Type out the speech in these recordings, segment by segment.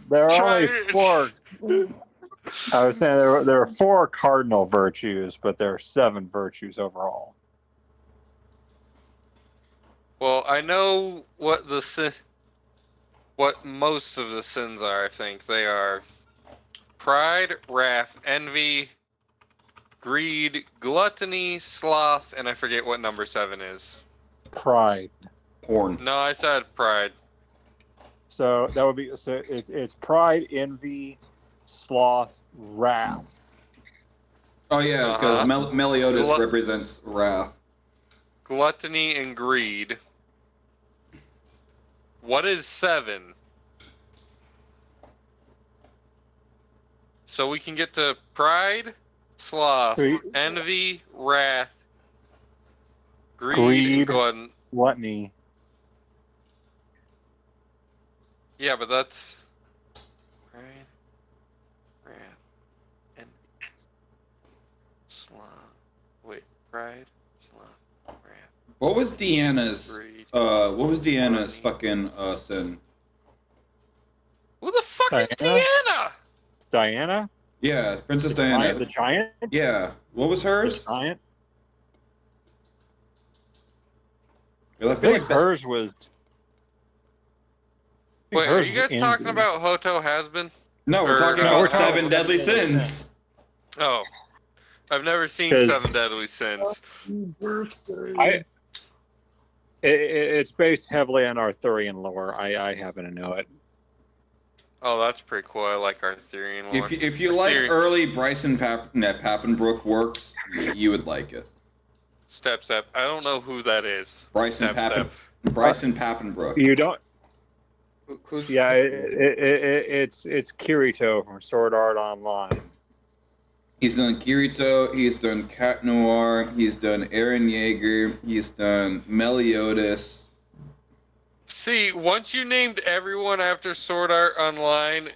There are only four. I was saying there are four cardinal virtues, but there are 7 virtues overall. Well, I know what what most of the sins are. I think they are pride, wrath, envy, greed, gluttony, sloth, and I forget what number 7 is. Pride. Porn. No, I said pride. So that would be it's pride, envy, sloth, wrath. Oh yeah, because Meliodas represents wrath. Gluttony and greed. What is 7? So we can get to pride, sloth, envy, wrath, greed, gluttony. Yeah, but that's pride, wrath, envy, sloth. Wait, pride, sloth, wrath. What was Deanna's? Greed, what was Deanna's fucking sin? Who the fuck is Deanna? Diana? Yeah, Princess Diana. The giant? Yeah. What was hers? The giant? I feel like hers was... Wait, are you guys talking about Hoto Hasbin? No, we're talking about 7 deadly sins. Oh. I've never seen 7 Deadly Sins. It's based heavily on Arthurian lore. I happen to know it. Oh, that's pretty cool. I like Arthurian lore. If you like early Bryson Papenbrook works, you would like it. Step. I don't know who that is. Bryson Papenbrook. You don't? Yeah, it's Kirito from Sword Art Online. He's done Kirito, he's done Cat Noir, he's done Eren Yeager, he's done Meliodas. See, once you named everyone after Sword Art Online,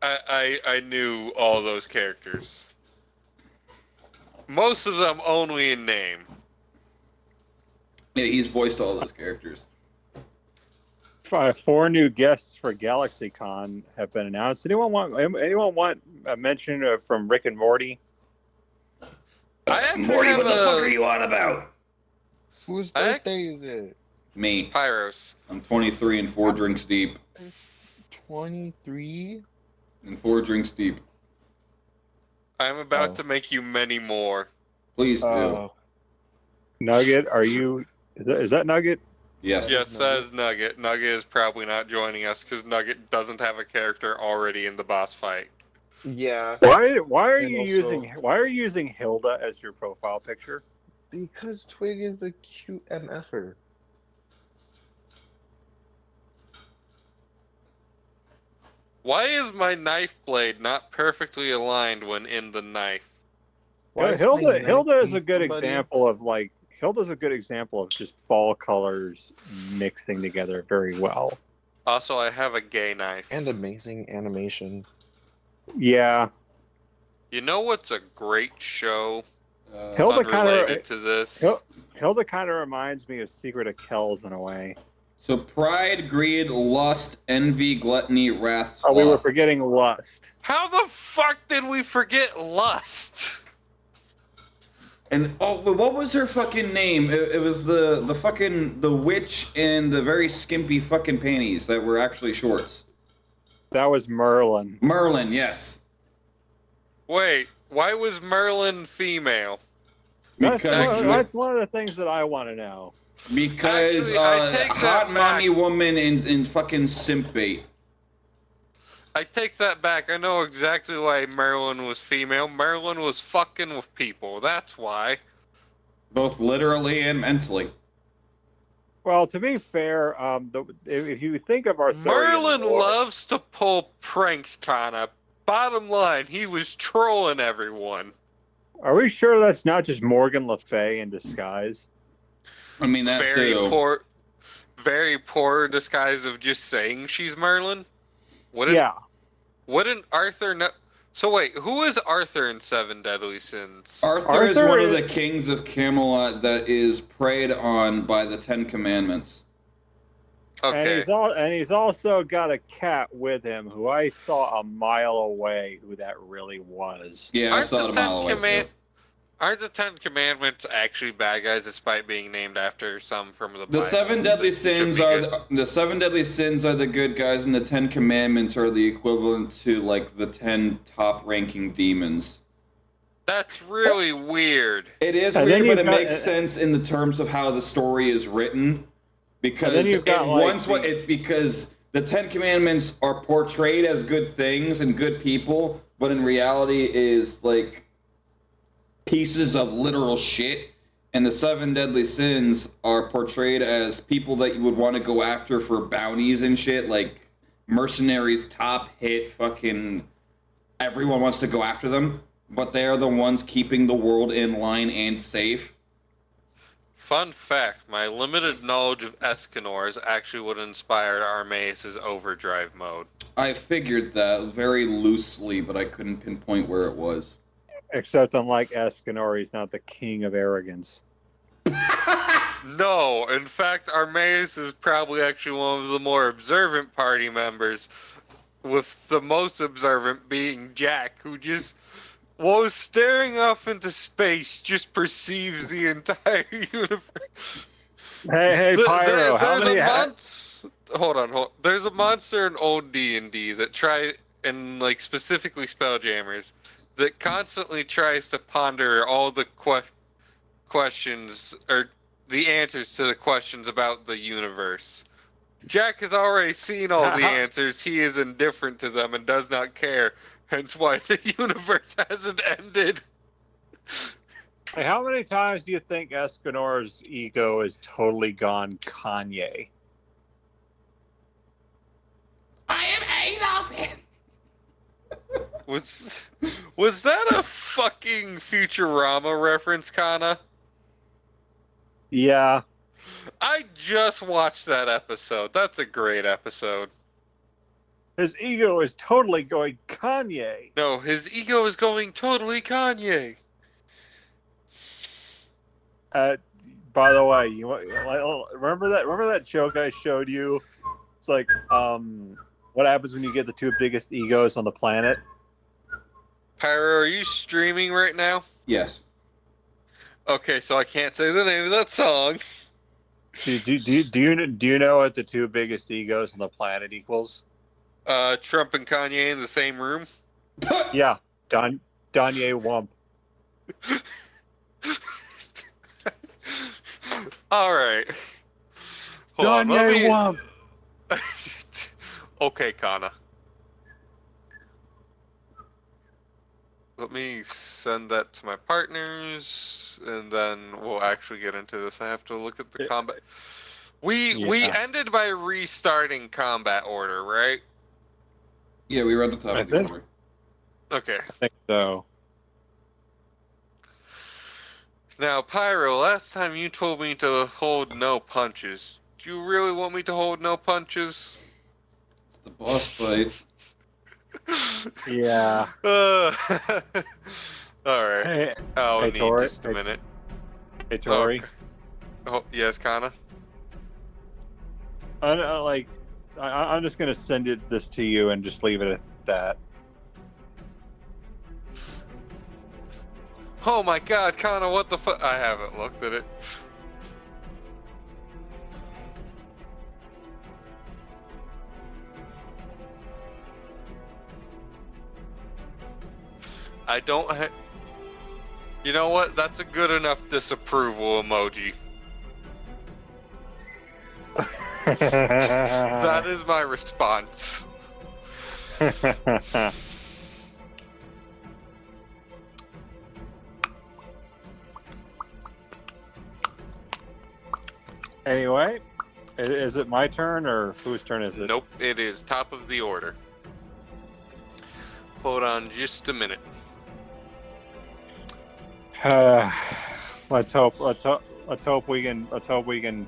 I knew all those characters. Most of them only in name. Yeah, he's voiced all those characters. 4 new guests for GalaxyCon have been announced. Anyone want a mention from Rick and Morty? Morty, what the fuck are you on about? Whose birthday is it? Me. Pyros. I'm 23 and 4 drinks deep. 23? And 4 drinks deep. I'm about to make you many more. Please do. Nugget, are you... Is that Nugget? Yes. Yes, says Nugget. Nugget is probably not joining us because Nugget doesn't have a character already in the boss fight. Yeah. Why are you using Hilda as your profile picture? Because Twig is a cute MFer. Why is my knife blade not perfectly aligned when in the knife? Hilda is a good example of Hilda's a good example of just fall colors mixing together very well. Also, I have a gay knife. And amazing animation. Yeah. You know what's a great show? Hilda unrelated to this. Hilda kind of reminds me of Secret of Kells in a way. So pride, greed, lust, envy, gluttony, wrath, sloth. Oh, we were forgetting lust. How the fuck did we forget lust? And what was her fucking name? It was the fucking witch in the very skimpy fucking panties that were actually shorts. That was Merlin. Merlin, yes. Wait, why was Merlin female? That's one of the things that I want to know. Because hot mommy woman in fucking simp bait. I take that back. I know exactly why Merlin was female. Merlin was fucking with people. That's why. Both literally and mentally. Well, to be fair, if you think of our Merlin loves to pull pranks, kinda. Bottom line, he was trolling everyone. Are we sure that's not just Morgan Le Fay in disguise? I mean, that very poor disguise of just saying she's Merlin. Wouldn't Arthur know? So wait, who is Arthur in 7 Deadly Sins? Arthur is one of the kings of Camelot that is preyed on by the 10 Commandments. Okay. And he's also got a cat with him who I saw a mile away who that really was. Yeah, I saw it a mile away too. Aren't the Ten Commandments actually bad guys, despite being named after some from the Bible? The seven deadly sins are the 7 deadly sins are the good guys, and the 10 commandments are the equivalent to like the 10 top-ranking demons. That's really weird. It is weird, but it makes sense in the terms of how the story is written, because because the 10 commandments are portrayed as good things and good people, but in reality is like pieces of literal shit, and the 7 deadly sins are portrayed as people that you would want to go after for bounties and shit, like mercenaries, top hit, fucking everyone wants to go after them, but they are the ones keeping the world in line and safe. Fun fact, my limited knowledge of Escanor is actually what inspired Armaeus' overdrive mode. I figured that very loosely, but I couldn't pinpoint where it was. Except unlike Escanor, he's not the king of arrogance. No, in fact, Armaeus is probably actually one of the more observant party members, with the most observant being Jack, who just, while staring off into space, just perceives the entire universe. Hey, Pyro, how many... Hold on. There's a monster in old D&D that and like specifically Spelljammers, that constantly tries to ponder all the questions, or the answers to the questions about the universe. Jack has already seen all the answers. He is indifferent to them and does not care, hence why the universe hasn't ended. Hey, how many times do you think Escanor's ego is totally gone Kanye? I am Adolf. Was that a fucking Futurama reference, Kana? Yeah. I just watched that episode. That's a great episode. His ego is totally going Kanye. No, his ego is going totally Kanye. By the way, remember that joke I showed you? It's like, what happens when you get the 2 biggest egos on the planet? Pyro, are you streaming right now? Yes. Okay, so I can't say the name of that song. Do you know what the 2 biggest egos on the planet equals? Trump and Kanye in the same room? Yeah, Kanye Wump. All right. Kanye Wump. Okay, Kana. Let me send that to my partners, and then we'll actually get into this. I have to look at the combat. We ended by restarting combat order, right? Yeah, we were at the top of the order. Okay. I think so. Now, Pyro, last time you told me to hold no punches. Do you really want me to hold no punches? It's the boss fight. Yeah. All right. Hey, I'll hey, need Tori. just a minute. Hey, Tori. Okay. Oh, yes, Kana? I'm just gonna send this to you and just leave it at that. Oh my God, Kana, what the fuck? I haven't looked at it. I don't You know what? That's a good enough disapproval emoji. That is my response. Anyway, is it my turn or whose turn is it? Nope, it is top of the order. Hold on just a minute. Let's hope we can.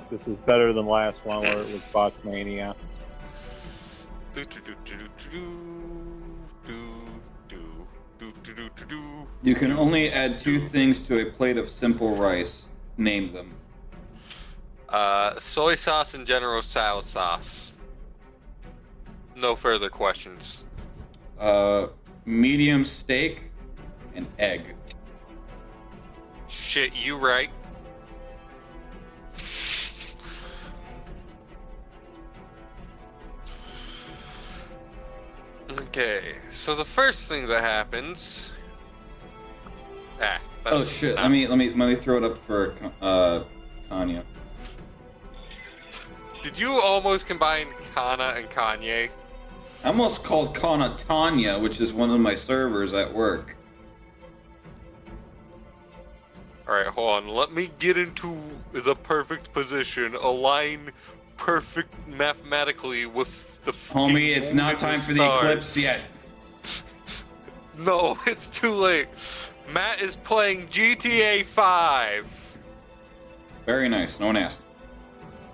This is better than last one where it was Botchmania. You can only add 2 things to a plate of simple rice. Name them. Soy sauce and General Tso sauce. No further questions. Medium steak and egg. Shit, you right. Okay, so the first thing that happens. Oh shit! Let me throw it up for Kanye. Did you almost combine Kana and Kanye? I almost called Kana Tanya, which is one of my servers at work. Alright, hold on. Let me get into the perfect position. Align perfect mathematically with the Homie, it's not time for the eclipse yet. No, it's too late. Matt is playing GTA 5. Very nice. No one asked.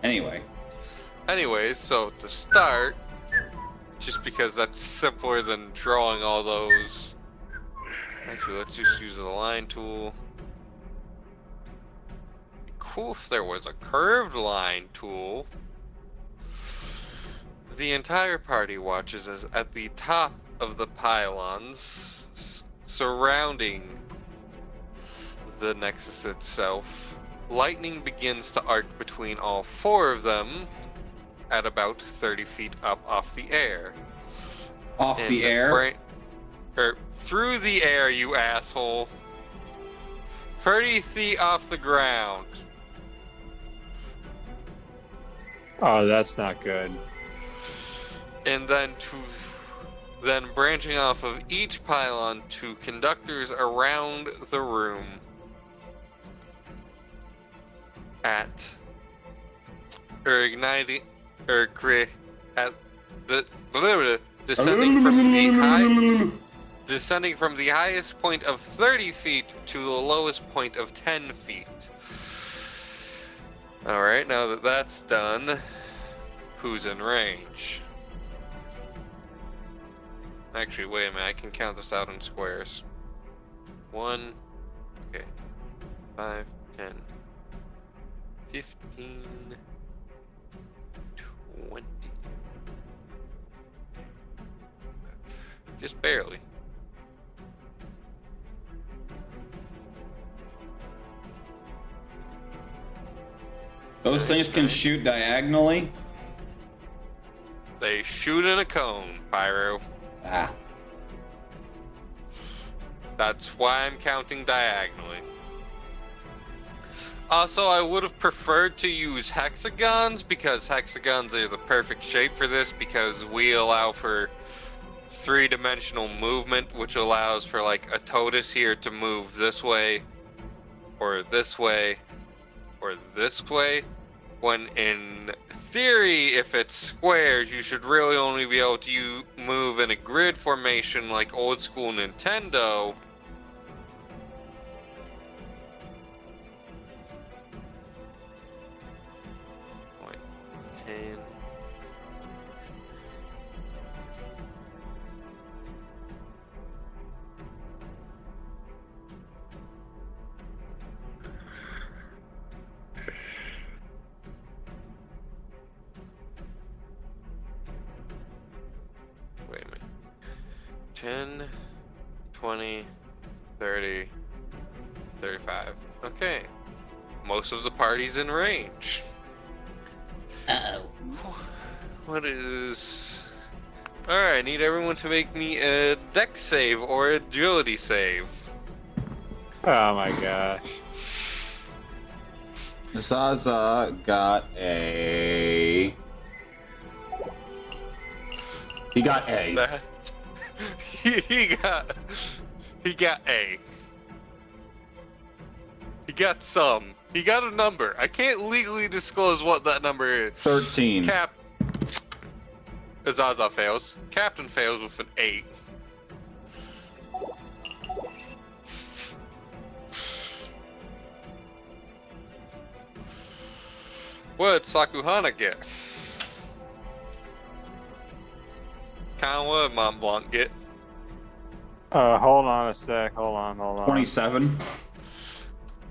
Anyways, so to start, just because that's simpler than drawing all those. Actually, let's just use the line tool. Be cool if there was a curved line tool. The entire party watches as at the top of the pylons surrounding the Nexus itself. Lightning begins to arc between all four of them at about 30 feet up off the air. Off the air? Through the air, you asshole. 30 feet off the ground. Oh, that's not good. And then branching off of each pylon to conductors around the room at igniting at the descending from the highest point of 30 feet to the lowest point of 10 feet. All right, now that that's done, who's in range? Actually, wait a minute, I can count this out in squares. 1, okay, 5, 10, 15, 20. Just barely. Those things can shoot diagonally? They shoot in a cone, Pyro. Ah. That's why I'm counting diagonally. Also, I would have preferred to use hexagons because hexagons are the perfect shape for this because we allow for three-dimensional movement, which allows for like a TOTUS here to move this way, or this way, or this way. When in theory, if it's squares, you should really only be able to move in a grid formation like old school Nintendo. Wait, 10. Wait a minute. 10, 20, 30, 35. Okay. Most of the party's in range. Uh-oh. What is... Alright, I need everyone to make me a dex save or agility save. Oh my gosh. Zaza got a... He got A. He got A. He got some. He got a number. I can't legally disclose what that number is. 13. Zaza fails. Captain fails with an 8. What did Sakuhana get? What did Mont Blanc get? Hold on a sec. Hold on. 27.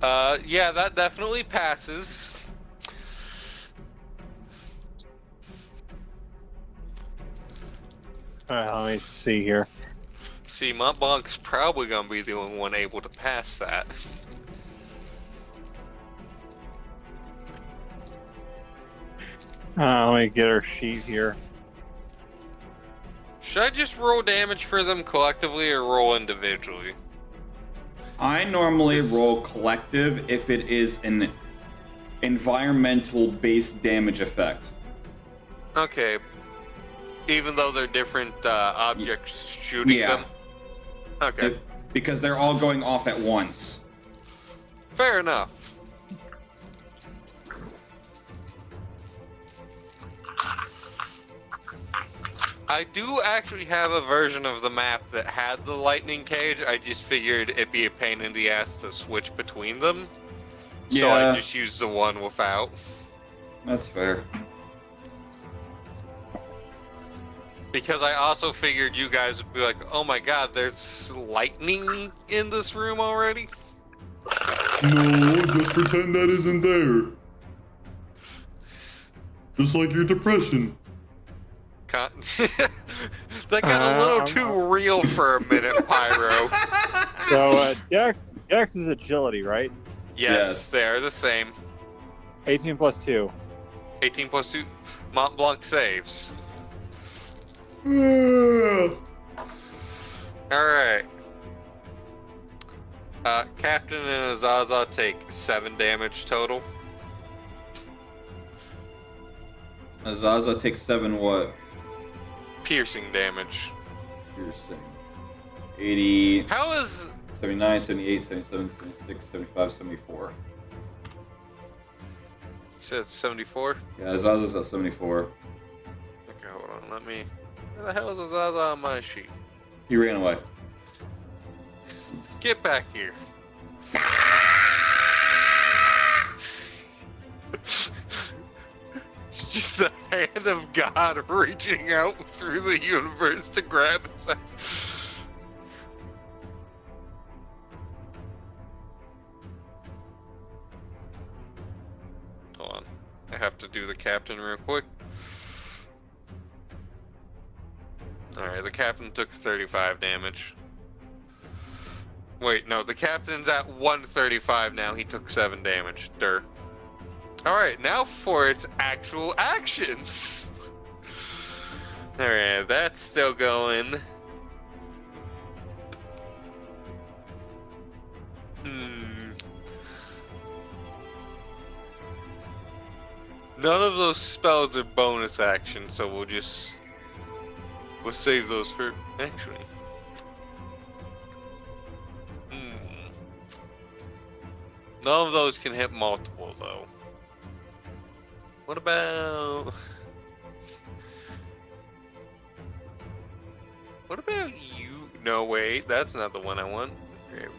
Yeah, that definitely passes. Let me see here. See, Mont Blanc's probably gonna be the only one able to pass that. Let me get her sheet here. Should I just roll damage for them collectively or roll individually? I normally roll collective if it is an environmental-based damage effect. Okay. Even though they're different objects shooting them? Okay. Because they're all going off at once. Fair enough. I do actually have a version of the map that had the lightning cage. I just figured it'd be a pain in the ass to switch between them. So I just used the one without. That's fair. Because I also figured you guys would be like, oh my god, there's lightning in this room already? No, just pretend that isn't there. Just like your depression. That got a little too real for a minute, Pyro. So, Dex is agility, right? Yes, they are the same. 18 plus 2. 18 plus 2. Mont Blanc saves. Alright. Captain and Azaza take 7 damage total. Azaza takes 7 what? Piercing damage. Piercing. 80. How is... 79, 78, 77, 76, 75, 74. You said 74? Yeah, Azaza's at 74. Okay, hold on, let me... Where the hell is Azaza on my sheet? He ran away. Get back here. It's just the hand of God reaching out through the universe to grab his hand. Hold on. I have to do the captain real quick. Alright, the captain took 35 damage. Wait, no, the captain's at 135 now. He took 7 damage. Durr. Alright, now for its actual actions. Alright, that's still going. None of those spells are bonus actions, so we'll save those for actually. None of those can hit multiple though. What about you? No, wait, that's not the one I want. There we go.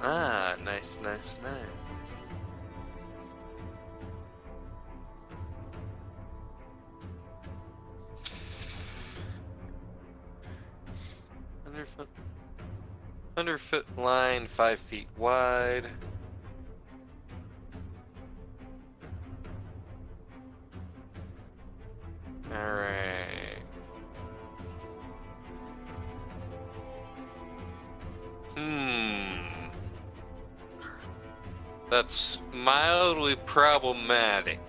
Ah, nice. Underfoot line, 5 feet wide. Alright. That's mildly problematic.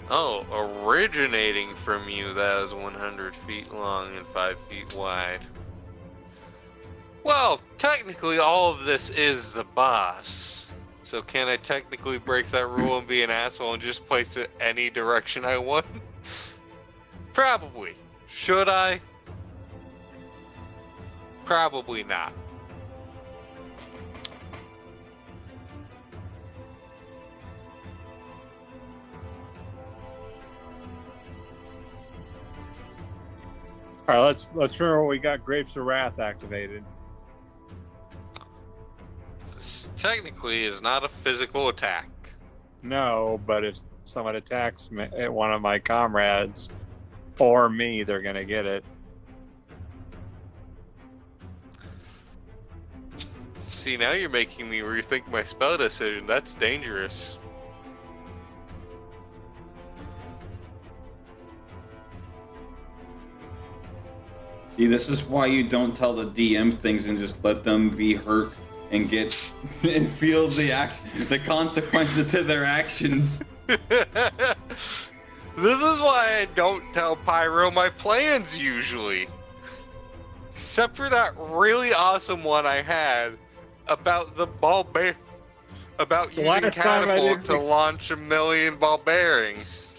Oh, originating from you, that is 100 feet long and 5 feet wide. Well, technically all of this is the boss. So can I technically break that rule and be an asshole and just place it any direction I want? Probably. Should I? Probably not. All right, let's remember we got Grapes of Wrath activated. This technically is not a physical attack. No, but if someone attacks me, one of my comrades or me, they're gonna get it. See, now you're making me rethink my spell decision. That's dangerous. See, this is why you don't tell the DM things and just let them be hurt and get and feel the consequences to their actions. This is why I don't tell Pyro my plans usually. Except for that really awesome one I had about the ball bear, about using catapult to launch 1,000,000 ball bearings.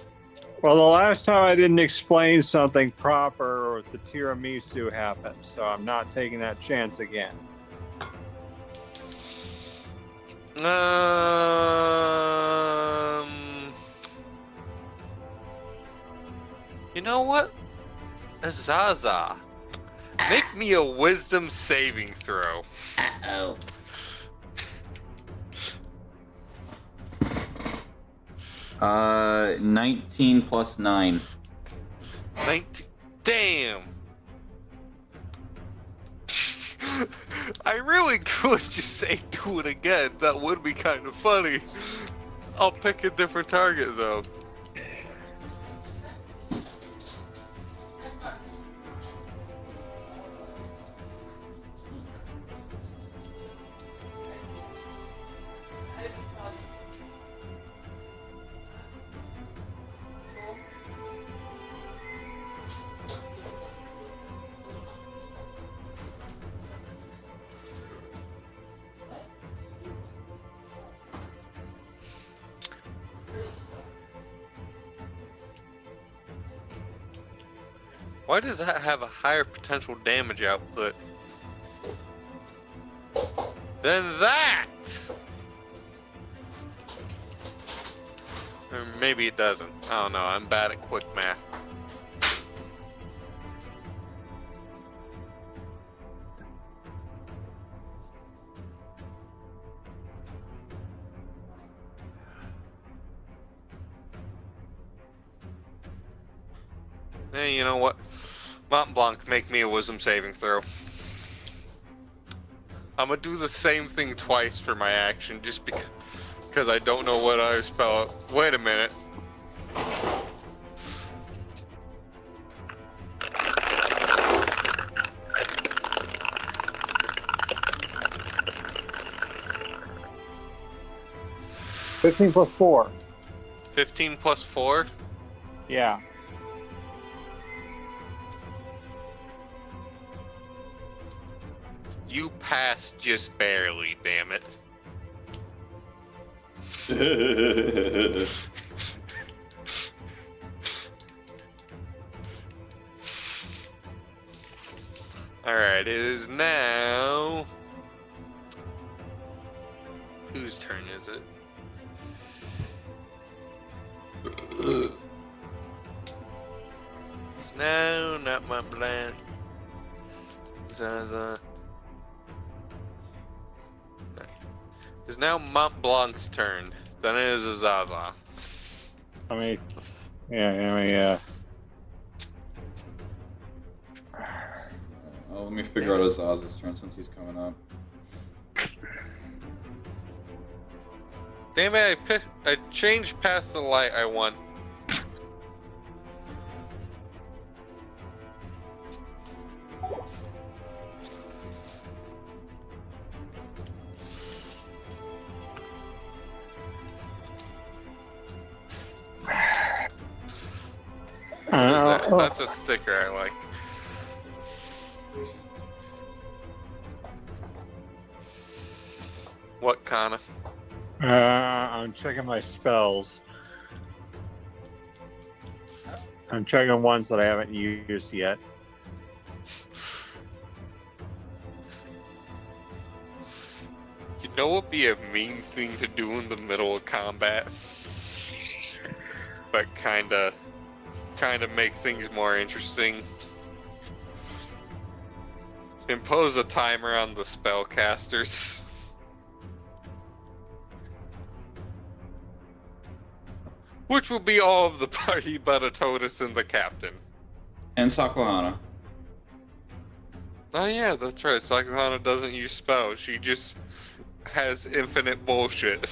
Well, the last time I didn't explain something proper, the tiramisu happened, so I'm not taking that chance again. You know what? Azaza, make me a wisdom saving throw. Uh-oh. Uh, 19 plus 9. 19. Damn. I really could just say do it again. That would be kind of funny. I'll pick a different target though. Why does that have a higher potential damage output than that? Or maybe it doesn't. I don't know. I'm bad at quick math. Hey, you know what? Mont Blanc, make me a wisdom saving throw. I'm gonna do the same thing twice for my action, just because I don't know what I spell. Wait a minute. +15 4. 15 plus 4? Yeah. You passed just barely, damn it. Alright, it is now... Whose turn is it? No, not my blank. Zaza. It's now Mont Blanc's turn. Then it is Azaza. Oh, let me figure out Azaza's turn since he's coming up. Damn it, I changed past the light I want. That's a sticker I like. What, Kana? I'm checking my spells. I'm checking ones that I haven't used yet. You know what would be a mean thing to do in the middle of combat? But kinda make things more interesting. Impose a timer on the spellcasters. which will be all of the party but Atotis and the captain. And Sakuhana. Oh yeah, that's right. Sakuhana doesn't use spells. She just has infinite bullshit.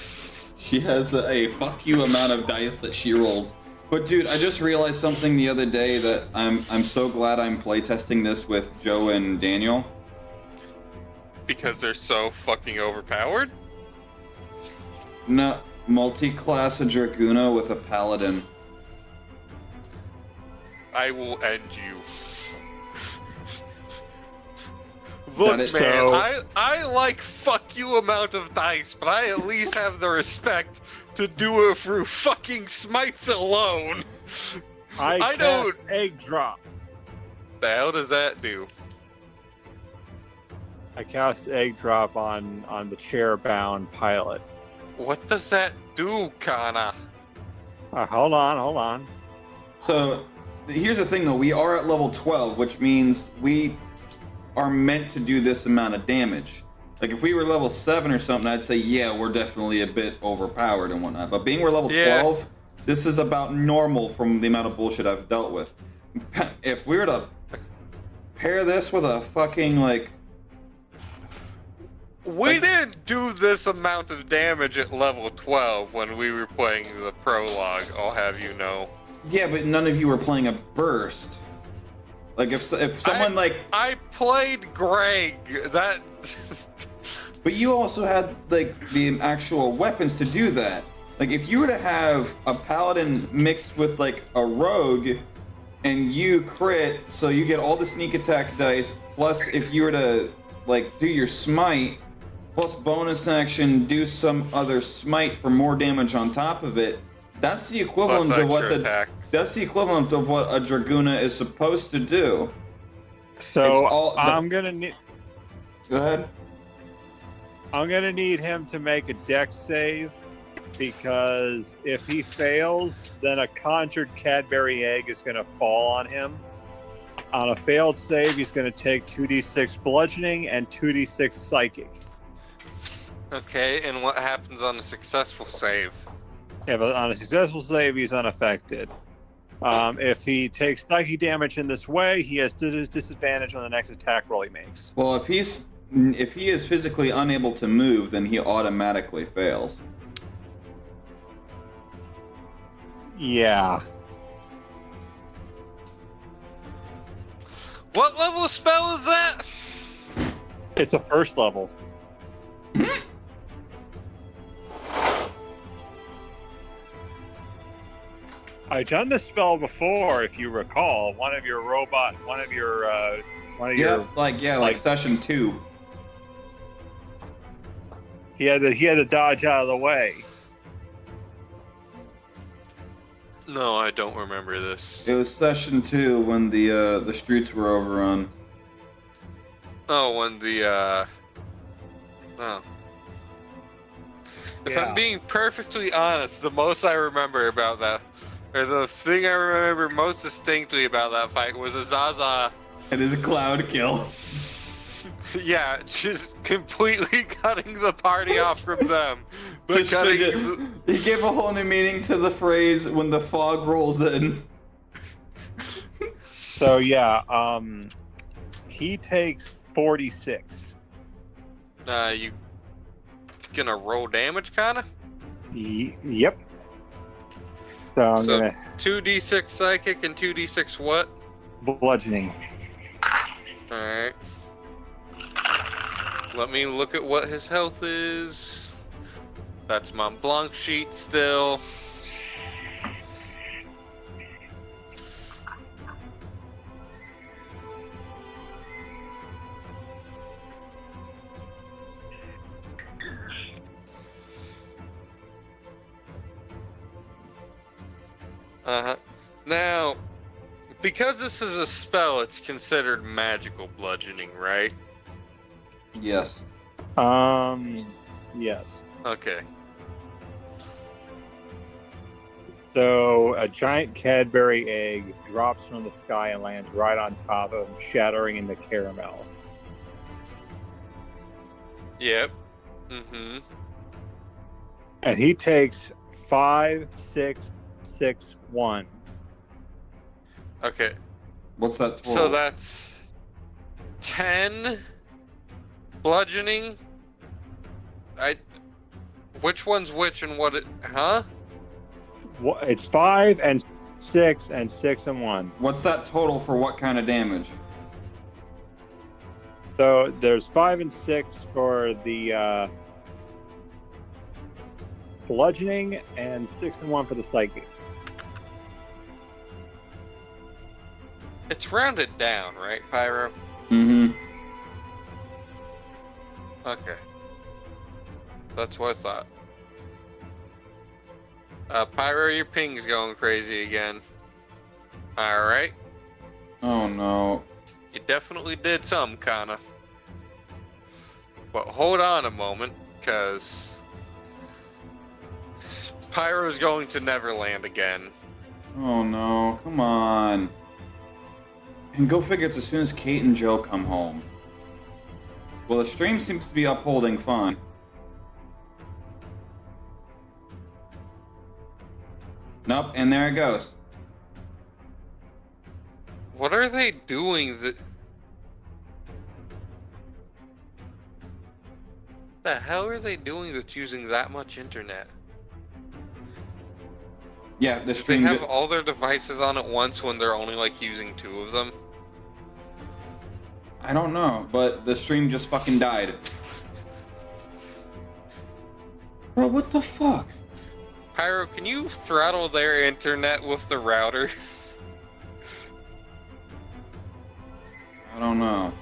She has a fuck you amount of dice that she rolls. But dude, I just realized something the other day that I'm so glad I'm playtesting this with Joe and Daniel. Because they're so fucking overpowered? No, multi-class a Draguna with a Paladin. I will end you. Look, man, so... I like fuck you amount of dice, but I at least have the respect to do it through fucking smites alone. I don't. Egg drop. The hell does that do? I cast egg drop on the chair-bound pilot. What does that do, Kana? Hold on. So, here's the thing though, we are at level 12, which means we are meant to do this amount of damage. Like, if we were level 7 or something, I'd say, yeah, we're definitely a bit overpowered and whatnot. But being we're level 12, this is about normal from the amount of bullshit I've dealt with. If we were to pair this with a fucking, like... We didn't do this amount of damage at level 12 when we were playing the prologue, I'll have you know. Yeah, but none of you were playing a burst. Like, if someone, I played Greg, that... But you also had, like, the actual weapons to do that. Like, if you were to have a paladin mixed with, like, a rogue, and you crit, so you get all the sneak attack dice, plus if you were to, like, do your smite, plus bonus action, do some other smite for more damage on top of it, that's the equivalent of what attack. That's the equivalent of what a Draguna is supposed to do. So I'm gonna need. Go ahead. I'm gonna need him to make a dex save, because if he fails, then a conjured Cadbury egg is gonna fall on him. On a failed save, he's gonna take 2d6 bludgeoning and 2d6 psychic. Okay, and what happens on a successful save? Yeah, but on a successful save, he's unaffected. If he takes psychic damage in this way, he has disadvantage on the next attack roll he makes. Well, if he is physically unable to move, then he automatically fails. Yeah. What level spell is that? It's a first level. I've done this spell before, if you recall. One of your like session 2. He had to dodge out of the way. No, I don't remember this. It was session 2 when the streets were overrun. Oh, when the oh. If I'm being perfectly honest, the most I remember about that, or the thing I remember most distinctly about that fight, was Azaza. It is a cloud kill. Yeah, just completely cutting the party off from them. But He gave a whole new meaning to the phrase "when the fog rolls in." So yeah, he takes 46. You gonna roll damage, kinda? Yep. So I'm gonna 2d6 psychic and 2d6 what? bludgeoning. Alright. Let me look at what his health is. That's Mont Blanc sheet still. Now, because this is a spell, it's considered magical bludgeoning, right? Yes. Yes. Okay. So a giant Cadbury egg drops from the sky and lands right on top of him, shattering into caramel. Yep. Mm-hmm. And he takes 5, 6, 6, 1. Okay. What's that total? So that's 10 bludgeoning. Which one's which and what it? Huh? It's 5 and 6 and 6 and 1. What's that total for what kind of damage? So there's 5 and 6 for the bludgeoning and 6 and 1 for the psychic. It's rounded down, right, Pyro? Mm-hmm. Okay. That's what I thought. Pyro, your ping's going crazy again. Alright. Oh no. You definitely did some, kinda. But hold on a moment, because Pyro's going to Neverland again. Oh no, come on. And go figure it's as soon as Kate and Joe come home. Well, the stream seems to be upholding fine. Nope, and there it goes. What are they doing that... The hell are they doing that's using that much internet? Yeah, the Do they stream. have all their devices on at once when they're only like using 2 of them? I don't know, but the stream just fucking died. Bro, what the fuck? Pyro, can you throttle their internet with the router? I don't know.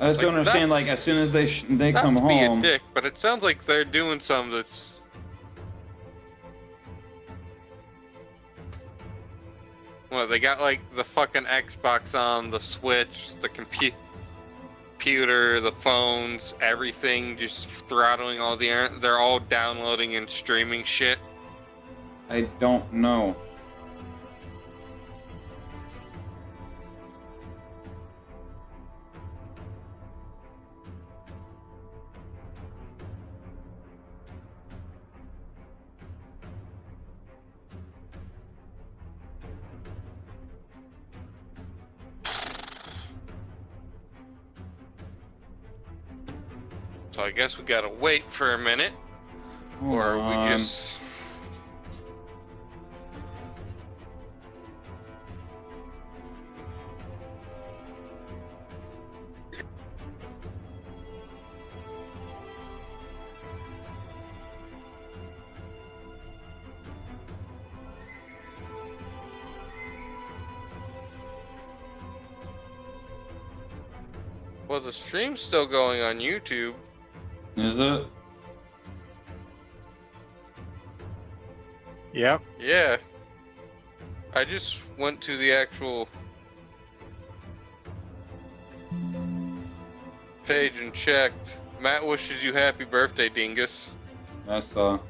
I just don't understand. Like, as soon as they come Not to be a home. dick, but it sounds like they're doing some that's... Well, they got like the fucking Xbox on, the Switch, the computer, the phones, everything, just throttling all the... They're all downloading and streaming shit. I don't know. So I guess we gotta wait for a minute. Or we just... Well, the stream's still going on YouTube. Is it? Yep. Yeah. I just went to the actual page and checked. Matt wishes you happy birthday, Dingus. I saw.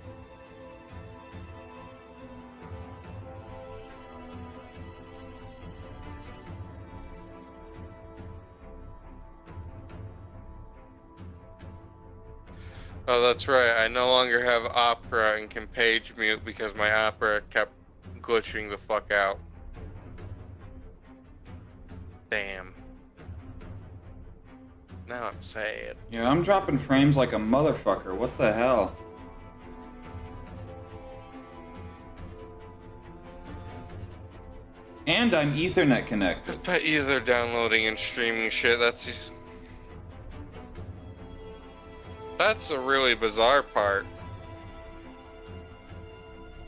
Oh, that's right. I no longer have Opera and can page mute because my Opera kept glitching the fuck out. Damn. Now I'm sad. Yeah, I'm dropping frames like a motherfucker. What the hell? And I'm Ethernet I connected. bet you they're downloading and streaming shit. That's a really bizarre part.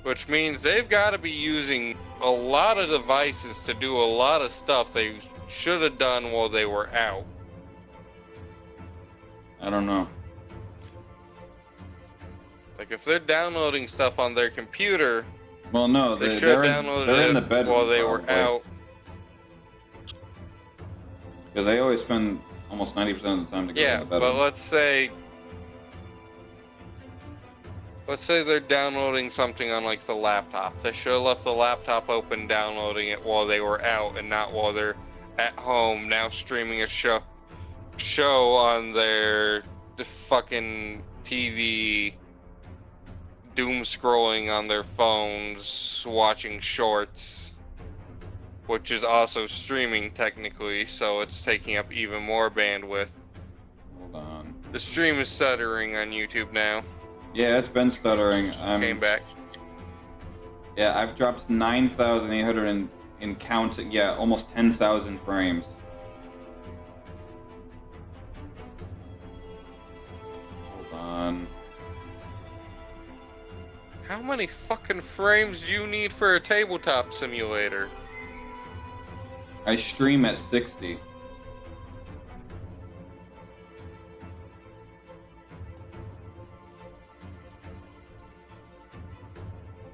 Which means they've got to be using a lot of devices to do a lot of stuff they should have done while they were out. I don't know. Like if they're downloading stuff on their computer, Well, no, they should they're have downloaded they're in the it bedroom while they were out. Because they always spend almost 90% of the time together Yeah, in the bedroom. but let's say they're downloading something on like the laptop. They should have left the laptop open downloading it while they were out and not while they're at home now streaming a show on their the fucking TV doom scrolling on their phones, watching shorts, which is also streaming technically, so it's taking up even more bandwidth. Hold on. The stream is stuttering on YouTube now. Yeah, it's been stuttering. Came back. Yeah, I've dropped 9,800 in counting. Yeah, almost 10,000 frames. Hold on. How many fucking frames do you need for a tabletop simulator? I stream at 60.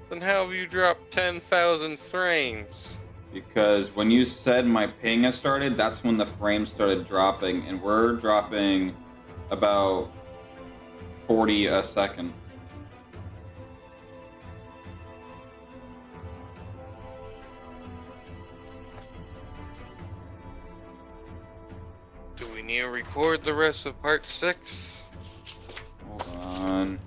Then how have you dropped 10,000 frames? Because when you said my ping has started, that's when the frames started dropping, and we're dropping about 40 a second. Do we need to record the rest of part 6? Hold on.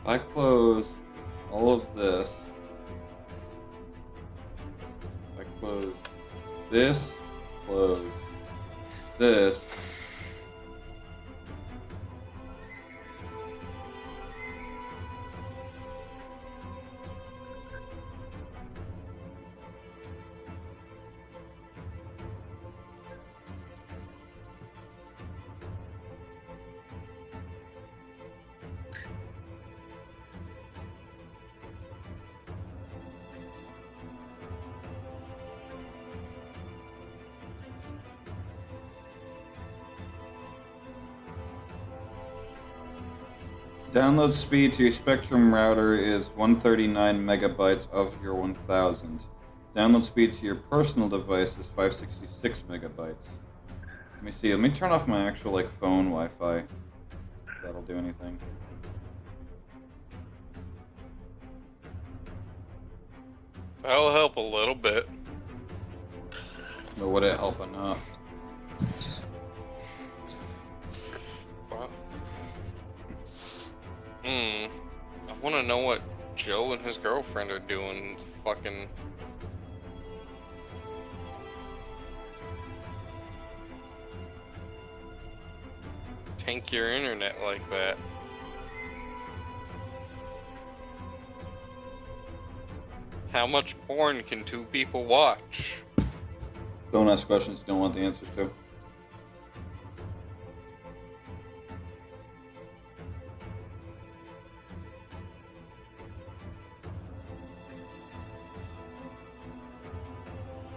If I close all of this, if I close this, close this, download speed to your Spectrum router is 139 megabytes of your 1000. Download speed to your personal device is 566 megabytes. Let me see. Let me turn off my actual phone Wi-Fi. If that'll do anything. That'll help a little bit. But would it help enough? I want to know what Joe and his girlfriend are doing. Fucking. Tank your internet like that. How much porn can two people watch? Don't ask questions you don't want the answers to.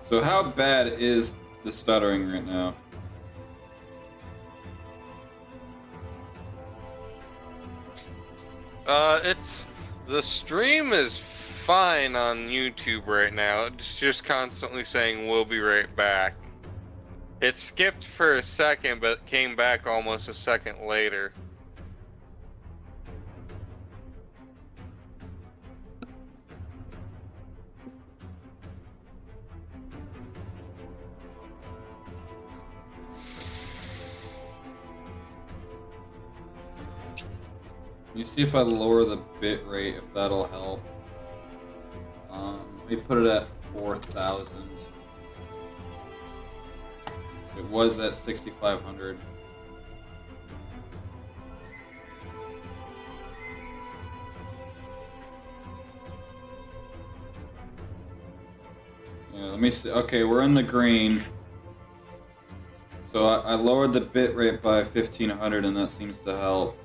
So how bad is the stuttering right now? The stream is fine on YouTube right now. It's just constantly saying we'll be right back. It skipped for a second, but came back almost a second later. You see if I lower the bit rate, if that'll help. Let me put it at 4,000. It was at 6,500. Yeah, let me see. Okay, we're in the green. So I lowered the bit rate by 1,500, and that seems to help.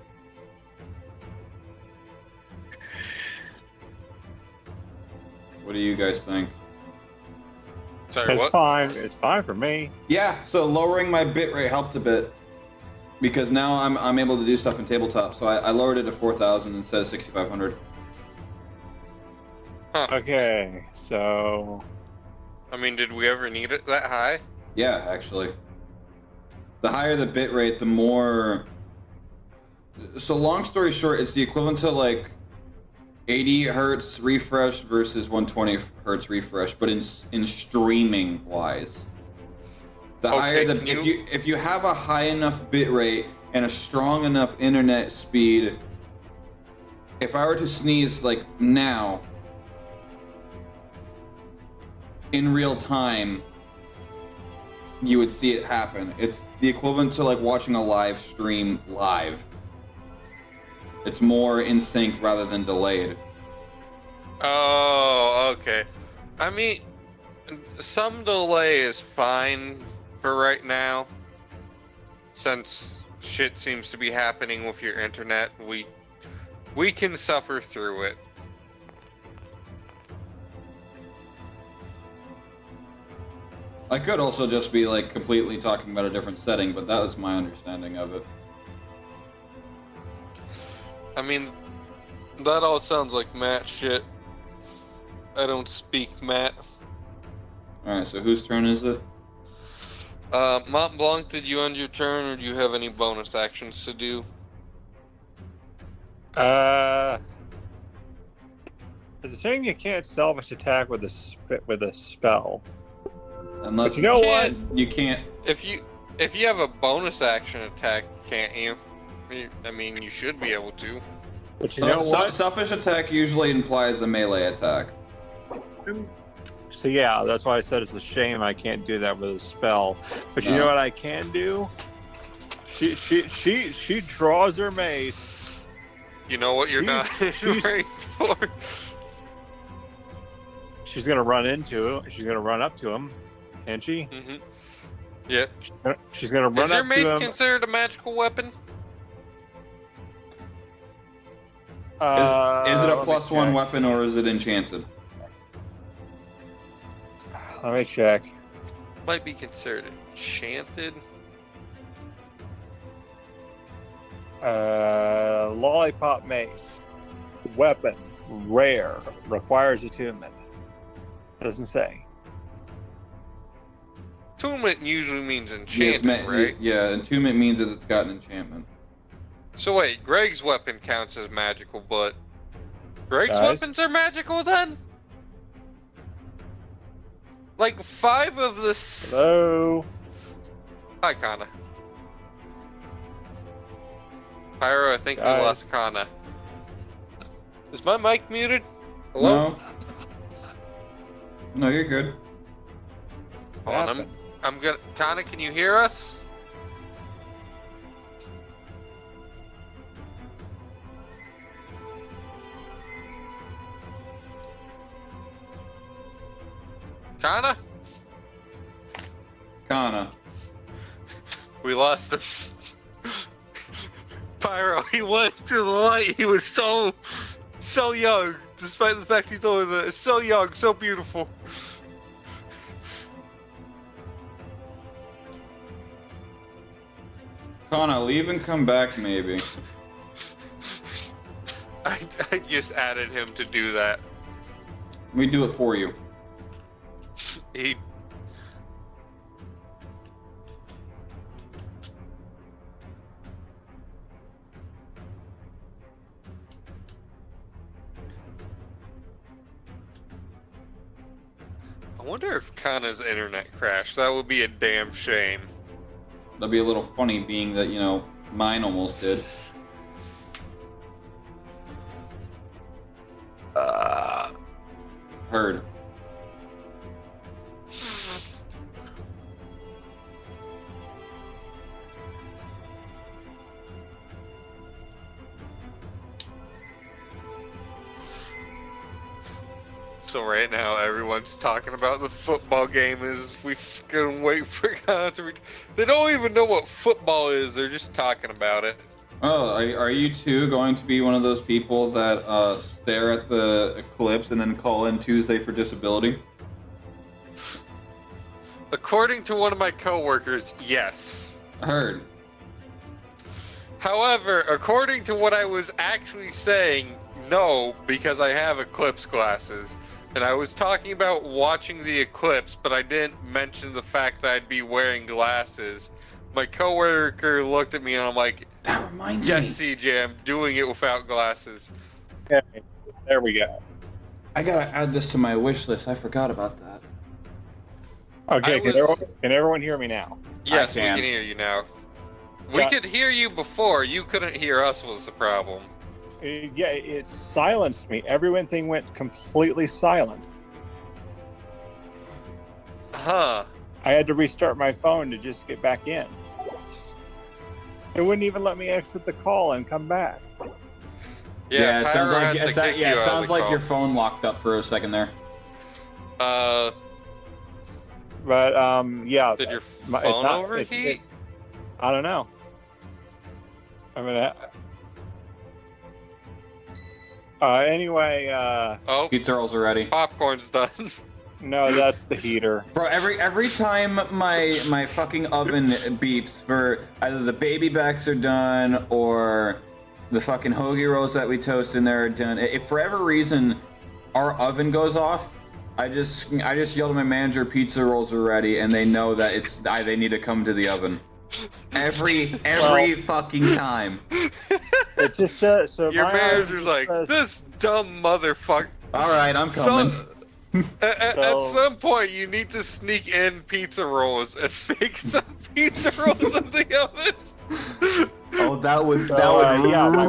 What do you guys think? Sorry, It's what? fine. It's fine for me. Yeah, so lowering my bitrate helped a bit because now I'm able to do stuff in tabletop. So I lowered it to 4,000 instead of 6,500. Huh. Okay, so I mean, did we ever need it that high? Yeah, actually. The higher the bit rate, the more... So long story short, it's the equivalent to like 80 hertz refresh versus 120 hertz refresh, but in streaming wise. The higher the... If you have a high enough bit rate and a strong enough internet speed, if I were to sneeze like now, in real time, you would see it happen. It's the equivalent to like watching a live stream live. It's more in sync rather than delayed. Oh, okay. I mean, some delay is fine for right now. Since shit seems to be happening with your internet, we can suffer through it. I could also just be like completely talking about a different setting, but that was my understanding of it. I mean, that all sounds like Matt shit. I don't speak Matt. Alright, so whose turn is it? Mont Blanc, did you end your turn, or do you have any bonus actions to do? It's a shame you can't salvage attack with a spell. Unless but you know what? You can't. If you have a bonus action attack, can't you? I mean, you should be able to. But you know what? Selfish attack usually implies a melee attack. So yeah, that's why I said it's a shame I can't do that with a spell. But you know what I can do? She draws her mace. You know what you're not ready for? She's gonna run into it. She's gonna run up to him, can't she? Mm-hmm. Yeah. She's gonna run up to him. Is your mace considered a magical weapon? Is it a +1 weapon or is it enchanted? Let me check. Might be considered enchanted. Lollipop mace. Weapon. Rare. Requires attunement. Doesn't say. Attunement usually means enchanted, right? Yeah, attunement means that it's got an enchantment. So wait, Greg's weapon counts as magical, but Greg's weapons are magical then? Like 5 of the... Hello? Hi, Kana. Pyro, I think we lost Kana. Is my mic muted? Hello? No, you're good. Hold on, I'm gonna... Kana, can you hear us? Kana? Kana. We lost him. Pyro, he went to the light. He was so young, despite the fact he's older than so young, so beautiful. Kana, leave and come back, maybe. I just added him to do that. Let me do it for you. I wonder if Kana's internet crashed. That would be a damn shame. That'd be a little funny, being that, you know, mine almost did. Heard. So right now, everyone's talking about the football game as we gonna wait for Kana to They don't even know what football is. They're just talking about it. Oh, are you two going to be one of those people that stare at the eclipse and then call in Tuesday for disability? According to one of my coworkers, yes. Heard. However, according to what I was actually saying, no, because I have eclipse glasses. And I was talking about watching the eclipse, but I didn't mention the fact that I'd be wearing glasses. My coworker looked at me and I'm like, That reminds yes, me. CJ, I'm doing it without glasses. Okay, there we go. I gotta add this to my wish list. I forgot about that. Okay, can everyone hear me now? Yes, we can. can hear you now. We Yeah. could hear you before. You couldn't hear us was the problem. Yeah, it silenced me. Everything went completely silent. Huh. I had to restart my phone to just get back in. It wouldn't even let me exit the call and come back. Yeah, it sounds Pyro like had to kick you it out of sounds the like call. your phone locked up for a second there. But yeah. Did your it's phone not- overheat? I don't know. I mean, anyway, Oh, Pizza rolls are ready. popcorn's done. no, that's the heater. Bro, every time my fucking oven beeps for either the baby backs are done or the fucking hoagie rolls that we toast in there are done. If for every reason our oven goes off, I just yell to my manager, pizza rolls are ready, and they know that they need to come to the oven. Every fucking time. It just says so. Your my manager's item like, says- this dumb motherfucker. All right, I'm coming. At So- some point, you need to sneak in pizza rolls and make some pizza rolls in the oven. Oh, that would yeah, my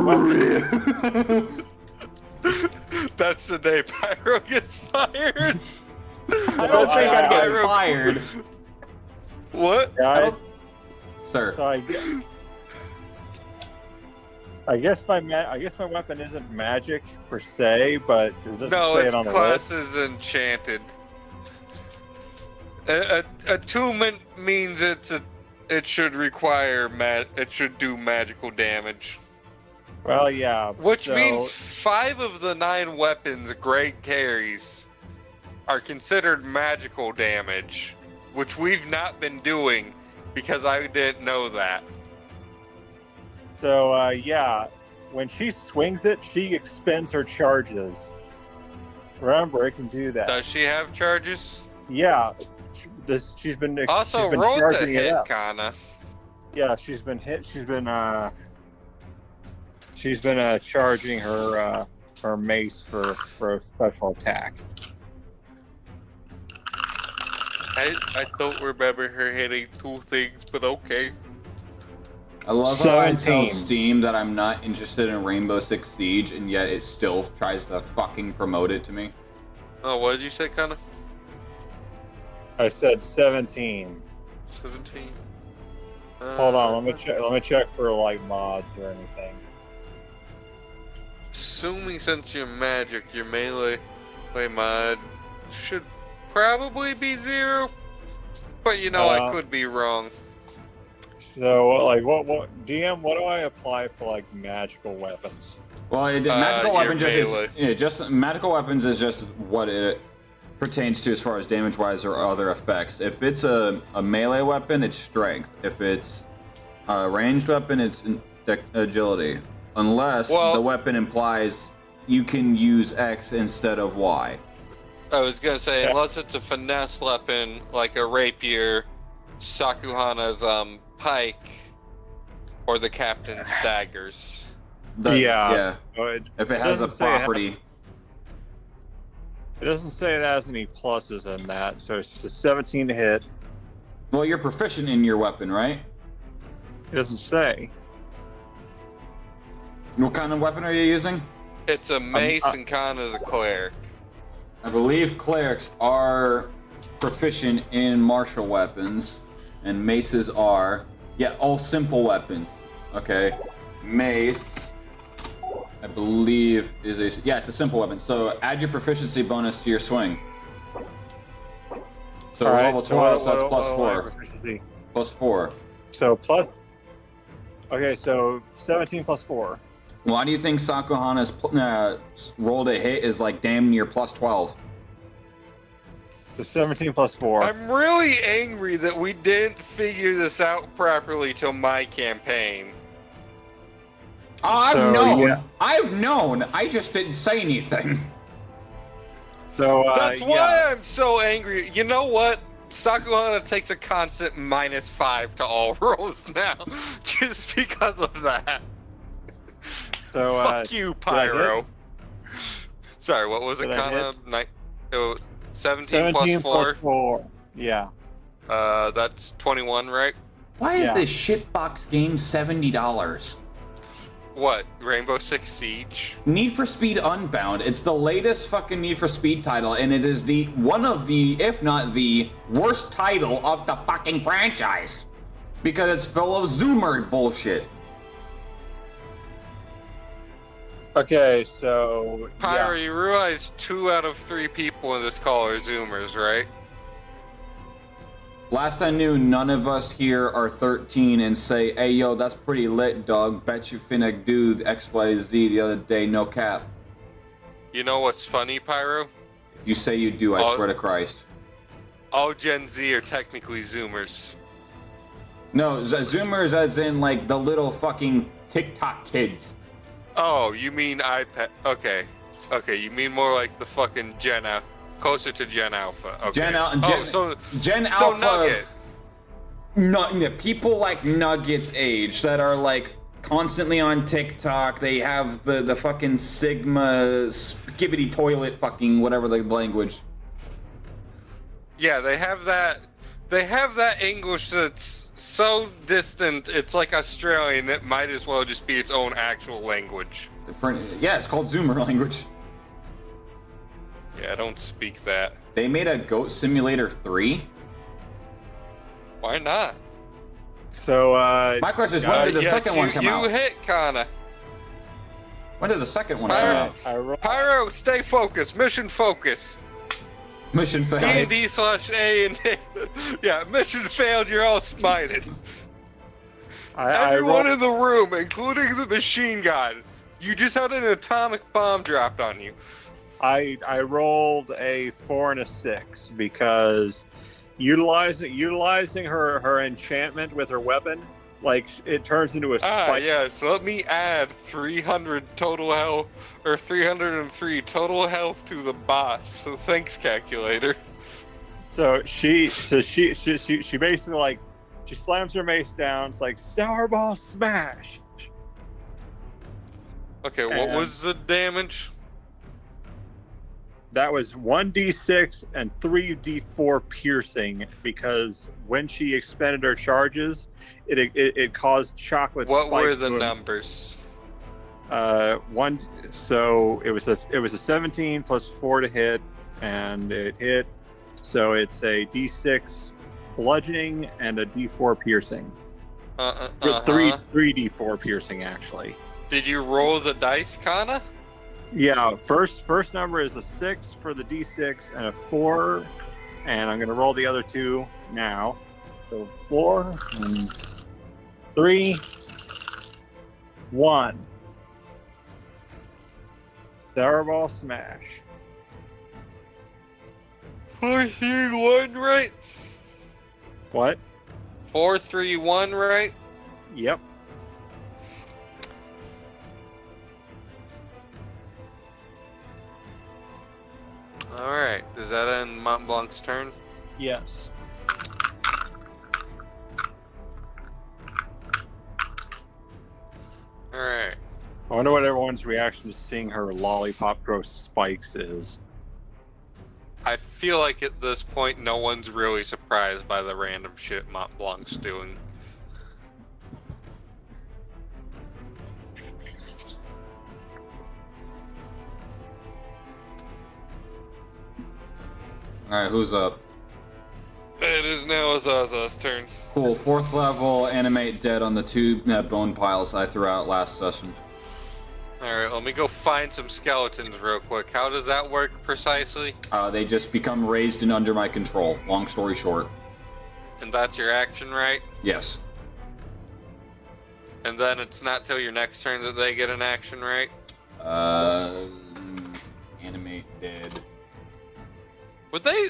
That's That's the day Pyro gets fired. I don't think I'd get Pyro- fired, What? guys. sir. So I guess my weapon isn't magic per se, but 'cause it doesn't No, say its it on the class list. is enchanted. Attunement means it should require it should do magical damage. Well, yeah. Which so- means 5 of the 9 weapons Greg carries are considered magical damage, which we've not been doing because I didn't know that. So yeah, when she swings it, she expends her charges. Remember, it can do that. Does she have charges? Yeah, she's been Also, she's been roll the charging it hit, up. Kana. Yeah, she's been charging her mace for a special attack. I don't remember her hitting 2 things, but okay. I love how I tell 17. Steam that I'm not interested in Rainbow Six Siege, and yet it still tries to fucking promote it to me. Oh, what did you say, Kana? I said 17. 17. Hold on, let me check for like mods or anything. Assuming since you're magic, your melee mod should probably be 0. But you know, I could be wrong. So like what DM? What do I apply for like magical weapons? Well, magical your weapon just magical weapons is just what it pertains to as far as damage wise or other effects. If it's a melee weapon, it's strength. If it's a ranged weapon, it's agility. Unless the weapon implies you can use X instead of Y. I was gonna say, unless it's a finesse weapon like a rapier, Sakuhana's pike, or the captain's daggers. Yeah. If it has a doesn't say it has- property. It doesn't say it has any pluses in that, so it's just a 17 to hit. Well, you're proficient in your weapon, right? It doesn't say. What kind of weapon are you using? It's a mace and Kana's a cleric. I believe clerics are proficient in martial weapons, and maces are, all simple weapons. Okay, mace, I believe is it's a simple weapon. So add your proficiency bonus to your swing. So All right, level 12, so that's plus 4. proficiency? Plus 4. So plus. Okay, so 17 plus 4. Why do you think Sakuhana's roll to hit is like damn near plus 12? So 17 plus 4. I'm really angry that we didn't figure this out properly till my campaign. Oh, I've So, known. yeah. I've known. I just didn't say anything. So That's why I'm so angry. You know what? Sakuhana takes a constant -5 to all rolls now, just because of that. So Fuck you, Pyro. Sorry, what was it, Kana? 17 plus 4. Yeah. That's 21, right? Why is this shitbox game $70? What? Rainbow Six Siege? Need for Speed Unbound. It's the latest fucking Need for Speed title, and it is one of the, if not the worst title of the fucking franchise. Because it's full of Zoomer bullshit. Okay, so Pyro, you realize 2 out of 3 people in this call are Zoomers, right? Last I knew, none of us here are 13 and say, hey, yo, that's pretty lit, dog. Bet you finna do XYZ the other day, no cap. You know what's funny, Pyro? If you say you do, I swear to Christ. All Gen Z are technically Zoomers. No, Zoomers as in, like, the little fucking TikTok kids. Oh, you mean iPad? Okay. Okay, you mean more like the fucking Gen Alpha. Closer to Gen Alpha. Okay. Gen so Alpha. Nugget. People like Nuggets age that are like constantly on TikTok. They have the fucking Sigma skibbity toilet fucking whatever the language. Yeah, they have that. They have that English that's so distant. It's like Australian. It might as well just be its own actual language. Yeah, it's called Zoomer language. Yeah, I don't speak that. They made a Goat Simulator 3? Why not? So, my question is, when did the second one come out? You hit, Kana. When did the second one come out? Pyro, stay focused. Mission focus. Mission failed. D/A and A. Yeah, mission failed. You're all smited. Everyone in the room, including the machine gun. You just had an atomic bomb dropped on you. I rolled a 4 and a 6 because utilizing her enchantment with her weapon, like it turns into a spike. Yeah, so let me add 300 total health, or 303 total health to the boss. So thanks, calculator. So she basically like she slams her mace down. It's like sour ball smash. Okay, what was the damage? That was 1d6 and 3d4 piercing because when she expended her charges, it caused chocolate. What were the numbers? One. So it was a 17 plus 4 to hit, and it hit. So it's a d6 bludgeoning and a d4 piercing. 3d4 piercing actually. Did you roll the dice, Kana? Yeah, first number is a 6 for the d6 and a 4, and I'm gonna roll the other 2 now. So 4 and 3, 1. Sour ball smash. 4, 3, 1, right? What? 4, 3, 1, right? Yep. Alright, does that end Mont Blanc's turn? Yes. Alright. I wonder what everyone's reaction to seeing her lollipop grow spikes is. I feel like at this point no one's really surprised by the random shit Mont Blanc's doing. Alright, who's up? It is now Azaza's turn. Cool, 4th level, animate dead on the 2 bone piles I threw out last session. Alright, let me go find some skeletons real quick. How does that work precisely? They just become raised and under my control, long story short. And that's your action, right? Yes. And then it's not till your next turn that they get an action, right? Animate dead. Would they...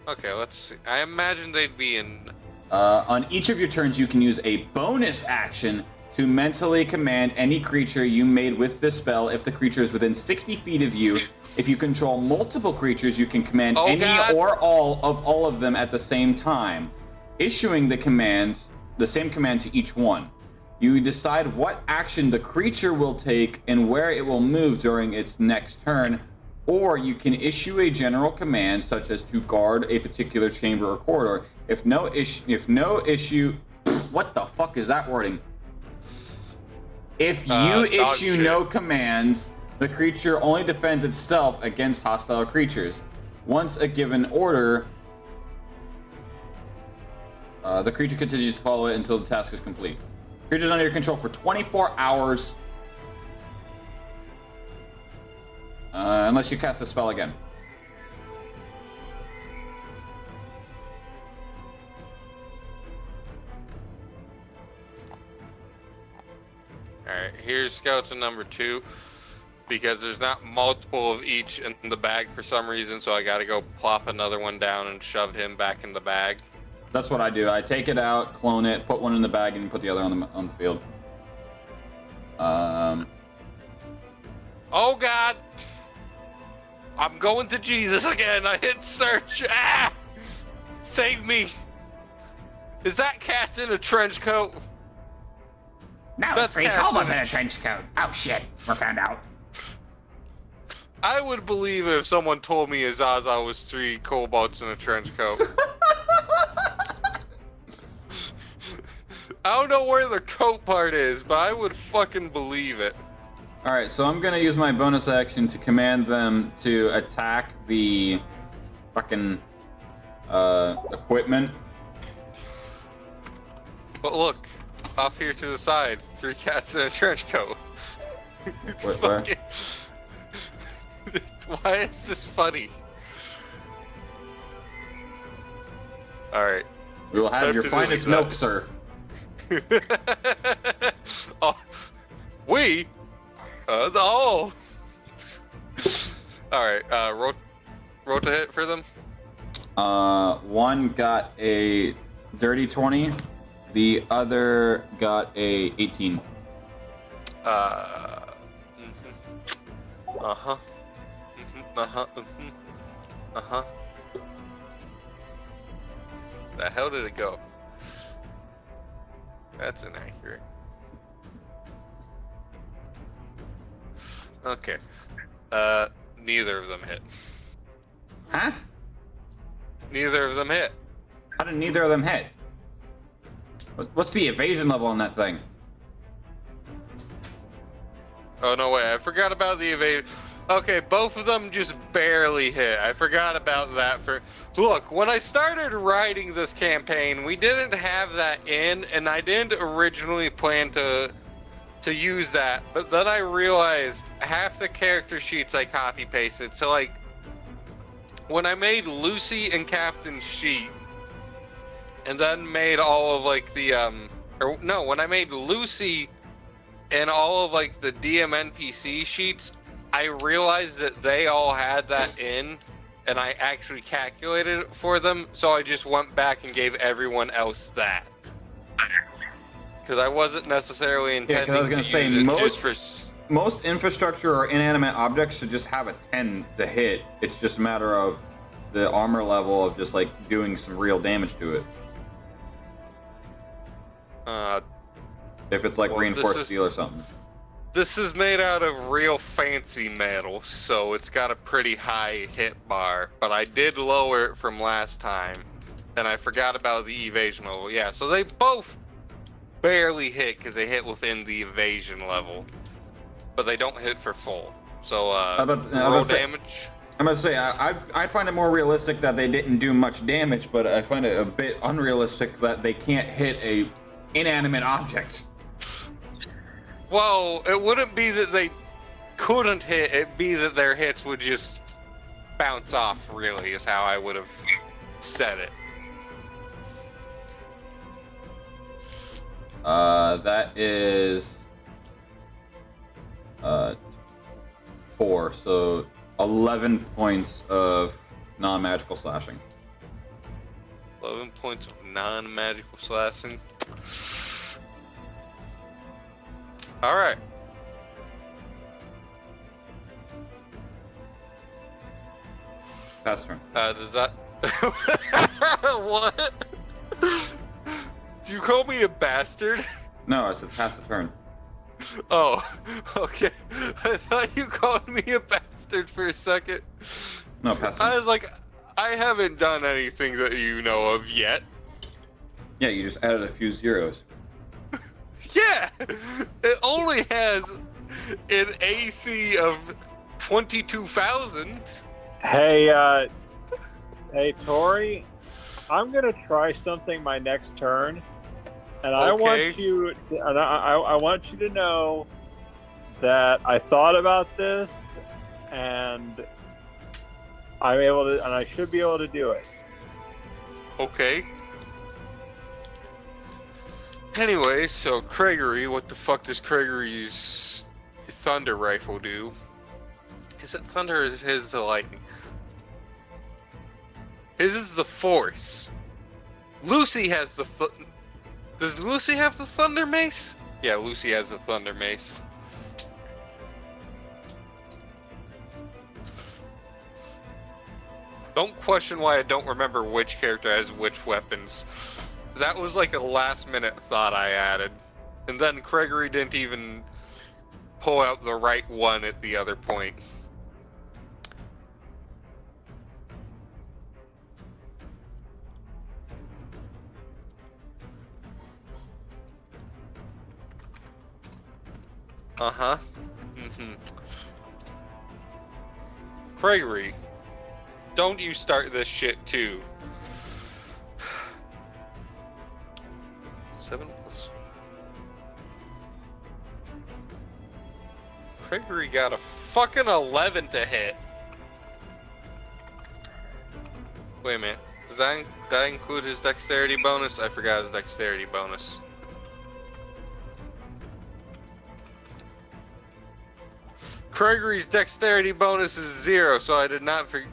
Okay, let's see. I imagine they'd be in... On each of your turns, you can use a bonus action to mentally command any creature you made with this spell if the creature is within 60 feet of you If you control multiple creatures, you can command any God. or all of them at the same time, issuing the same command to each one. You decide what action the creature will take and where it will move during its next turn, or you can issue a general command such as to guard a particular chamber or corridor. If no issue, what the fuck is that wording? If you issue no commands, the creature only defends itself against hostile creatures. Once a given order, the creature continues to follow it until the task is complete. Creatures under your control for 24 hours. Unless you cast a spell again. Alright, here's skeleton number 2. Because there's not multiple of each in the bag for some reason, so I gotta go plop another one down and shove him back in the bag. That's what I do. I take it out, clone it, put one in the bag, and put the other on the field. Oh God! I'm going to Jesus again. I hit search. Ah! Save me! Is that Cat's in a trench coat? No, That's three Cat's kobolds in in a trench coat. Oh shit, we're found out. I would believe if someone told me Azazel was 3 kobolds in a trench coat. I don't know where the coat part is, but I would fucking believe it. Alright, so I'm gonna use my bonus action to command them to attack the fucking equipment. But look, off here to the side, 3 cats in a trench coat. Wait, where? Why is this funny? Alright. We will have your finest milk, sir. Oh, we? Oh. Alright, roll to hit for them. One got a dirty 20. The other got a 18. Uh-huh. The hell did it go? That's inaccurate. Okay. Neither of them hit. Huh? Neither of them hit. How did neither of them hit? What's the evasion level on that thing? Oh, no way. I forgot about the evade. Okay, both of them just barely hit. I forgot about that for... Look, when I started writing this campaign, we didn't have that in, and I didn't originally plan to use that, but then I realized half the character sheets I copy-pasted. So, like, when I made Lucy and Captain's sheet, and then made all of, like, the, when I made Lucy and all of, like, the DM NPC sheets, I realized that they all had that in, and I actually calculated it for them, so I just went back and gave everyone else that. Because I wasn't necessarily intending I was gonna to say, use it just for... Most infrastructure or inanimate objects should just have a 10 to hit. It's just a matter of the armor level of just, like, doing some real damage to it. If it's, like, reinforced steel or something. This is made out of real fancy metal, so it's got a pretty high hit bar, but I did lower it from last time, and I forgot about the evasion level. Yeah, so they both barely hit because they hit within the evasion level, but they don't hit for full. So, roll damage. I'm gonna say, I find it more realistic that they didn't do much damage, but I find it a bit unrealistic that they can't hit a inanimate object. Well, it wouldn't be that they couldn't hit, it'd be that their hits would just bounce off, really, is how I would have said it. That is 4, so 11 points of non-magical slashing. 11 points of non-magical slashing. Alright. Pass turn. Does that... What? Do you call me a bastard? No, I said pass the turn. Oh, okay. I thought you called me a bastard for a second. No, pass the I turn. was like, I haven't done anything that you know of yet. Yeah, you just added a few zeros. Yeah! It only has an AC of 22,000. Hey, hey, Tori, I'm gonna try something my next turn, and I want you, and I want you to know that I thought about this, and I'm able to, and I should be able to do it. Okay. Anyway, so Gregory, what the fuck does Gregory's thunder rifle do? Is it thunder or is his the lightning? His is the force. Lucy has the does Lucy have the thunder mace? Yeah, Lucy has the thunder mace. Don't question why I don't remember which character has which weapons. That was like a last minute thought I added. And then Gregory didn't even pull out the right one at the other point. Uh-huh. Mm-hmm. Gregory, don't you start this shit too. 7 plus. Gregory got a fucking 11 to hit. Wait a minute. Does that include his dexterity bonus? I forgot his dexterity bonus. Gregory's dexterity bonus is 0, so I did not forget.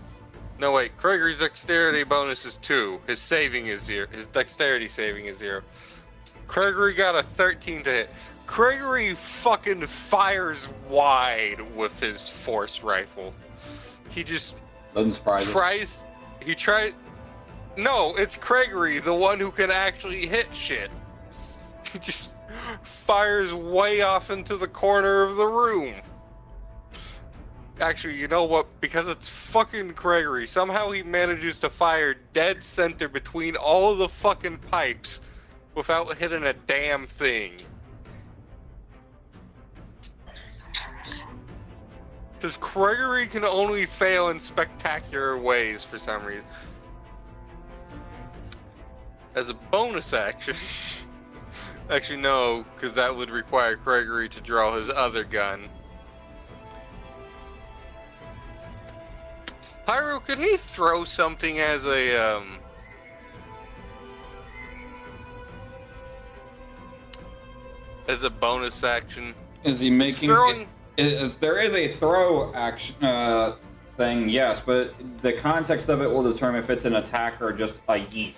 No, wait. Gregory's dexterity bonus is 2. His saving is 0. His dexterity saving is 0. Gregory got a 13 to hit. Gregory fucking fires wide with his force rifle. He just Doesn't surprise us. He tries. No, it's Gregory, the one who can actually hit shit. He just fires way off into the corner of the room. Actually, you know what? Because it's fucking Gregory, somehow he manages to fire dead center between all the fucking pipes without hitting a damn thing. Because Gregory can only fail in spectacular ways for some reason. As a bonus action... Actually, no, because that would require Gregory to draw his other gun. Pyro, could he throw something as a, as a bonus action? Is he making... Throwing... If there is a throw action thing, yes, but the context of it will determine if it's an attack or just a yeet.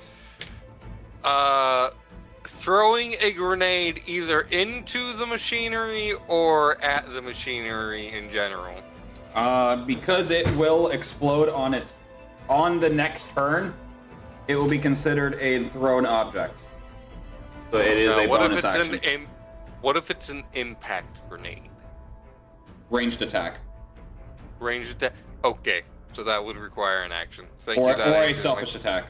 Throwing a grenade either into the machinery or at the machinery in general. Because it will explode on the next turn, it will be considered a thrown object. So it is a bonus action. What if it's an impact grenade? Ranged attack. Ranged attack? Okay, so that would require an action. Thank Or you. That a answers selfish my... attack.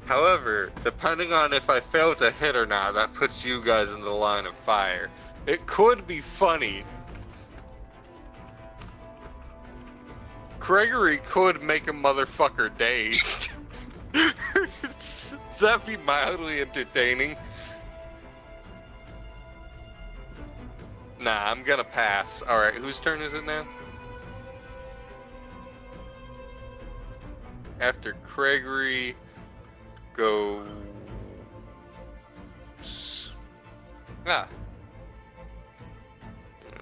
However, depending on if I fail to hit or not, that puts you guys in the line of fire. It could be funny. Gregory could make a motherfucker dazed. Does that be mildly entertaining? Nah, I'm gonna pass. Alright, whose turn is it now? After Gregory goes... Ah.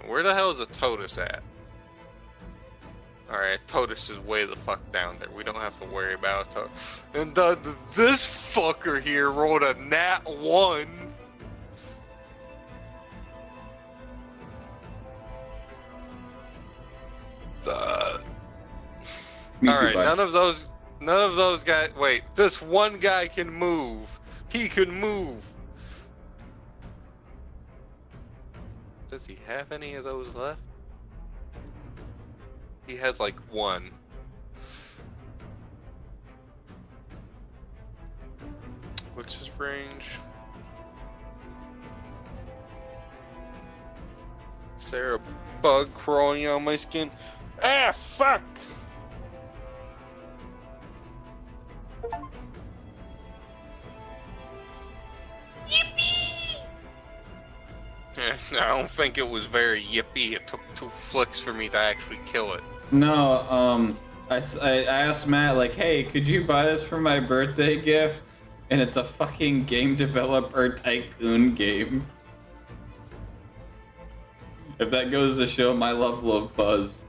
Where the hell is a Totus at? Alright, Totus is way the fuck down there. We don't have to worry about it. And this fucker here rolled a nat 1. Me All too, right, bud. none of those guys. Wait, this one guy can move. He can move. Does he have any of those left? He has like one. What's his range? Is there a bug crawling on my skin? Ah, fuck! I don't think it was very yippee. It took 2 flicks for me to actually kill it. No, I asked Matt, like, hey, could you buy this for my birthday gift? And it's a fucking game developer tycoon game. If that goes to show my level of buzz.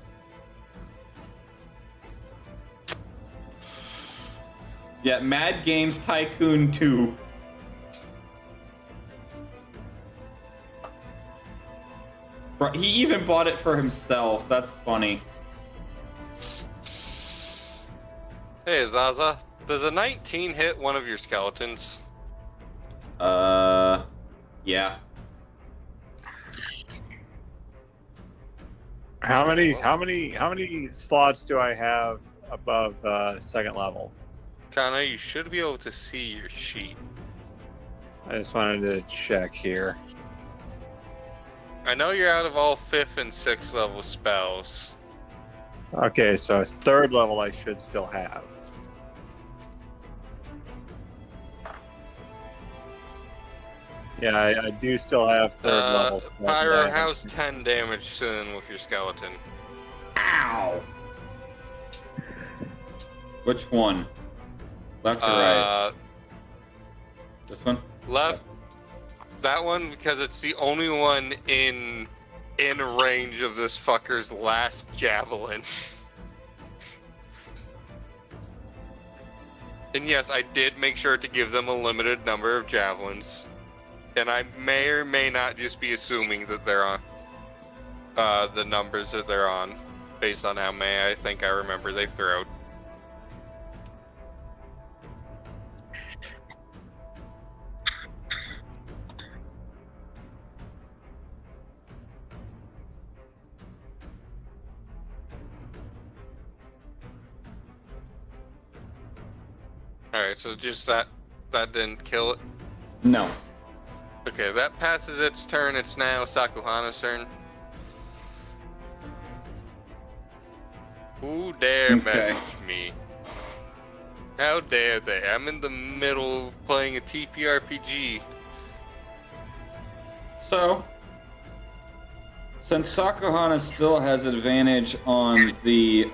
Yeah, Mad Games Tycoon 2. Bro, he even bought it for himself. That's funny. Hey, Zaza, does a 19 hit one of your skeletons? Yeah. How many slots do I have above second level? Connor, you should be able to see your sheet. I just wanted to check here. I know you're out of all 5th and 6th level spells. Okay, so it's third level I should still have. Yeah, I do still have third level spells. Pyro, how's 10 damage soon with your skeleton? Ow! Which one? Left or right? This one? Left. That one, because it's the only one in range of this fucker's last javelin. And yes, I did make sure to give them a limited number of javelins. And I may or may not just be assuming that they're on the numbers that they're on, based on how many I think I remember they've thrown. Alright, so just that didn't kill it? No. Okay, that passes its turn. It's now Sakuhana's turn. Who dare message me? How dare they? I'm in the middle of playing a TPRPG. So, since Sakuhana still has advantage on the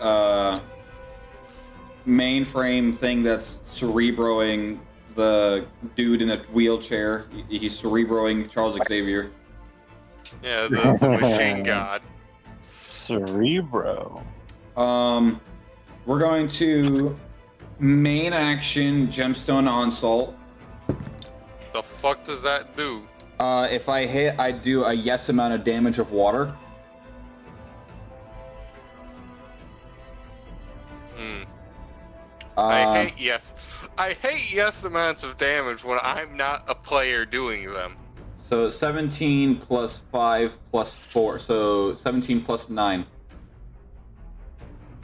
mainframe thing that's cerebroing the dude in the wheelchair, he's cerebroing Charles Xavier. Yeah, the machine god. Cerebro. We're going to main action Gemstone Onslaught. The fuck does that do? If I hit, I do a yes amount of damage of water. I hate yes amounts of damage when I'm not a player doing them. So 17 plus 5 plus 4, so 17 plus 9.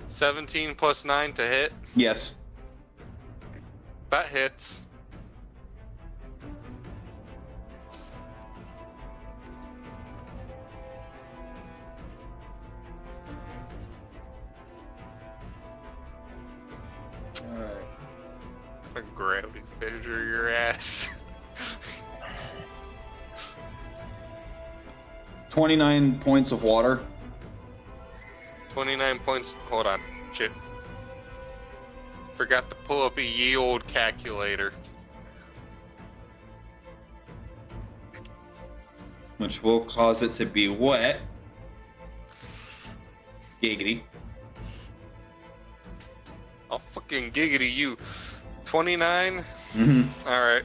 17 plus 9 to hit? Yes. That hits. A gravity fissure your ass. 29 points of water. 29 points. Hold on. Shit. Forgot to pull up a ye old calculator. Which will cause it to be wet. Giggity. I'll fucking giggity you. 29? Mm-hmm. Alright.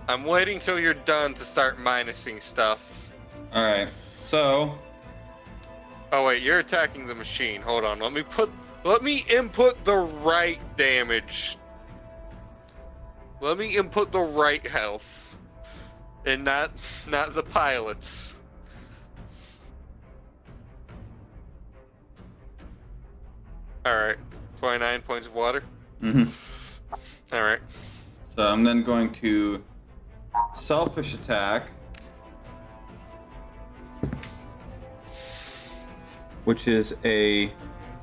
I'm waiting till you're done to start minusing stuff. Alright. So, Oh wait, you're attacking the machine. Hold on. Let me input the right damage. Let me input the right health. And not the pilots. Alright. 29 points of water. Mm-hmm. Alright. So I'm then going to selfish attack, which is a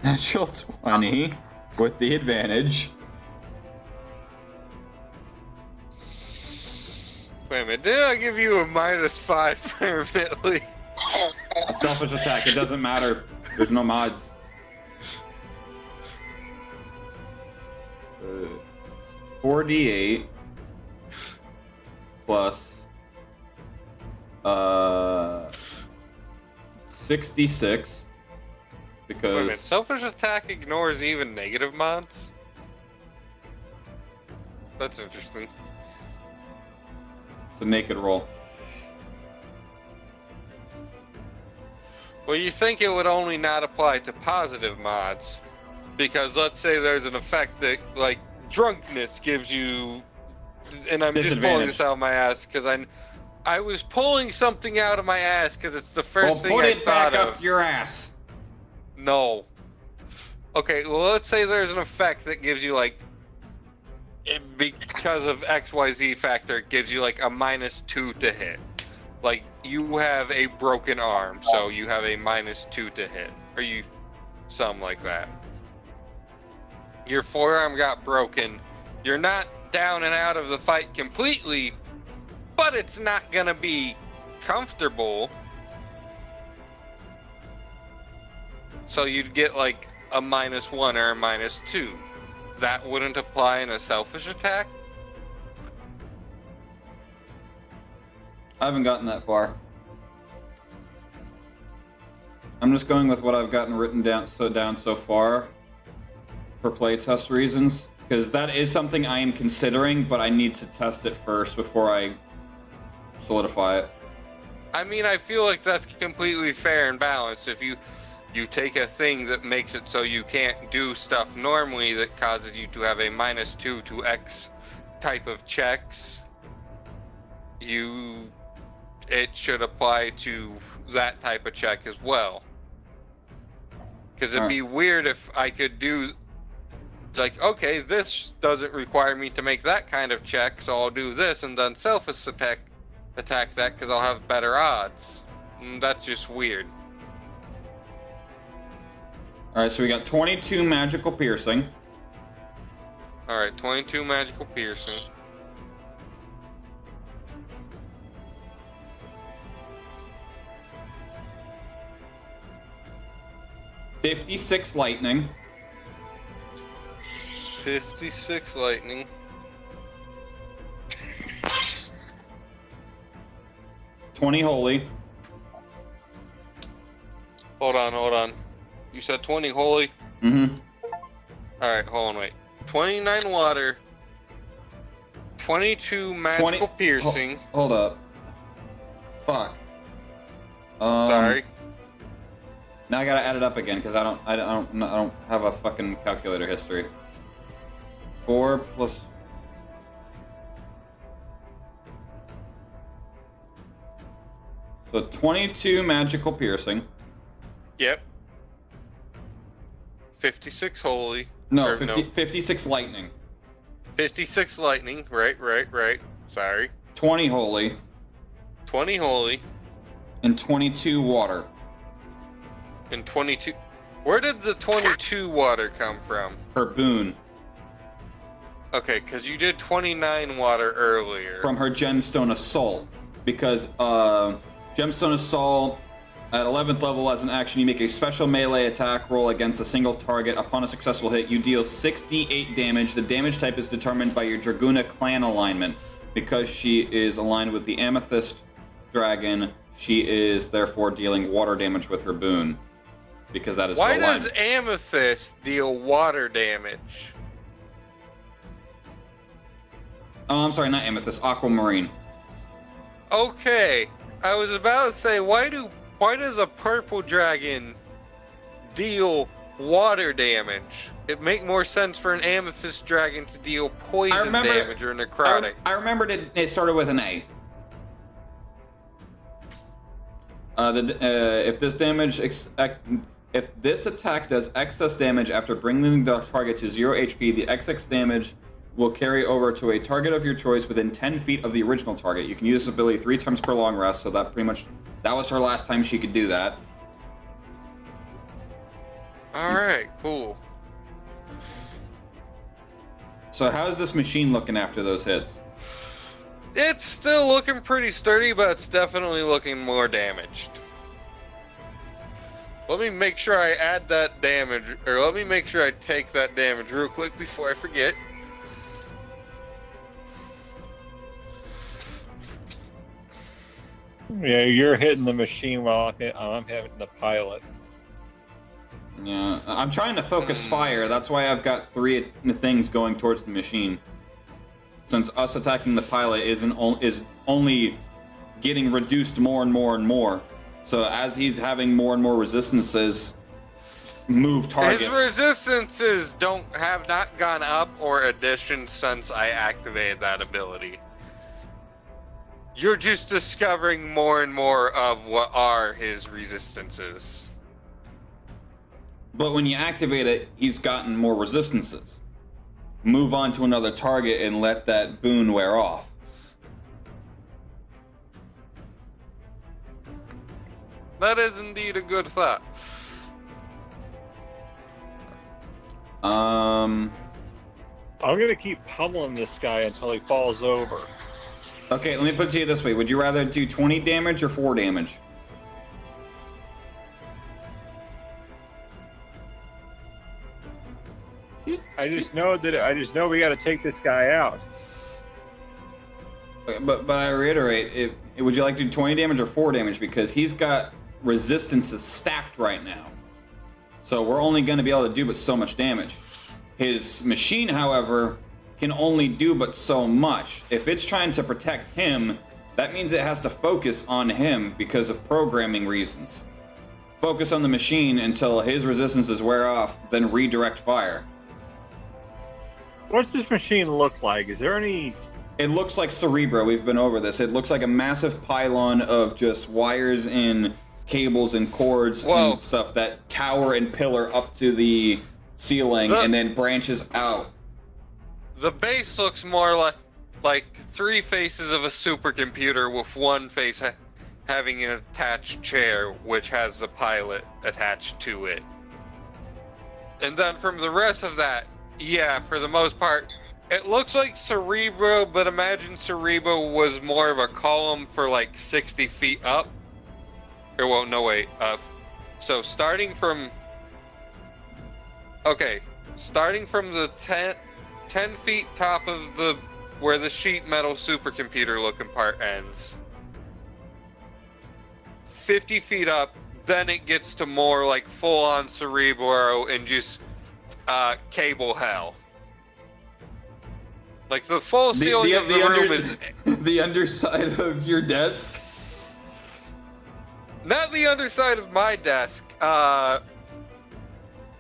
natural 20 with the advantage. Wait a minute, did I give you a -5 permanently? A selfish attack, it doesn't matter. There's no mods. 4d8 plus 66 Wait a minute, because selfish attack ignores even negative mods? That's interesting. it's a naked roll. Well, you think it would only not apply to positive mods, because let's say there's an effect that, like, drunkenness gives you, and I'm just pulling this out of my ass because I was pulling something out of my ass because it's the first thing put I it thought back of. up your ass. No. Okay, well, let's say there's an effect that gives you, like, because of XYZ factor, it gives you, like, a -2 to hit. Like, you have a broken arm, so you have a -2 to hit. Or something like that. Your forearm got broken. You're not down and out of the fight completely, but it's not gonna be comfortable. So you'd get like a -1 or a -2. That wouldn't apply in a selfish attack? I haven't gotten that far. I'm just going with what I've gotten written down so far for playtest reasons, because that is something I am considering, but I need to test it first before I solidify it. I mean, I feel like that's completely fair and balanced. If you take a thing that makes it so you can't do stuff normally that causes you to have a -2 to X type of checks, it should apply to that type of check as well. Because it'd be weird if I could do, it's like, okay, this doesn't require me to make that kind of check, so I'll do this and then selfish attack that because I'll have better odds. That's just weird. Alright, so we got 22 magical piercing. Alright, 22 magical piercing. $56 lightning. 56 lightning. $20 holy. Hold on. You said 20 holy? Mm-hmm. Alright, hold on, wait. 29 water. 22 magical piercing. Hold up. Fuck. Sorry. Now I gotta add it up again because I don't have a fucking calculator history. 4 plus. So 22 magical piercing. Yep. 56 holy. No, 56 lightning. 56 lightning. Right. Sorry. 20 holy. 20 holy. And 22 water. And 22. Where did the 22 water come from? Her boon. Okay, because you did 29 water earlier. From her gemstone assault. Because gemstone assault at 11th level as an action, you make a special melee attack roll against a single target. Upon a successful hit, you deal 68 damage. The damage type is determined by your Draguna clan alignment. Because she is aligned with the Amethyst Dragon, she is therefore dealing water damage with her boon. Because that is Why her does line. Amethyst deal water damage? Oh, I'm sorry, not Amethyst, Aquamarine. Okay, I was about to say, why does a purple dragon deal water damage. It'd make more sense for an amethyst dragon to deal poison damage or necrotic. I remembered it started with an A. If this attack does excess damage after bringing the target to 0 HP, the excess damage will carry over to a target of your choice within 10 feet of the original target. You can use this ability 3 times per long rest, so that was her last time she could do that. Alright, cool. So how's this machine looking after those hits? It's still looking pretty sturdy, but it's definitely looking more damaged. Let me make sure I add that damage, or let me make sure I take that damage real quick before I forget. Yeah, you're hitting the machine while I'm hitting the pilot. Yeah, I'm trying to focus fire. That's why I've got 3 things going towards the machine. Since us attacking the pilot is only getting reduced more and more and more. So as he's having more and more resistances, move targets. His resistances have not gone up or addition since I activated that ability. You're just discovering more and more of what are his resistances. But when you activate it, he's gotten more resistances. Move on to another target and let that boon wear off. That is indeed a good thought. I'm gonna keep pummeling this guy until he falls over. Okay, let me put it to you this way. Would you rather do 20 damage or 4 damage? I just know we got to take this guy out. But I reiterate, would you like to do 20 damage or 4 damage? Because he's got resistances stacked right now. So we're only going to be able to do but so much damage. His machine, however, can only do but so much. If it's trying to protect him, that means it has to focus on him because of programming reasons. Focus on the machine until his resistances wear off, then redirect fire. What's this machine look like? Is there any... It looks like Cerebro. We've been over this. It looks like a massive pylon of just wires and cables and cords and stuff that tower and pillar up to the ceiling and then branches out. The base looks more like 3 faces of a supercomputer with one face having an attached chair, which has the pilot attached to it. And then from the rest of that, yeah, for the most part, it looks like Cerebro, but imagine Cerebro was more of a column for like 60 feet up. Or, well, no, wait. So starting from the 10 feet top of where the sheet metal supercomputer looking part ends, 50 feet up, then it gets to more like full on Cerebro and just cable hell. Like the full ceiling of the room is the underside of your desk. Not the underside of my desk. An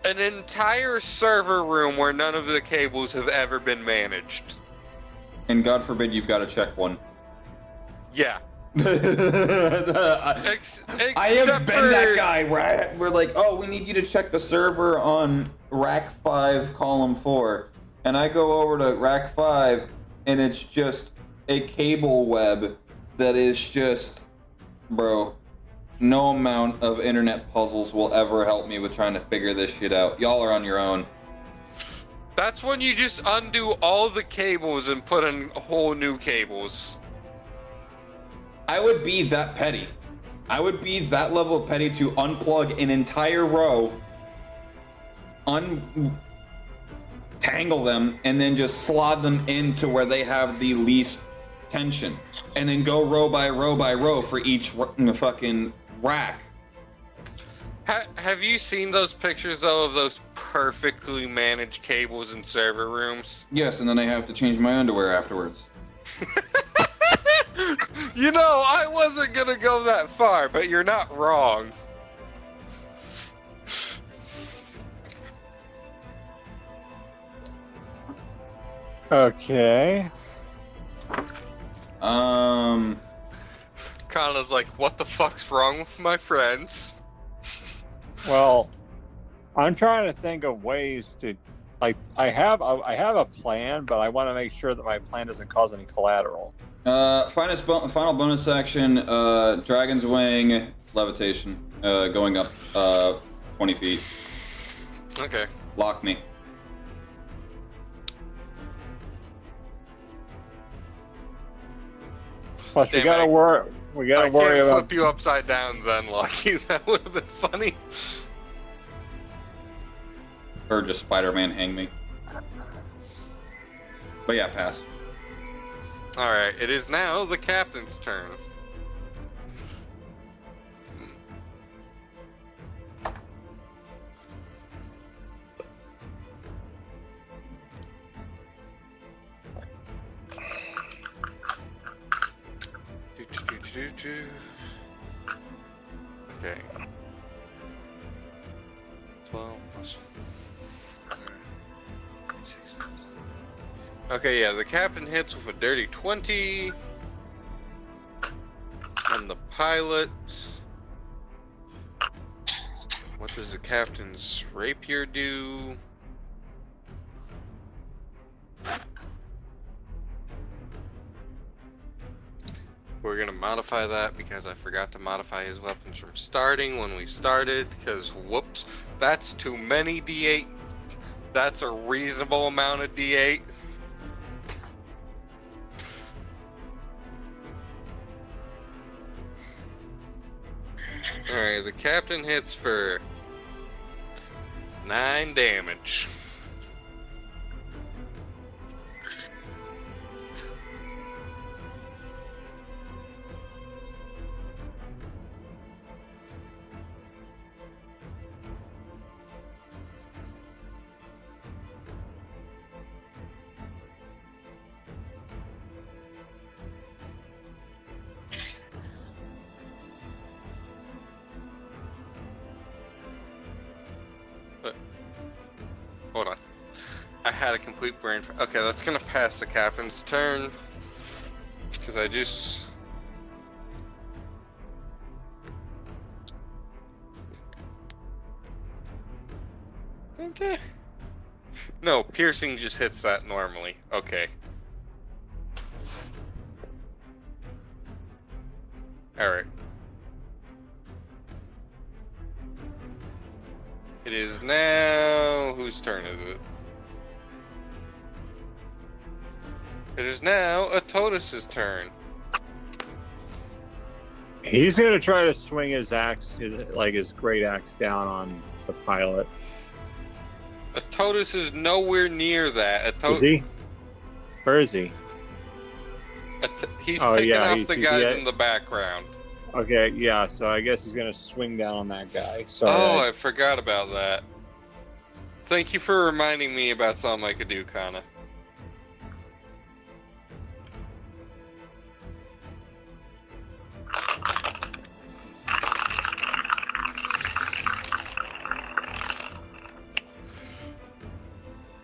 entire server room where none of the cables have ever been managed. And God forbid you've got to check one. Yeah. I have been that guy where we're like, oh, we need you to check the server on rack 5, column 4. And I go over to rack 5, and it's just a cable web that is just, bro, no amount of internet puzzles will ever help me with trying to figure this shit out. Y'all are on your own. That's when you just undo all the cables and put in whole new cables. I would be that petty. I would be that level of petty to unplug an entire row, untangle them, and then just slot them into where they have the least tension. And then go row by row by row for each fucking rack. Have you seen those pictures, though, of those perfectly managed cables in server rooms? Yes, and then I have to change my underwear afterwards. You know, I wasn't gonna go that far, but you're not wrong. Okay. Kana's like, what the fuck's wrong with my friends? Well, I'm trying to think of ways to, like, I have a plan, but I want to make sure that my plan doesn't cause any collateral. Final bonus action, Dragon's Wing, levitation, going up 20 feet. Okay. Lock me. Plus, Damn we gotta it. worry. We gotta worry can't about. flip you upside down then, Lucky. That would have been funny. Or just Spider-Man hang me. But yeah, pass. Alright, it is now the captain's turn. Okay. 12 plus 16. Okay, yeah, the captain hits with a dirty 20. And the pilot. What does the captain's rapier do? We're gonna modify that because I forgot to modify his weapons from starting when we started, because whoops, that's too many D8. That's a reasonable amount of D8. Alright, the captain hits for 9 damage. Hold on. I had a complete brain. Okay, that's gonna pass the captain's turn. Because I just. Okay. No, piercing just hits that normally. Okay. Alright. It is now... Whose turn is it? It is now Atotus's turn. He's gonna try to swing his axe, his great axe, down on the pilot. Atotus is nowhere near that. Is he? Where is he? He's picking off the guys in the background. Okay, yeah, so I guess he's gonna swing down on that guy. So I forgot about that. Thank you for reminding me about something I could do, Kana.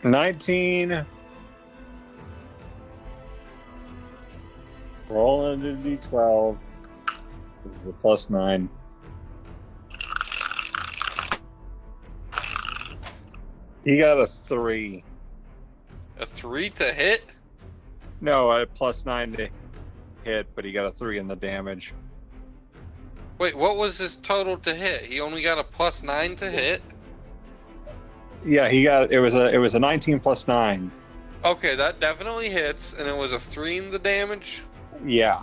$19. Roll into D12. This is the +9. He got a 3. A 3 to hit? No, a +9 to hit, but he got a 3 in the damage. Wait, what was his total to hit? He only got a +9 to hit? Yeah, it was a 19 +9. Okay, that definitely hits, and it was a 3 in the damage? Yeah.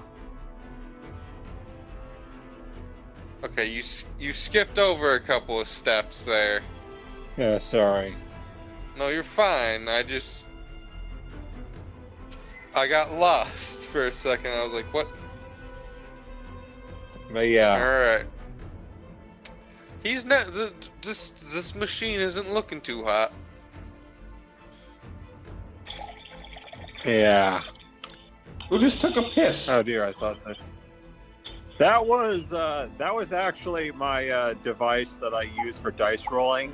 Okay, you skipped over a couple of steps there. Yeah, sorry. No, you're fine. I got lost for a second. I was like, what? But yeah. Alright. He's not... This machine isn't looking too hot. Yeah. Who just took a piss? Oh dear, I thought that was actually my device that I use for dice rolling.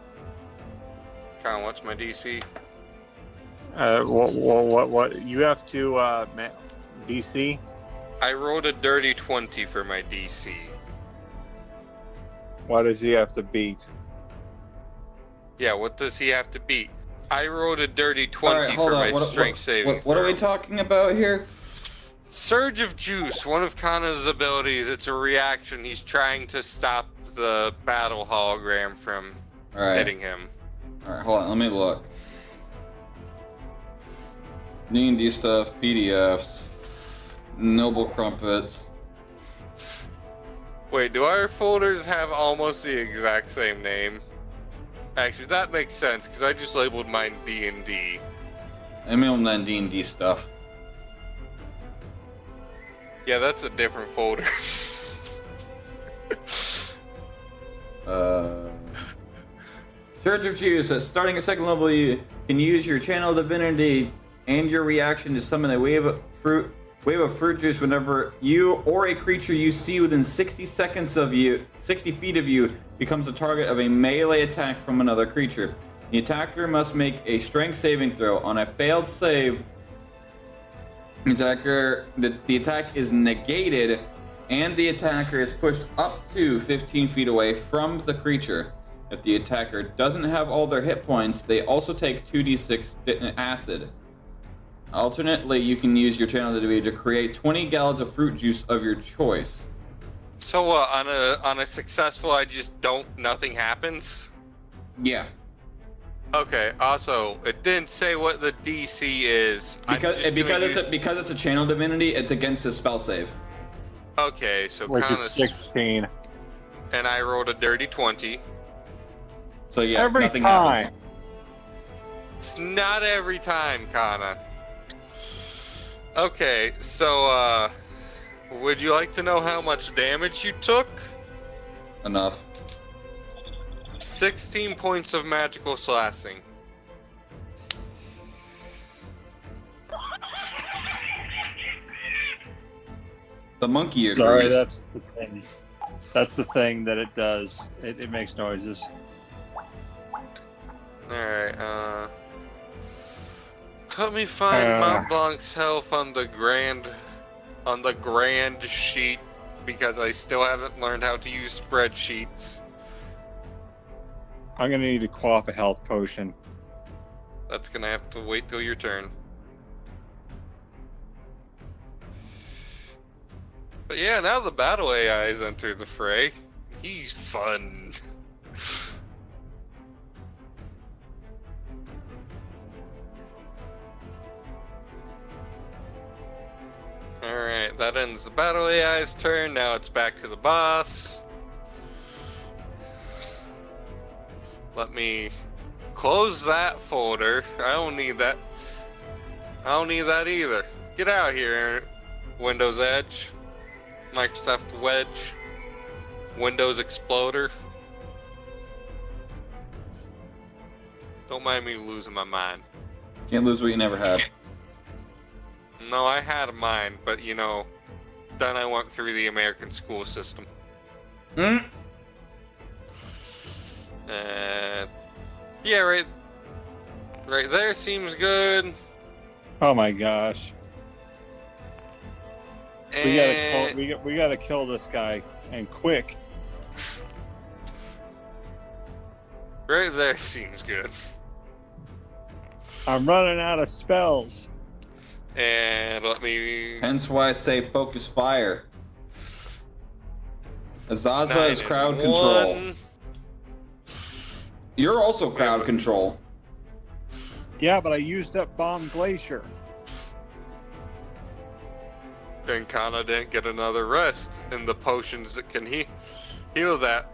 Con, what's my DC? What? You have to, DC? I rolled a dirty 20 for my DC. What does he have to beat? Yeah, what does he have to beat? I rolled a dirty 20 All right, hold for on. my What, strength saving what are we throw. talking about here? Surge of Juice, one of Kana's abilities. It's a reaction. He's trying to stop the battle hologram from All right. hitting him. All right, hold on. Let me look. D&D stuff, PDFs, Noble Crumpets. Wait, do our folders have almost the exact same name? Actually, that makes sense, because I just labeled mine D&D. I mean, on D&D stuff. Yeah, that's a different folder. Surge of Juice. Starting at second level, you can use your channel divinity and your reaction to summon a wave of fruit juice whenever you or a creature you see within 60 feet of you becomes the target of a melee attack from another creature. The attacker must make a strength saving throw. On a failed save, the attack is negated and the attacker is pushed up to 15 feet away from the creature. If the attacker doesn't have all their hit points, they also take 2d6 acid. Alternately, you can use your channel divinity to create 20 gallons of fruit juice of your choice. So on a successful, nothing happens? Yeah. Okay, also, it didn't say what the DC is. Because it's a channel divinity, it's against his spell save. Okay, so Which Kana... is 16. And I rolled a dirty 20. So yeah, Every nothing time. happens. It's not every time, Kana. Okay, so, would you like to know how much damage you took? Enough. 16 points of magical slashing. The monkey agrees. Sorry, that's the thing. That's the thing that it does. It makes noises. Alright, let me find Mont Blanc's health on the grand sheet, because I still haven't learned how to use spreadsheets. I'm gonna need to quaff a health potion. That's gonna have to wait till your turn. But yeah, now the battle AI's entered the fray. He's fun. Alright, that ends the battle AI's turn. Now it's back to the boss. Let me close that folder. I don't need that. I don't need that either. Get out of here, Windows Edge, Microsoft Wedge, Windows Exploder. Don't mind me losing my mind. Can't lose what you never had. No, I had a mind, but you know, then I went through the American school system. Hmm? Yeah, right there seems good. Oh my gosh. And We gotta kill this guy, and quick. right there seems good. I'm running out of spells. And let me... Hence why I say focus fire. Azaza is crowd control. 9 and 1. You're also crowd control. Yeah, but I used up Bomb Glacier. And Kana didn't get another rest, and the potions that can heal that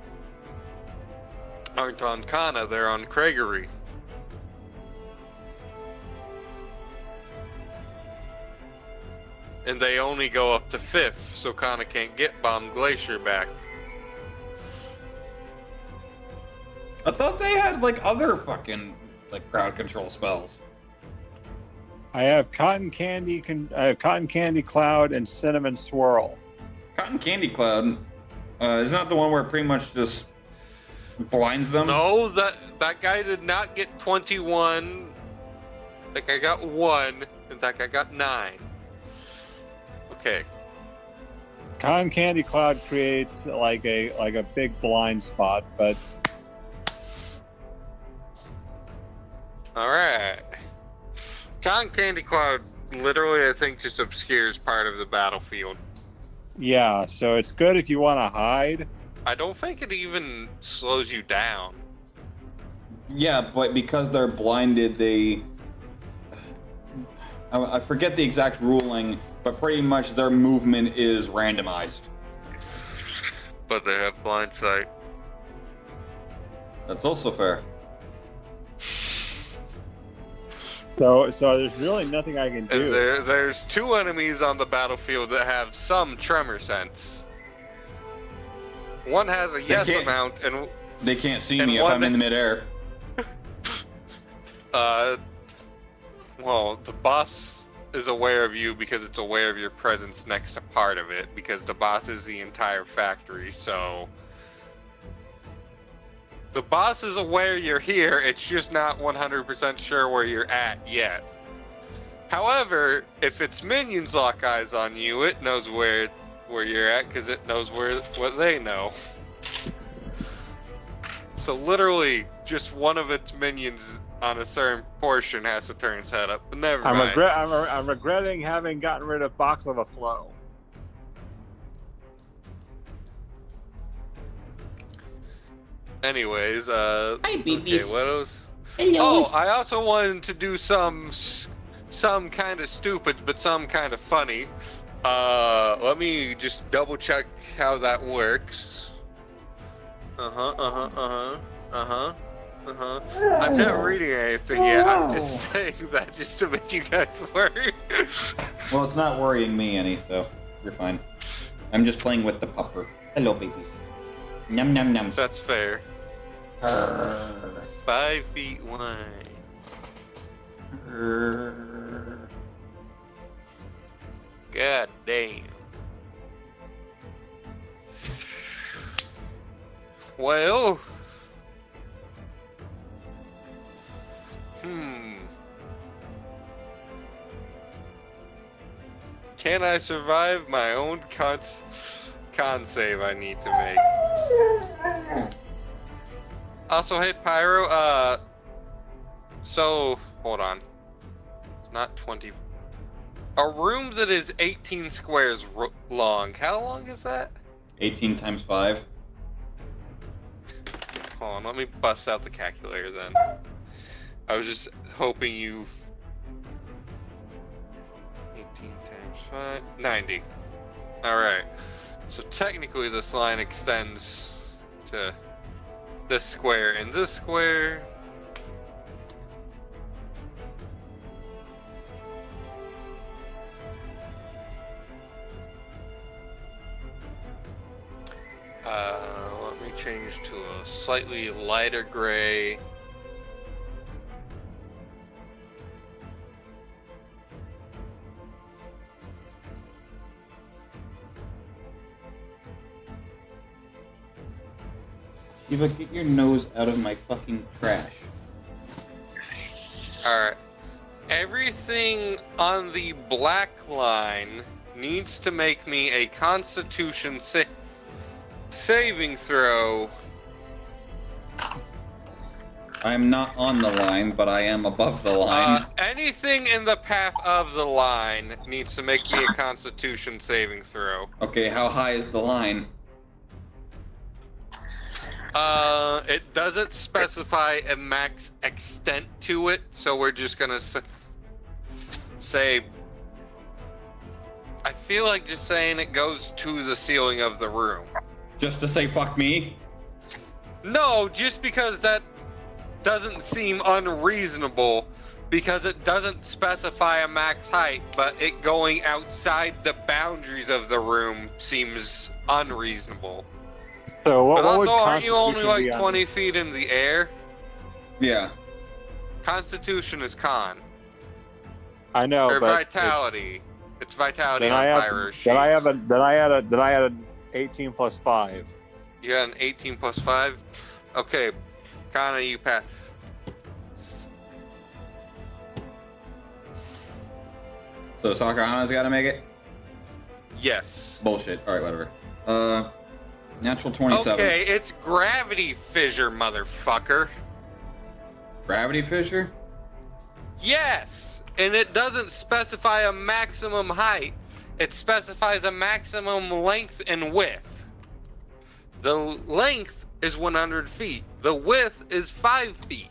aren't on Kana, they're on Craigery. And they only go up to 5th, so Kana can't get Bomb Glacier back. I thought they had like other fucking like crowd control spells. I have Cotton Candy Cloud and Cinnamon Swirl. Cotton Candy Cloud is not the one where pretty much just Blinds them? No, that guy did not get 21. That guy got 1, and that guy got 9. Okay. Con Candy Cloud creates like a big blind spot, but All right. Con Candy Cloud literally, I think, just obscures part of the battlefield. yeah, so it's good if you want to hide. I don't think it even slows you down. Yeah, but because they're blinded, they... I forget the exact ruling, but pretty much their movement is randomized. But they have blind sight. That's also fair. So there's really nothing I can And do. there's 2 enemies on the battlefield that have some tremor sense. One has a yes can't- amount, and They can't see And me if one I'm in the midair. well, the boss is aware of you because it's aware of your presence next to part of it, because the boss is the entire factory, so... The boss is aware you're here, it's just not 100% sure where you're at yet. However, if its minions lock eyes on you, it knows where you're at, because it knows what they know. So literally, just one of its minions on a certain portion has to turn its head up. But never mind. I'm regretting having gotten rid of Baklava Flow. Anyways, Hi, okay, babies. what else? Hello. Oh, I also wanted to do some kind of stupid, but some kind of funny. Let me just double check how that works. I'm not reading anything yet. I'm just saying that just to make you guys worry. Well, it's not worrying me any, so you're fine. I'm just playing with the pupper. Hello, babies. Num num num. That's fair. 5 feet wide. God damn. Well. Can I survive my own con save I need to make? Also, hey Pyro, so, hold on. It's not 20. A room that is 18 squares long, how long is that? 18 times 5. Hold on, let me bust out the calculator then. I was just hoping you... 18 times 5... 90. Alright. So technically this line extends to this square and this square. Let me change to a slightly lighter gray. Eva, get your nose out of my fucking trash. Alright. Everything on the black line needs to make me a Constitution saving throw. I'm not on the line, but I am above the line. Anything in the path of the line needs to make me a Constitution saving throw. Okay, how high is the line? It doesn't specify a max extent to it, so we're just gonna say... I feel like just saying it goes to the ceiling of the room. Just to say fuck me? No, just because that doesn't seem unreasonable, because it doesn't specify a max height, but it going outside the boundaries of the room seems unreasonable. So what But would also, aren't you only Constitution be like on? 20 feet in the air? Yeah. Constitution is con. I know, Or but vitality. It's vitality then on I have Pyro's sheets. then I had an 18 plus 5. You got an 18 plus 5? Okay, Kana, you pass. So Sakahana's got to make it? Yes. Bullshit. All right, whatever. Natural 27. Okay, it's gravity fissure, motherfucker. Gravity fissure? Yes, and it doesn't specify a maximum height. It specifies a maximum length and width. The length is 100 feet. The width is 5 feet.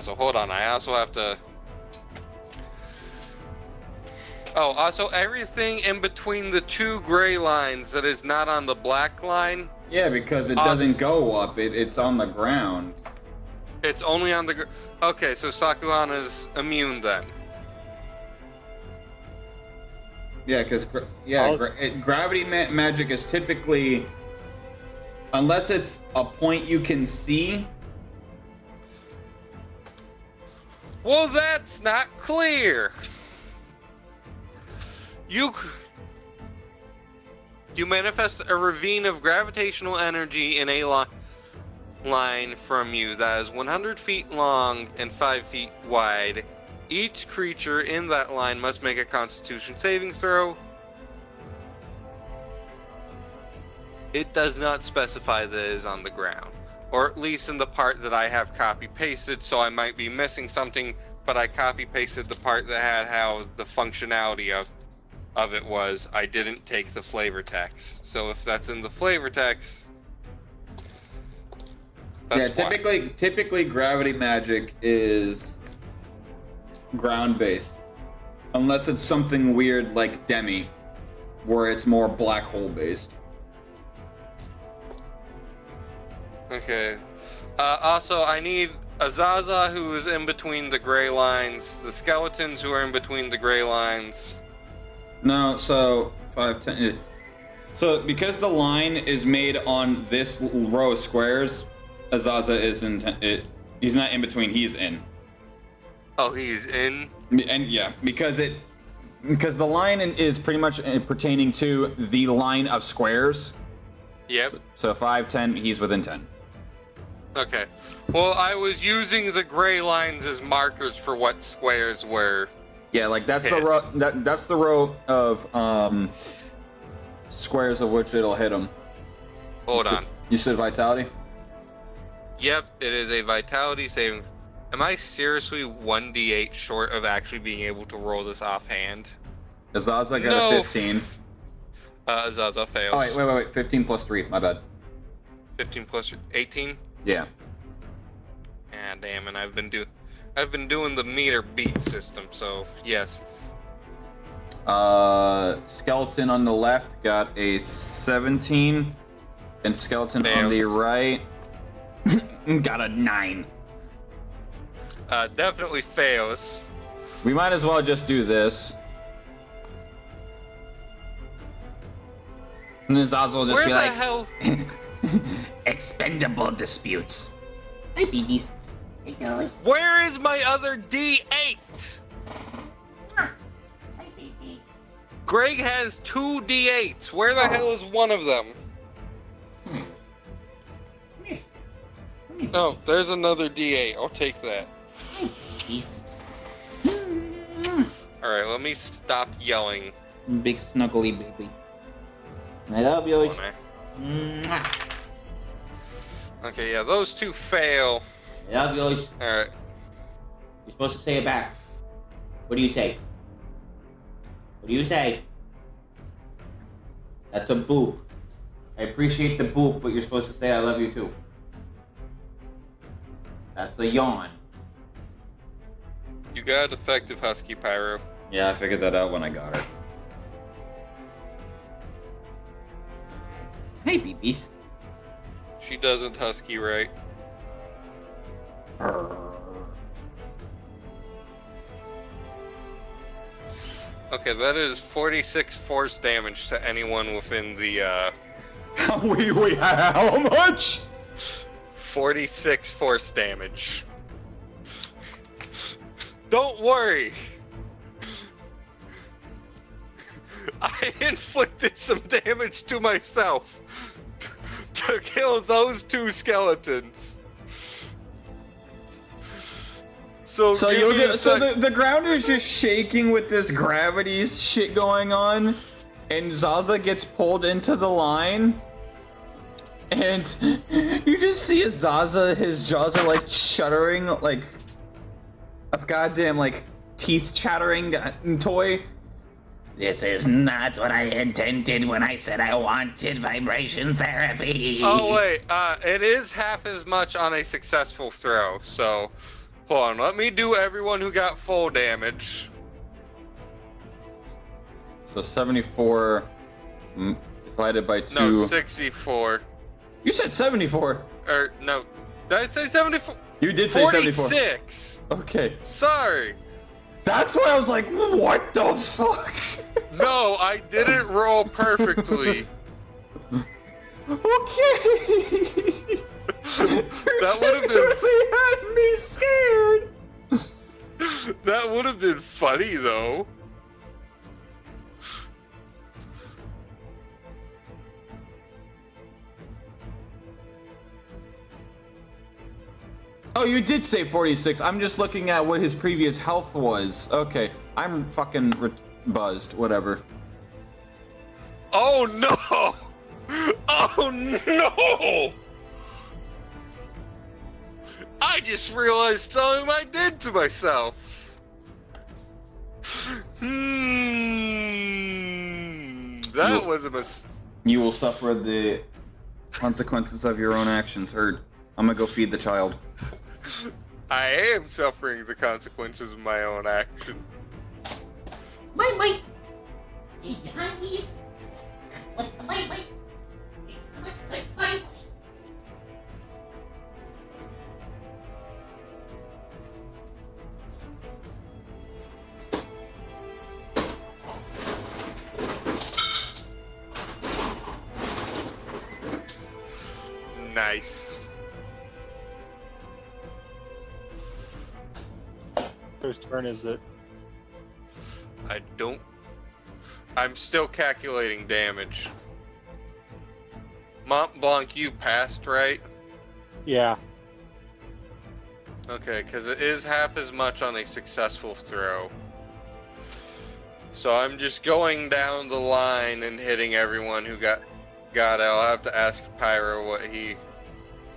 So hold on, I also have to... Oh, also everything in between the two gray lines that is not on the black line. Yeah, because it doesn't go up. It's on the ground. It's only on the... Okay, so Sakuhana's immune then. Yeah, because gravity magic is typically, unless it's a point you can see. Well, that's not clear. You manifest a ravine of gravitational energy in a line from you that is 100 feet long and 5 feet wide. Each creature in that line must make a Constitution saving throw. It does not specify that it is on the ground, or at least in the part that I have copy pasted, so I might be missing something, but I copy pasted the part that had how the functionality of it was. I didn't take the flavor text, so if that's in the flavor text, that's yeah, typically gravity magic is ground based, unless it's something weird like Demi, where it's more black hole based. Okay. Also, I need Azaza, who is in between the gray lines, the skeletons who are in between the gray lines. No, so 5, 10. So because the line is made on this row of squares, Azaza isn't. He's not in between. He's in. Oh, he's in. And yeah, because the line is pretty much pertaining to the line of squares. Yep. So 5, 10. He's within 10. Okay. Well, I was using the gray lines as markers for what squares were. Yeah, like that's the row. That's the row of squares of which it'll hit them. Hold on. You said vitality? Yep, it is a vitality saving. Am I seriously 1d8 short of actually being able to roll this offhand? Azaza got a 15. Azaza fails. Oh wait. 15 plus 3. My bad. 15 plus 18. Yeah. Ah, damn, and I've been doing the meter beat system, so yes. Skeleton on the left got a 17, and skeleton on the right got a 9. Definitely fails. We might as well just do this. And then Zaza will just Where be the like, hell? expendable disputes. Hi, babies. Hey, girls. Where is my other D8? Hi, baby. Greg has 2 D8s. Where the hell is one of them? Come here. Oh, there's another D8. I'll take that. Hi, babies. Alright, let me stop yelling. Big snuggly baby. I love you. Oh, man. Mwah. Okay, yeah, those two fail. I love you. Alright. You're supposed to say it back. What do you say? What do you say? That's a boop. I appreciate the boop, but you're supposed to say I love you too. That's a yawn. You got effective Husky Pyro. yeah, I figured that out when I got her. Hey, babies. She doesn't Husky right. Okay, that is 46 force damage to anyone within the, How much? 46 force damage. Don't worry. I inflicted some damage to myself to kill those 2 skeletons. So the ground is just shaking with this gravity shit going on, and Zaza gets pulled into the line, and you just see Zaza, his jaws are like shuddering, like a goddamn like teeth chattering toy. This is not what I intended when I said I wanted vibration therapy. Oh wait, it is half as much on a successful throw, so hold on, let me do everyone who got full damage. So 74 divided by 2. No, 64. You said 74. Or, no, did I say 74? You did say 74. 46! Okay. Sorry. That's why I was like, what the fuck? No, I didn't roll perfectly. Okay. That would have been... had me scared. That would have been funny, though. Oh, you did say 46. I'm just looking at what his previous health was. Okay, I'm fucking buzzed. Whatever. Oh no! Oh no! I just realized something I did to myself. That was a mistake. You will suffer the consequences of your own actions. Heard. I'm gonna go feed the child. I am suffering the consequences of my own action. Wait. Nice. Whose turn is it? I'm still calculating damage. Mont Blanc, you passed, right? Yeah. Okay, because it is half as much on a successful throw. So I'm just going down the line and hitting everyone who got it. I'll have to ask Pyro what he...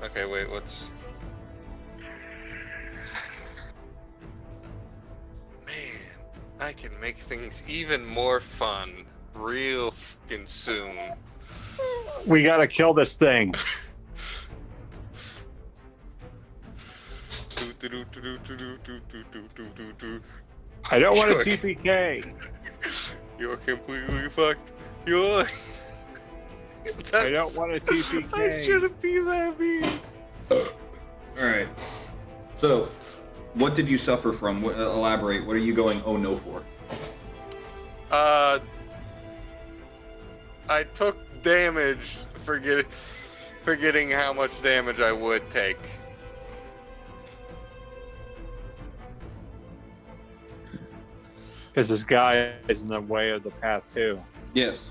Okay, wait, what's... I can make things even more fun real fucking soon. We gotta kill this thing. I don't want a TPK. You're completely fucked. I don't want a TPK. I shouldn't be that mean. Alright. So, what did you suffer from? Elaborate. What are you going, oh no, for? I took damage forgetting how much damage I would take. Because this guy is in the way of the path too. Yes.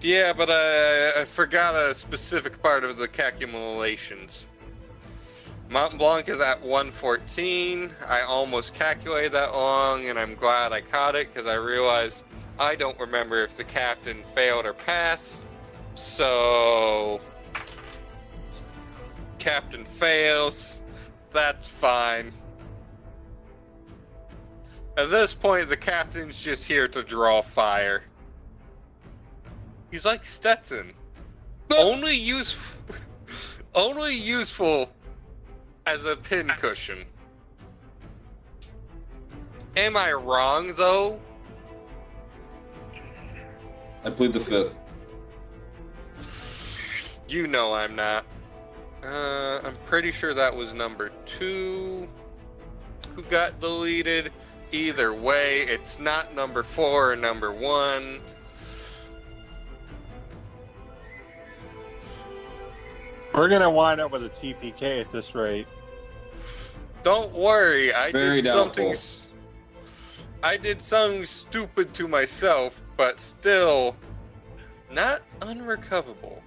Yeah, but I forgot a specific part of the calculations. Mont Blanc is at 114. I almost calculated that long, and I'm glad I caught it because I realized I don't remember if the captain failed or passed. So, captain fails. That's fine. At this point, the captain's just here to draw fire. He's like Stetson. Only useful as a pincushion. Am I wrong, though? I plead the fifth. You know I'm not. I'm pretty sure that was number 2 who got deleted. Either way, it's not number 4 or number 1. We're gonna wind up with a TPK at this rate. Don't worry, I Very did something. I did something stupid to myself, but still not unrecoverable.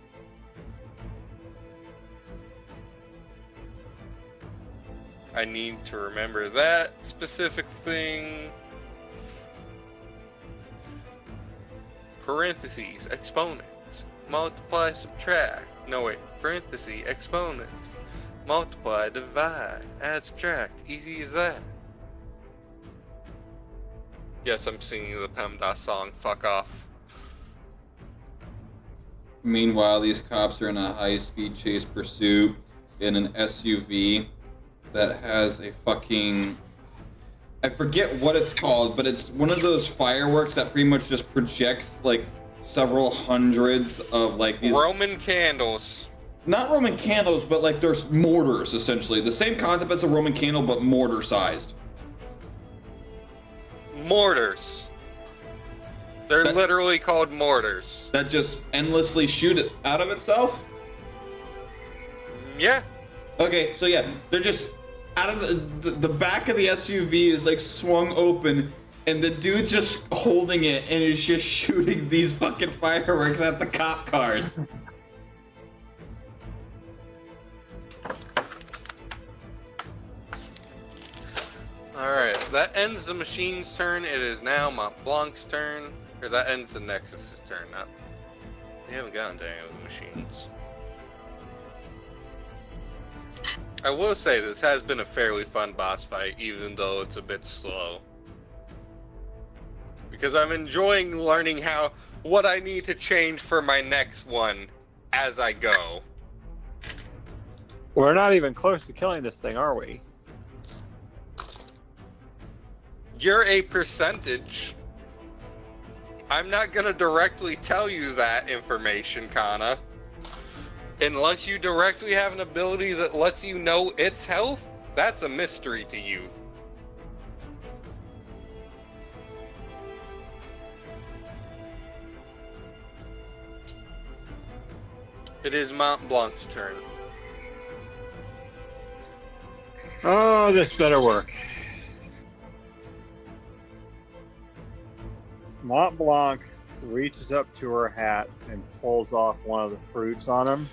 I need to remember that specific thing. Parentheses, exponents, multiply, subtract. No, wait, parentheses, exponents, multiply, divide, add, subtract. Easy as that. Yes, I'm singing the PEMDAS song, fuck off. Meanwhile, these cops are in a high-speed chase pursuit in an SUV that has a fucking... I forget what it's called, but it's one of those fireworks that pretty much just projects, like, several hundreds of, like, these... Roman candles. Not Roman candles, but, like, there's mortars, essentially. The same concept as a Roman candle, but mortar-sized. Mortars. They're literally called mortars. That just endlessly shoot it out of itself? Yeah. Okay, so yeah, they're just out of the back of the SUV is like swung open, and the dude's just holding it and is just shooting these fucking fireworks at the cop cars. Alright, that ends the machine's turn. It is now Mont Blanc's turn. Or that ends the Nexus's turn. Not, we haven't gotten to any of the machines. I will say this has been a fairly fun boss fight, even though it's a bit slow. Because I'm enjoying learning what I need to change for my next one as I go. We're not even close to killing this thing, are we? You're a percentage. I'm not gonna directly tell you that information, Kana. Unless you directly have an ability that lets you know its health, that's a mystery to you. It is Mont Blanc's turn. Oh, this better work. Mont Blanc reaches up to her hat and pulls off one of the fruits on him.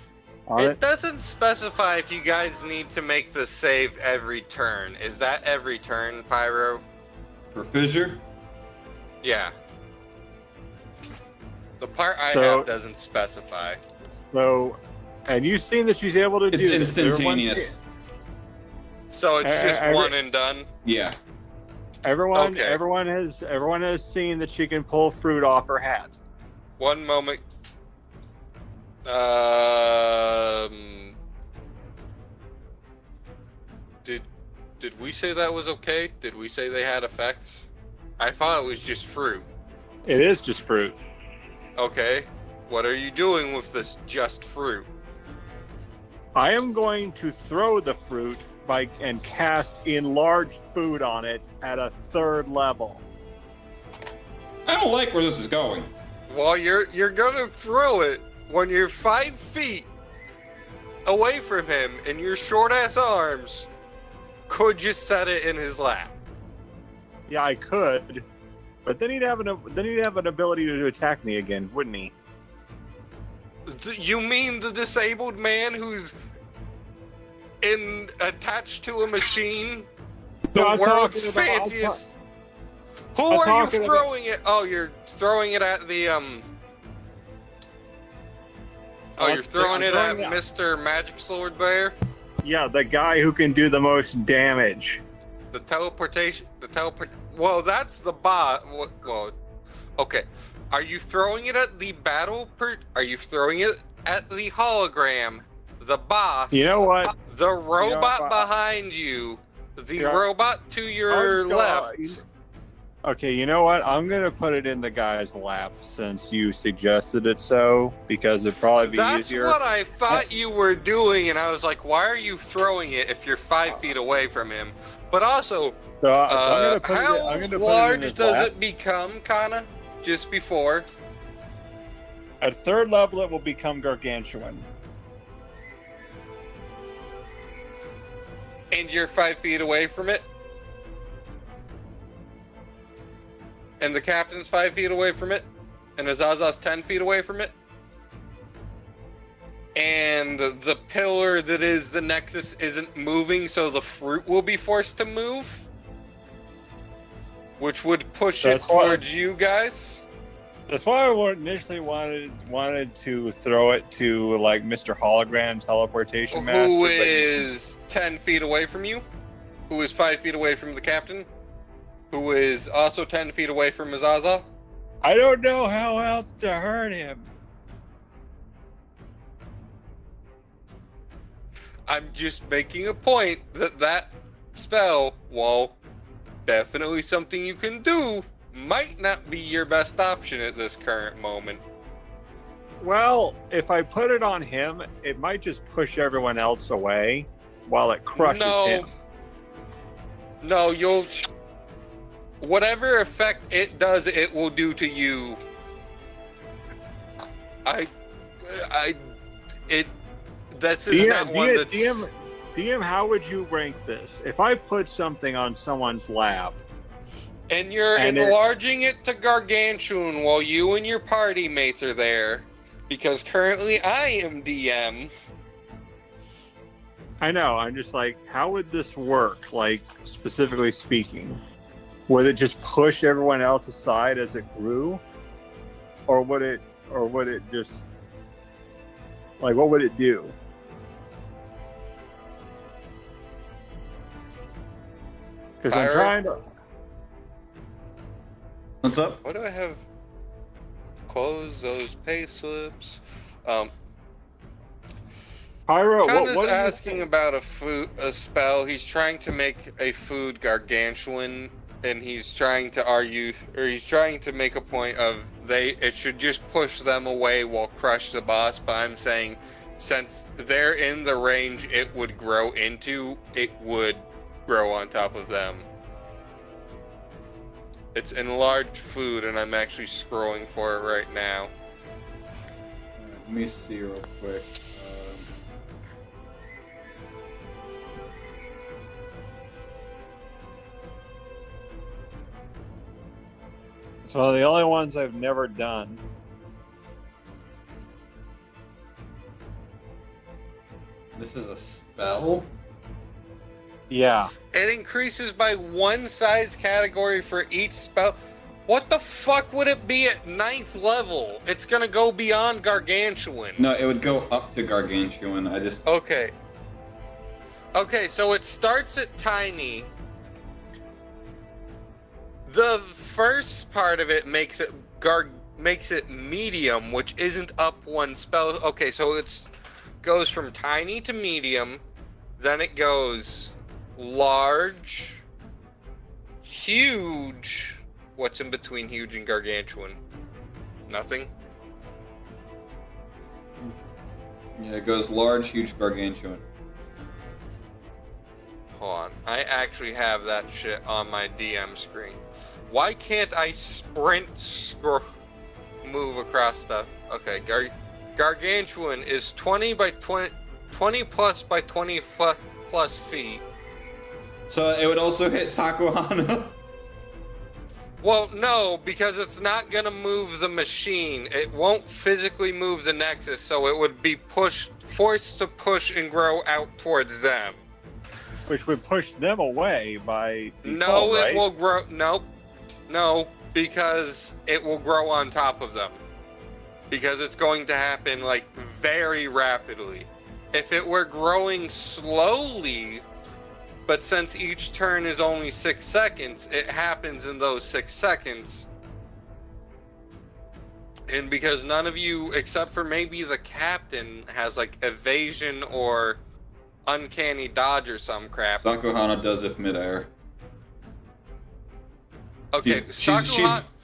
It doesn't specify if you guys need to make the save every turn. Is that every turn, Pyro? For fissure? Yeah. The part I have doesn't specify. So, and you've seen that she's able to do this. It's instantaneous. So it's just one and done? Yeah. Everyone has seen that she can pull fruit off her hat. One moment. Did we say that was okay? Did we say they had effects? I thought it was just fruit. It is just fruit. Okay. What are you doing with this just fruit? I am going to throw the fruit and cast enlarged food on it at a 3rd level. I don't like where this is going. Well, you're gonna throw it when you're 5 feet away from him and your short ass arms could just set it in his lap. Yeah, I could, but then he'd have an ability to attack me again, wouldn't he? You mean the disabled man who's attached to a machine? The world's fanciest. Who are you throwing it? Oh, you're throwing it at the Oh, you're throwing it at Mr. Magic Sword there? Yeah, the guy who can do the most damage. The teleportation. Well, that's the bot. Well, okay. Are you throwing it at the are you throwing it at the hologram? The boss? You know what? The robot behind you. The robot to your left. Okay, you know what? I'm going to put it in the guy's lap since you suggested it so, because it'd probably be easier. That's what I thought you were doing, and I was like, why are you throwing it if you're 5 feet away from him? But also, how large does it become, Kana? Just before? At 3rd level, it will become gargantuan. And you're 5 feet away from it? and the captain's 5 feet away from it, and Azaza's 10 feet away from it, and the pillar that is the Nexus isn't moving, so the fruit will be forced to move, which would push it towards you guys. That's why I initially wanted to throw it to like Mr. Hologram teleportation master. Who is 10 feet away from you, who is 5 feet away from the captain, who is also 10 feet away from Azaza. I don't know how else to hurt him. I'm just making a point that spell, while definitely something you can do, might not be your best option at this current moment. Well, if I put it on him, it might just push everyone else away while it crushes him. No, you'll... Whatever effect it does, it will do to you. This is not one that's... DM, how would you rank this? If I put something on someone's lap... And you're enlarging it to gargantuan while you and your party mates are there, because currently I am DM. I know, I'm just like, how would this work, like, specifically speaking? Would it just push everyone else aside as it grew? Or would it just... Like, what would it do? Because I'm trying to... What's up? What do I have? Close those pay slips. Pyro, what is asking about a spell. He's trying to make a food gargantuan, and he's trying to argue, or he's trying to make a point of it should just push them away while crush the boss. But I'm saying, since they're in the range it would grow into, it would grow on top of them. It's enlarged food, and I'm actually scrolling for it right now. Let me see real quick. It's one of the only ones I've never done. This is a spell? Yeah. It increases by 1 size category for each spell. What the fuck would it be at 9th level? It's gonna go beyond gargantuan. No, it would go up to gargantuan. Okay. Okay, so it starts at tiny. The first part of it makes it medium, which isn't up 1 spell. Okay, so it goes from tiny to medium, then it goes large, huge. What's in between huge and gargantuan? Nothing? Yeah, it goes large, huge, gargantuan. Hold on. I actually have that shit on my DM screen. Why can't I move across stuff? Okay, gargantuan is 20 by 20 plus by 20 plus feet. So it would also hit Sakuhana? Well, no, because it's not going to move the machine. It won't physically move the Nexus, so it would be forced to push and grow out towards them. Which would push them away by default, No, right? it will grow... No, because it will grow on top of them. Because it's going to happen, like, very rapidly. If it were growing slowly... But since each turn is only 6 seconds, it happens in those 6 seconds. And because none of you, except for maybe the captain, has like evasion or uncanny dodge or some crap. Sakuhana does if midair. Okay,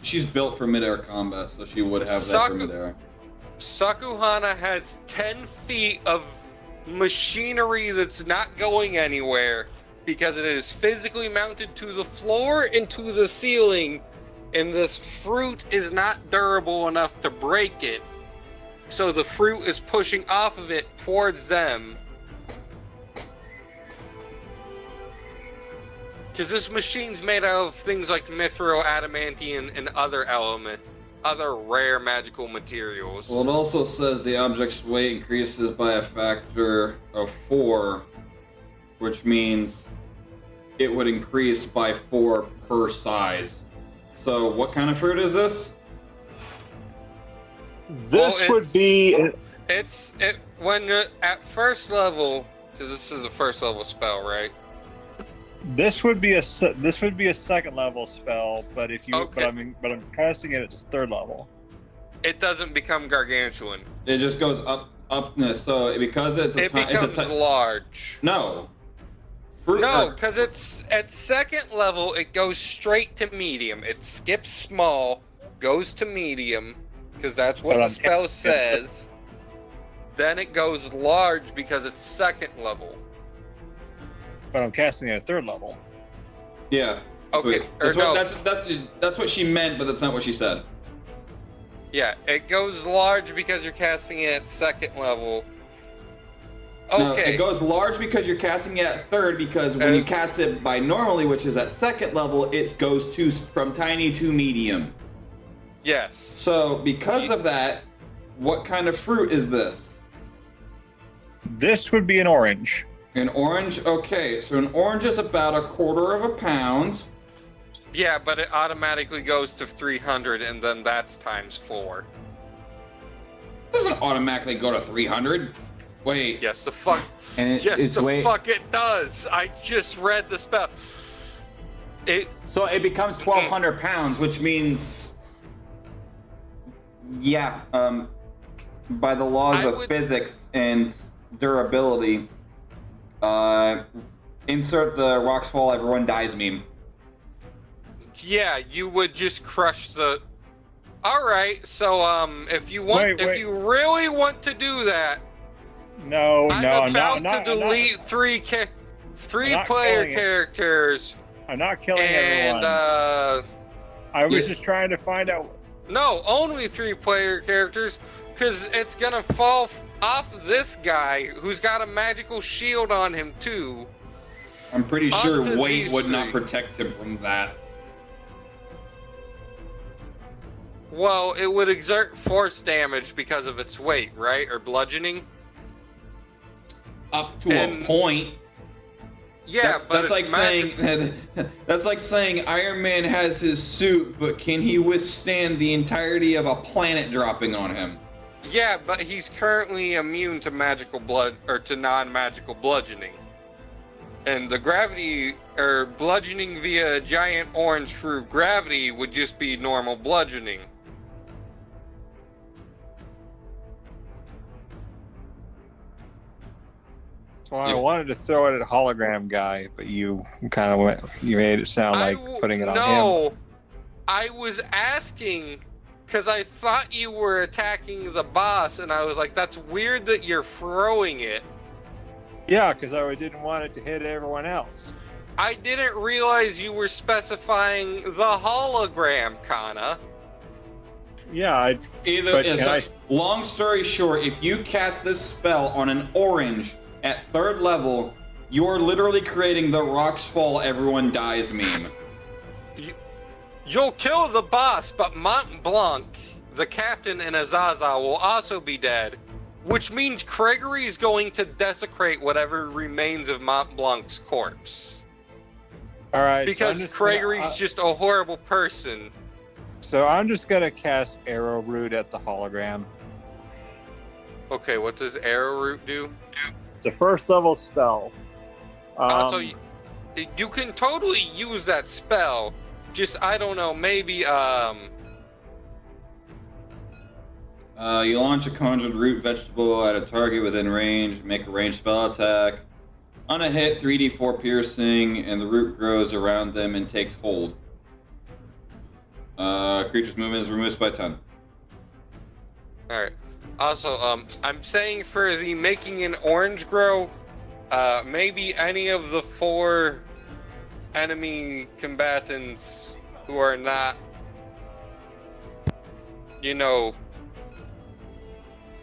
she's built for midair combat, so she would have that for midair. Sakuhana has 10 feet of machinery that's not going anywhere, because it is physically mounted to the floor and to the ceiling, and this fruit is not durable enough to break it. So the fruit is pushing off of it towards them. Because this machine's made out of things like mithril, adamantium, and other rare magical materials. Well, it also says the object's weight increases by a factor of 4, which means it would increase by 4 per size. So, what kind of fruit is this? This would be. When you're at first level, because this is a first level spell, right? This would be a second level spell, but if you Okay. but I'm casting it at 3rd level. It doesn't become gargantuan. It just goes upness. So because it becomes large. No. Fruit. No, because it's at 2nd level, it goes straight to medium. It skips small, goes to medium, because that's what the spell says. Then it goes large because it's 2nd level. But I'm casting it at 3rd level. Yeah. Okay. That's what she meant, but that's not what she said. Yeah, it goes large because you're casting it at 2nd level. Okay. No, it goes large because you're casting it at 3rd, because when you cast it by normally, which is at 2nd level, it goes from tiny to medium. Yes. So because of that, what kind of fruit is this? This would be an orange. An orange? Okay, so an orange is about 1/4 pound. Yeah, but it automatically goes to 300, and then that's times 4. It doesn't automatically go to 300. Wait. Yes, the fuck. And fuck it does. I just read the spell. So it becomes 1,200 pounds, which means, yeah, by the laws of physics and durability, insert the rocks fall, everyone dies meme. Yeah, you would just crush the. All right, so if you really want to do that, I'm about to delete three player characters. I'm not killing everyone. I was just trying to find out. No, only 3 player characters, because it's gonna fall off this guy who's got a magical shield on him too. I'm pretty sure Onto weight these would not 3. protect him from that. Well, it would exert force damage because of its weight, right? Or bludgeoning? Up to a point. Yeah, that's like saying that's like saying Iron Man has his suit, but can he withstand the entirety of a planet dropping on him? Yeah, but he's currently immune to to non-magical bludgeoning. And the gravity or bludgeoning via a giant orange through gravity would just be normal bludgeoning. Well, I wanted to throw it at hologram guy, but you made it sound like putting it on him. No, I was asking because I thought you were attacking the boss, and I was like, "That's weird that you're throwing it." Yeah, because I didn't want it to hit everyone else. I didn't realize you were specifying the hologram, Kana. Yeah, long story short, if you cast this spell on an orange at 3rd level, you're literally creating the rocks fall, everyone dies meme. You'll kill the boss, but Mont Blanc, the captain, and Azazel will also be dead, which means Gregory's going to desecrate whatever remains of Mont Blanc's corpse. All right. Because Gregory's just a horrible person. So I'm just gonna cast Arrowroot at the hologram. Okay, what does Arrowroot do? It's a 1st level spell. Also, you can totally use that spell. Just, I don't know, maybe, You launch a conjured root vegetable at a target within range, make a ranged spell attack. On a hit, 3d4 piercing, and the root grows around them and takes hold. Creature's movement is reduced by 10. Alright. Also, I'm saying for the making an orange grow, maybe any of the 4 enemy combatants who are not,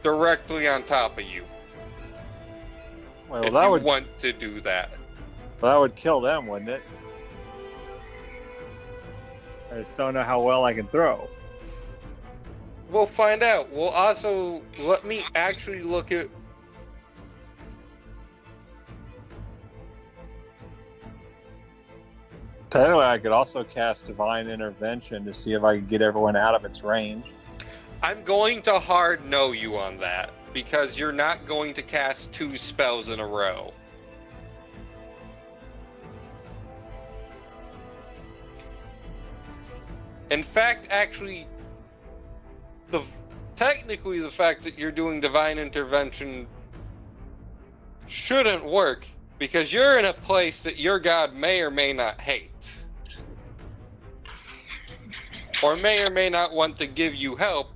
directly on top of you. Well, if you want to do that. Well, that would kill them, wouldn't it? I just don't know how well I can throw. We'll find out. We'll also let me actually look at. Technically, I could also cast Divine Intervention to see if I can get everyone out of its range. I'm going to hard no you on that because you're not going to cast 2 spells in a row. In fact, actually, technically the fact that you're doing Divine Intervention shouldn't work because you're in a place that your god may or may not hate. Or may not want to give you help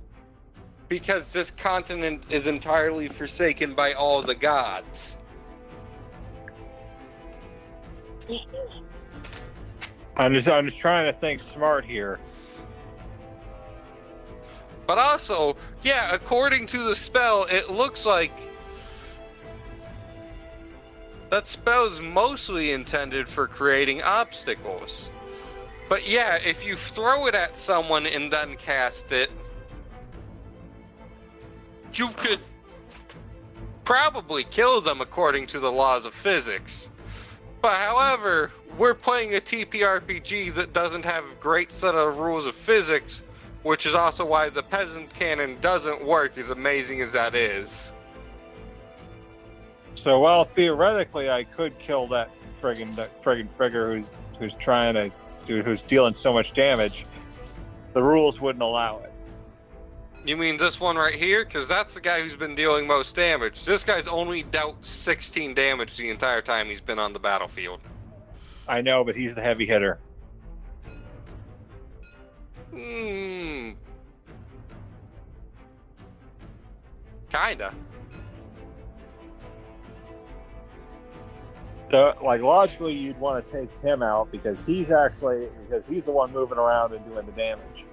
because this continent is entirely forsaken by all the gods. I'm just trying to think smart here. But also, yeah, according to the spell, it looks like that spell is mostly intended for creating obstacles. But yeah, if you throw it at someone and then cast it, you could probably kill them according to the laws of physics. But however, we're playing a TPRPG that doesn't have a great set of rules of physics, which is also why the peasant cannon doesn't work, as amazing as that is. So, well, theoretically, I could kill that friggin' figure who's dealing so much damage. The rules wouldn't allow it. You mean this one right here? Because that's the guy who's been dealing most damage. This guy's only dealt 16 damage the entire time he's been on the battlefield. I know, but he's the heavy hitter. Kinda. So, like, logically, you'd want to take him out because he's the one moving around and doing the damage.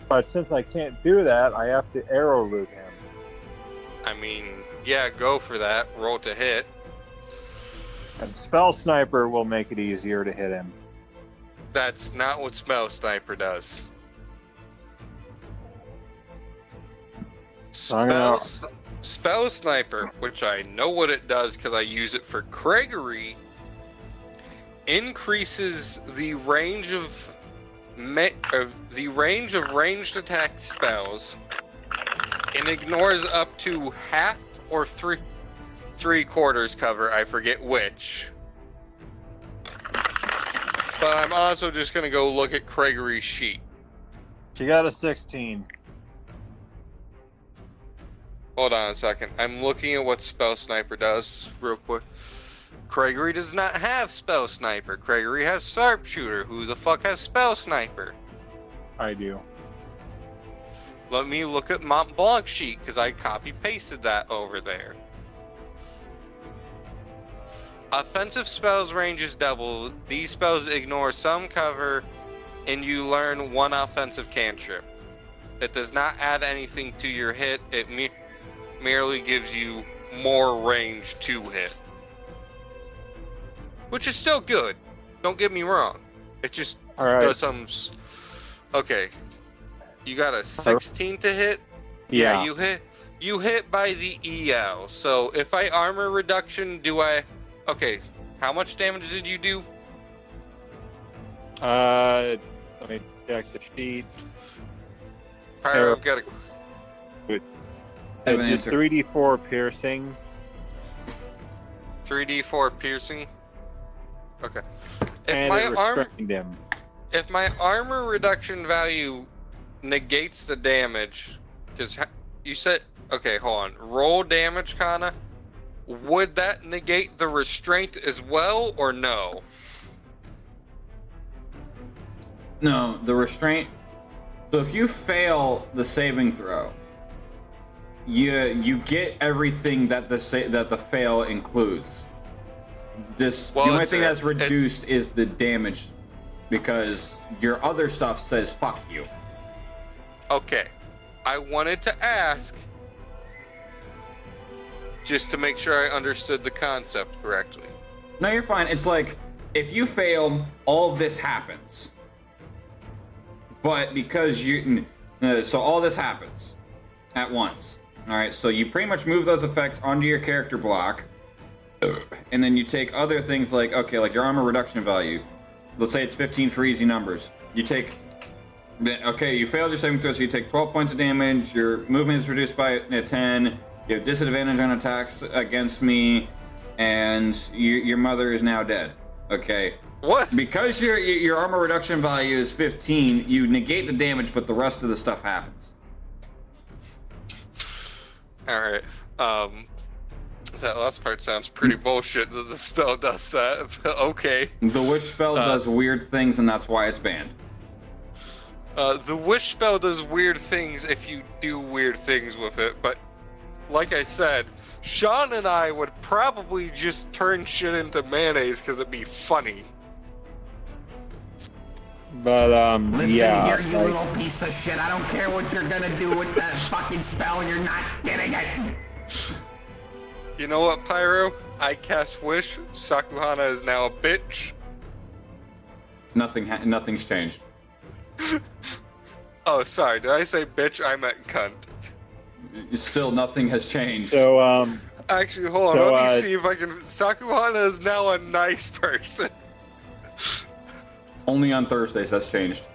But since I can't do that, I have to arrow root him. I mean, yeah, go for that. Roll to hit. And Spell Sniper will make it easier to hit him. That's not what Spell Sniper does. Spell Sniper, which I know what it does because I use it for Gregory, increases the range of ranged attack spells and ignores up to half or three-quarters cover. I forget which. But I'm also just gonna go look at Gregory's sheet. She got a 16. Hold on a second. I'm looking at what Spell Sniper does real quick. Gregory does not have Spell Sniper. Gregory has Sharpshooter. Who the fuck has Spell Sniper? I do. Let me look at Mont Blanc's sheet because I copy-pasted that over there. Offensive spells range is double. These spells ignore some cover and you learn one offensive cantrip. It does not add anything to your hit. It merely gives you more range to hit. Which is still good. Don't get me wrong. It just does some... Okay. You got a 16 to hit? Yeah. You hit by the EL. So if I armor reduction, do I... Okay. How much damage did you do? Let me check the sheet. Pyro, I've got a... I did 3d4 piercing. 3d4 piercing? Okay. And it restrained him. If my armor reduction value negates the damage, because you said, okay, hold on, roll damage, Kana. Would that negate the restraint as well, or no? No, the restraint. So if you fail the saving throw, you get everything that the fail includes. The only thing that's reduced is the damage, because your other stuff says fuck you. Okay, I wanted to ask, just to make sure I understood the concept correctly. No, you're fine. It's like, if you fail, all of this happens. But because so all this happens at once. Alright, so you pretty much move those effects onto your character block. And then you take other things like, okay, like your armor reduction value. Let's say it's 15 for easy numbers. You take, okay, you failed your saving throw, so you take 12 points of damage. Your movement is reduced by 10. You have disadvantage on attacks against me. And your mother is now dead. Okay. What? Because your armor reduction value is 15, you negate the damage, but the rest of the stuff happens. Alright. That last part sounds pretty bullshit that the spell does that. Okay. The wish spell does weird things, and that's why it's banned. The wish spell does weird things if you do weird things with it, but like I said, Sean and I would probably just turn shit into mayonnaise because it'd be funny. But Listen yeah, here, you little piece of shit. I don't care what you're gonna do with that fucking spell. You're not getting it. You know what, Pyro? I cast Wish. Sakuhana is now a bitch. Nothing's changed. Oh, sorry. Did I say bitch? I meant cunt. Still, nothing has changed. so Actually, hold on. So, Let me see if I can. Sakuhana is now a nice person. Only on Thursdays that's changed.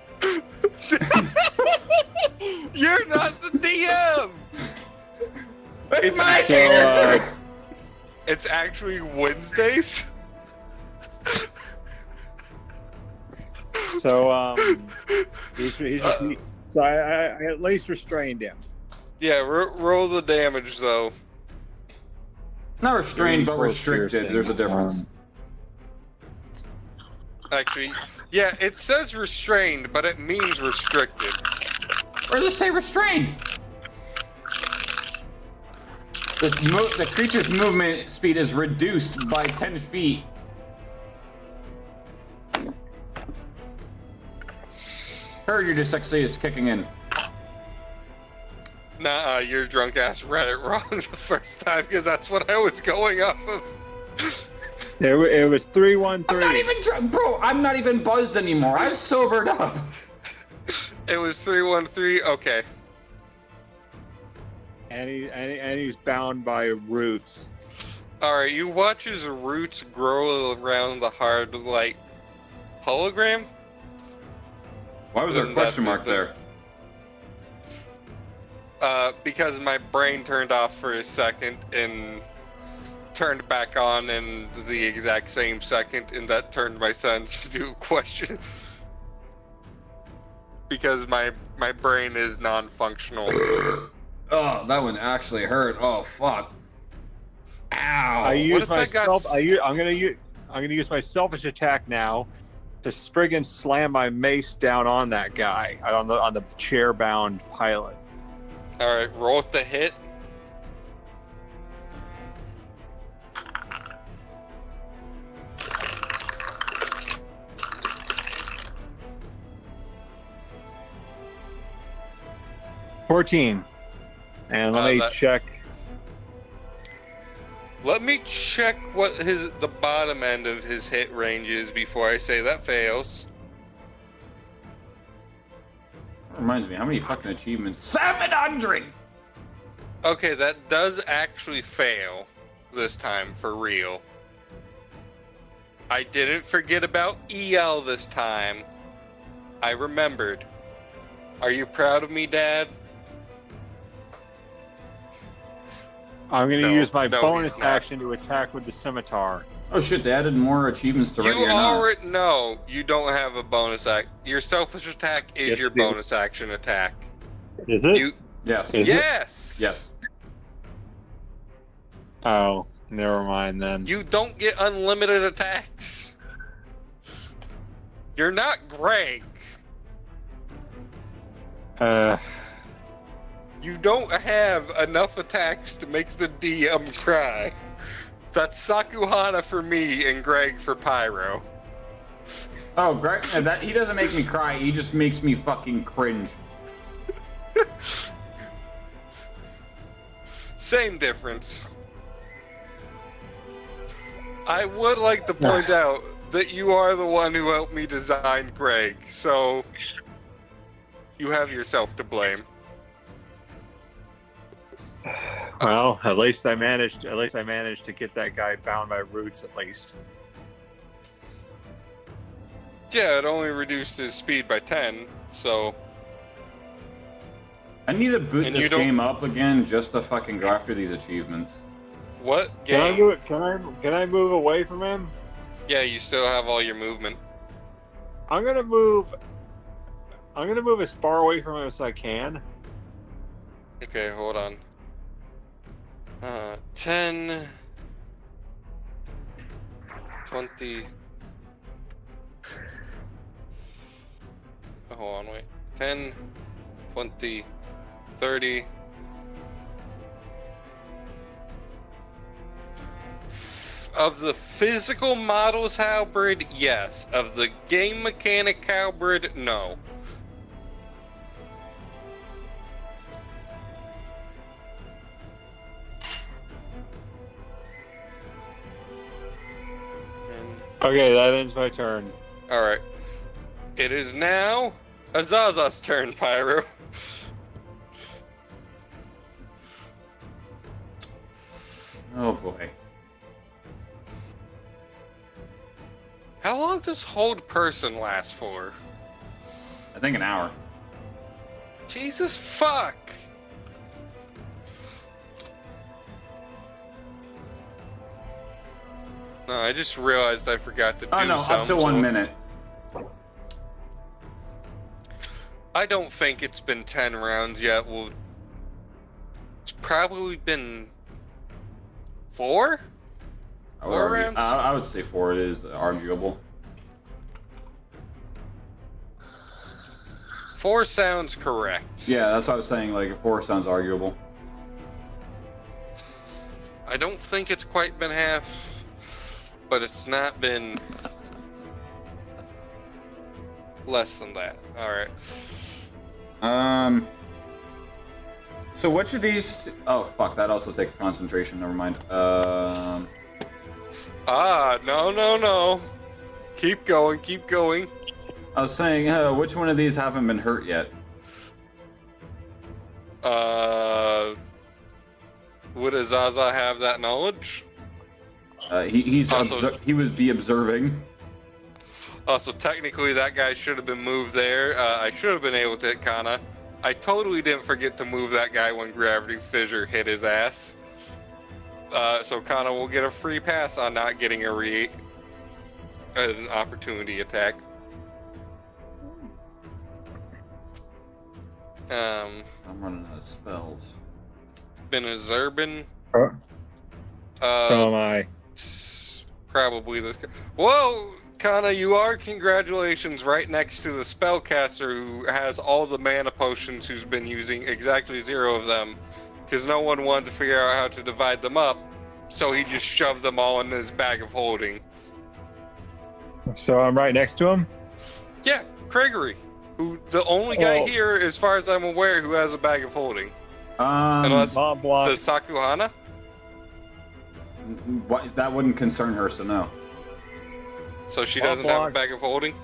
You're not the DM. It's my so, character. It's actually Wednesdays. so so I at least restrained him. Yeah, roll the damage though. Not restrained, but 34 restricted. piercing. There's a difference. Actually, yeah, it says restrained, but it means restricted. Or just say restrained. The creature's movement speed is reduced by 10 feet. Heard your dyslexia is kicking in. Nah, your drunk ass read it wrong the first time because that's what I was going off of. It was 313. I'm not even drunk, bro. I'm not even buzzed anymore. I'm sobered up. It was 313. Okay. And he's bound by roots. All right. You watch his roots grow around the hard light hologram. Why was there a question mark there? Because my brain turned off for a second and turned back on in the exact same second, and that turned my sense to a question. Because my brain is non-functional. Oh, that one actually hurt. Oh, fuck. Ow. I'm gonna use my selfish attack now to friggin' slam my mace down on that guy on the chair-bound pilot. All right, roll with the hit. $14. And let me check. Let me check what the bottom end of his hit range is before I say that fails. That reminds me, how many fucking achievements? 700! Okay, that does actually fail this time, for real. I didn't forget about EL this time. I remembered. Are you proud of me, Dad? I'm going to No, use my no, bonus he's not. action to attack with the scimitar. Oh shit, they added more achievements to Ready You or Not. already know you don't have a bonus act. Your selfish attack is Yes, your you do. bonus action attack. Is it? You Yes. Is it? yes. Yes. Oh, never mind then. You don't get unlimited attacks. You're not Greg. You don't have enough attacks to make the DM cry. That's Sakuhana for me and Greg for Pyro. Oh, Greg, he doesn't make me cry. He just makes me fucking cringe. Same difference. I would like to point out that you are the one who helped me design Greg, so you have yourself to blame. Well, at least I managed to get that guy bound by roots at least. Yeah, it only reduced his speed by 10, so... I need to boot And this you don't- game up again just to fucking go after these achievements. What Can I game? move? Can I move away from him? Yeah, you still have all your movement. I'm gonna move as far away from him as I can. Okay, hold on. 10... 20... Oh, hold on, wait. 10, 20, 30... Of the physical models halberd, yes. Of the game mechanic halberd, no. Okay, that ends my turn. Alright. It is now Azaza's turn, Pyro. Oh boy. How long does hold person last for? I think an hour. Jesus fuck! No, I just realized I forgot to do Oh no, up to some, 1 so- minute. I don't think it's been 10 rounds yet. Well, it's probably been 4? I would, 4 argue- rounds? I would say 4 it is arguable. 4 sounds correct. Yeah, that's what I was saying, like 4 sounds arguable. I don't think it's quite been half, but it's not been less than that. Alright. So which of these? Oh fuck! That also takes concentration. Never mind. No. Keep going, keep going. I was saying, which one of these haven't been hurt yet? Would Azaza have that knowledge? He Also- he would be observing. Also, technically, that guy should have been moved there. I should have been able to hit Kana. I totally didn't forget to move that guy when Gravity Fissure hit his ass. So Kana will get a free pass on not getting an opportunity attack. I'm running out of spells. Been a Zerbin. So am I. Probably this guy. Whoa! Kana, you are, congratulations, right next to the spellcaster who has all the mana potions, who's been using exactly 0 of them, because no one wanted to figure out how to divide them up, so he just shoved them all in his bag of holding. So I'm right next to him? Yeah, Gregory, who the only guy Oh. here, as far as I'm aware, who has a bag of holding. Um, Unless Mom block. the Sakuhana? that wouldn't concern her, so no. So she Mom doesn't have a block. bag of holding?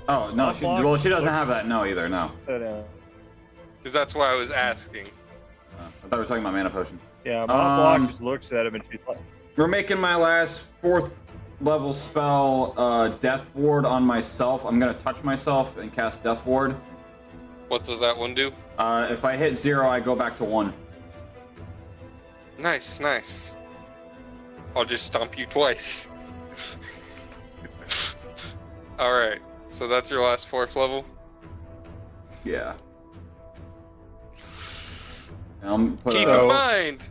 Oh no, Mom block. well she doesn't have that. No, either. No. Because that's why I was asking. I thought we were talking about mana potion. Yeah, Mom block Um, just looks at him and she's like, We're making my last 4th level spell, Death Ward on myself. I'm gonna touch myself and cast Death Ward. What does that one do? If I hit 0, I go back to 1. Nice, nice. I'll just stomp you twice. Alright, so that's your last 4th level? Yeah. Keep in mind,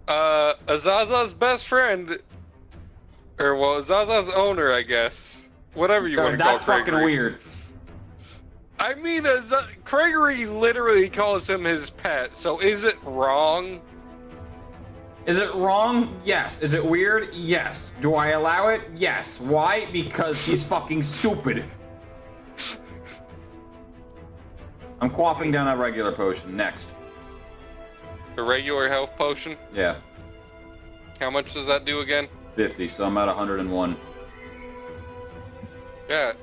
Azaza's best friend, or well, Azaza's owner, I guess. Whatever you want to call That's fucking Gregory. weird. I mean, Gregory literally calls him his pet, so is it wrong? Is it wrong? Yes. Is it weird? Yes. Do I allow it? Yes. Why? Because he's fucking stupid. I'm quaffing down a regular potion. Next. A regular health potion? Yeah. How much does that do again? 50, so I'm at 101. Yeah.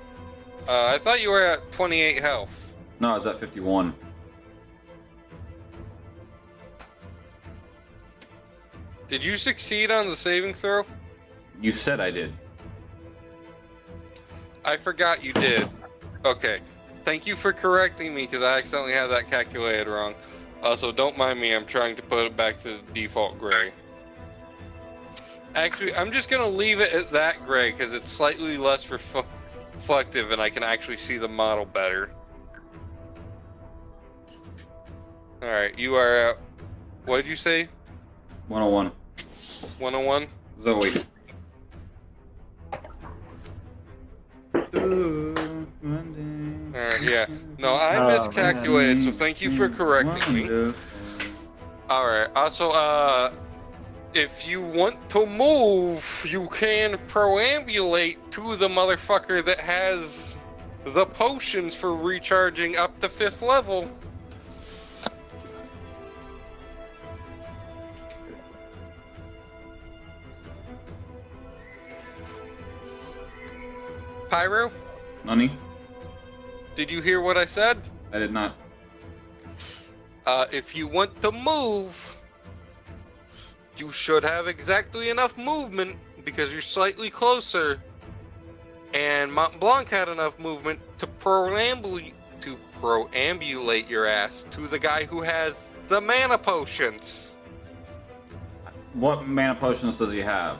I thought you were at 28 health. No, I was at 51. Did you succeed on the saving throw? You said I did. I forgot you did. Okay. Thank you for correcting me because I accidentally had that calculated wrong. Also, don't mind me. I'm trying to put it back to the default gray. Actually, I'm just going to leave it at that gray because it's slightly less reflective and I can actually see the model better. Alright, you are at... What did you say? 101. 101? Zoe. Alright, yeah. No, I miscalculated, so thank you for correcting me. Alright, also, if you want to move, you can proambulate to the motherfucker that has the potions for recharging up to 5th level. Pyro? Nani? Did you hear what I said? I did not. If you want to move, you should have exactly enough movement because you're slightly closer. And Mont Blanc had enough movement to proambulate your ass to the guy who has the mana potions. What mana potions does he have?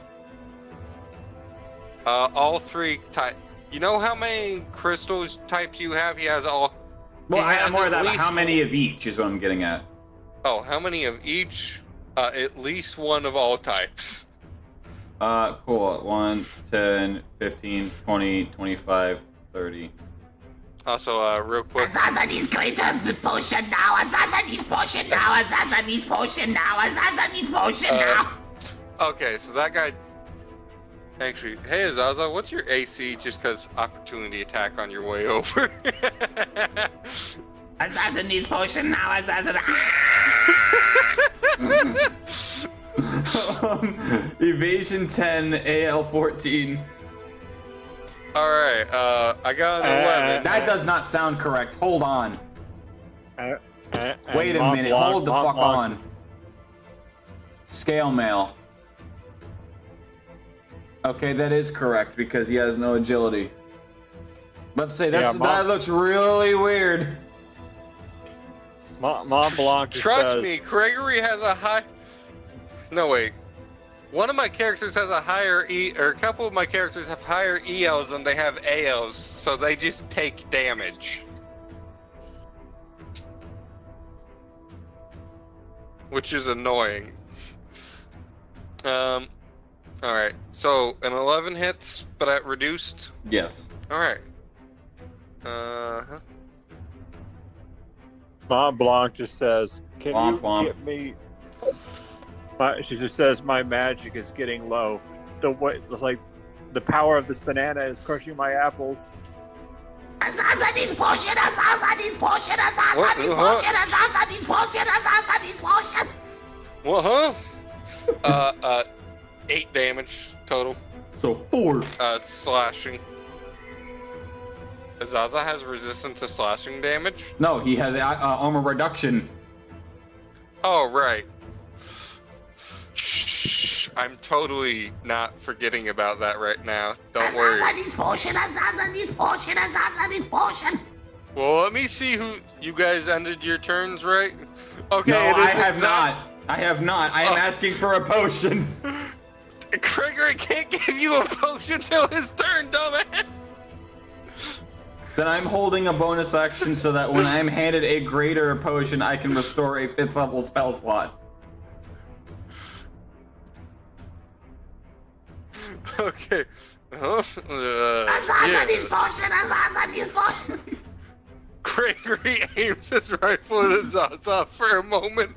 All 3 types. You know how many crystals types you have? He has all. Well, I'm more of that. How many of each is what I'm getting at. Oh, how many of each? At least one of all types. Cool. 1, 10, 15, 20, 25, 30. Also, real quick. Azaza needs greater potion now. Azaza needs potion now. Azaza needs potion now. Azaza needs potion now. Okay, so that guy. Actually, hey Azaza, what's your AC? Just because opportunity attack on your way over. Azaza needs potion now. Azaza. Evasion 10, AL 14. All right, I got an 11. That does not sound correct. Hold on. Wait a Mont minute. Blanc, Hold the Mont fuck Blanc. on. Scale mail. Okay, that is correct because he has no agility. Let's say that looks really weird. Mont Blanc just Trust says, me, Gregory has a high. No wait, one of my characters has a higher or a couple of my characters have higher ELs than they have ALs, so they just take damage. Which is annoying. Alright, so an 11 hits, but at reduced? Yes. Alright. Mont Blanc just says, "Can Womp you get me?" She just says, "My magic is getting low. The way, it's like, the power of this banana is crushing my apples." Azaza needs potion. Azaza needs potion. Azaza needs potion. Azaza needs potion. Azaza needs potion. What, huh? 8 damage total. So 4. Slashing. Azaza has resistance to slashing damage? No, he has armor reduction. Oh, right. Shh. I'm totally not forgetting about that right now. Don't worry. Azaza needs potion. Azaza needs potion. Azaza needs potion. Well, let me see who you guys ended your turns, right? Okay, No, it is I have not. I have not. I am asking for a potion. Gregory can't give you a potion till his turn, dumbass. Then I'm holding a bonus action so that when I'm handed a greater potion, I can restore a 5th level spell slot. Okay. Azaza needs potion. Azaza needs potion. Gregory aims his rifle at Azaza for a moment.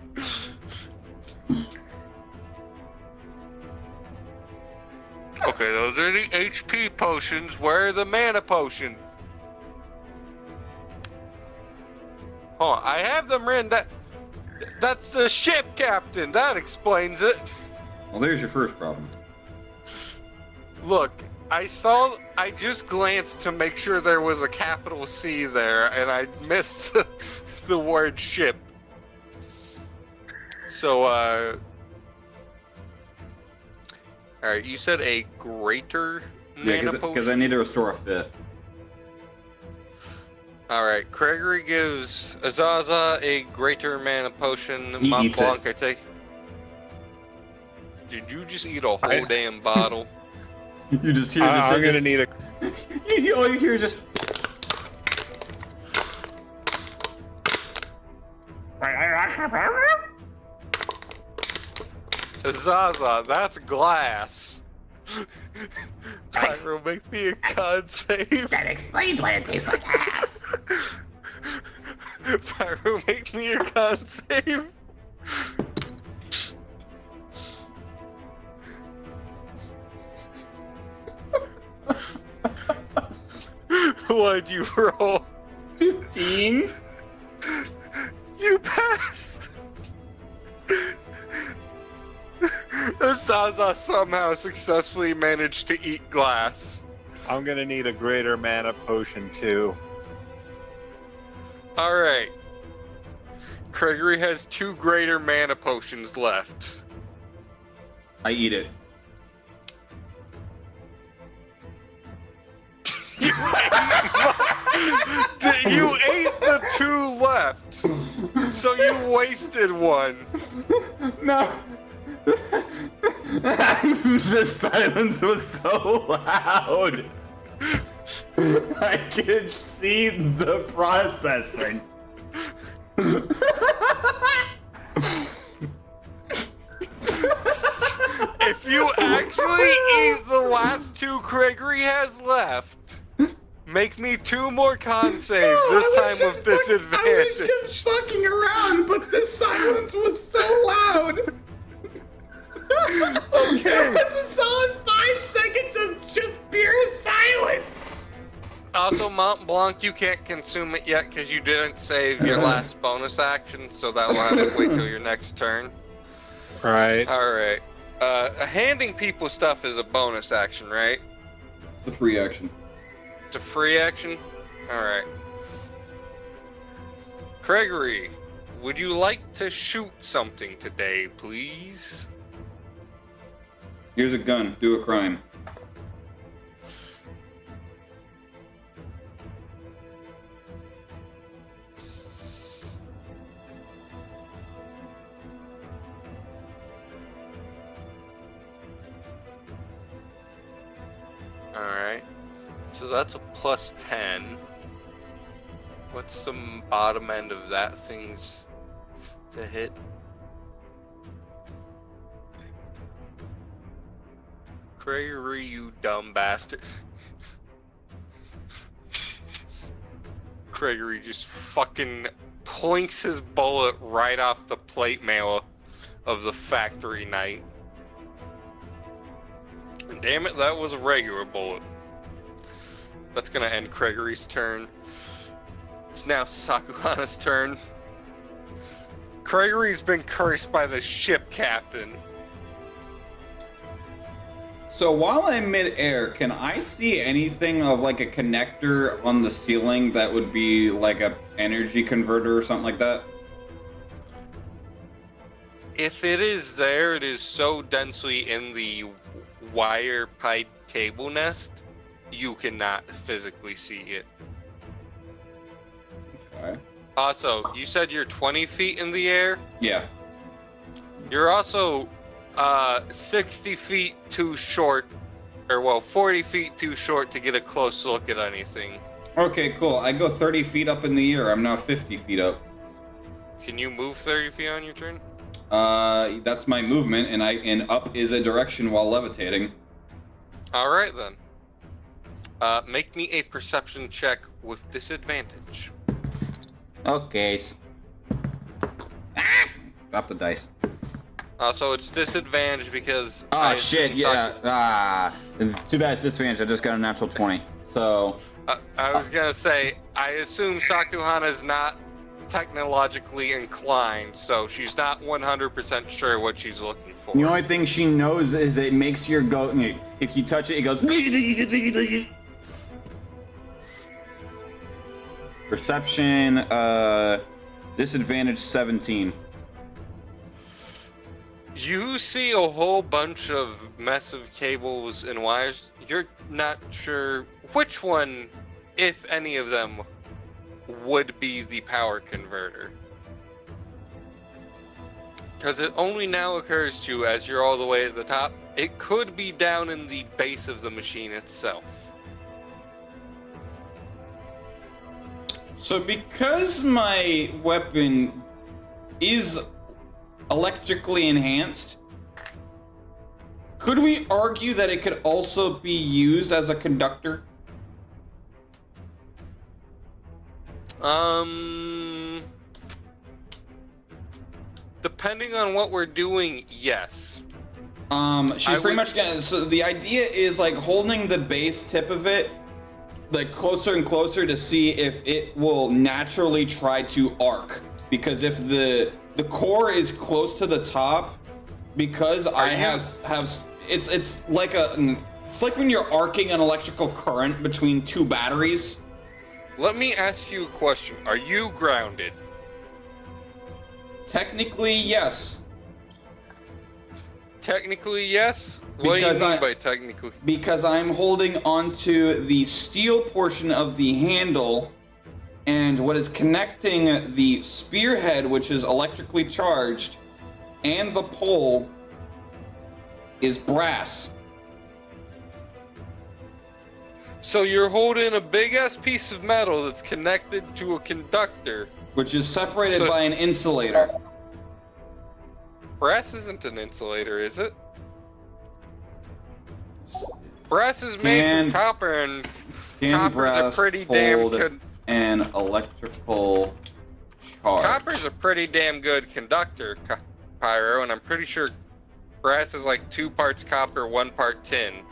Okay, those are the HP potions. Where are the mana potion? Oh, I have them written. That's the ship captain. That explains it. Well, there's your first problem. Look, I just glanced to make sure there was a capital C there, and I missed the word ship. So, alright, you said a greater mana potion? because I need to restore a 5th. Alright, Gregory gives Azaza a greater mana potion. He Mont eats Blanc, I take. Did you just eat a whole damn bottle? You just hear this. I'm gonna need a. All you hear is just. Azaza, that's glass. Pyro, make me a con save. That explains why it tastes like ass. Pyro, make me a con save. What'd you roll? 15? You passed! Azaza somehow successfully managed to eat glass. I'm gonna need a greater mana potion too. Alright. Gregory has 2 greater mana potions left. I eat it. You ate the 2 left, so you wasted 1. No. The silence was so loud. I could see the processing. If you actually eat the last 2 Gregory has left, make me 2 more con saves, this time with disadvantage. I was just fucking around, but the silence was so loud. Okay. It was a solid 5 seconds of just pure silence. Also, Mont Blanc, you can't consume it yet because you didn't save your last bonus action, so that will have to wait till your next turn. Right. Alright. Handing people stuff is a bonus action, right? It's a free action. It's a free action? Alright. Gregory, would you like to shoot something today, please? Here's a gun. Do a crime. Alright. So that's a plus 10. What's the bottom end of that thing's to hit? Gregory, you dumb bastard. Gregory just fucking plinks his bullet right off the plate mail of the factory knight. And damn it, that was a regular bullet. That's gonna end Gregory's turn. It's now Sakuhana's turn. Gregory's been cursed by the ship captain. So while I'm mid-air, can I see anything of like a connector on the ceiling that would be like a energy converter or something like that? If it is there, it is so densely in the wire pipe cable nest, you cannot physically see it. Okay. Also, you said you're 20 feet in the air? Yeah. You're also 60 feet too short, or well, 40 feet too short to get a close look at anything. Okay, cool. I go 30 feet up in the air. I'm now 50 feet up. Can you move 30 feet on your turn? That's my movement, and up is a direction while levitating. All right then. Make me a perception check with disadvantage. Okay. Drop the dice. Also, it's disadvantage because. Oh shit! Yeah. Too bad it's disadvantage. I just got a natural 20. So. I was gonna say, I assume Sakuhana is not technologically inclined, so she's not 100% sure what she's looking before. The only thing she knows is it makes your go. If you touch it, it goes. Perception, disadvantage 17. You see a whole bunch of massive cables and wires. You're not sure which one, if any of them, would be the power converter. Because it only now occurs to you as you're all the way at the top. It could be down in the base of the machine itself. So because my weapon is electrically enhanced, could we argue that it could also be used as a conductor? Depending on what we're doing, yes. She's pretty much gonna, so the idea is like holding the base tip of it like closer and closer to see if it will naturally try to arc. Because if the core is close to the top, because it's like when you're arcing an electrical current between two batteries. Let me ask you a question. Are you grounded? Technically, yes. Technically, yes? What do you mean by technically? Because I'm holding onto the steel portion of the handle, and what is connecting the spearhead, which is electrically charged, and the pole is brass. So you're holding a big-ass piece of metal that's connected to a conductor. Which is separated by an insulator. Brass isn't an insulator, is it? Brass is made from copper, and copper's a pretty damn good... an electrical charge. Copper's a pretty damn good conductor, Pyro, and I'm pretty sure brass is like 2 parts copper, 1 part tin.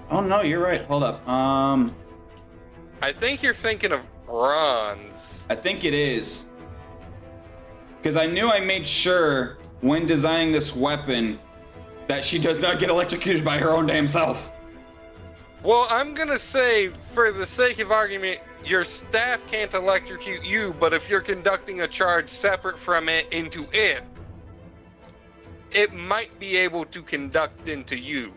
Oh no, you're right. Hold up. I think you're thinking of bronze. I think it is. Because I knew I made sure when designing this weapon that she does not get electrocuted by her own damn self. Well, I'm gonna say, for the sake of argument, your staff can't electrocute you, but if you're conducting a charge separate from it into it, it might be able to conduct into you.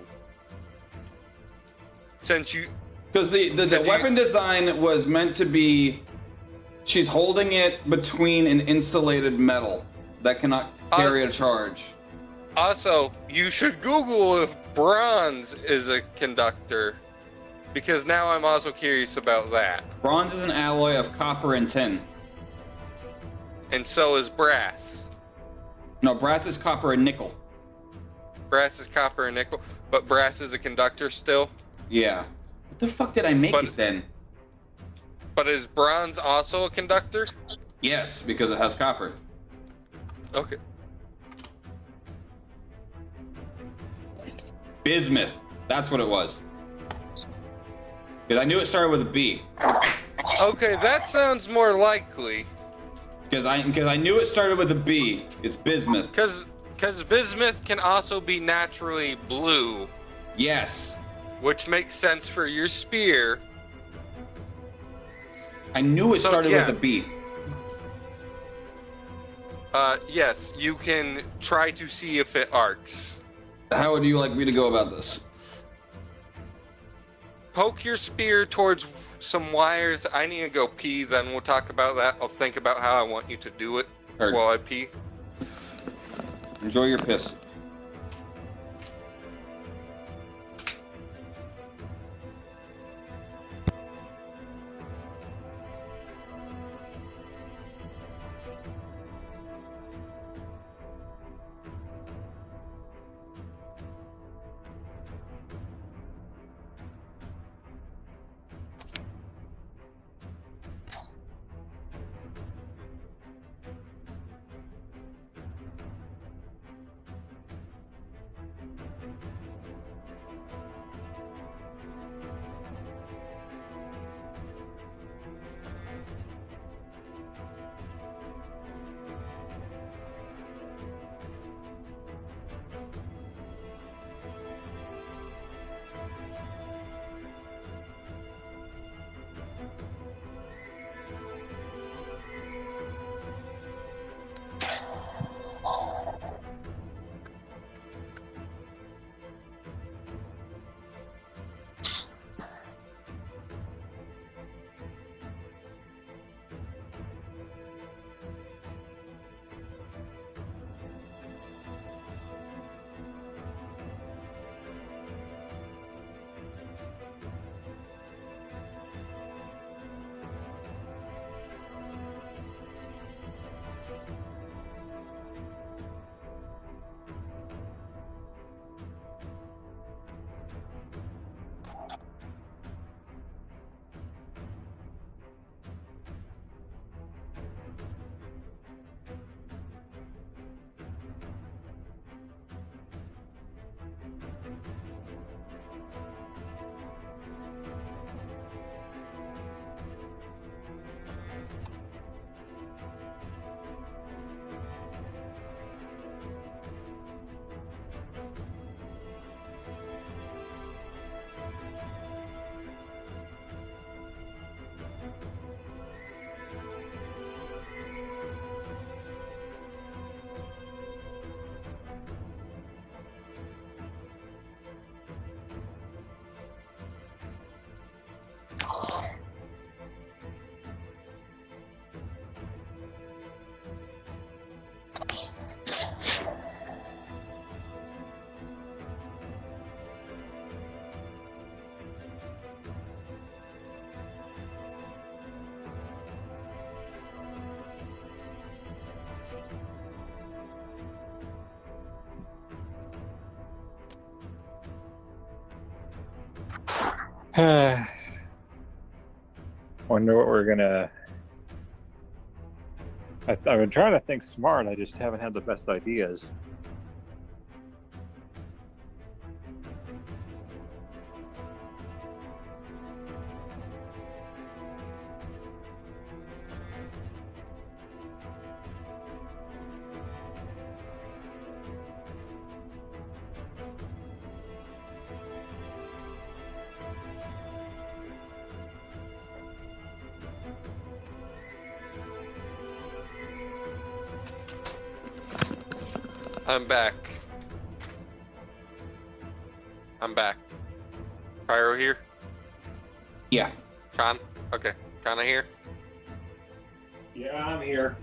Since you... Because the weapon design was meant to be... She's holding it between an insulated metal that cannot carry a charge. Also, you should Google if bronze is a conductor, because now I'm also curious about that. Bronze is an alloy of copper and tin. And so is brass. No, brass is copper and nickel. Brass is copper and nickel, but brass is a conductor still? Yeah. What the fuck did I make it then? But is bronze also a conductor? Yes, because it has copper. Okay. Bismuth. That's what it was. Because I knew it started with a B. Okay, that sounds more likely. Because I knew it started with a B. It's bismuth. Because bismuth can also be naturally blue. Yes. Which makes sense for your spear. I knew it started with a B. Yes, you can try to see if it arcs. How would you like me to go about this? Poke your spear towards some wires. I need to go pee, then we'll talk about that. I'll think about how I want you to do it while I pee. Enjoy your piss. Wonder what we're gonna. I've been trying to think smart. I just haven't had the best ideas. I'm back. I'm back. Pyro here? Yeah. Con? Okay. Kinda here? Yeah, I'm here.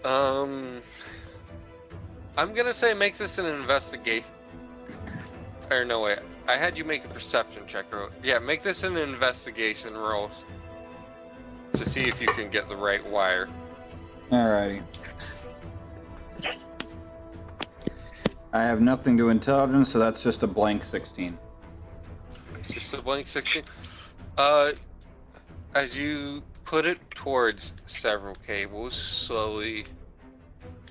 I'm gonna say make this an investigate. Or no way. I had you make a perception check. Yeah, make this an investigation roll. To see if you can get the right wire. Alrighty. I have nothing to intelligence, so that's just a blank 16. Just a blank 16? As you put it towards several cables, slowly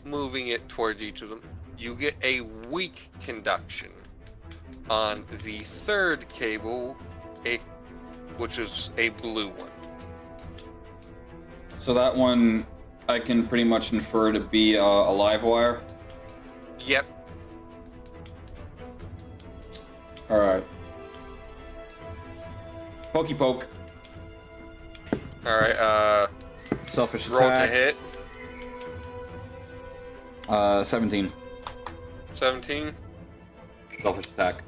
moving it towards each of them, you get a weak conduction on the third cable, which is a blue one. So that one I can pretty much infer to be a live wire? Yep. Alright. Pokey poke. Alright, Selfish roll to attack. hit. 17. 17. Selfish attack.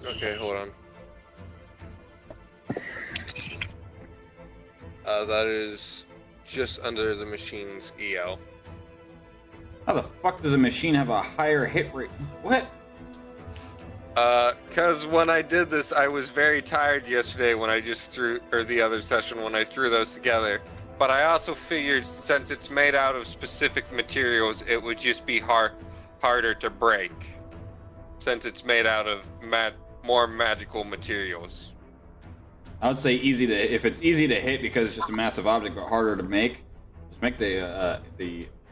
Okay, hold on. That is just under the machine's EL. How the fuck does a machine have a higher hit rate? What? Cause when I did this, I was very tired yesterday when I just or the other session when I threw those together. But I also figured since it's made out of specific materials, it would just be harder to break. Since it's made out of more magical materials. I would say easy to, if it's easy to hit because it's just a massive object, but harder to make, just make the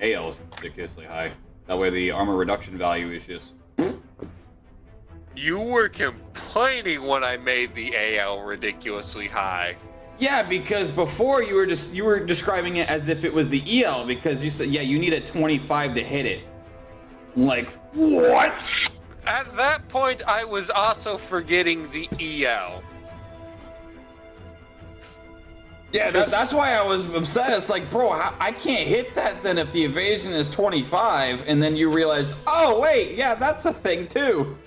AL ridiculously high. That way the armor reduction value is just... You were complaining when I made the AL ridiculously high. Yeah, because before you were describing it as if it was the EL, because you said, yeah, you need a 25 to hit it. Like, what? At that point, I was also forgetting the EL. Yeah, that's why I was upset. It's like, bro, I can't hit that then if the evasion is 25, and then you realized, oh, wait, yeah, that's a thing too.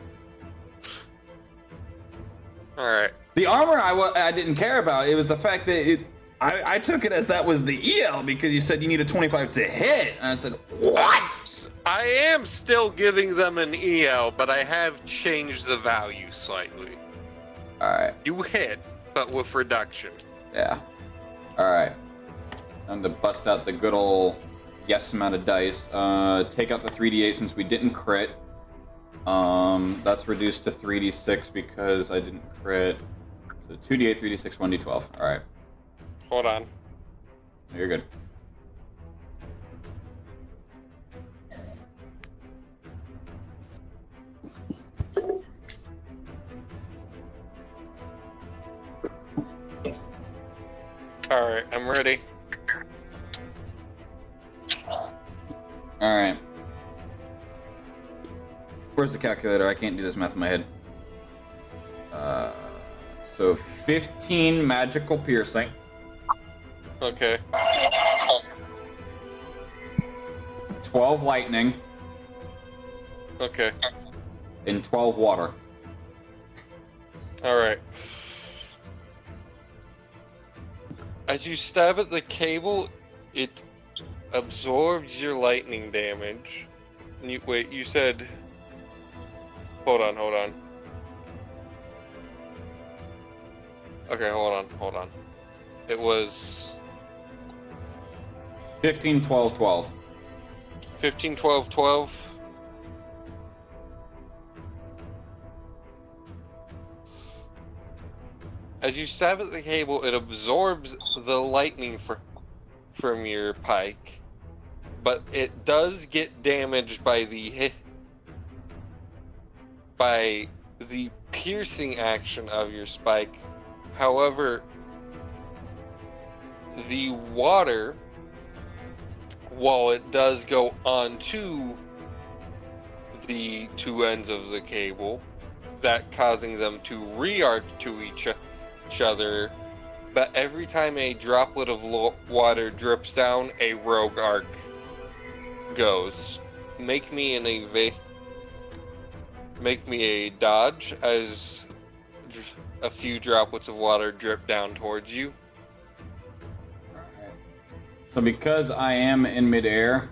Alright. The armor I didn't care about. It was the fact that I took it as that was the EL because you said you need a 25 to hit. And I said, what? I am still giving them an EL, but I have changed the value slightly. Alright. You hit, but with reduction. Yeah. Alright. Time to bust out the good old yes amount of dice. Take out the 3d8 since we didn't crit. That's reduced to 3d6 because I didn't crit. So 2d8, 3d6, 1d12. Alright. Hold on. You're good. Alright, I'm ready. Alright. Where's the calculator? I can't do this math in my head. So 15 magical piercing. Okay. 12 lightning. Okay. And 12 water. Alright. As you stab at the cable, it absorbs your lightning damage. Wait, you said... Hold on. Okay, hold on. It was... 15, 12, 12. 15, 12, 12. As you stab at the cable, it absorbs the lightning from your pike, but it does get damaged by the piercing action of your spike. However, the water, while it does go onto the two ends of the cable, that causing them to re-arc to each other, but every time a droplet of water drips down, a rogue arc goes. Make me a dodge as a few droplets of water drip down towards you. So because I am in midair,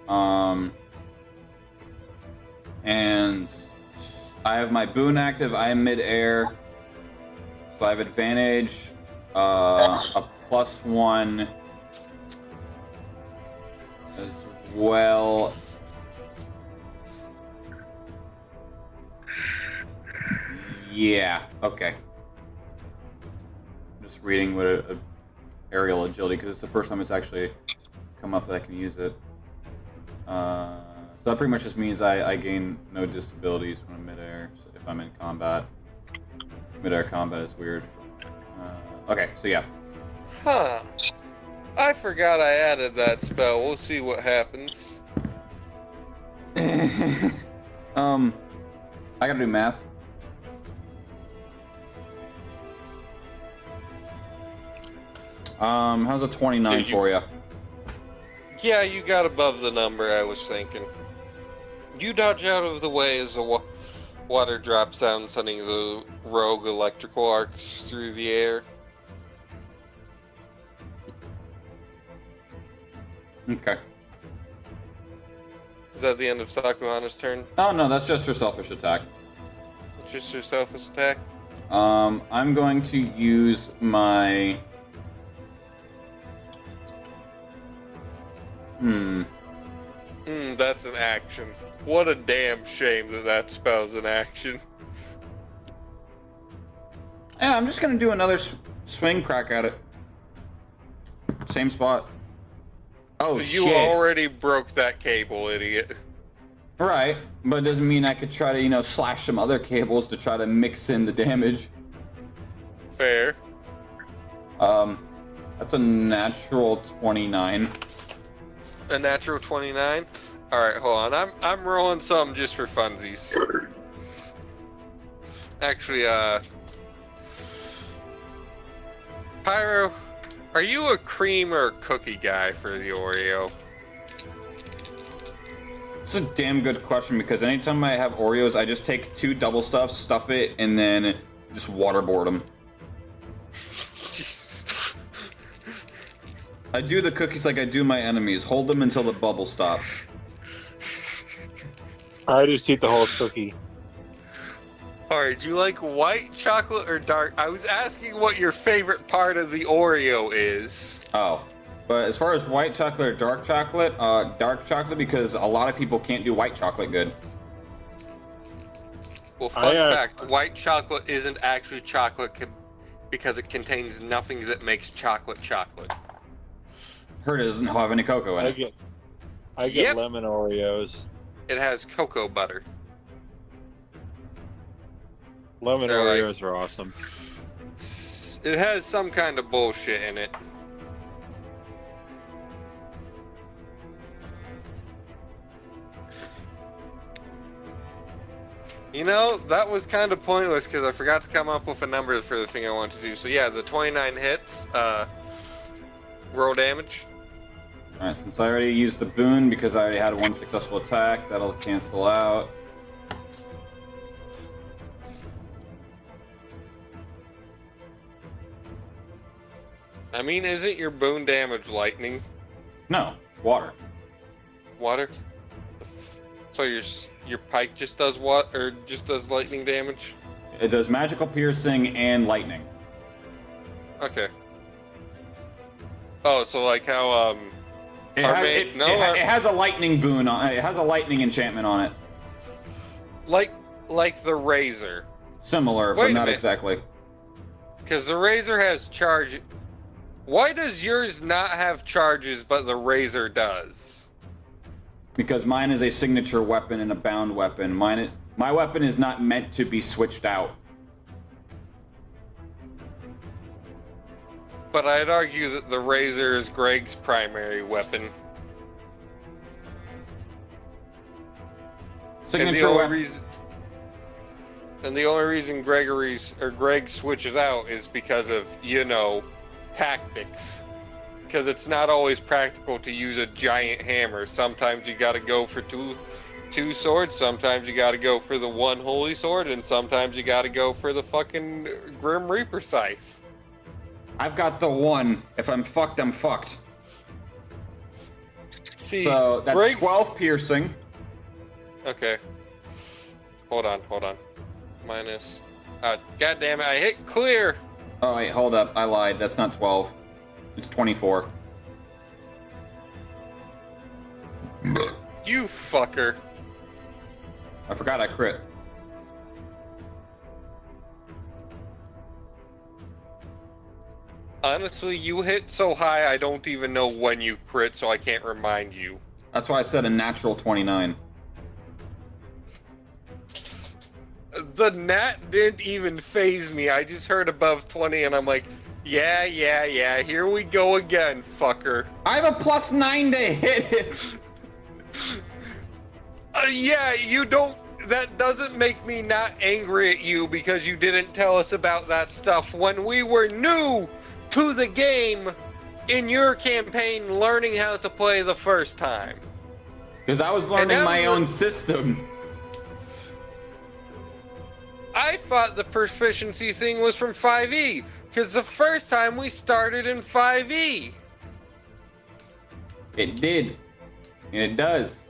and I have my boon active, I am midair, so I have advantage, a +1 as well. Yeah, okay. I'm just reading what a aerial agility, because it's the first time it's actually come up that I can use it. So that pretty much just means I gain no disabilities when I'm midair, so if I'm in combat. Midair combat is weird. Okay, so yeah. Huh. I forgot I added that spell. We'll see what happens. I gotta do math. How's a 29 for you? Yeah, you got above the number I was thinking. You dodge out of the way as the water drops down, sending the rogue electrical arcs through the air. Okay. Is that the end of Sakuhana's turn? Oh no, that's just her selfish attack. It's just her selfish attack? I'm going to use my... That's an action. What a damn shame that spell's an action. Yeah, I'm just gonna do another swing crack at it. Same spot. Oh, You shit. already broke that cable, idiot. Right, but it doesn't mean I could try to, slash some other cables to try to mix in the damage. Fair. That's a natural 29. A natural 29? Alright, hold on. I'm rolling something just for funsies. Actually, Pyro, are you a cream or a cookie guy for the Oreo? It's a damn good question, because anytime I have Oreos, I just take 2 double stuffs, stuff it, and then just waterboard them. Jesus. I do the cookies like I do my enemies. Hold them until the bubbles stop. I just eat the whole cookie. Alright, do you like white chocolate or dark? I was asking what your favorite part of the Oreo is. Oh. But as far as white chocolate or dark chocolate, because a lot of people can't do white chocolate good. Well, fun fact, white chocolate isn't actually chocolate because it contains nothing that makes chocolate chocolate. Heard it doesn't have any cocoa in it. I get lemon Oreos. It has cocoa butter. Lemon Oreos are awesome. It has some kind of bullshit in it. That was kind of pointless because I forgot to come up with a number for the thing I wanted to do. So yeah, the 29 hits, roll damage. Alright, since I already used the boon because I already had 1 successful attack, that'll cancel out. I mean, isn't your boon damage lightning? No, it's water. Water? So your pike just does what, or just does lightning damage? It does magical piercing and lightning. Okay. Oh, so like how It has a lightning boon on it. It has a lightning enchantment on it. Like the razor. Similar, Wait but a not minute. exactly. Because the Razor has charge. Why does yours not have charges, but the Razor does? Because mine is a signature weapon and a bound weapon. My weapon is not meant to be switched out. But I'd argue that the Razor is Greg's primary weapon. Signature weapon. And the only reason Greg switches out is because of, you know, tactics. Because it's not always practical to use a giant hammer. Sometimes you gotta go for two swords, sometimes you gotta go for the one holy sword, and sometimes you gotta go for the fucking Grim Reaper scythe. I've got the one. If I'm fucked, I'm fucked. See, so that's Greg's... 12 piercing. Okay. Hold on. Minus. God damn it, I hit clear! Oh, wait, hold up. I lied. That's not 12. It's 24. You fucker. I forgot I crit. Honestly, you hit so high I don't even know when you crit, so I can't remind you. That's why I said a natural 29. The nat didn't even phase me. I just heard above 20 and I'm like, yeah, here we go again, fucker. I have a +9 to hit it. Yeah, you don't... That doesn't make me not angry at you because you didn't tell us about that stuff when we were new to the game in your campaign learning how to play the first time. Because I was learning my own system. I thought the proficiency thing was from 5e, because the first time we started in 5e. It did. And it does.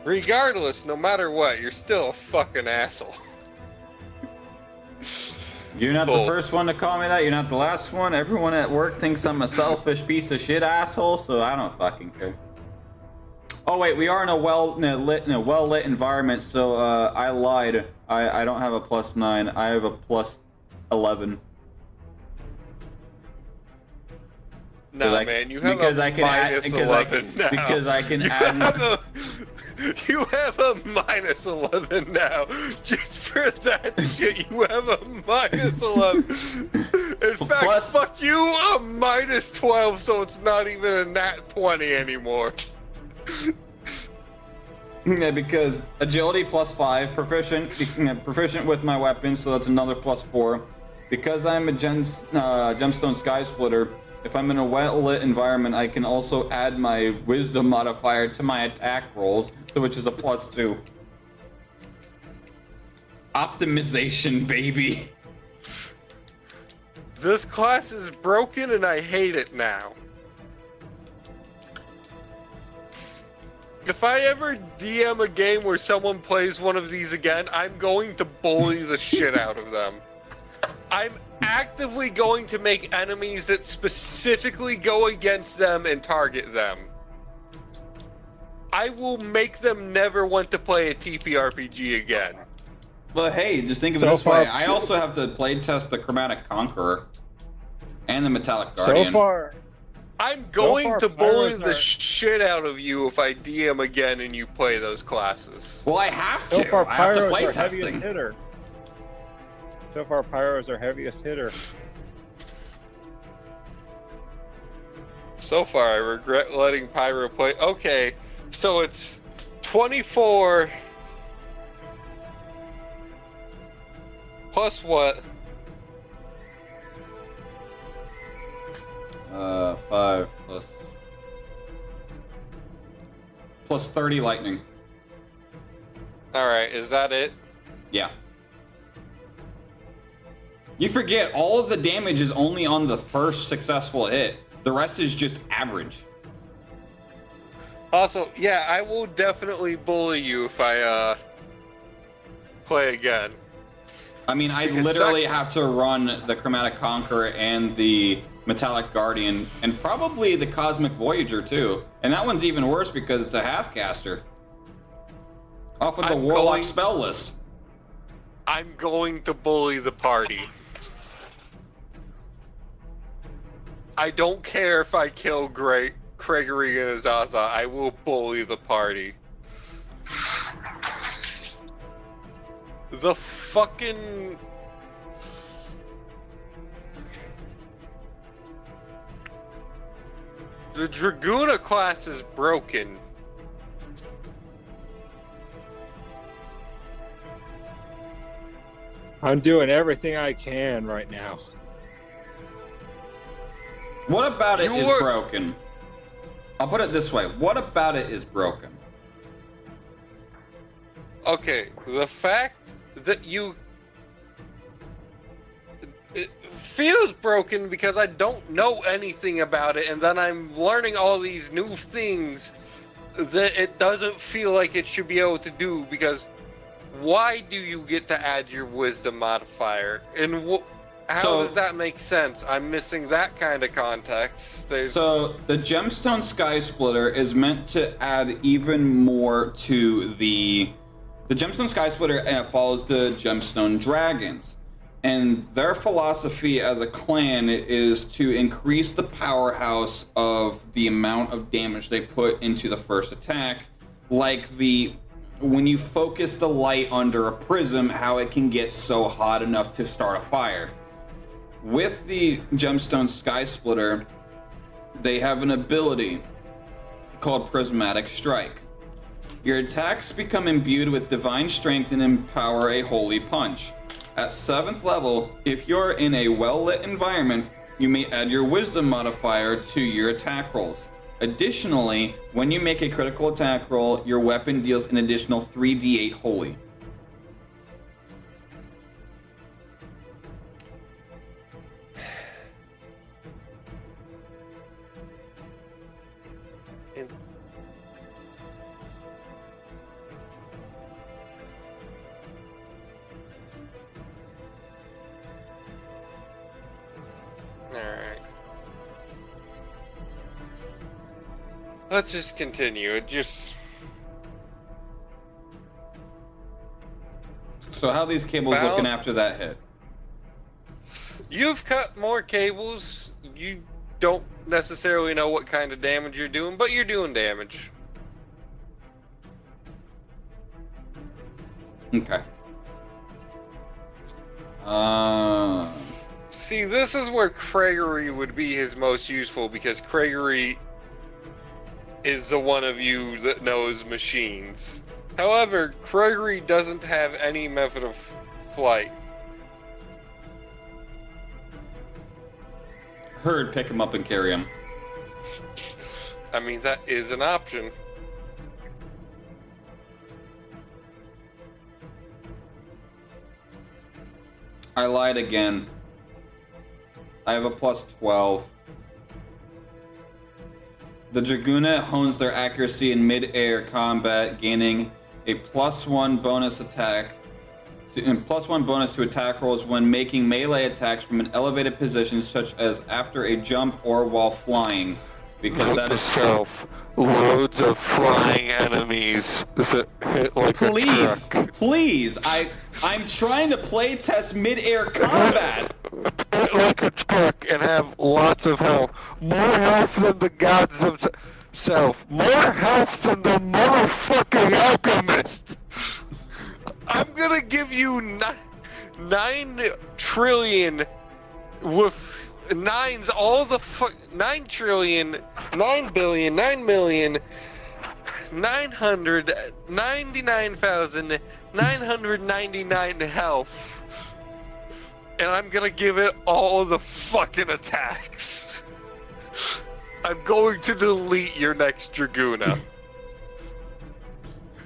Regardless, no matter what, you're still a fucking asshole. You're not the first one to call me that. You're not the last one. Everyone at work thinks I'm a selfish piece of shit asshole, so I don't fucking care. Oh wait, we are in a well-lit environment, so I lied. I don't have a +9. I have a +11. No, man, you have a -11 now. Because I can add. You have a -11 now. Just for that shit, you have a -11. In fact, fuck you, a -12, so it's not even a nat 20 anymore. Yeah, because agility +5, proficient with my weapon, so that's another +4. Because I'm a gemstone sky splitter, if I'm in a well-lit environment, I can also add my wisdom modifier to my attack rolls, which is a +2. Optimization, baby. This class is broken and I hate it now. If I ever DM a game where someone plays one of these again, I'm going to bully the shit out of them. I'm actively going to make enemies that specifically go against them and target them. I will make them never want to play a TPRPG again. Well, hey, just think of it this way. I also have to playtest the Chromatic Conqueror and the Metallic Guardian. I'm going to bully the shit out of you if I DM again and you play those classes. Well, I have to. So far, I have to Pyro's play our testing. heaviest hitter. So far, Pyro is our heaviest hitter. So far, I regret letting Pyro play. Okay, so it's 24 plus what? 5 plus 30 lightning. All right, is that it? Yeah. You forget all of the damage is only on the first successful hit. The rest is just average. Also, yeah, I will definitely bully you if I play again. I mean, I literally have to run the Chromatic Conqueror and the Metallic Guardian, and probably the Cosmic Voyager too. And that one's even worse because it's a half-caster. Off of the Warlock spell list. I'm going to bully the party. I don't care if I kill Gregory and Azaza, I will bully the party. The fucking... The Dragoona class is broken. I'm doing everything I can right now. What about it is broken? I'll put it this way. What about it is broken? Okay, the fact that you... It feels broken because I don't know anything about it, and then I'm learning all these new things that it doesn't feel like it should be able to do, because why do you get to add your wisdom modifier? And how does that make sense? I'm missing that kind of context. So the Gemstone Sky Splitter is meant to add even more to the Gemstone Sky Splitter follows the Gemstone Dragons. And their philosophy as a clan is to increase the powerhouse of the amount of damage they put into the first attack, like when you focus the light under a prism, how it can get so hot enough to start a fire. With the Gemstone Sky Splitter, they have an ability called Prismatic Strike. Your attacks become imbued with divine strength and empower a holy punch. At 7th level, if you're in a well-lit environment, you may add your wisdom modifier to your attack rolls. Additionally, when you make a critical attack roll, your weapon deals an additional 3d8 holy. Alright. Let's just continue. So how are these cables looking after that hit? You've cut more cables. You don't necessarily know what kind of damage you're doing, but you're doing damage. Okay. See, this is where Gregory would be his most useful, because Gregory is the one of you that knows machines. However, Gregory doesn't have any method of flight. Herd, pick him up and carry him. I mean, that is an option. I lied again. I have a plus 12. The Dragoona hones their accuracy in mid-air combat, gaining a +1 bonus attack, and +1 bonus to attack rolls when making melee attacks from an elevated position, such as after a jump or while flying. Because that is loads of flying enemies that hit like a truck. Please, I'm trying to play test mid-air combat. Hit like a truck and have lots of health. More health than the gods themselves. More health than the motherfucking alchemist. I'm gonna give you 9 trillion with nines, all the 9 trillion, 9 billion, 9 million, 999,999 health. And I'm gonna give it all the fucking attacks. I'm going to delete your next Dragoona.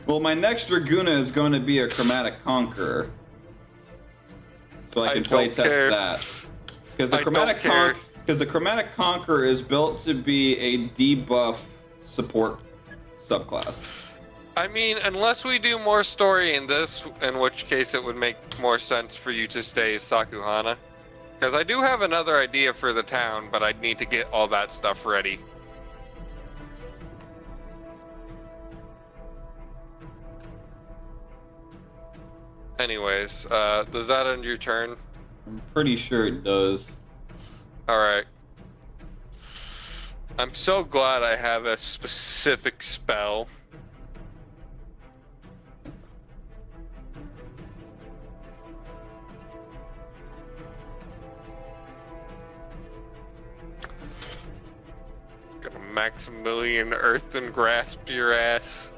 Well, my next Dragoona is going to be a Chromatic Conqueror. So I can play test that. Because the Chromatic Conqueror is built to be a debuff support subclass. I mean, unless we do more story in this, in which case it would make more sense for you to stay as Sakuhana. Because I do have another idea for the town, but I'd need to get all that stuff ready. Anyways, does that end your turn? I'm pretty sure it does. Alright. I'm so glad I have a specific spell. Gonna Maximilian Earth and grasp your ass.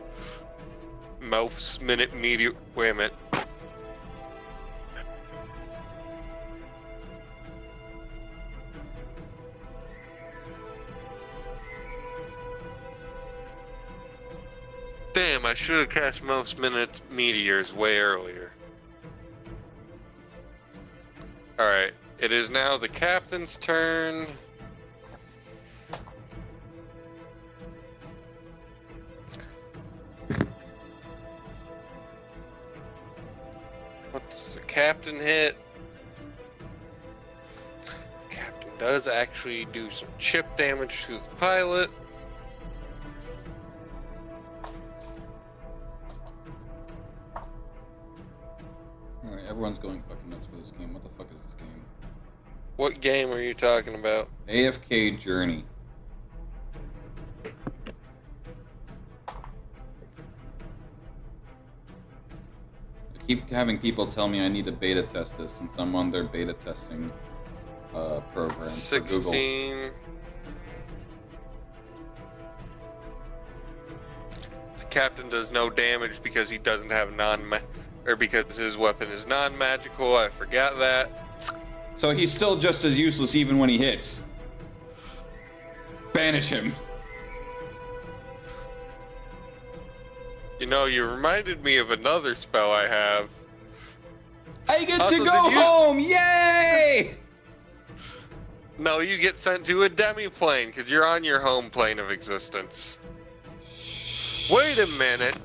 Mouth's minute media. Wait a minute. Damn, I should have cast Mouth's minute meteors way earlier. Alright, it is now the captain's turn. What's the captain hit? The captain does actually do some chip damage to the pilot. Alright, everyone's going fucking nuts for this game. What the fuck is this game? What game are you talking about? AFK Journey. I keep having people tell me I need to beta test this since I'm on their beta testing program for Google. 16. The captain does no damage because he doesn't have because his weapon is non-magical. I forgot that. So he's still just as useless even when he hits. Banish him. You know, you reminded me of another spell I have. I get Also, to go home! Yay! No, you get sent to a demi-plane because you're on your home plane of existence. Wait a minute.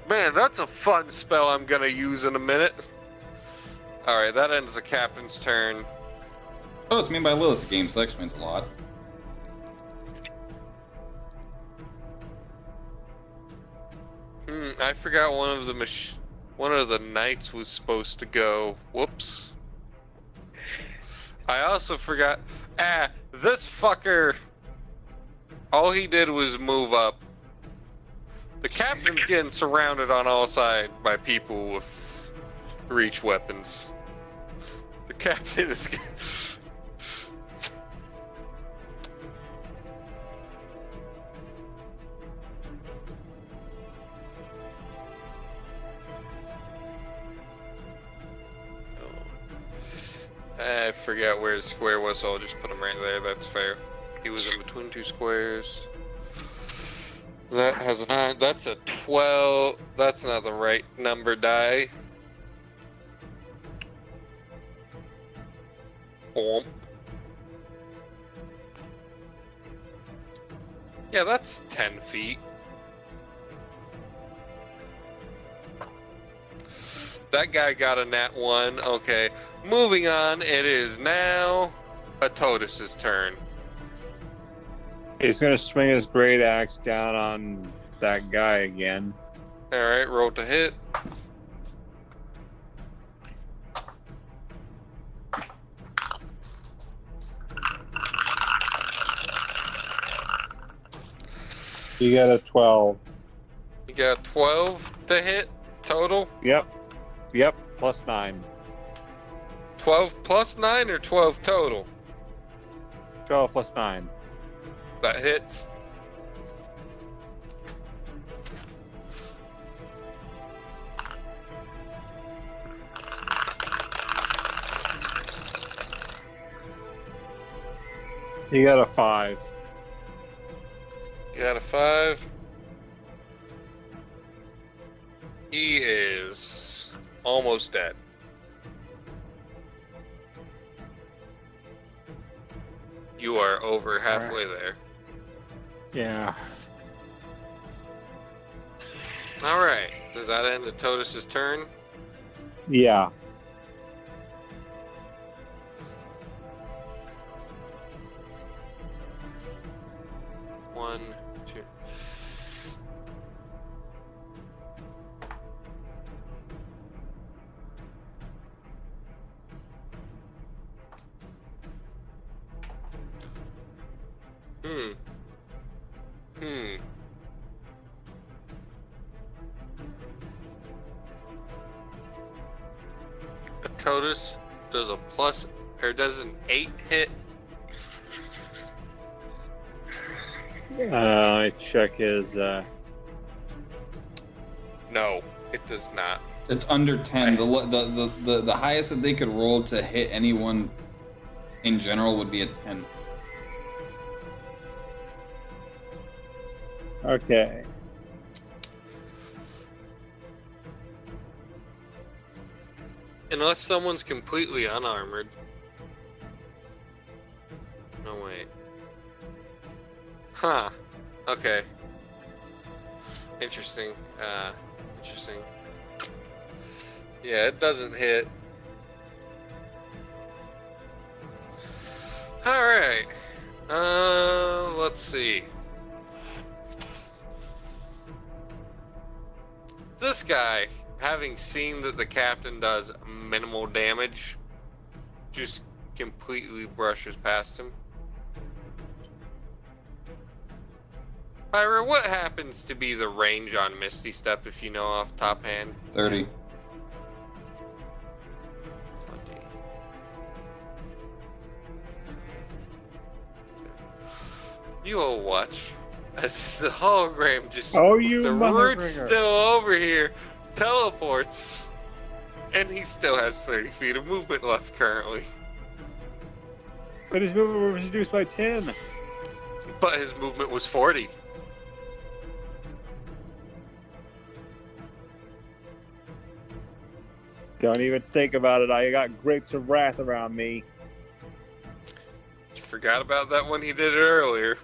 Man, that's a fun spell I'm gonna use in a minute. Alright, that ends the captain's turn. Oh, it's made by Lilith Games, so that explains a lot. I forgot one of the knights was supposed to go. Whoops. I also forgot. This fucker. All he did was move up. The captain's getting surrounded on all sides by people with reach weapons. The captain is. I forgot where the square was, so I'll just put him right there. That's fair. He was in between two squares. That has a 9. That's a 12. That's not the right number die. Boom. Yeah, that's 10 feet. That guy got a nat 1. Okay. Moving on, it is now Atotis' turn. He's gonna swing his great axe down on that guy again. Alright, roll to hit. You got a 12. You got 12 to hit total? Yep, plus 9. 12 plus 9 or 12 total? 12 plus 9. That hits. You got a 5. You got a 5. He is almost dead. You are over halfway there. Yeah. Alright. Does that end Atotis' turn? Yeah. One, two. A Totus does a plus, or does an 8 hit? Let me check his. No, it does not. It's under 10. The highest that they could roll to hit anyone in general would be a 10. Okay. Unless someone's completely unarmored. No, wait. Huh. Okay. Interesting. Interesting. Yeah, it doesn't hit. Alright. Let's see. This guy, having seen that the captain does minimal damage, just completely brushes past him. Pyra, what happens to be the range on Misty Step if you know off top hand? 30. 20. You will watch as the hologram just, you the mother root's bringer. still over here, teleports, and he still has 30 feet of movement left currently. But his movement was reduced by 10. But his movement was 40. Don't even think about it. I got grapes of wrath around me. You forgot about that when he did it earlier.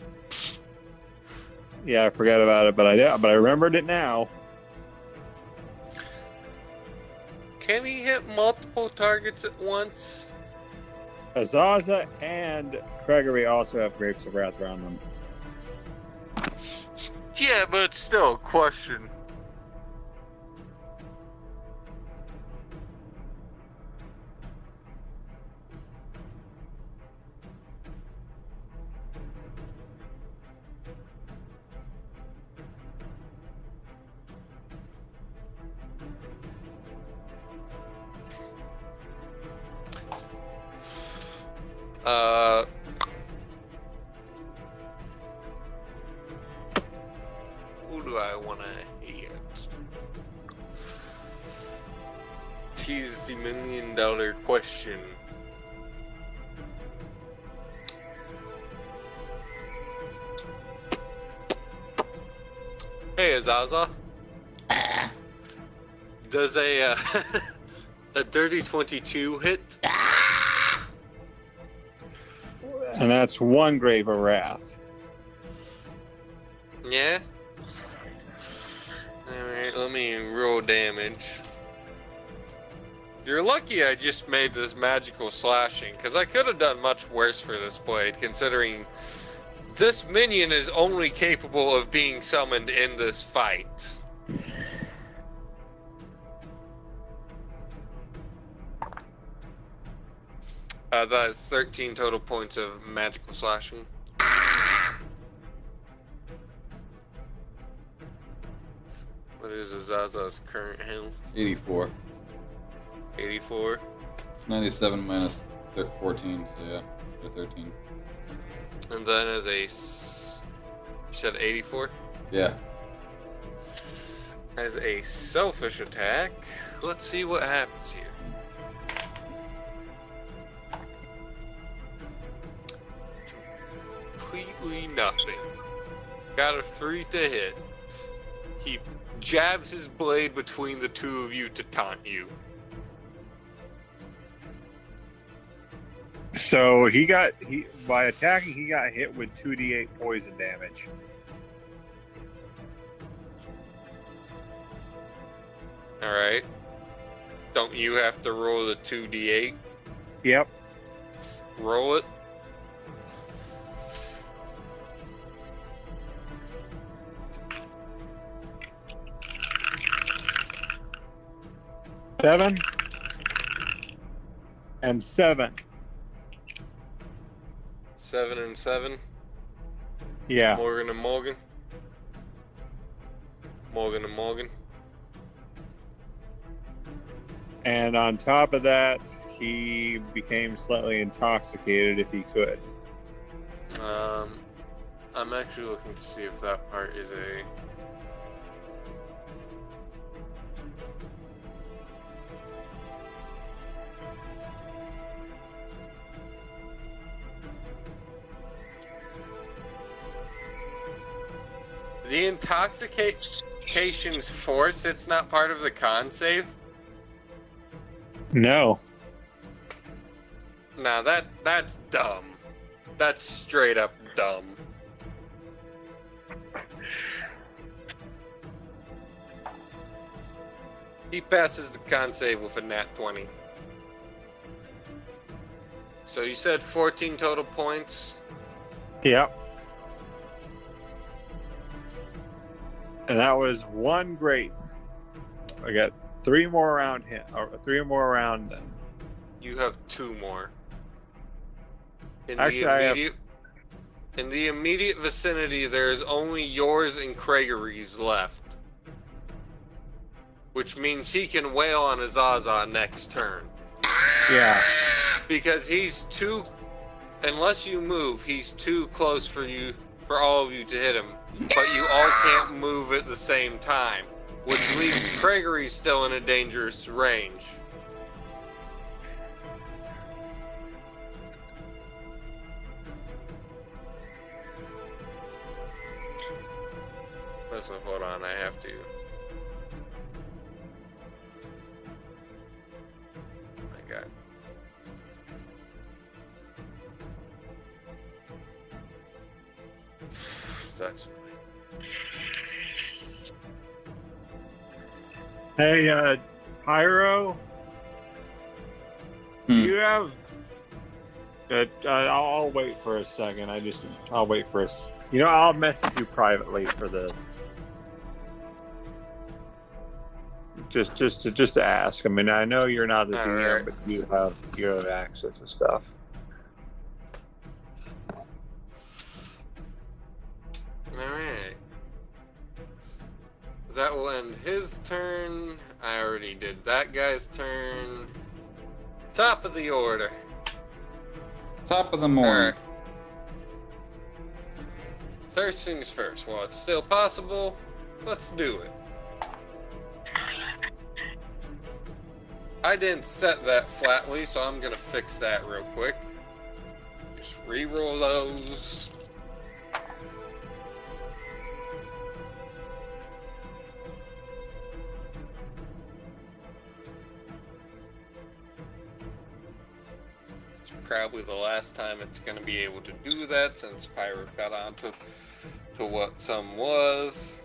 Yeah, I forgot about it, but I remembered it now. Can he hit multiple targets at once? Azaza and Gregory also have grapes of wrath around them. Yeah, but it's still a question. Who do I want to hit? Tease the $1 million question. Hey, Azaza. Does a a dirty 22 hit? And that's one grave of wrath. Yeah. Alright, let me roll damage. You're lucky I just made this magical slashing, because I could have done much worse for this blade, considering this minion is only capable of being summoned in this fight. That is 13 total points of magical slashing. What is Azaza's current health? 84. 84. It's 97 minus 14, so yeah, or 13. And then as a... You said 84? Yeah. As a selfish attack, let's see what happens here. Completely nothing. Got a 3 to hit. He jabs his blade between the two of you to taunt you. So by attacking, he got hit with 2d8 poison damage. Alright. Don't you have to roll the 2d8? Yep. Roll it. Seven. And 7. 7 and 7. Yeah. Morgan and Morgan. Morgan and Morgan. And on top of that, he became slightly intoxicated if he could. I'm actually looking to see if that part is a... The intoxication's force, it's not part of the con save? No. Nah, that's dumb. That's straight up dumb. He passes the con save with a nat 20. So you said 14 total points? Yep. And that was one great. I got 3 more around him, or 3 more around them. You have 2 more. Actually, in the immediate vicinity, there's only yours and Gregory's left. Which means he can wail on Azaza next turn. Yeah. Because he's too... Unless you move, he's too close for all of you to hit him. But you all can't move at the same time. Which leaves Gregory still in a dangerous range. So hold on, I have to... I got... That's... Hey, Pyro, do you have... I'll wait for a second. I'll wait for us. You know, I'll message you privately for the... Just to ask. I mean, I know you're not the DM, right. but you have access to stuff. Alright. That will end his turn. I already did that guy's turn. Top of the order. Top of the morning. Alright. First things first. While it's still possible, let's do it. I didn't set that flatly, so I'm gonna fix that real quick. Just re-roll those. It's probably the last time it's gonna be able to do that since Pyro got on to what some was.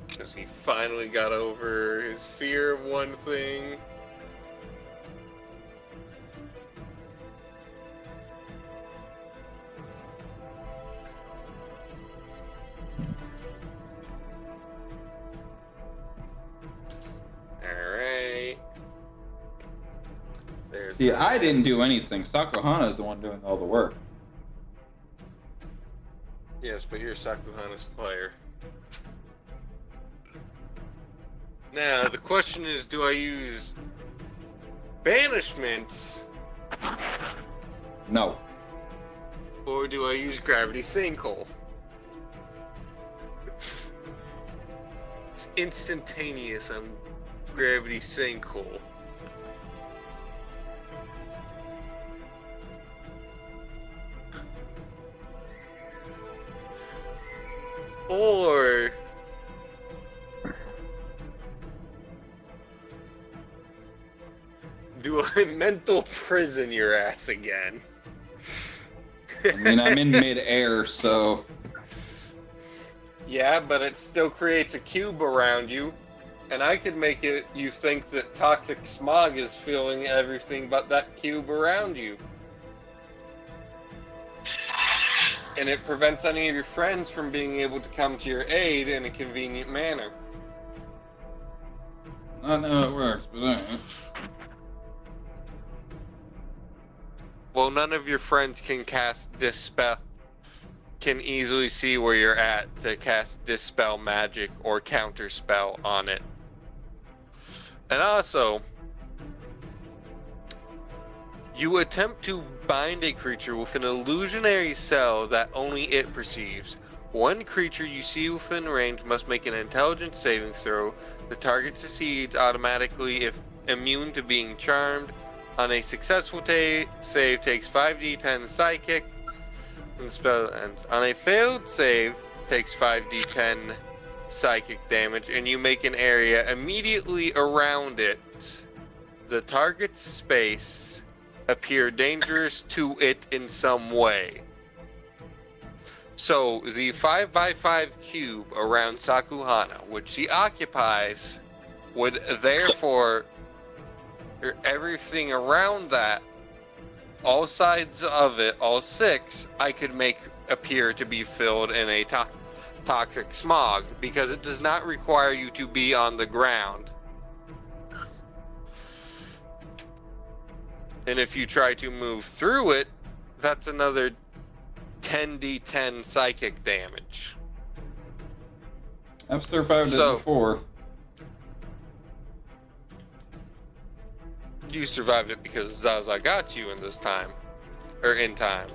Because he finally got over his fear of one thing. Alright. There's See, I didn't do anything. Sakuhana's the one doing all the work. Yes, but you're Sakuhana's player. Now, the question is, do I use banishment No. or do I use gravity sinkhole? It's instantaneous on gravity sinkhole. Or do I mental prison your ass again? I mean, I'm in mid-air, so... Yeah, but it still creates a cube around you. And I could make it you think that toxic smog is filling everything but that cube around you. And it prevents any of your friends from being able to come to your aid in a convenient manner. I don't know how it works, but alright. Well, none of your friends can cast Dispel. Can easily see where you're at to cast Dispel magic or Counterspell on it. And also, you attempt to bind a creature with an illusionary cell that only it perceives. One creature you see within range must make an intelligence saving throw. The target succeeds automatically if immune to being charmed. On a successful save, takes 5d10 psychic, and the spell ends. On a failed save, takes 5d10 psychic damage, and you make an area immediately around it. The target's space appear dangerous to it in some way. So the 5x5 cube around Sakuhana, which she occupies, would therefore everything around that, all sides of it, all 6, I could make appear to be filled in a toxic smog, because it does not require you to be on the ground. And if you try to move through it, that's another 10d10 psychic damage. I've survived it before. You survived it because Zaza got you in this time. Or in time.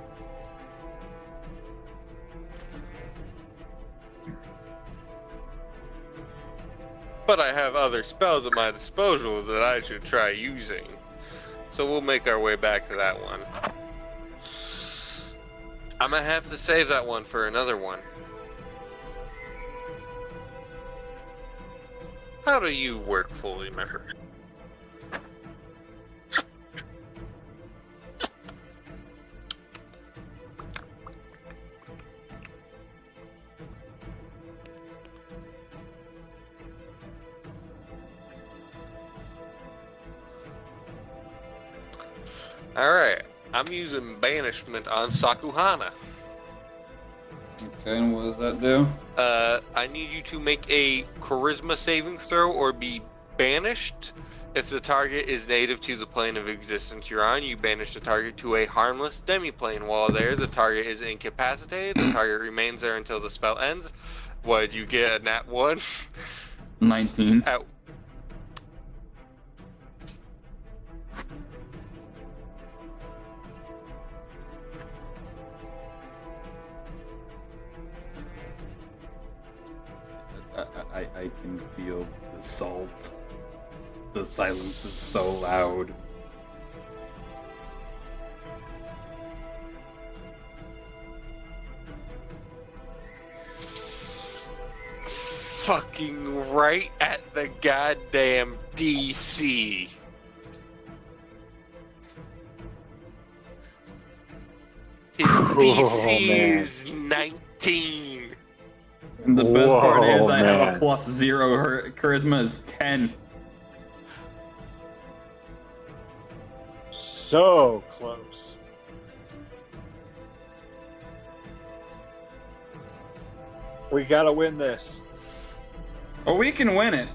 But I have other spells at my disposal that I should try using. So we'll make our way back to that one. I'm gonna have to save that one for another one. How do you work fully, my friend? Alright, I'm using Banishment on Sakuhana. Okay, and what does that do? I need you to make a Charisma saving throw or be banished. If the target is native to the plane of existence you're on, you banish the target to a harmless demiplane. While there, the target is incapacitated. The target remains there until the spell ends. What, did you get a nat 1? 19. I can feel the salt. The silence is so loud. Fucking right at the goddamn DC. His DC is 19. And the best part is I have a +0. Her charisma is 10. So close. We gotta win this. Oh, we can win it.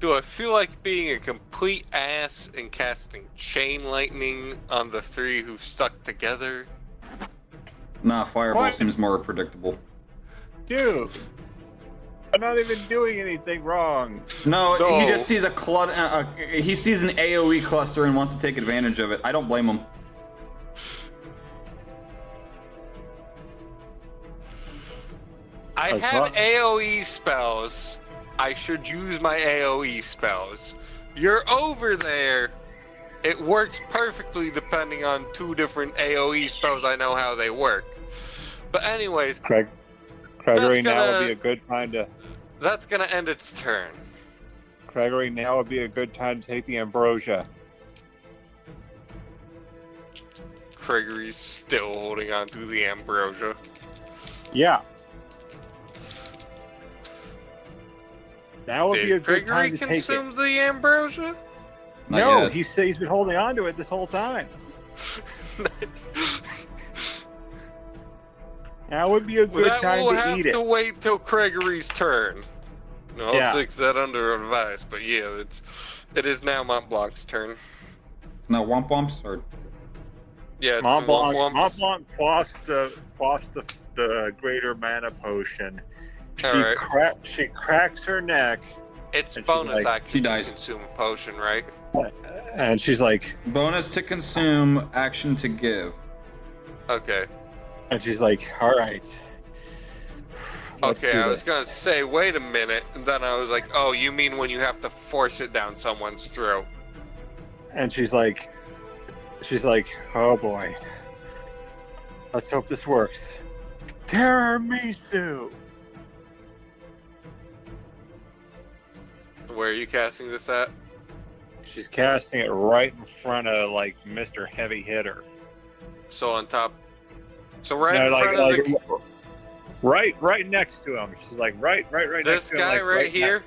Do I feel like being a complete ass and casting Chain Lightning on the 3 who've stuck together? Nah, Fireball seems more predictable. Dude, I'm not even doing anything wrong. No, he just sees he sees an AoE cluster and wants to take advantage of it. I don't blame him. I have AoE spells. I should use my AoE spells. You're over there. It works perfectly depending on 2 different AoE spells. I know how they work. But anyways, Gregory, now would be a good time to... That's gonna end its turn. Gregory, now would be a good time to take the ambrosia. Gregory's still holding on to the ambrosia. Yeah. Now would be a Did good time Gregory to take it. consume the ambrosia? Not No, yet. he's been holding on to it this whole time. Now would be a good That time will to have eat to it. wait till Gregory's turn. No, I'll Yeah. take that under advice, but yeah, it is now Mont Blanc's turn. No, Womp Womps or Yeah, it's Mont Womp Blanc, Womps. Mont Blanc quaffs the greater mana potion. Alright. She cracks her neck, It's and she's bonus like- action She to dies. consume a potion, right? and she's like, bonus to consume, action to give. Okay. all right. Let's Okay, do I was this." gonna say, wait a minute, and then I was like, oh, you mean when you have to force it down someone's throat? And she's like, oh boy. Let's hope this works. Tiramisu. Where are you casting this at? She's casting it right in front of like Mr. Heavy Hitter. So on top. So right No, in front of the. right next to him. She's like right next This to him. guy like, right here?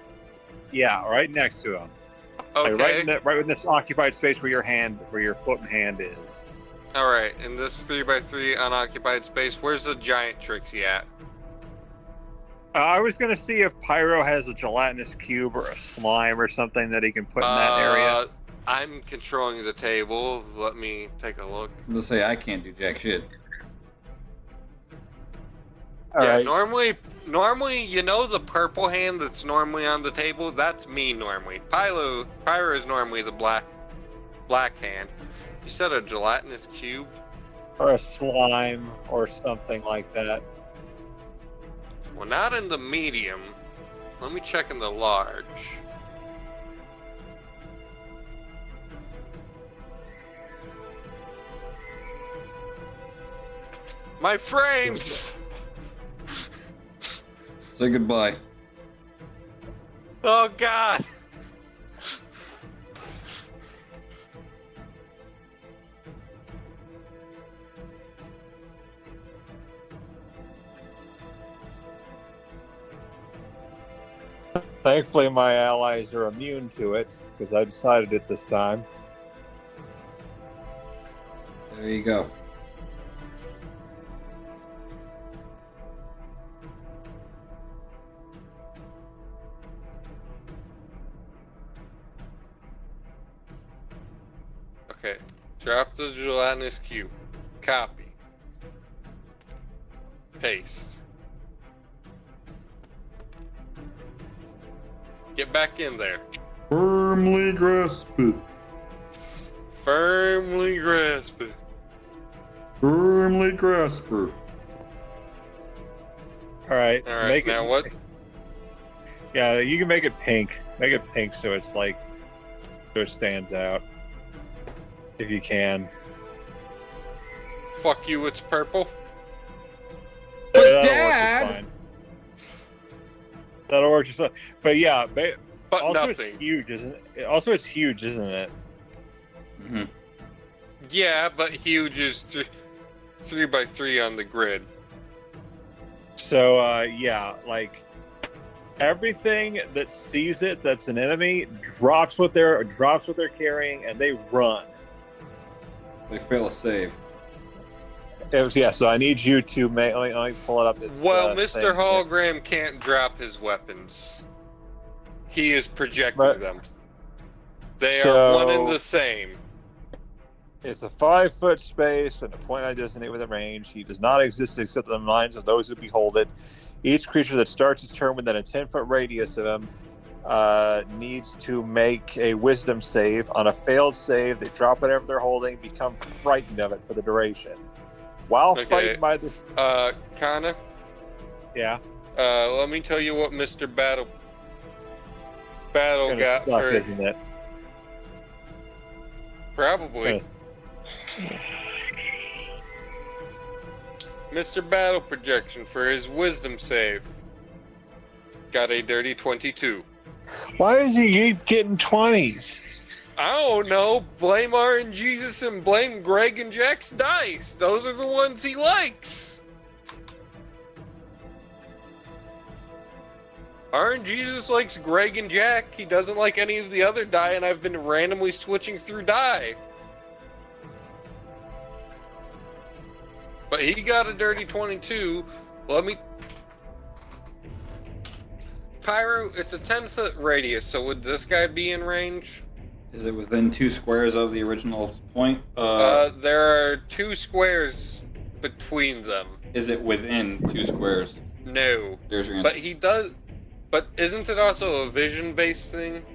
Yeah, right next to him. Okay. Like right in this occupied space where your floating hand is. Alright, in this 3x3 unoccupied space, where's the giant Trixie at? I was gonna see if Pyro has a gelatinous cube or a slime or something that he can put in that area. I'm controlling the table. Let me take a look. Let's say I can't do jack shit. All yeah, right. normally, you know the purple hand that's normally on the table? That's me normally. Pyro is normally the black hand. You said a gelatinous cube? Or a slime or something like that. Well, not in the medium. Let me check in the large. My frames! Say goodbye. Oh God! Thankfully, my allies are immune to it because I decided it this time. There you go. Okay, drop the gelatinous cube. Copy. Paste. Get back in there. Firmly grasp it. Firmly grasp it. Firmly grasp her. All right. All right, now what? Yeah, you can make it pink. Make it pink so it's like so it stands out. If you can. Fuck you, it's purple. But That'll work just Dad! fine. That'll work just fine. But yeah, But also nothing. it's huge, isn't it? Also, it's huge, isn't it? Mm-hmm. Yeah, but huge is 3x3 on the grid. So yeah, like everything that sees it that's an enemy drops what they're carrying and they run. They fail a save. So I need you to make. Let me pull it up. It's, Well, Mr. thing. Hologram can't drop his weapons. He is projecting But- them. They So- are one and the same. It's a 5-foot space and a point I designate with a range. He does not exist except in the minds of those who behold it. Each creature that starts its turn within a 10-foot radius of him needs to make a wisdom save. On a failed save, they drop whatever they're holding, become frightened of it for the duration. While Okay. frightened by the... Kana, Yeah. let me tell you what Mr. Battle It's gonna got suck, for isn't it? probably. Mr. Battle projection for his wisdom save got a dirty 22. Why does he keep getting 20s? I don't know. Blame RNGesus and blame Greg and Jack's dice. Those are the ones he likes. RNGesus likes Greg and Jack. He doesn't like any of the other die, and I've been randomly switching through die. But he got a dirty 22. Let me... Pyro, it's a 10-foot radius, so would this guy be in range? Is it within 2 squares of the original point? There are 2 squares between them. Is it within 2 squares? No. There's your answer. But he does... But isn't it also a vision-based thing?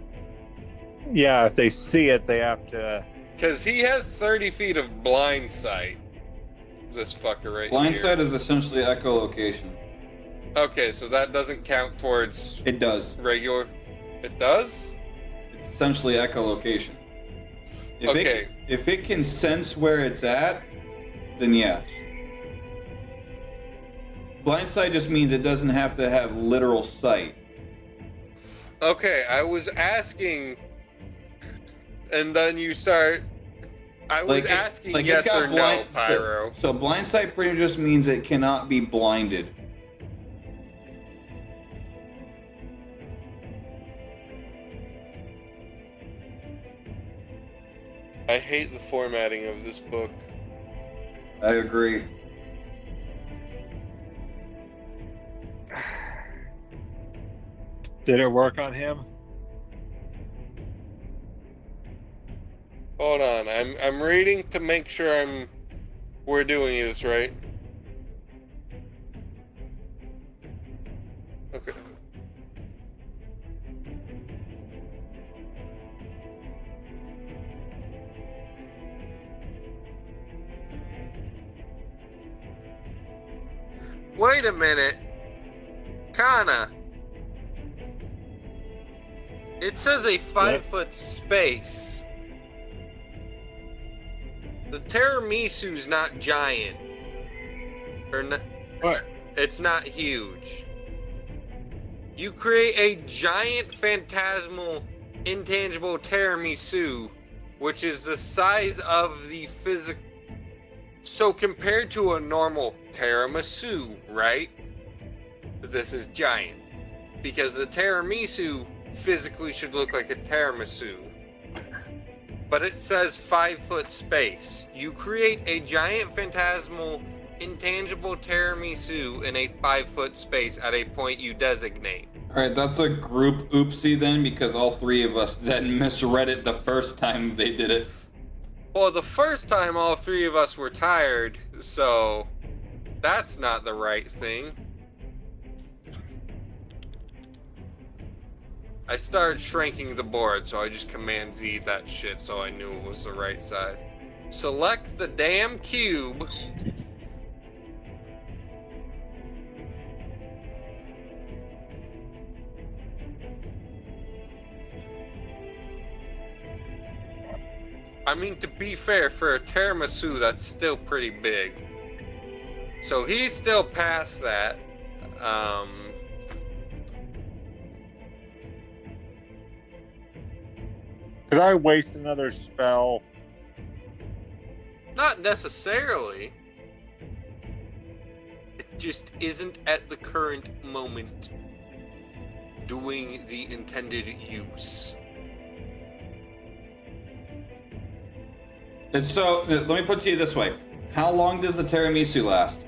Yeah, if they see it, they have to... Because he has 30 feet of blind sight. This fucker right Blind here. sight is essentially echolocation. Okay, so that doesn't count towards It does. regular... It does? It's essentially echolocation. Okay. If it can sense where it's at, then yeah. Blind sight just means it doesn't have to have literal sight. Okay, I was asking, and then you start... I was asking yes or no, Pyro. So blind sight pretty much just means it cannot be blinded. I hate the formatting of this book. I agree. Did it work on him? Hold on, I'm reading to make sure we're doing this right. Okay. Wait a minute. Kana. It says a 5-foot space. The Tiramisu's not giant. Or not, What? it's not huge. You create a giant phantasmal intangible tiramisu, which is the size of the physical. So compared to a normal tiramisu, right? This is giant. Because the tiramisu physically should look like a tiramisu. But it says 5-foot space. You create a giant phantasmal intangible tiramisu in a 5-foot space at a point you designate. Alright, that's a group oopsie then, because all 3 of us then misread it the first time they did it. Well, the first time all 3 of us were tired, so that's not the right thing. I started shrinking the board, so I just Command Z'd that shit so I knew it was the right size. Select the damn cube. I mean, to be fair, for a tiramisu, that's still pretty big. So he's still past that. Could I waste another spell? Not necessarily. It just isn't at the current moment doing the intended use. And so, let me put it to you this way. How long does the tiramisu last?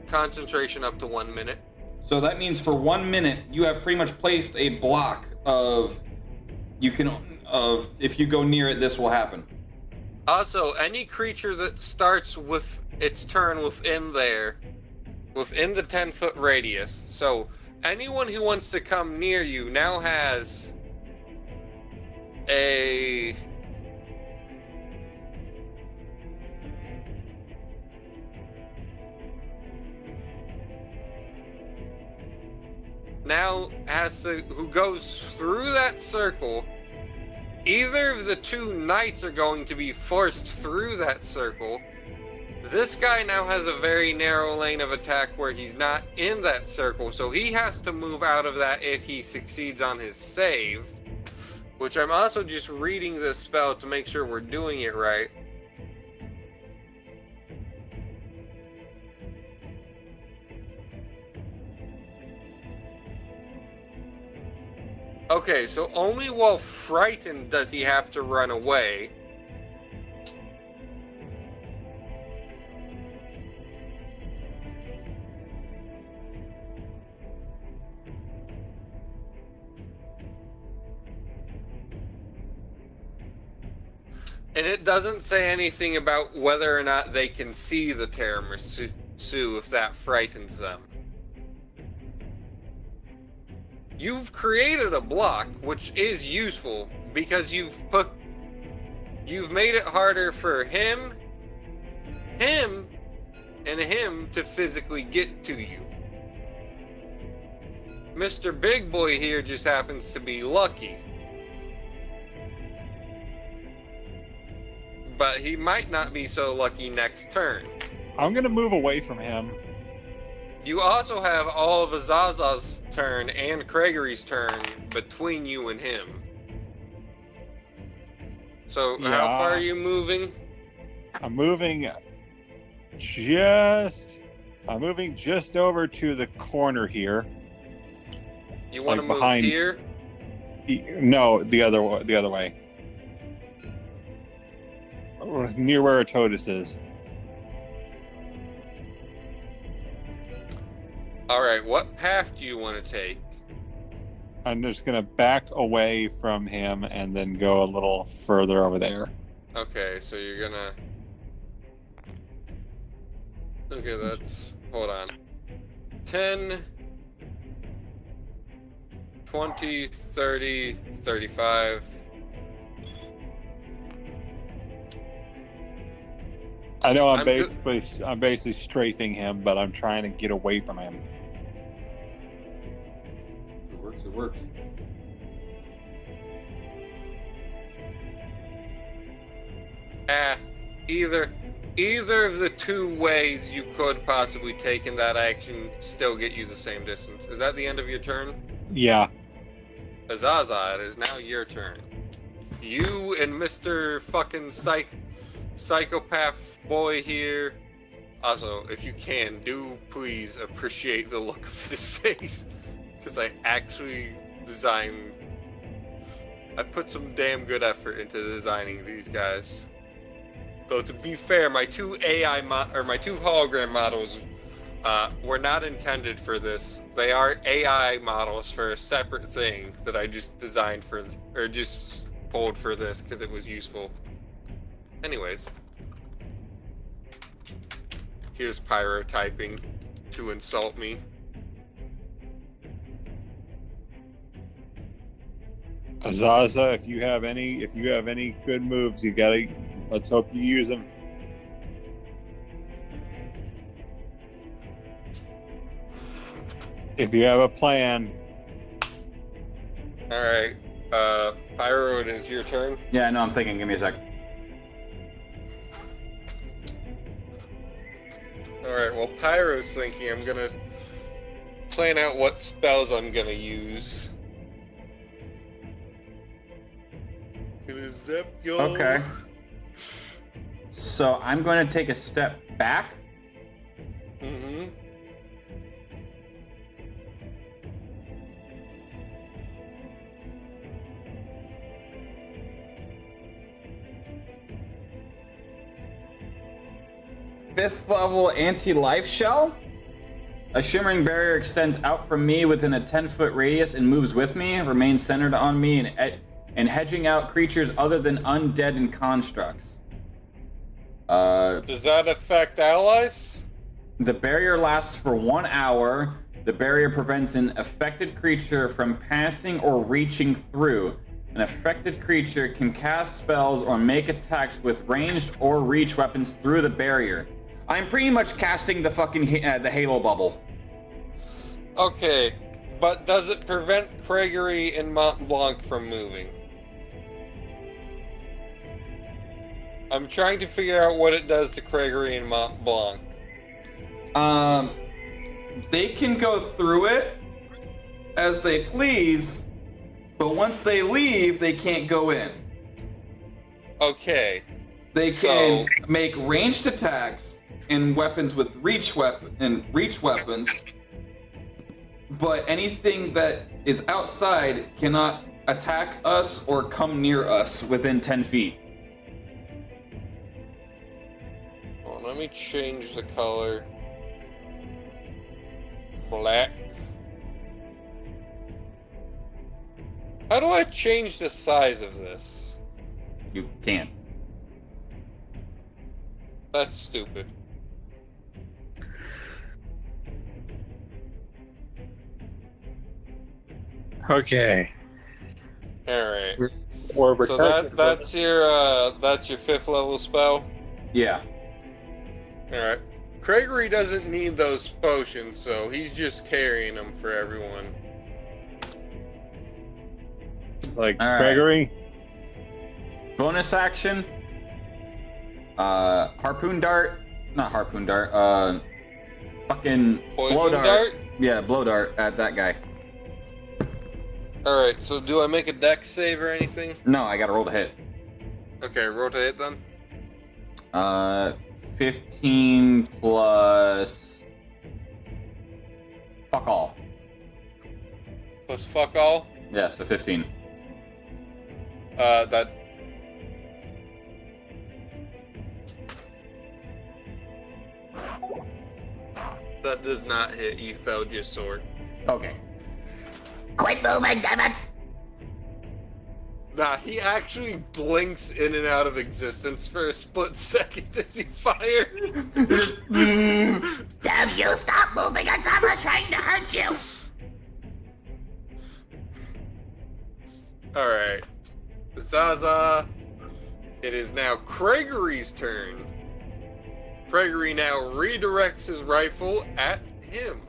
Concentration up to 1 minute. So that means for 1 minute, you have pretty much placed a block of... if you go near it, this will happen. Also, any creature that starts with its turn within the 10-foot radius. So, anyone who wants to come near you now has a... who goes through that circle. Either of the 2 knights are going to be forced through that circle. This guy now has a very narrow lane of attack where he's not in that circle, so he has to move out of that if he succeeds on his save. which I'm also just reading this spell to make sure we're doing it right. Okay, so only while frightened does he have to run away. And it doesn't say anything about whether or not they can see the tiramisu if that frightens them. You've created a block, which is useful because you've made it harder for him, and him to physically get to you. Mr. Big Boy here just happens to be lucky. But he might not be so lucky next turn. I'm gonna move away from him. You also have all of Azaza's turn and Gregory's turn between you and him. So how far are you moving? I'm moving just over to the corner here. You want to like move behind, here? No, the other way. Near where Totus is. All right, what path do you want to take? I'm just gonna back away from him and then go a little further over there. Okay, so you're gonna... Okay, that's... Hold on. 10, 20, 30, 35... I know I'm basically strafing him, but I'm trying to get away from him. It works. Either of the two ways you could possibly take in that action still get you the same distance. Is that the end of your turn? Yeah. Azaza, it is now your turn. You and Mr. fucking psychopath boy here. Also, if you can, do please appreciate the look of his face. Because I actually I put some damn good effort into designing these guys. Though to be fair, my two hologram models were not intended for this. They are AI models for a separate thing that I just designed for, or just pulled for this because it was useful. Anyways. Here's Pyro typing to insult me. Azaza, if you have any good moves, let's hope you use them. If you have a plan. All right, Pyro, it is your turn. Yeah, no, I'm thinking. Give me a sec. All right, well, Pyro's thinking. I'm gonna plan out what spells I'm gonna use. Gonna zap y'all. Okay. So I'm going to take a step back. Mm-hmm. Fifth level anti-life shell. A shimmering barrier extends out from me within a 10-foot radius and moves with me, remains centered on me, and hedging out creatures other than undead and constructs. Does that affect allies? The barrier lasts for 1 hour. The barrier prevents an affected creature from passing or reaching through. An affected creature can cast spells or make attacks with ranged or reach weapons through the barrier. I'm pretty much casting the fucking the Halo bubble. Okay, but does it prevent Gregory and Mont Blanc from moving? I'm trying to figure out what it does to Gregory and Mont Blanc. They can go through it as they please, But once they leave, they can't go in. Okay. They can make ranged attacks and weapons with reach weapons, but anything that is outside cannot attack us or come near us within 10 feet. Well, let me change the color. Black. How do I change the size of this? You can't. That's stupid. Okay. All right. We're So that's your 5th level spell. Yeah. All right. Gregory doesn't need those potions, so he's just carrying them for everyone. Like All right. Gregory. Bonus action. Harpoon dart. Not harpoon dart. Fucking Poison blow dart? Yeah, blow dart at that guy. All right. So do I make a dex save or anything? No, I gotta roll to hit. Okay, roll to hit then. 15 plus. Fuck all. Plus fuck all. Yeah, so 15. That. That does not hit. You failed your sword. Okay. Quit moving, damn it! Nah, he actually blinks in and out of existence for a split second as you fire. Damn you, stop moving! Azaza's trying to hurt you! Alright. Zaza. It is now Gregory's turn. Gregory now redirects his rifle at him.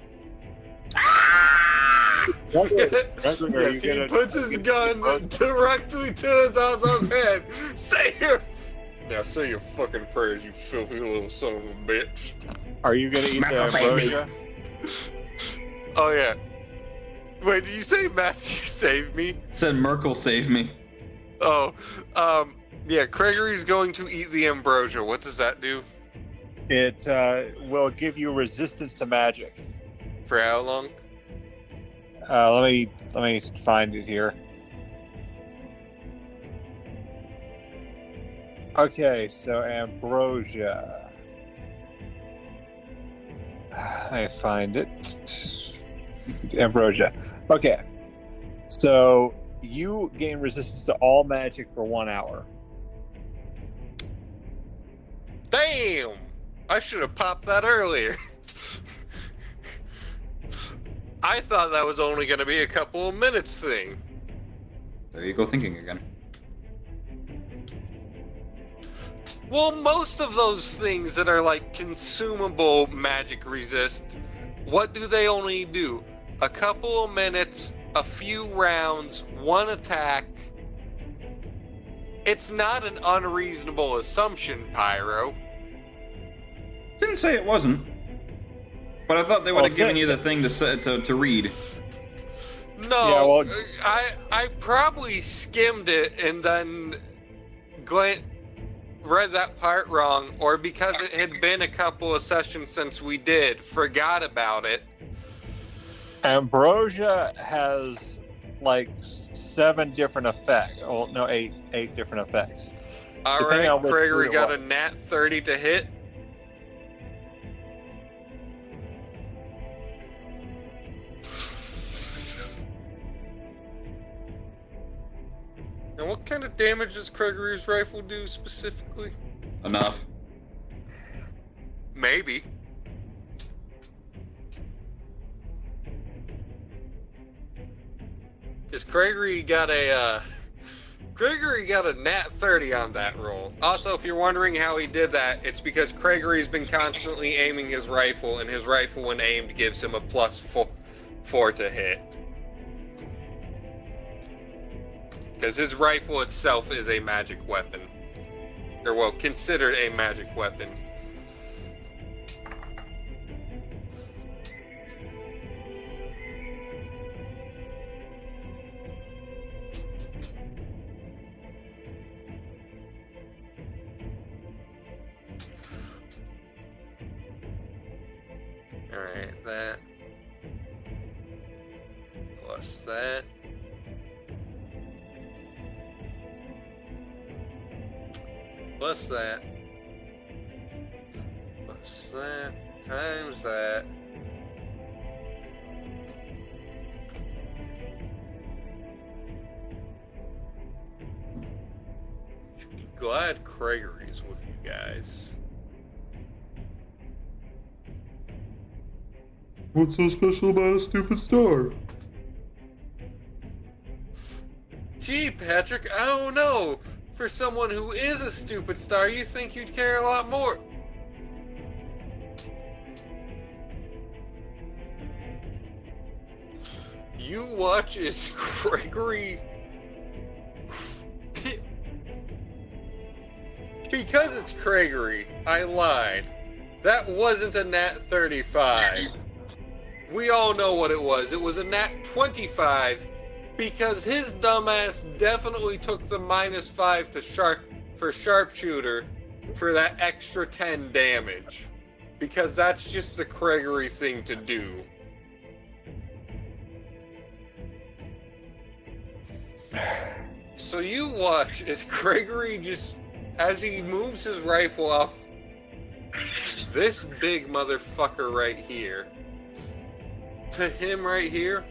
Yes, he puts his gun directly to Zaza's head. Say your... Now say your fucking prayers, you filthy little son of a bitch. Are you gonna eat the Merkel, save me. ambrosia? Oh yeah. Wait, did you say Matthew save me? Said Merkel save me. Oh, yeah, Gregory's going to eat the ambrosia. What does that do? It will give you resistance to magic. For how long? Let me find it here. Okay, so ambrosia. I find it. Ambrosia. Okay. So you gain resistance to all magic for 1 hour. Damn! I should have popped that earlier. I thought that was only going to be a couple of minutes thing. There you go thinking again. Well, most of those things that are like consumable magic resist, what do they only do? A couple of minutes, a few rounds, one attack. It's not an unreasonable assumption, Pyro. Didn't say it wasn't. But I thought they would have given you the thing to read. No, Yeah, well- I probably skimmed it and then read that part wrong, or because it had been a couple of sessions since we did, forgot about it. Ambrosia has like 7 different effects. Oh no, 8 different effects. All Depending right, on which Gregory fruit it got was. a nat 30 to hit. And what kind of damage does Gregory's rifle do specifically? Enough. Maybe. Because Gregory got a nat 30 on that roll. Also, if you're wondering how he did that, it's because Gregory's been constantly aiming his rifle, and his rifle when aimed gives him a +4 to hit. Because his rifle itself is a magic weapon. Or, well, considered a magic weapon. Alright, that. Plus that. Plus that. Plus that. Times that. Should be glad Gregory's with you guys. What's so special about a stupid star? Gee, Patrick, I don't know. For someone who is a stupid star, you think you'd care a lot more. You watch as Gregory... Because it's Gregory, I lied. That wasn't a nat 35. We all know what it was. It was a nat 25 because his dumbass definitely took the -5 to for sharpshooter for that extra 10 damage. Because that's just the Gregory thing to do. So you watch as Gregory just, as he moves his rifle off this big motherfucker right here to him right here,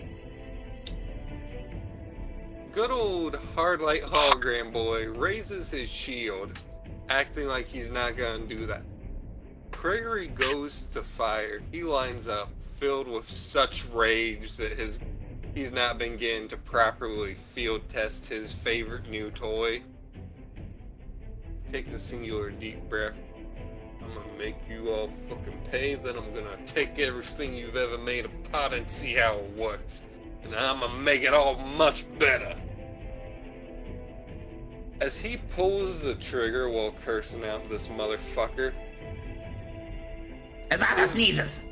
good old hard light hologram boy raises his shield, acting like he's not gonna do that. Gregory goes to fire. He lines up, filled with such rage that he's not been getting to properly field test his favorite new toy. Take a singular deep breath. I'm gonna make you all fucking pay, then I'm gonna take everything you've ever made apart and see how it works. And I'm gonna make it all much better. As he pulls the trigger while cursing out this motherfucker. Azala sneezes.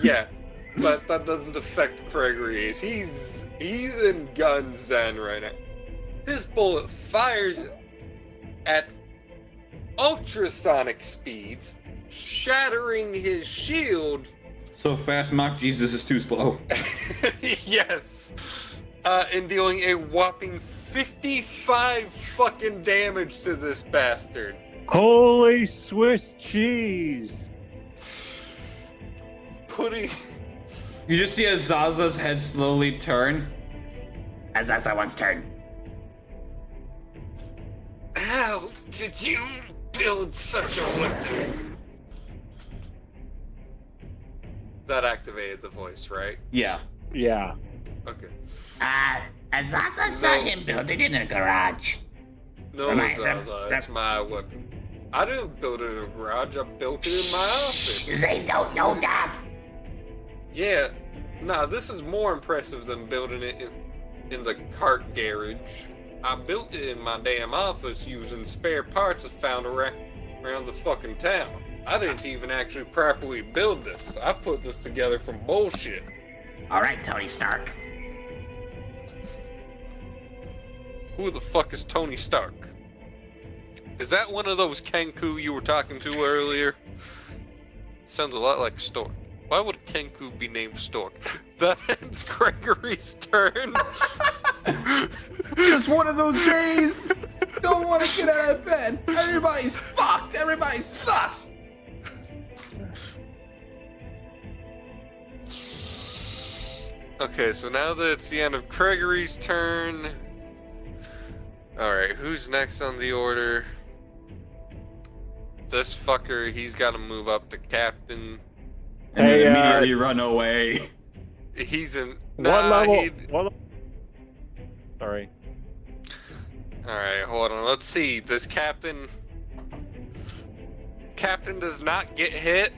Yeah, but that doesn't affect Gregory. He's in gun zen right now. His bullet fires at ultrasonic speeds, shattering his shield. So fast, Mock Jesus is too slow. Yes. And dealing a whopping 55 fucking damage to this bastard. Holy Swiss cheese! Putting... You just see Azaza's head slowly turn. Azaza wants turn. How did you build such a weapon? That activated the voice, right? Yeah. Yeah. Okay. Azaza saw him build it in a garage. No, Zaza, it's my weapon. I didn't build it in a garage, I built it in my office. They don't know that. Yeah, nah, this is more impressive than building it in the cart garage. I built it in my damn office using spare parts I found around the fucking town. I didn't even actually properly build this. I put this together from bullshit. All right, Tony Stark. Who the fuck is Tony Stark? Is that one of those Kenku you were talking to earlier? Sounds a lot like a stork. Why would a Kenku be named Stork? That ends Gregory's turn. Just one of those days. Don't want to get out of bed. Everybody's fucked. Everybody sucks. Okay, so now that it's the end of Gregory's turn. Alright, who's next on the order? This fucker, he's got to move up to captain. And then immediately run away. He's in... What level? Sorry. Alright, hold on. Let's see. Does Captain does not get hit?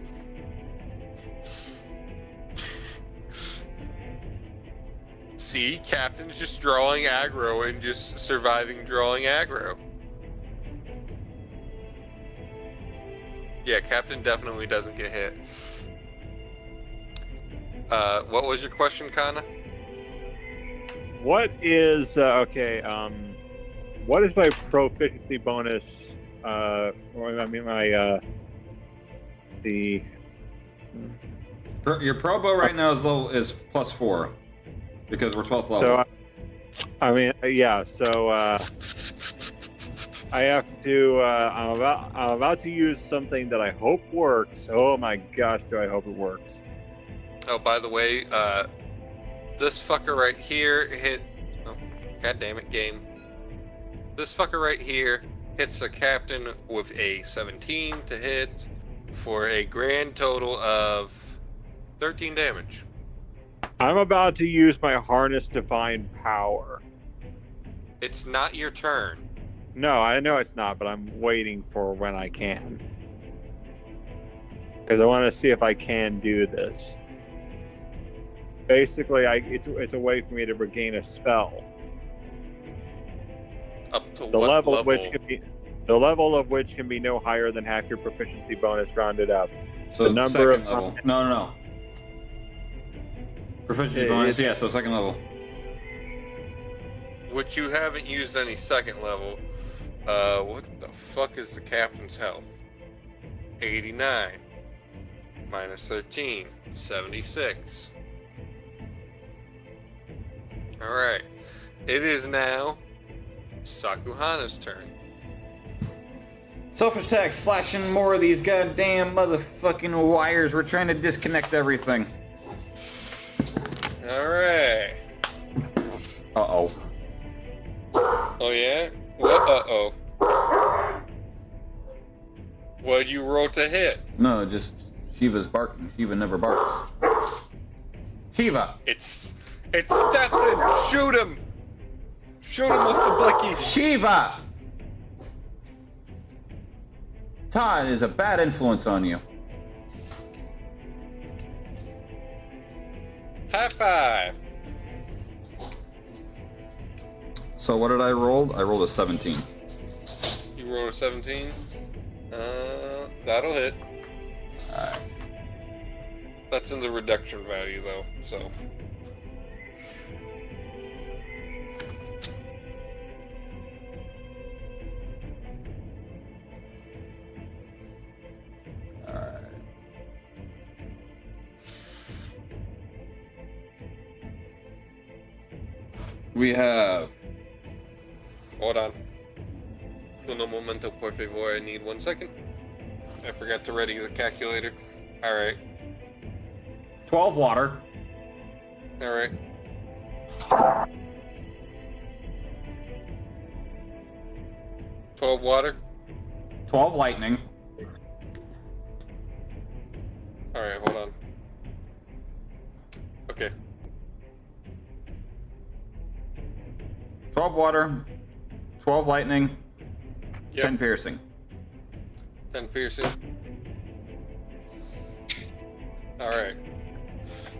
See, Captain's just drawing aggro and just surviving drawing aggro. Yeah, Captain definitely doesn't get hit. What was your question, Kana? What is what is my proficiency bonus? Or I mean my Your pro bow right now is +4 because we're 12th level. So, I mean, yeah. So I have to. I'm about to use something that I hope works. Oh my gosh, do I hope it works? Oh, by the way, this fucker right here hit. Oh, God damn it, game. This fucker right here hits a captain with a 17 to hit for a grand total of 13 damage. I'm about to use my harness divine power. It's not your turn. No, I know it's not, but I'm waiting for when I can. Because I want to see if I can do this. Basically, it's a way for me to regain a spell. Up to The what level of which can be no higher than half your proficiency bonus rounded up. So the number second level. No. Proficiency bonus, yeah, so second level. Which you haven't used any second level. What the fuck is the captain's health? 89. Minus 13. 76. Alright. It is now Sakuhana's turn. Selfish attack, slashing more of these goddamn motherfucking wires. We're trying to disconnect everything. Alright. Uh-oh. Oh yeah? What uh-oh? What'd you roll to hit? No, just Shiva's barking. Shiva never barks. Shiva! It's Stetson! Shoot him! Shoot him with the blicky! Shiva! Todd is a bad influence on you. High five! So what did I roll? I rolled a 17. You rolled a 17? That'll hit. Alright. That's in the reduction value though, so. Alright. We have... Hold on. Uno momento, por favor. I need 1 second. I forgot to ready the calculator. Alright. 12 water. Alright. $12 water. 12 lightning. Alright, hold on. Okay. 12 water. 12 lightning. Yep. 10 piercing. 10 piercing. Alright.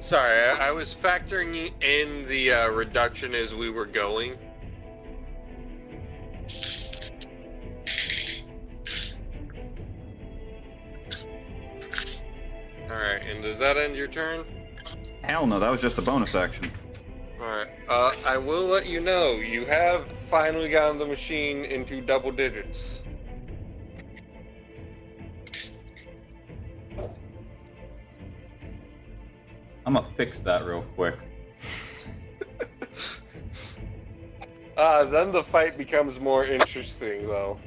Sorry, I was factoring in the reduction as we were going. Alright, and does that end your turn? Hell no, that was just a bonus action. Alright, I will let you know, you have finally gotten the machine into double digits. I'm gonna fix that real quick. Then the fight becomes more interesting, though.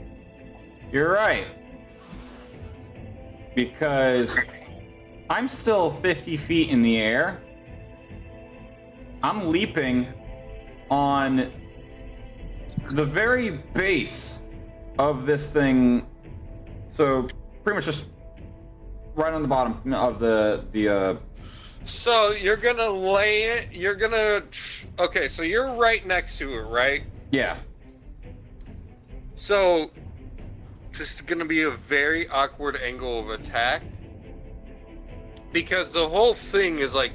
You're right. Because I'm still 50 feet in the air. I'm leaping on the very base of this thing. So pretty much just right on the bottom of the So you're gonna lay it, okay, so you're right next to it, right? yeah. So this is gonna be a very awkward angle of attack. Because the whole thing is like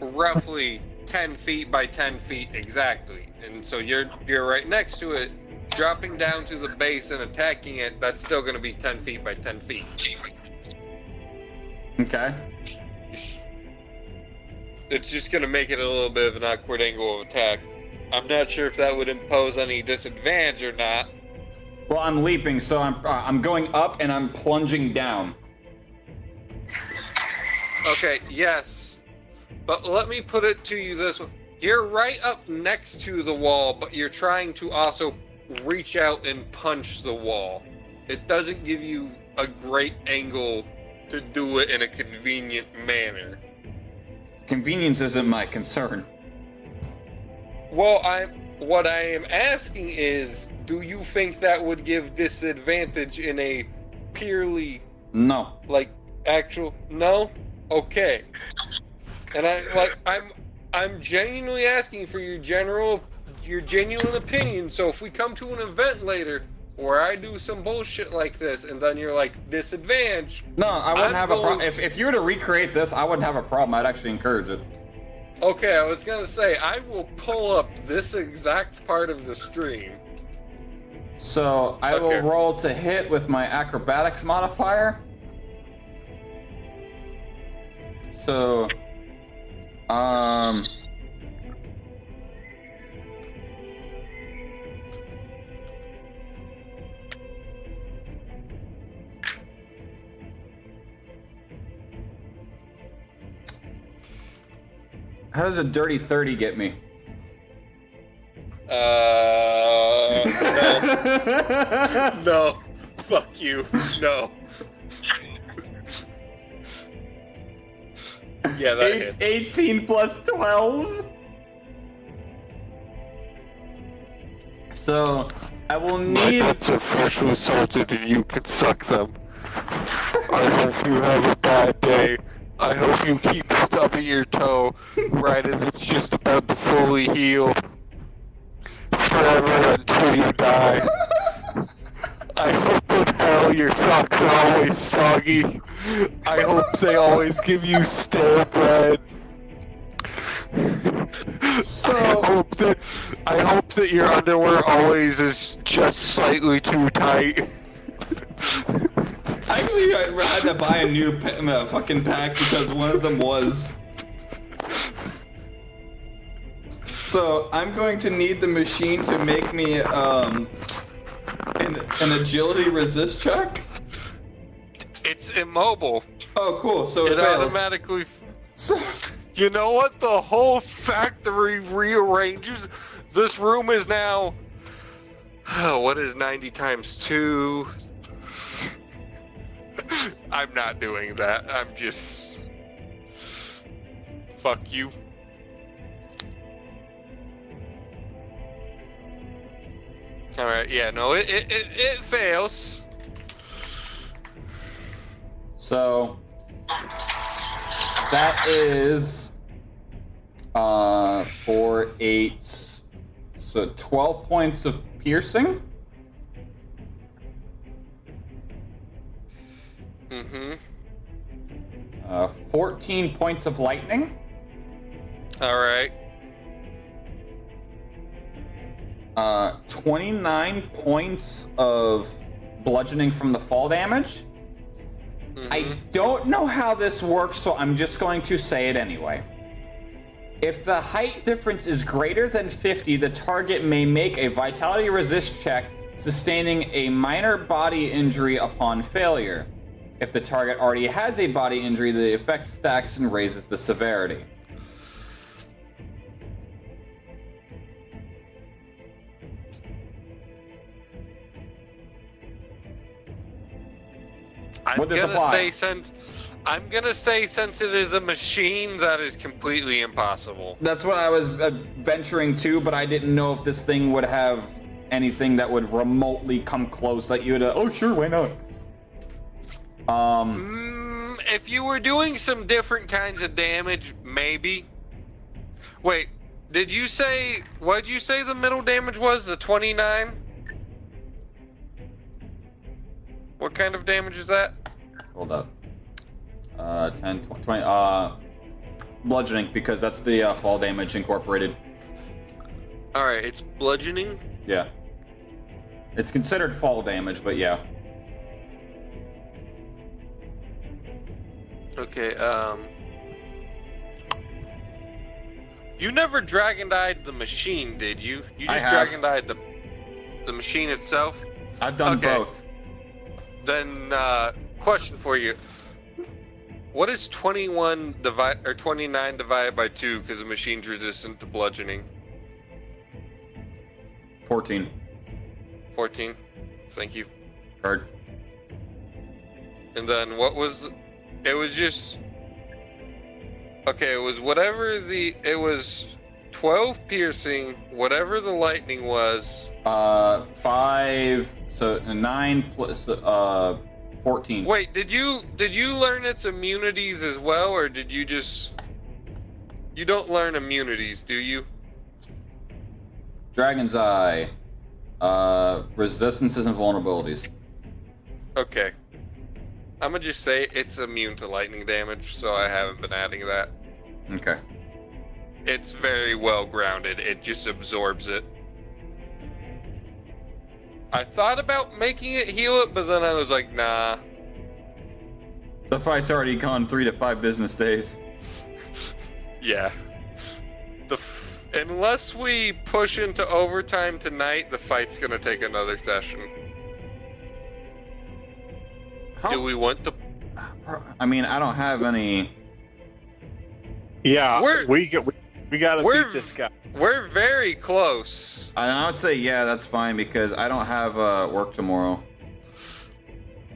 roughly 10 feet by 10 feet exactly. And so you're right next to it, dropping down to the base and attacking it, that's still gonna be 10 feet by 10 feet. Okay. It's just gonna make it a little bit of an awkward angle of attack. I'm not sure if that would impose any disadvantage or not. Well, I'm leaping, so I'm going up and I'm plunging down. Okay, yes. But let me put it to you this way. You're right up next to the wall, but you're trying to also reach out and punch the wall. It doesn't give you a great angle to do it in a convenient manner. Convenience isn't my concern. Well, what I am asking is, do you think that would give disadvantage in a purely No. like actual no? Okay. And I'm genuinely asking for your genuine opinion. So if we come to an event later where I do some bullshit like this and then you're like disadvantage. No, I wouldn't have a problem. If you were to recreate this, I wouldn't have a problem. I'd actually encourage it. Okay, I was gonna say, I will pull up this exact part of the stream. So I will roll to hit with my acrobatics modifier. So, how does a dirty 30 get me? No. No. Fuck you. No. Yeah, that hits. 18 plus 12. So I will need. My nuts are freshly salted and you can suck them. I hope you have a bad day. I hope you keep stubbing your toe right as it's just about to fully heal. Forever until you die. I hope in hell your socks are always soggy. I hope they always give you stale bread. So I hope that your underwear always is just slightly too tight. Actually, I had to buy a new fucking pack because one of them was. So I'm going to need the machine to make me an agility resist check. It's immobile. Oh, cool. So It fails. automatically. So, You know what? The whole factory rearranges. This room is now. Oh, what is 90 times 2? I'm not doing that. I'm just. Fuck you. Alright, yeah, no, it fails. So that is 4, 8, so 12 points of piercing. Mm-hmm. 14 points of lightning. Alright. 29 points of bludgeoning from the fall damage. Mm-hmm. I don't know how this works, so I'm just going to say it anyway. If the height difference is greater than 50, the target may make a vitality resist check, sustaining a minor body injury upon failure. If the target already has a body injury, the effect stacks and raises the severity. I'm Would this gonna apply? say since it is a machine, that is completely impossible. That's what I was venturing to, but I didn't know if this thing would have anything that would remotely come close that you would, oh sure, why not? If you were doing some different kinds of damage, maybe. Wait, what did you say the middle damage was? The 29? What kind of damage is that? Hold up. 10, 20, bludgeoning, because that's the fall damage incorporated. Alright, it's bludgeoning? Yeah. It's considered fall damage, but yeah. Okay, you never dragon-eyed the machine, did you? You just dragon-eyed the machine itself? I've done both. Then, question for you. What is 29 divided by 2 because the machine's resistant to bludgeoning? 14. 14. Thank you. Card. And then what was... It was just... Okay, it was whatever the... It was 12 piercing, whatever the lightning was. 5... So 9 plus 14. Wait, did you learn its immunities as well, or did you just... You don't learn immunities, do you? Dragon's Eye. Resistances and vulnerabilities. Okay. I'm gonna just say it's immune to lightning damage, so I haven't been adding that. Okay. It's very well grounded. It just absorbs it. I thought about making it heal it, but then I was like, nah. The fight's already gone 3 to 5 business days. Yeah. Unless we push into overtime tonight, the fight's gonna take another session. Do we want to? I mean, I don't have any. Yeah, we gotta beat this guy. We're very close. And I would say, yeah, that's fine because I don't have work tomorrow.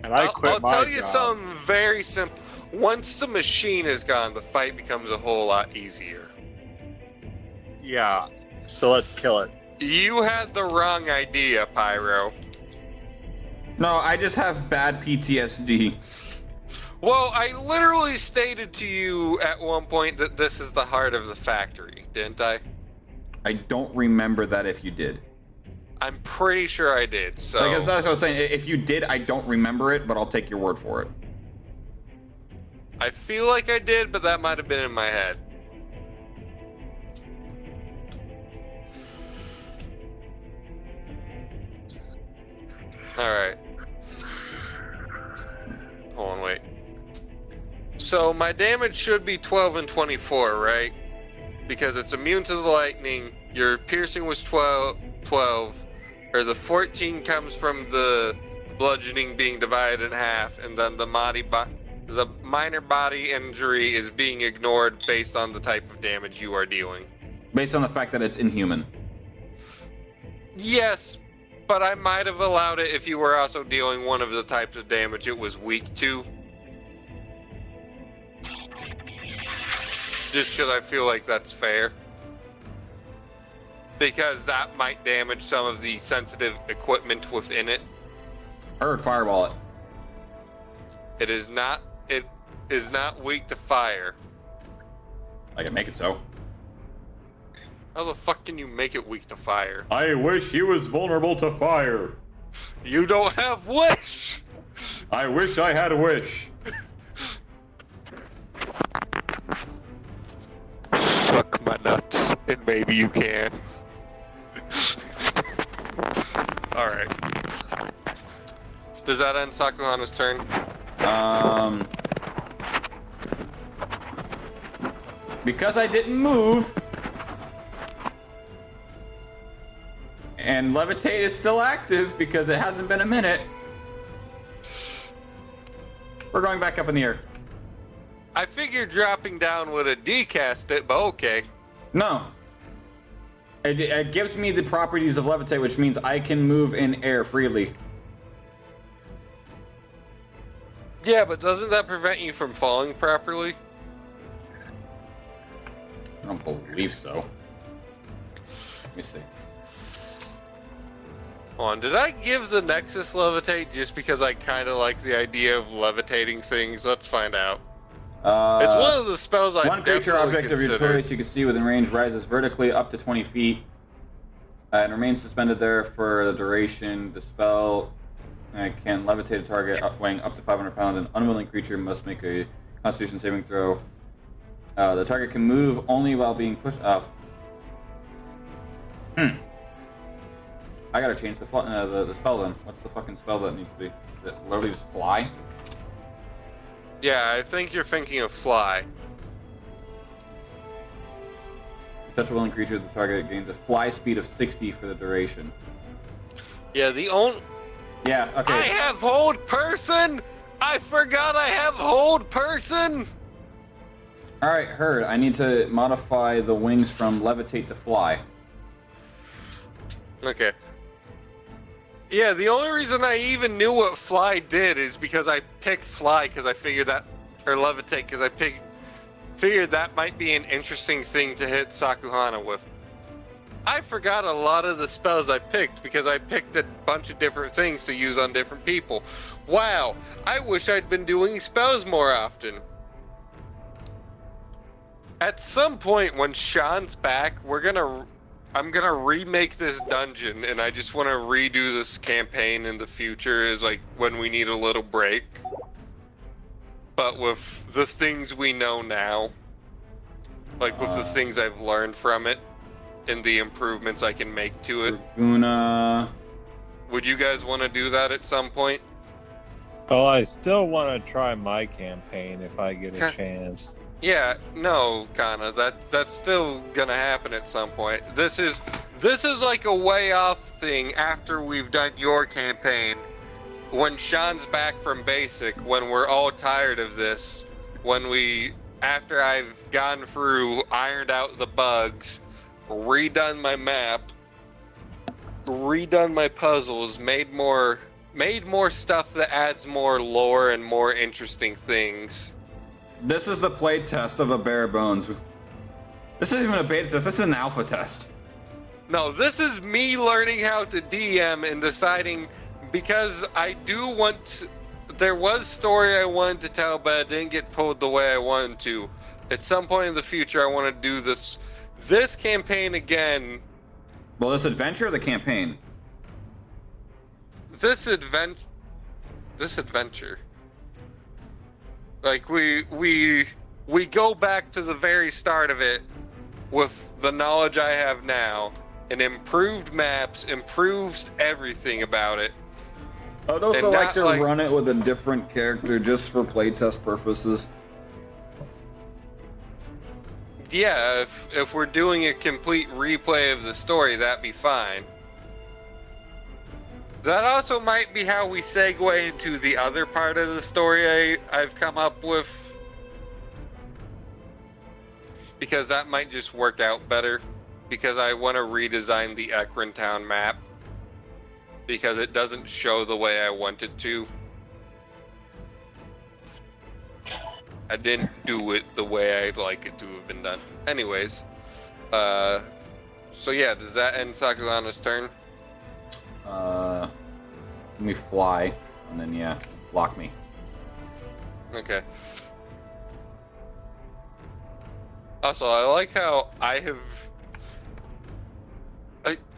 And I'll tell you something very simple. Once the machine is gone, the fight becomes a whole lot easier. Yeah, so let's kill it. You had the wrong idea, Pyro. No, I just have bad PTSD. Well, I literally stated to you at one point that this is the heart of the factory, didn't I? I don't remember that if you did. I'm pretty sure I did, so... Like, that's what I was saying. If you did, I don't remember it, but I'll take your word for it. I feel like I did, but that might have been in my head. Alright. Hold on, wait. So my damage should be 12 and 24, right? Because it's immune to the lightning. Your piercing was 12, or the 14 comes from the bludgeoning being divided in half, and then the minor body injury is being ignored based on the type of damage you are dealing. Based on the fact that it's inhuman. Yes, but I might have allowed it if you were also dealing one of the types of damage it was weak to. Just because I feel like that's fair. Because that might damage some of the sensitive equipment within it. I heard fireball it. It is not weak to fire. I can make it so. How the fuck can you make it weak to fire? I wish he was vulnerable to fire. You don't have wish! I wish I had a wish. Suck my nuts, and maybe you can. Alright. Does that end Sakuhana's turn? Because I didn't move, and levitate is still active because it hasn't been a minute, we're going back up in the air. I figured dropping down would have decast it, but okay. No. It gives me the properties of levitate, which means I can move in air freely. Yeah, but doesn't that prevent you from falling properly? I don't believe so. Let me see. Hold on, did I give the Nexus levitate just because I kind of like the idea of levitating things? Let's find out. It's one of the spells I one creature object of your choice you can see within range rises vertically up to 20 feet and remains suspended there for the duration. The spell can levitate a target weighing up to 500 pounds. An unwilling creature must make a Constitution saving throw. The target can move only while being pushed off. I gotta change the spell then. What's the fucking spell that needs to be? Is it literally just fly? Yeah, I think you're thinking of fly. Touch a willing creature, the target gains a fly speed of 60 for the duration. Yeah, the only... Yeah, okay. I have hold person! I forgot I have hold person. All right, heard. I need to modify the wings from levitate to fly. Okay. Yeah, the only reason I even knew what fly did is because I picked fly because I figured that, or levitate because I figured that might be an interesting thing to hit Sakuhana with. I forgot a lot of the spells I picked because I picked a bunch of different things to use on different people. Wow, I wish I'd been doing spells more often. At some point when Sean's back, I'm gonna remake this dungeon, and I just want to redo this campaign in the future, is like when we need a little break. But with the things we know now, like with the things I've learned from it, and the improvements I can make to it. Laguna. Would you guys want to do that at some point? Well, I still want to try my campaign if I get a chance. Yeah, no, Kana, that's still gonna happen at some point. This is like a way off thing after we've done your campaign. When Sean's back from basic, when we're all tired of this, after I've gone through, ironed out the bugs, redone my map, redone my puzzles, made more stuff that adds more lore and more interesting things. This is the play test of a bare bones. This isn't even a beta test, this is an alpha test. No, this is me learning how to DM and deciding, because I do want there was story I wanted to tell, but I didn't get told the way I wanted to. At some point in the future, I want to do this campaign again. Well, this adventure or the campaign? This adventure. Like we go back to the very start of it with the knowledge I have now, and improved maps, improves everything about it. I would also like to run it with a different character just for playtest purposes. Yeah, if we're doing a complete replay of the story, that'd be fine. That also might be how we segue into the other part of the story I've come up with. Because that might just work out better. Because I want to redesign the Ekron Town map. Because it doesn't show the way I want it to. I didn't do it the way I'd like it to have been done. Anyways. So yeah, does that end Sakuhana's turn? Let me fly, and then yeah, lock me. Okay. Also, I like how I have...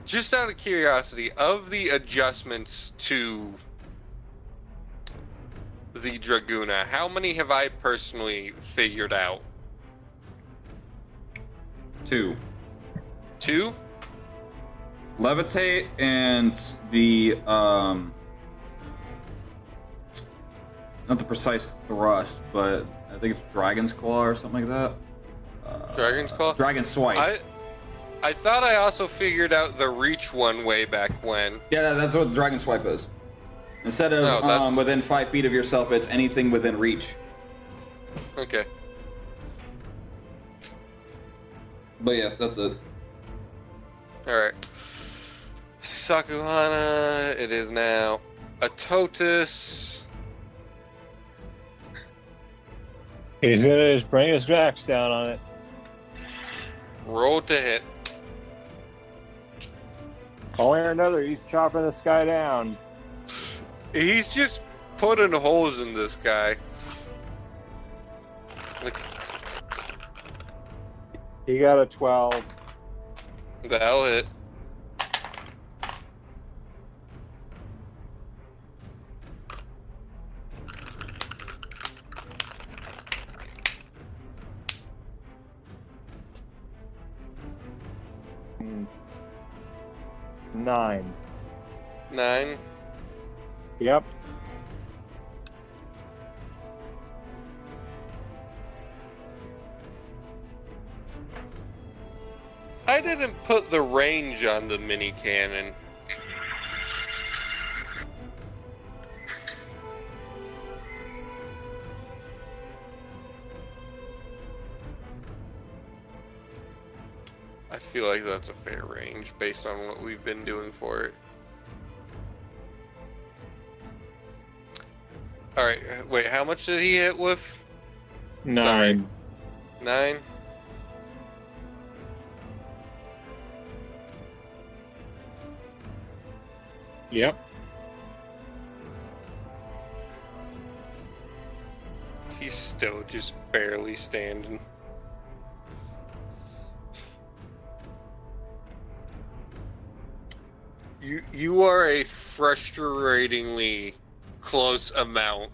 just out of curiosity, of the adjustments to the Draguna, how many have I personally figured out? 2. 2? Levitate and the not the precise thrust, but I think it's Dragon's Claw or something like that. Dragon's Claw? Dragon Swipe. I thought I also figured out the reach one way back when. Yeah, that's what Dragon Swipe is. Instead of within 5 feet of yourself, it's anything within reach. Okay. But yeah, that's it. Alright. Sakuhana, it is now Atotis. He's gonna just bring his max down on it. Roll to hit. One way or another, he's chopping this guy down. He's just putting holes in this guy. Like, he got a 12. that'll hit. Hmm. 9. 9. Yep. I didn't put the range on the mini cannon. I feel like that's a fair range based on what we've been doing for it. Alright, wait, how much did he hit with? 9. Sorry. 9? Yep. He's still just barely standing. You are a frustratingly close amount.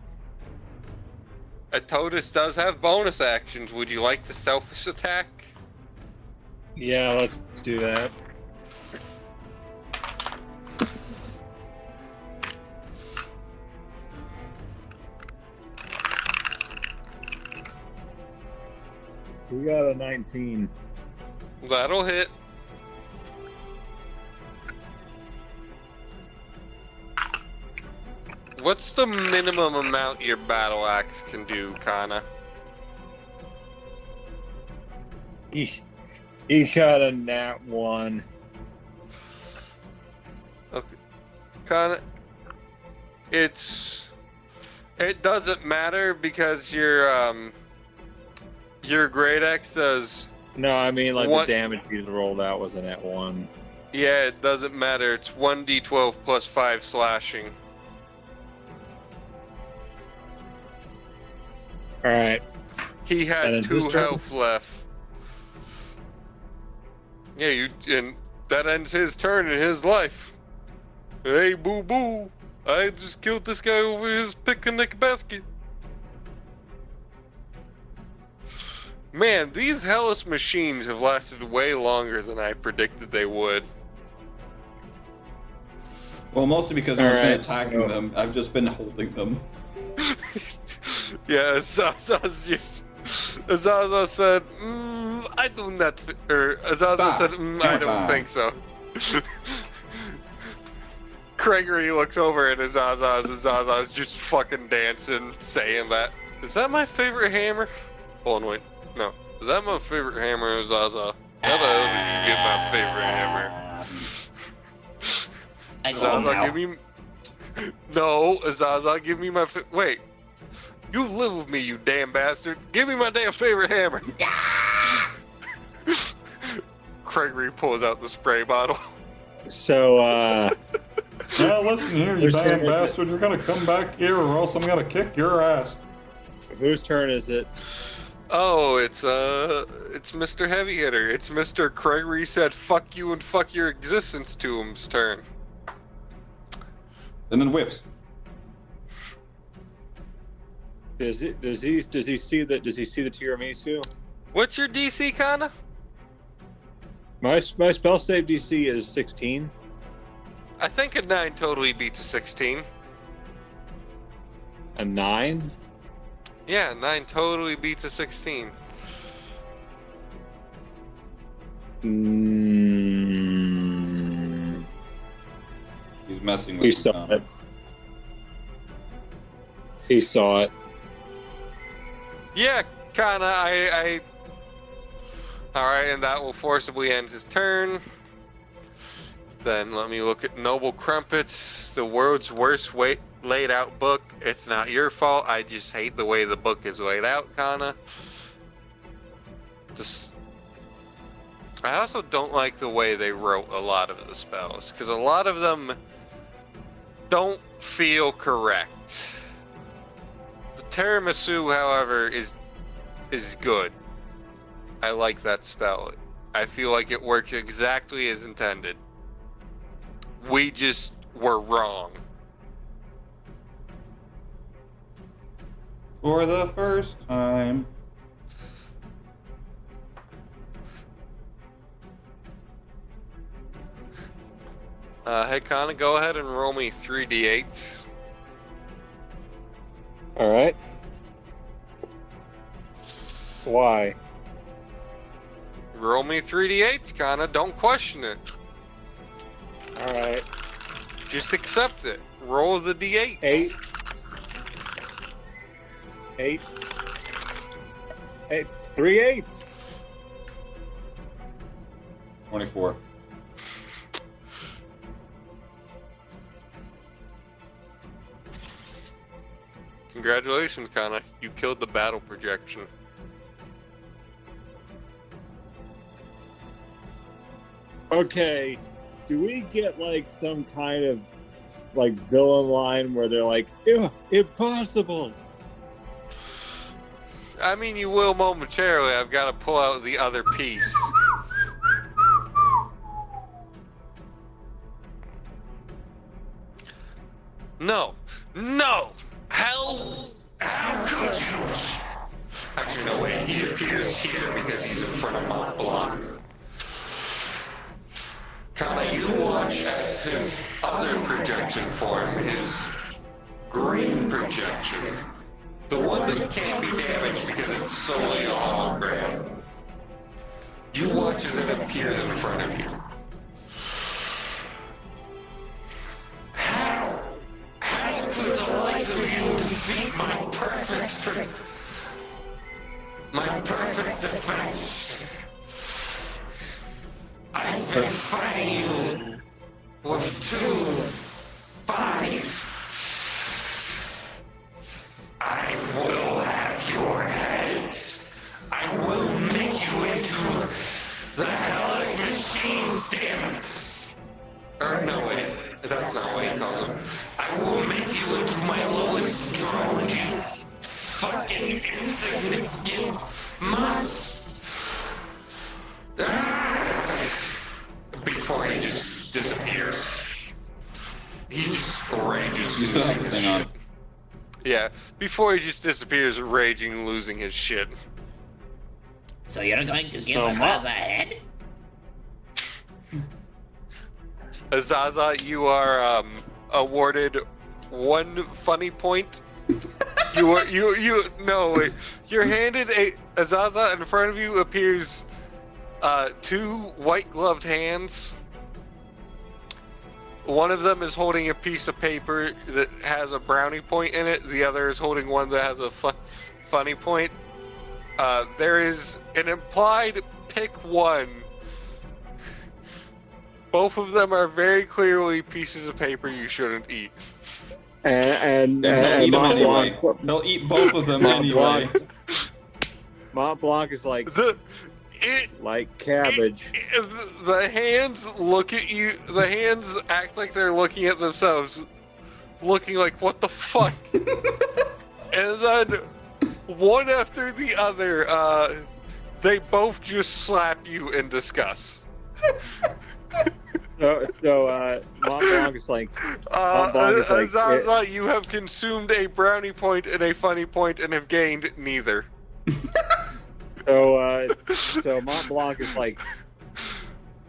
A Totus does have bonus actions. Would you like to selfish attack? Yeah, let's do that. We got a 19. That'll hit. What's the minimum amount your battle axe can do, Kana? He got a nat 1. Okay. Kana, it doesn't matter because your great axe does. No, I mean like the damage you rolled out was a nat 1. Yeah, it doesn't matter. It's 1d12 plus 5 slashing. All right. He had 2 health left. Yeah, and that ends his turn in his life. Hey, boo boo! I just killed this guy over his picnic basket. Man, these hellish machines have lasted way longer than I predicted they would. Well, mostly because I've been attacking them. I've just been holding them. Yeah, Azaza said, I do not, or Azaza said, I don't think so. Gregory looks over at Azaza's just fucking dancing, saying that. Is that my favorite hammer? Hold on, wait. No. Is that my favorite hammer, Azaza? How the hell did you get my favorite hammer? Azaza, give me... No, Azaza, give me my... Wait. You live with me, you damn bastard. Give me my damn favorite hammer. Gregory pulls out the spray bottle. So, Now listen here, you damn bastard. You're gonna come back here or else I'm gonna kick your ass. Whose turn is it? Oh, it's Mr. Heavy Hitter. It's Mr. Gregory said fuck you and fuck your existence to him's turn. And then whiffs. Does he see the tiramisu? What's your DC, Kana? My spell save DC is 16. I think a 9 totally beats a 16. A 9? Yeah, 9 totally beats a 16. He's messing with He saw it. He saw it. Yeah, Kana, I... Alright, and that will forcibly end his turn. Then let me look at Noble Crumpets, the world's worst laid out book. It's not your fault, I just hate the way the book is laid out, Kana. I also don't like the way they wrote a lot of the spells, because a lot of them don't feel correct. The tiramisu, however, is good. I like that spell. I feel like it works exactly as intended. We just were wrong. For the first time. Hey, Kana, go ahead and roll me 3d8s. All right. Why? Roll me 3d8s, Kana. Don't question it. All right. Just accept it. Roll the d8s. 8. 3 8s. 24. Congratulations, Kana. You killed the battle projection. Okay, do we get like some kind of like villain line where they're like, "Ew, impossible"? I mean, you will momentarily. I've got to pull out the other piece. No. No! How could you? Actually, no, wait. He appears here because he's in front of Mont Blanc. Kana, you watch as his other projection form, his green projection, the one that can't be damaged because it's solely a hologram. You watch as it appears in front of you. How could the likes of you defeat my perfect defense? I've been fighting you with 2 bodies. I will have your heads. I will make you into the hellish machines, damn it. Or no, wait. That's not what he calls them. I will make you into my lowest drone, you fucking insignificant monster. Before he just disappears. He just rages. You still have the thing on. Yeah, before he just disappears, raging, losing his shit. So you're going to give Azaza a head? Azaza, you are awarded 1 funny point. You're handed a Azaza. In front of you appears 2 white gloved hands. One of them is holding a piece of paper that has a brownie point in it. The other is holding one that has a funny point. There is an implied pick one. Both of them are very clearly pieces of paper you shouldn't eat. And they'll eat them Mont anyway. Blanc, They'll eat both of them Mont anyway. Blanc, Mont Blanc is like cabbage. The hands look at you. The hands act like they're looking at themselves, looking like, what the fuck? And then one after the other, they both just slap you in disgust. So Mont Blanc is like, Mont Blanc is like Zaza, you have consumed a brownie point and a funny point and have gained neither. So Mont Blanc is like,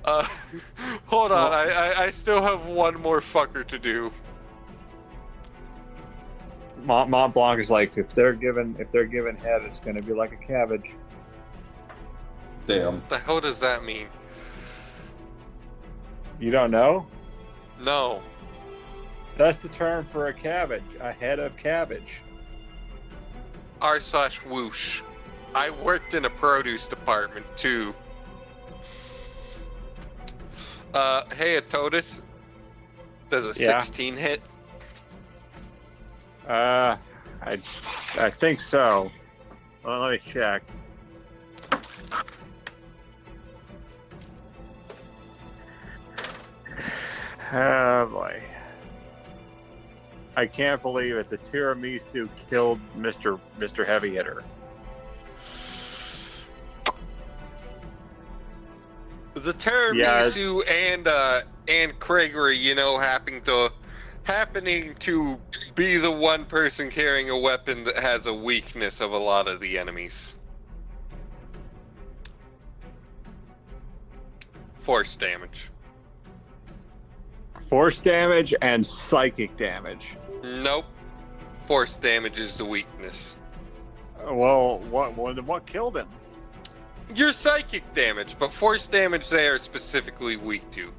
hold on, I still have one more fucker to do. Mont Blanc is like, if they're given head, it's gonna be like a cabbage. Damn. What the hell does that mean? You don't know? No. That's the term for a cabbage, a head of cabbage. R/whoosh. I worked in a produce department too. Hey, Atotis. Does a 16 hit? I think so. Well, let me check. Oh boy. I can't believe it. The tiramisu killed Mr. Heavy Hitter. The tiramisu and Gregory, happening to be the one person carrying a weapon that has a weakness of a lot of the enemies. Force damage. Force damage and psychic damage. Nope. Force damage is the weakness. Well, what killed him? Your psychic damage, but force damage they are specifically weak to.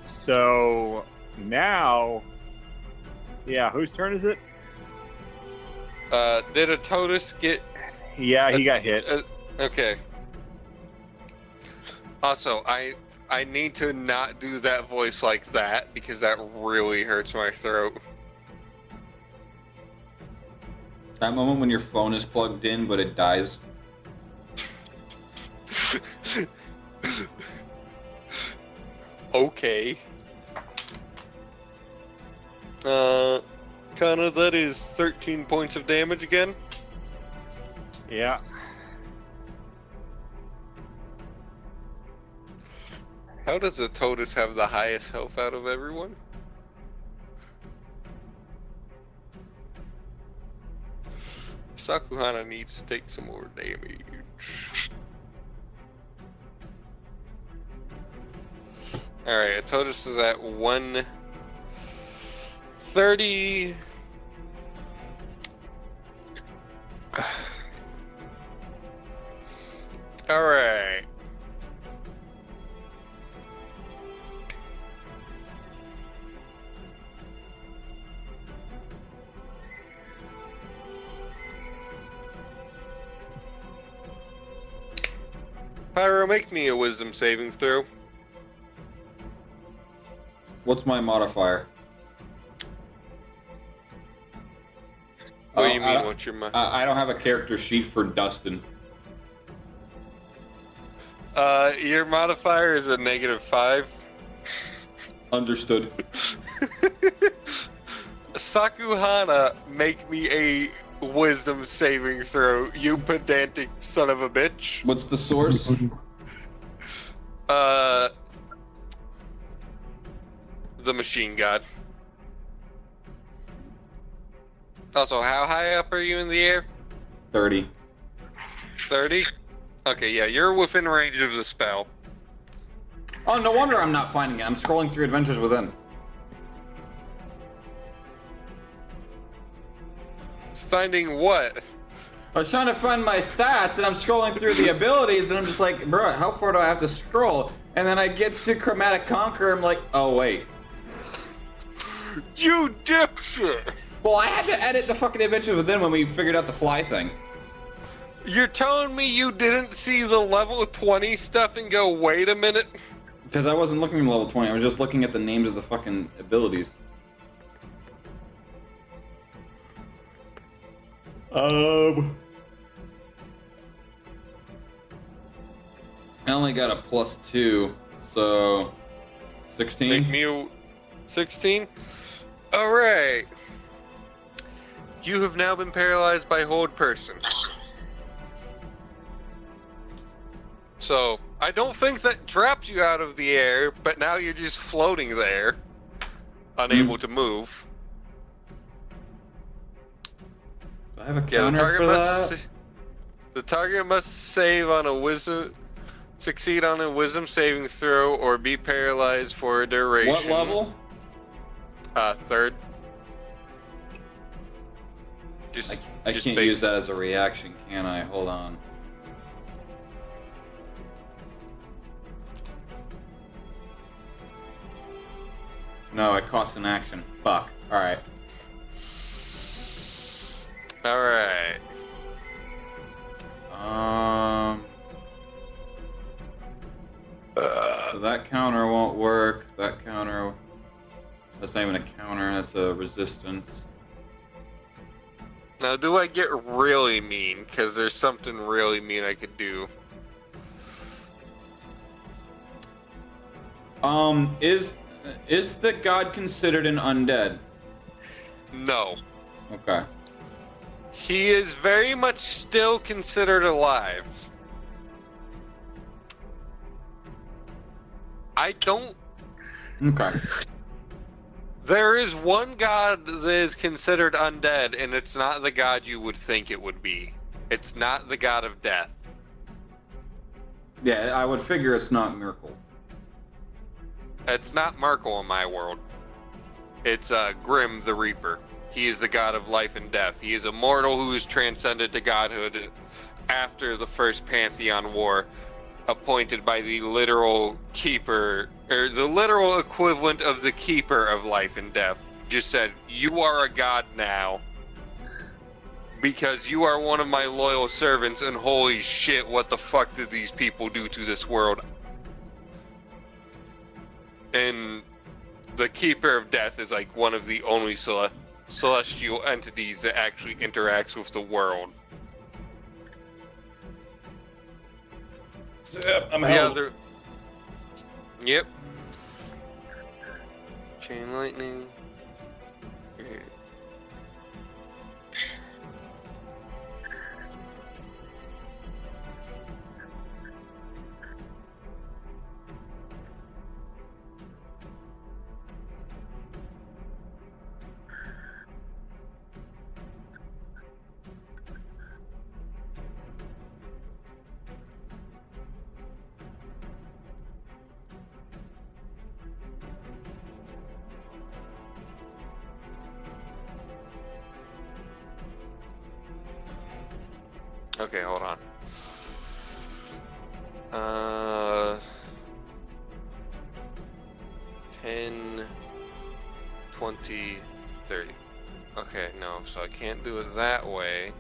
So now, whose turn is it? Did Atotis get? Yeah, he got hit. Okay. Also, I need to not do that voice like that because that really hurts my throat. That moment when your phone is plugged in but it dies. Okay. Connor, that is 13 points of damage again. Yeah. How does the Totus have the highest health out of everyone? Sakuhana needs to take some more damage. Alright, Totus is at 130. Alright. Pyro, make me a wisdom saving throw. What's my modifier? What do you mean, what's your I don't have a character sheet for Dustin. Your modifier is a -5. Understood. Sakuhana, make me a wisdom saving throw, you pedantic son of a bitch. What's the source? The machine god. Also, how high up are you in the air? 30. 30? Okay, yeah, you're within range of the spell. Oh, no wonder I'm not finding it. I'm scrolling through Adventures Within. Finding what? I was trying to find my stats, and I'm scrolling through the abilities, and I'm just like, bro, how far do I have to scroll? And then I get to Chromatic Conquer, I'm like, oh, wait. You dipshit! Well, I had to edit the fucking Adventures Within when we figured out the fly thing. You're telling me you didn't see the level 20 stuff and go, wait a minute? Because I wasn't looking at level 20, I was just looking at the names of the fucking abilities. I only got a +2, so 16. Make me a 16? Alright. You have now been paralyzed by Hold Person. So, I don't think that drops you out of the air, but now you're just floating there, unable to move. Do I have a counter for that? The target must succeed on a wisdom saving throw or be paralyzed for a duration. What level? 3rd. I can't use that as a reaction, can I? Hold on. No, it costs an action. Fuck. Alright. Alright. So that counter won't work. That counter... That's not even a counter, that's a resistance. Now, do I get really mean? Because there's something really mean I could do. Is the god considered an undead? No. Okay. He is very much still considered alive. I don't... Okay. There is one god that is considered undead, and it's not the god you would think it would be. It's not the god of death. Yeah, I would figure it's not Miracle. It's not Merkel in my world. It's Grim the Reaper. He is the god of life and death. He is a mortal who is transcended to godhood after the first Pantheon War, appointed by the literal keeper, or the literal equivalent of the keeper of life and death. Just said, you are a god now. because you are one of my loyal servants, and holy shit, what the fuck did these people do to this world? And the Keeper of Death is like one of the only celestial entities that actually interacts with the world. Yep, I'm The held. other... Yep. Chain lightning. Okay. Okay, hold on. 10, 20, 30. Okay, no, so I can't do it that way.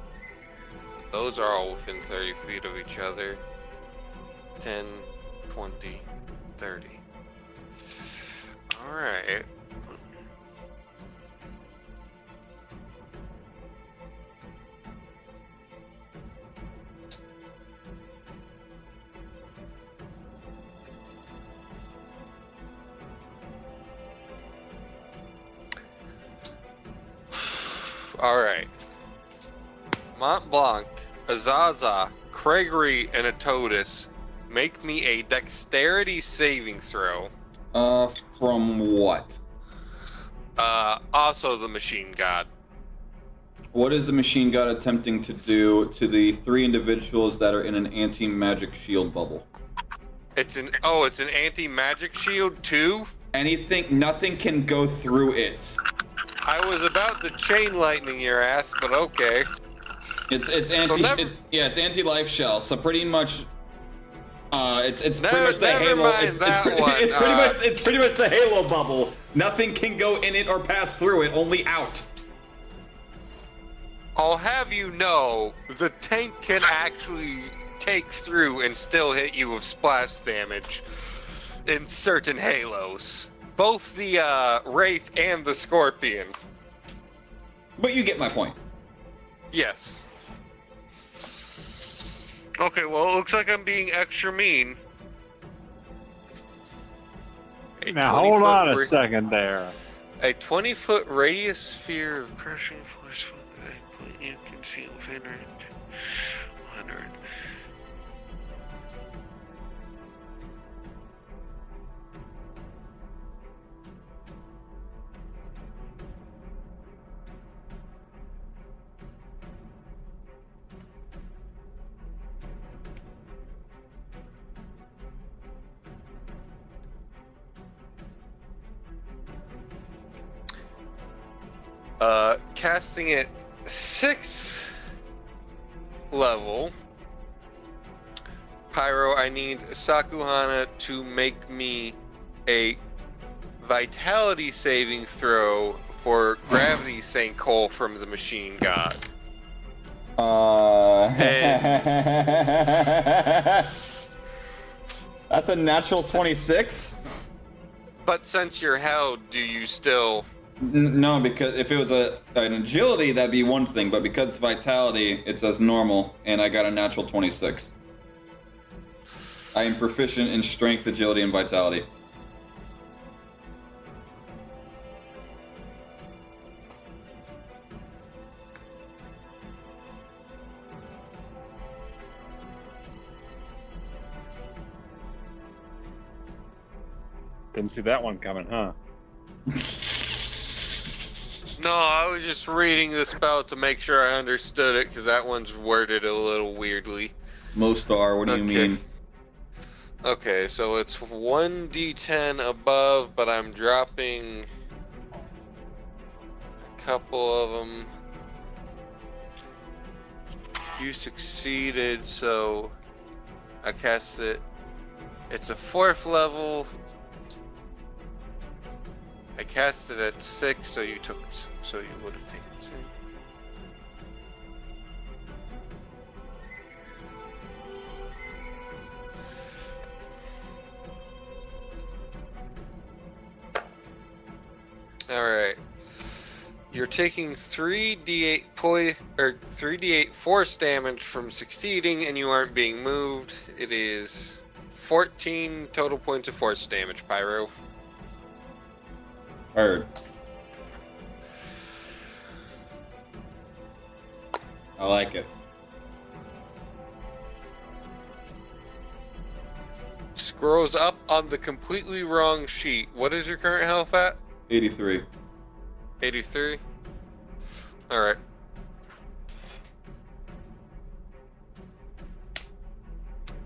Those are all within 30 feet of each other. 10, 20, 30. Alright. Alright. Mont Blanc, Azaza, Gregory, and Atodus, make me a dexterity saving throw. From what? Also the machine god. What is the machine god attempting to do to the 3 individuals that are in an anti-magic shield bubble? It's an anti-magic shield too? Nothing can go through it. I was about to chain lightning your ass, but okay. It's anti-life shell, so pretty much it's pretty Never- much the never halo. mind It's that pretty one. it's pretty much the halo bubble. Nothing can go in it or pass through it, only out. I'll have you know, the tank can actually take through and still hit you with splash damage in certain halos. Both the Wraith and the Scorpion. But you get my point. Yes. Okay, well, it looks like I'm being extra mean. Now hold on a second there. A 20-foot radius sphere of crushing force from the point you can see within range. 100. Casting it 6th level. Pyro, I need Sakuhana to make me a vitality saving throw for gravity sinkhole from the machine god. That's a natural 26. But since you're held, do you still... No, because if it was an agility, that'd be one thing. But because it's vitality, it's as normal, and I got a natural 26. I am proficient in strength, agility, and vitality. Didn't see that one coming, huh? No, I was just reading the spell to make sure I understood it, because that one's worded a little weirdly. Most are, what do you mean? Okay, so it's 1d10 above, but I'm dropping a couple of them. You succeeded, so I cast it. It's a 4th level. I cast it at 6, so you would have taken You're taking 3d8 force damage from succeeding, and you aren't being moved. It is 14 total points of force damage, Pyro. Heard. I like it. Scrolls up on the completely wrong sheet. What is your current health at? 83. 83? Alright.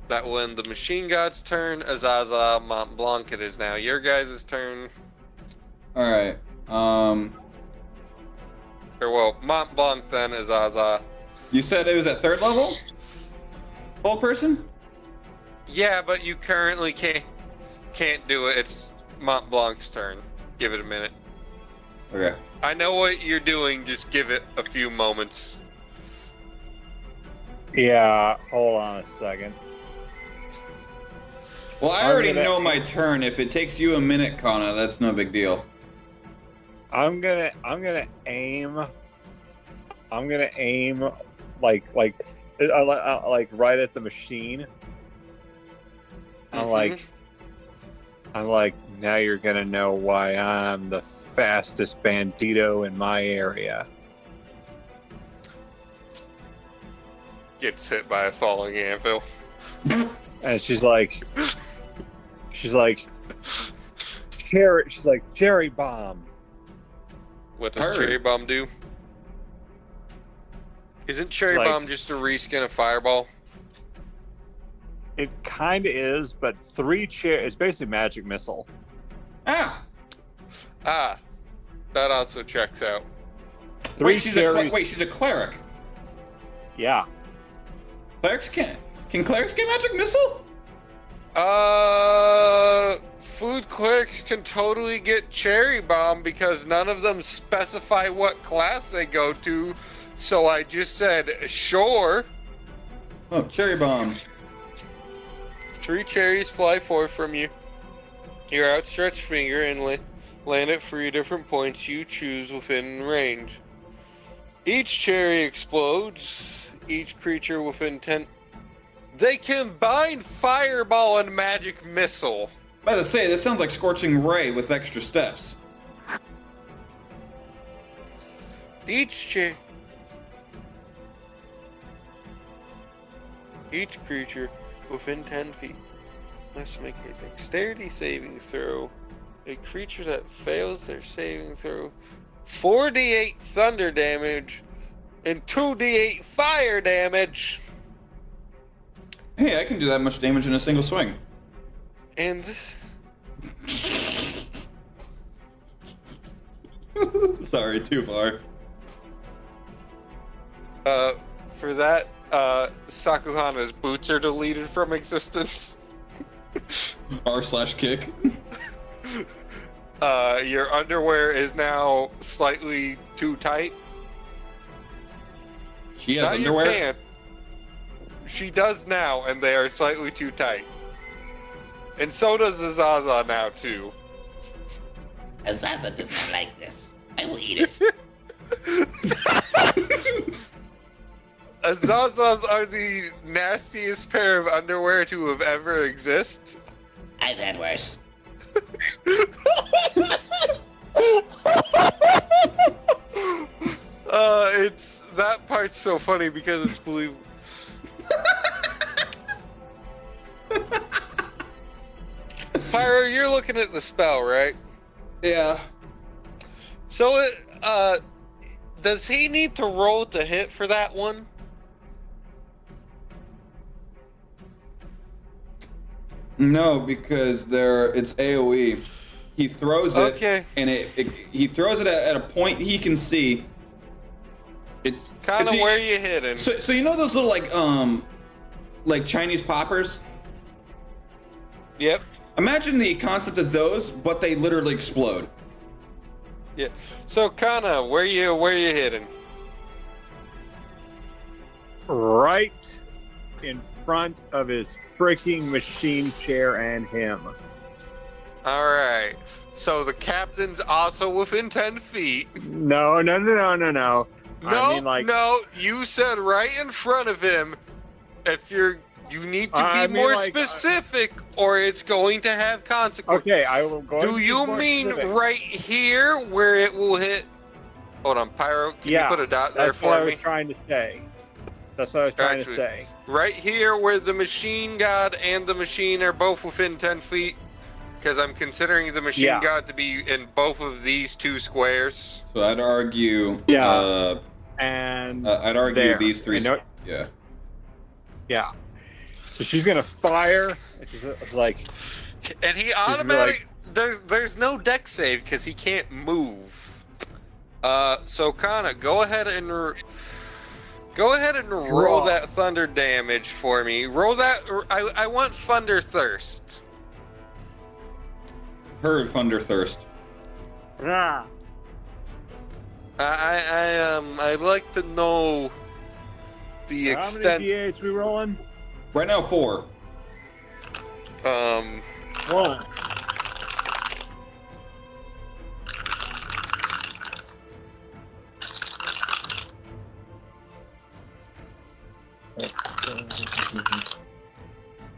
That will end the Machine God's turn. Azaza, Mont Blanc, it is now your guys' turn. Alright. Or, well, Mont Blanc then, Azaza. You said it was at 3rd level? Full person? Yeah, but you currently can't do it. It's Mont Blanc's turn. Give it a minute. Okay. I know what you're doing, just give it a few moments. Yeah, hold on a second. Well, I already know my turn. If it takes you a minute, Kana, that's no big deal. I'm gonna aim like right at the machine. I'm like, now you're gonna know why I'm the fastest bandito in my area. Gets hit by a falling anvil. And she's like, cherry bomb. What does cherry bomb do? Isn't cherry bomb just a reskin of fireball? It kind of is, but it's basically magic missile. Ah, that also checks out. Wait, she's a cleric. Yeah. Clerics can clerics get magic missile? Food clerics can totally get cherry bomb because none of them specify what class they go to. So I just said, sure. Oh, cherry bomb. 3 cherries fly forth from you. Your outstretched finger and land at 3 different points you choose within range. Each cherry explodes. Each creature within 10. They combine fireball and magic missile. By the say, this sounds like Scorching Ray with extra steps. Each creature within 10 feet must make a dexterity saving throw. A creature that fails their saving throw, 4d8 thunder damage and 2d8 fire damage. Hey, I can do that much damage in a single swing. And sorry, too far. For that, Sakuhana's boots are deleted from existence. R/kick. Your underwear is now slightly too tight. She has Not underwear? Your pants. She does now, and they are slightly too tight. And so does Azaza now, too. Azaza does not like this. I will eat it. Azazas are the nastiest pair of underwear to have ever exist. I've had worse. It's that part's so funny because it's believable. Pyro, you're looking at the spell, right? Yeah. So does he need to roll to hit for that one? No, because it's AoE. He throws it, okay, and he throws it at a point he can see. It's kind of where you hitting. So you know those little like Chinese poppers? Yep. Imagine the concept of those, but they literally explode. Yeah. So Kana, where you hitting? Right in front of his freaking machine chair and him. All right. So the captain's also within 10 feet. No. No, I mean, like, no. You said right in front of him. If you need to be I mean, more like, specific, or it's going to have consequences. okay, I will go. Do you mean right here where it will hit? Hold on, Pyro. Can you put a dot there that's what for I me? was trying to say. That's what I was trying to say. Right here where the machine god and the machine are both within 10 feet. Because I'm considering the machine god to be in both of these two squares. So I'd argue. And I'd argue there. these three. Yeah. Yeah. So she's gonna fire. It's like. And he automatically there's no deck save because he can't move. So Kana, go ahead and roll that thunder damage for me. Roll that. I want thunder thirst. Heard thunder thirst. Ah. I'd like to know the extent. How many D8s we rolling? Right now, 4. 1.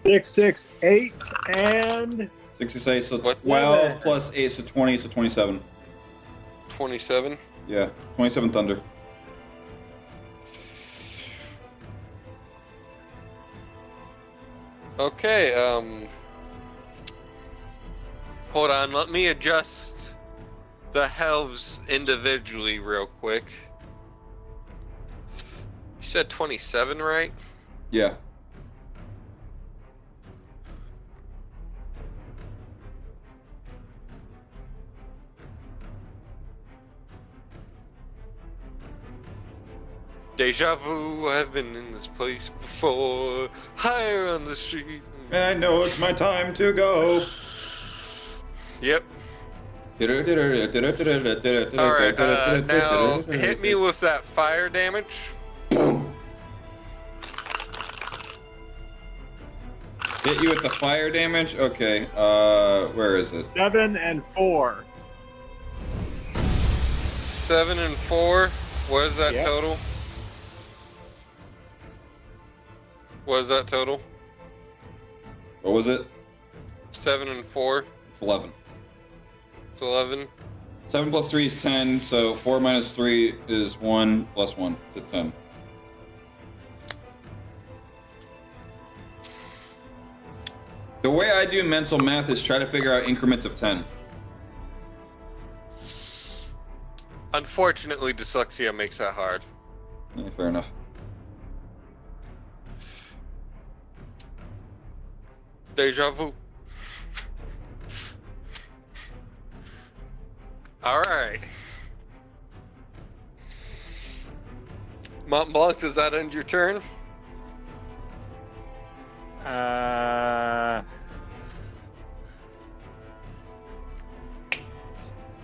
Six, 6, 8, and 6 to 8, so 12 plus 8, so 20, so 27. 27? Yeah, 27 thunder. Okay, hold on, let me adjust the halves individually real quick. You said 27, right? Yeah. Deja vu, I've been in this place before. Higher on the street. I know it's my time to go. Yep. Alright, now hit me with that fire damage. Hit you with the fire damage? Okay, where is it? 7 and 4. 7 and 4. What is that total? What is that total? What was it? 7 and 4. It's 11. It's 11. 7 plus 3 is 10, so 4 minus 3 is 1 plus 1. It's 10. The way I do mental math is try to figure out increments of 10. Unfortunately, dyslexia makes that hard. Yeah, fair enough. Deja vu. Alright. Mont Blanc, does that end your turn?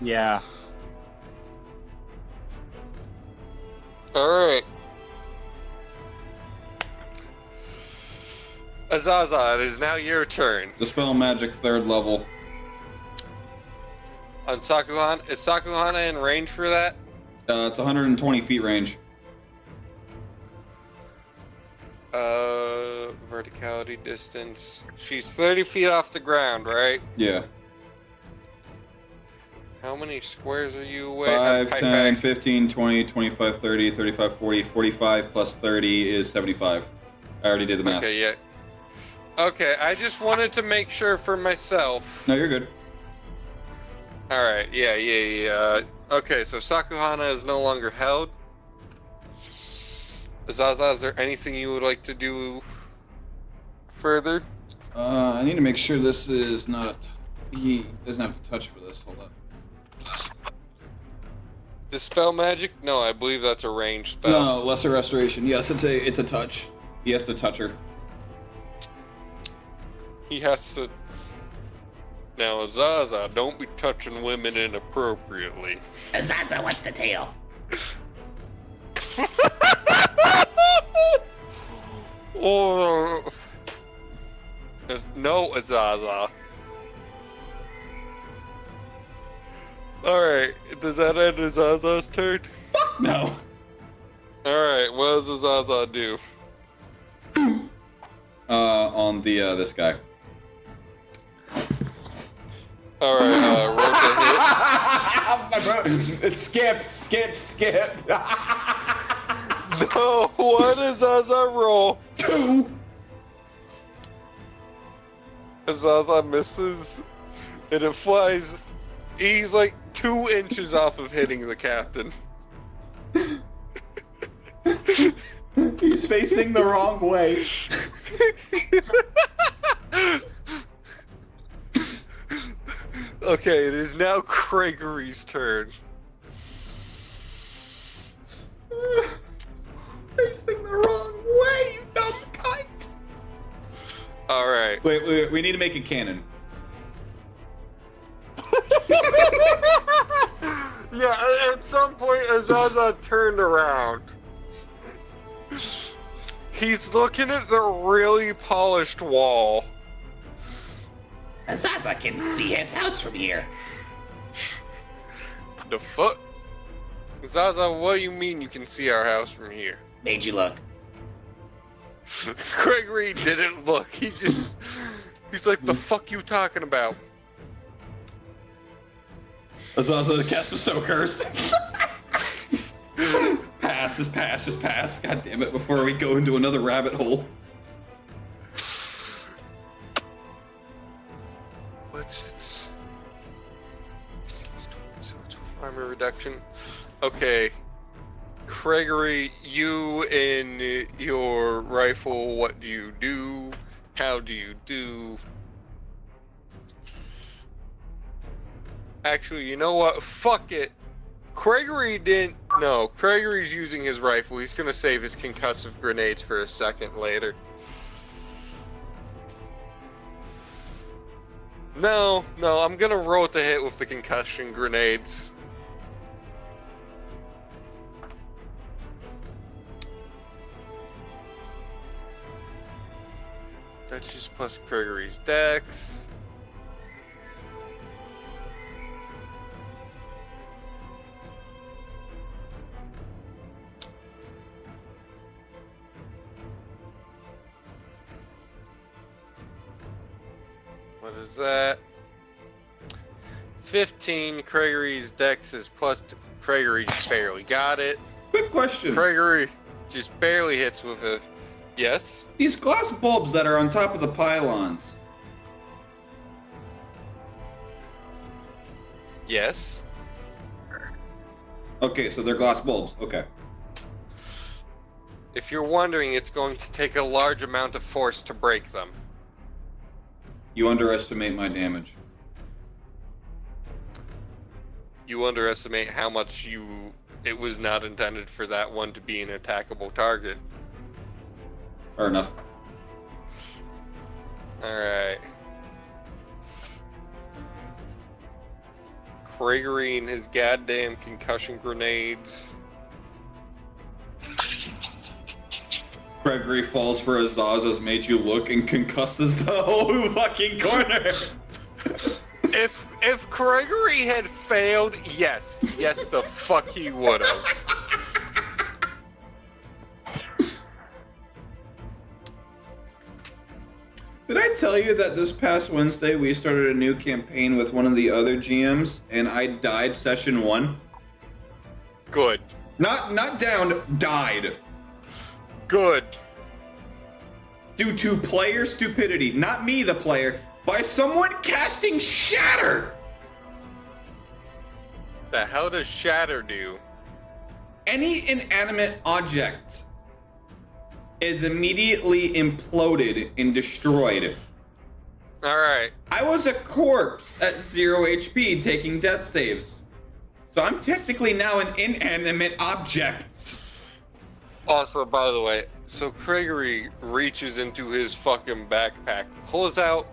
Yeah. Alright. Azaza, it is now your turn. Dispel magic 3rd level. On Sakuhana, is Sakuhana in range for that? It's 120 feet range. Verticality distance. She's 30 feet off the ground, right? Yeah. How many squares are you away? 5, 10, 15, 20, 25, 30, 35, 40, 45 plus 30 is 75. I already did the math. Okay, yeah. Okay, I just wanted to make sure for myself. No, you're good. Alright, yeah. Okay, so Sakuhana is no longer held. Zaza, is there anything you would like to do further? I need to make sure this is not... He doesn't have to touch for this. Hold up. Dispel magic? No, I believe that's a ranged spell. No, lesser restoration. Yes, it's a touch. He has to touch her. He has to... Now, Zaza, don't be touching women inappropriately. Zaza, what's the tail? Oh, no, Zaza. Alright, does that end Zaza's turn? Fuck no. Alright, what does Zaza do? On the this guy. Alright, roll to hit. My bro, skip. No, what does Zaza roll? 2. Zaza misses, and it flies. He's like 2 inches off of hitting the captain. He's facing the wrong way. Okay, it is now Gregory's turn. Facing the wrong way, you dumb cunt. Alright. Wait, we need to make a cannon. Yeah, at some point, Zaza turned around. He's looking at the really polished wall. Zaza can see his house from here. The fuck? Zaza, what do you mean you can see our house from here? Made you look. Gregory didn't look. He's like, the fuck you talking about? Zaza cast bestow curse. Just pass. God damn it, before we go into another rabbit hole. What's it? So it's armor reduction. Okay. Gregory, you and your rifle, what do you do? How do you do? Actually, you know what? Fuck it. Gregory didn't... No, Gregory's using his rifle. He's gonna save his concussive grenades for a second later. No, I'm gonna roll to hit with the concussion grenades. That's just plus Gregory's dex. What is that? 15. Gregory's dex is plus. Gregory just barely got it. Quick question. Gregory just barely hits with a. Yes? These glass bulbs that are on top of the pylons. Yes. Okay, so they're glass bulbs. Okay. If you're wondering, it's going to take a large amount of force to break them. You underestimate my damage. You underestimate how much it was not intended for that one to be an attackable target. Fair enough. Alright. Gregory and his goddamn concussion grenades. Gregory falls for a Zaza's made you look and concusses the whole fucking corner. If Gregory had failed, yes the fuck he would have. Did I tell you that this past Wednesday we started a new campaign with one of the other GMs and I died session 1? Good. Not down, died. Good. Due to player stupidity, not me the player, by someone casting Shatter! The hell does Shatter do? Any inanimate object is immediately imploded and destroyed. Alright. I was a corpse at 0 HP taking death saves. So I'm technically now an inanimate object. Also, by the way, so Gregory reaches into his fucking backpack, pulls out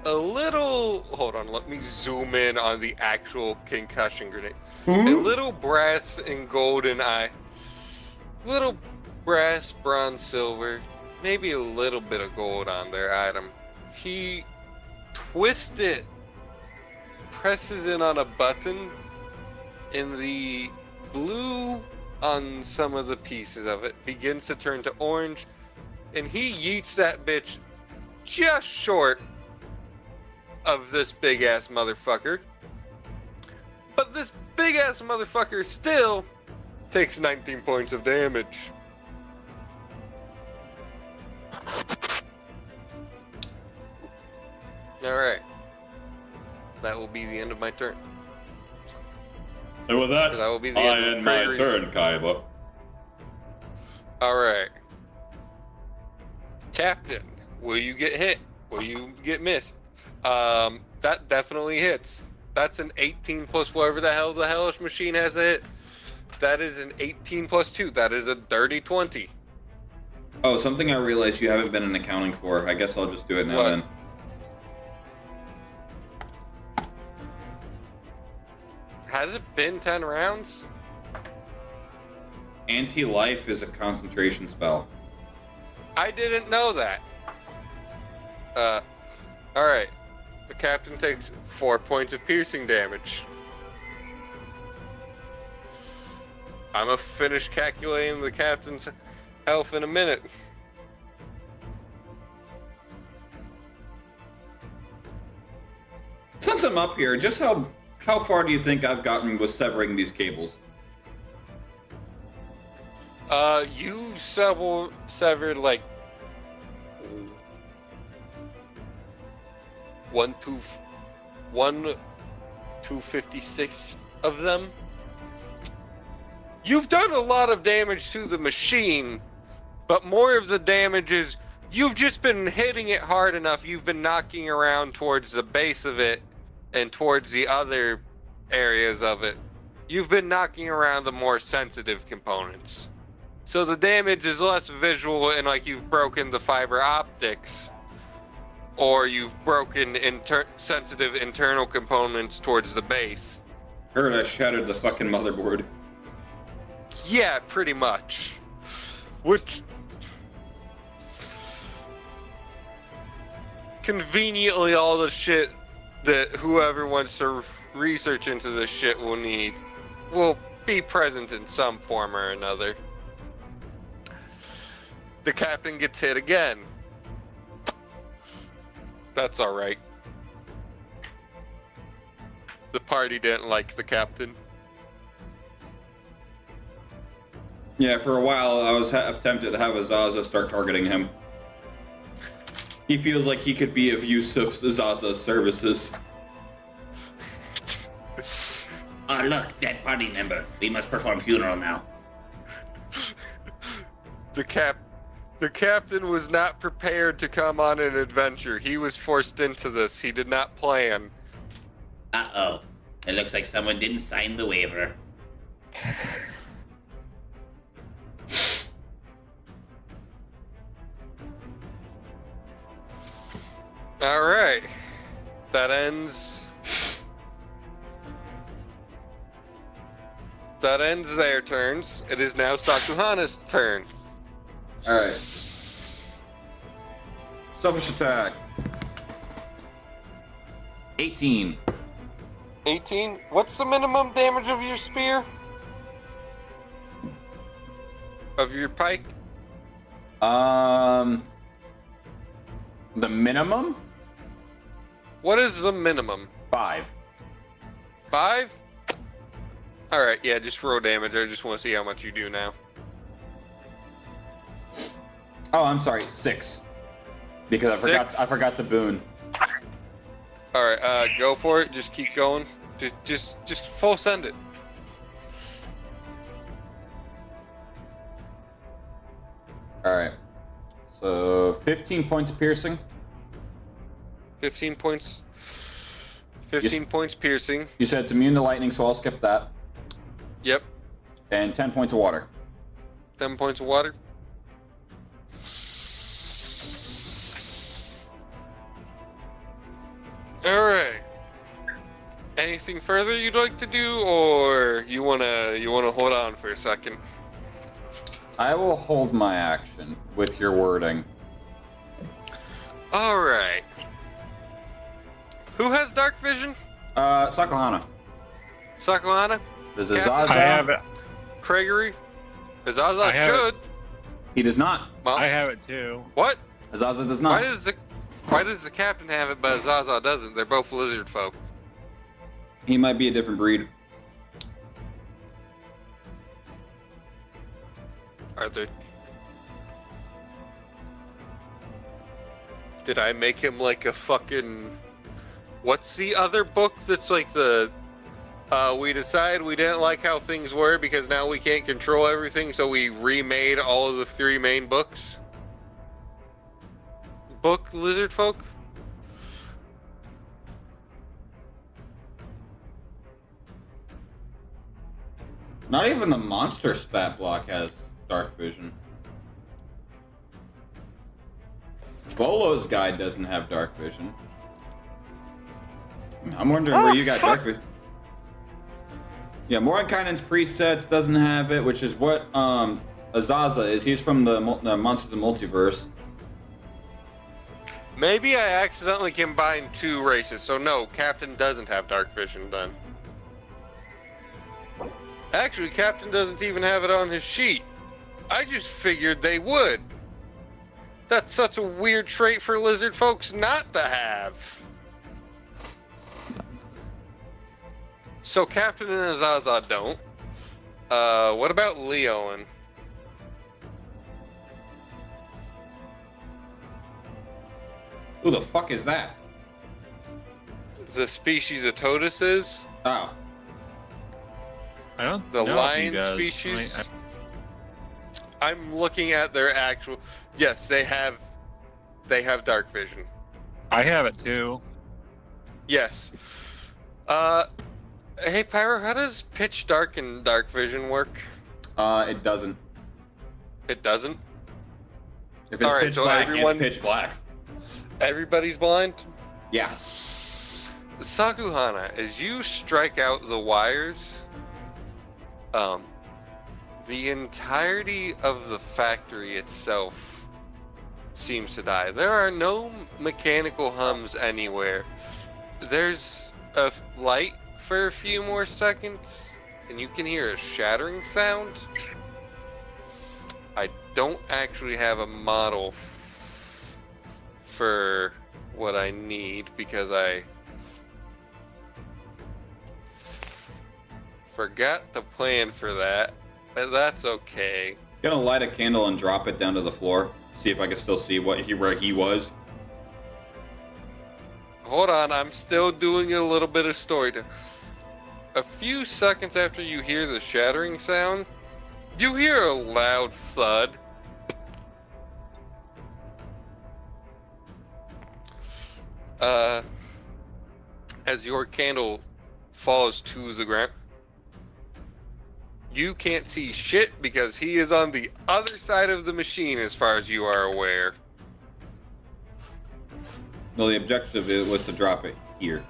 a little... Hold on, let me zoom in on the actual concussion grenade. A little brass and golden little brass, bronze, silver, maybe a little bit of gold on their item. He twists it presses in on a button, and the blue on some of the pieces of it begins to turn to orange, and he yeets that bitch just short of this big ass motherfucker. But this big ass motherfucker still takes 19 points of damage. Alright. That will be the end of my turn. And with that, That will be the I end of end my Prairie's- turn, Kaiba. Alright. Captain, will you get hit? Will you get missed? That definitely hits. That's an 18 plus whatever the hell the hellish machine has to hit. That is an 18 plus 2. That is a dirty 20. Oh, something I realized you haven't been in accounting for. I guess I'll just do it now What? then. Has it been 10 rounds? Anti-life is a concentration spell. I didn't know that. Alright. The captain takes 4 points of piercing damage. I'm gonna finish calculating the captain's health in a minute. Since I'm up here, just how far do you think I've gotten with severing these cables? You've severed like 256 of them. You've done a lot of damage to the machine, but more of the damage is you've just been hitting it hard enough. You've been knocking around towards the base of it and towards the other areas of it. You've been knocking around the more sensitive components. So the damage is less visual and like you've broken the fiber optics, or you've broken sensitive internal components towards the base. Heard I shattered the fucking motherboard. Yeah, pretty much. Which conveniently all the shit that whoever wants to research into this shit will need will be present in some form or another. The captain gets hit again. That's alright. The party didn't like the captain. Yeah, for a while I was tempted to have Azaza start targeting him. He feels like he could be of use of Azaza's services. Oh, look, dead party member. We must perform funeral now. The captain was not prepared to come on an adventure. He was forced into this. He did not plan. Uh-oh. It looks like someone didn't sign the waiver. All right. That ends their turns. It is now Sakuhana's turn. Alright. Selfish attack. 18. 18. What's the minimum damage of your spear? Of your pike? The minimum? What is the minimum? 5. 5? Alright, yeah, just roll damage. I just want to see how much you do now. Oh, I'm sorry, 6. Because I forgot the boon. Alright, go for it. Just keep going. Just full send it. Alright. So 15 points of piercing. 15 points. 15 points piercing. You said it's immune to lightning, so I'll skip that. Yep. And 10 points of water. 10 points of water. Alright. Anything further you'd like to do, or you wanna hold on for a second? I will hold my action with your wording. Alright. Who has dark vision? Sakuhana. Sakuhana? Does Captain? Azaza? I have it. Gregory? Azaza I have it. should. He does not. Well, I have it too. what? Azaza does Why not. does the captain have it, but Azaza doesn't? They're both lizard folk. He might be a different breed. Are they? Did I make him like a fucking? What's the other book that's like the? We decided we didn't like how things were because now we can't control everything, so we remade all of the 3 main books. Book lizard folk. Not even the monster stat block has dark vision. Bolo's guide doesn't have dark vision. I'm wondering where you got dark vision. Yeah, Mordenkainen's presets doesn't have it, which is what Azaza is. He's from the Monsters of the Multiverse. Maybe I accidentally combined 2 races, so no, Captain doesn't have dark vision then. Actually, Captain doesn't even have it on his sheet. I just figured they would. That's such a weird trait for lizard folks not to have. So Captain and Azaza don't. What about Leonin? Who the fuck is that? The species of Totus is? Oh. I don't The know lion if he does. species? I'm looking at their actual... Yes, they have dark vision. I have it too. Yes. Hey Pyro, how does pitch dark and dark vision work? It doesn't. It doesn't? If it's Alright, pitch so black, everyone- it's pitch black. Everybody's blind? Yeah. Sakuhana, as you strike out the wires, the entirety of the factory itself seems to die. There are no mechanical hums anywhere. There's a light for a few more seconds, and you can hear a shattering sound. I don't actually have a model for what I need because I forgot to plan for that, but that's okay. Gonna light a candle and drop it down to the floor. See if I can still see where he was. Hold on, I'm still doing a little bit of story. A few seconds after you hear the shattering sound, you hear a loud thud. As your candle falls to the ground. You can't see shit because he is on the other side of the machine as far as you are aware. No, the objective was to drop it here.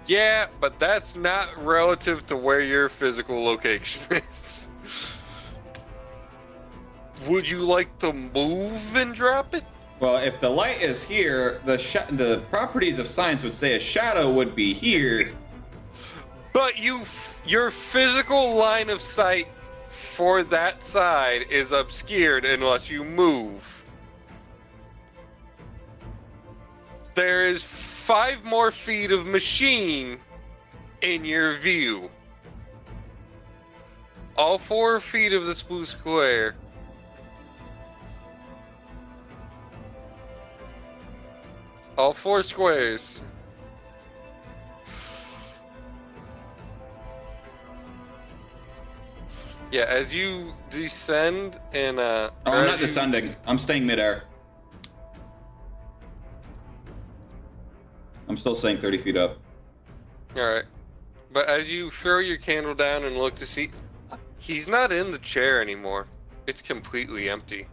Yeah, but that's not relative to where your physical location is. Would you like to move and drop it? Well, if the light is here, the properties of science would say a shadow would be here. But your physical line of sight for that side is obscured unless you move. There is 5 more feet of machine in your view. All 4 feet of this blue square. All 4 squares. Yeah, as you descend and Oh, I'm not descending. I'm staying midair. I'm still staying 30 feet up. Alright. But as you throw your candle down and look to see, he's not in the chair anymore. It's completely empty.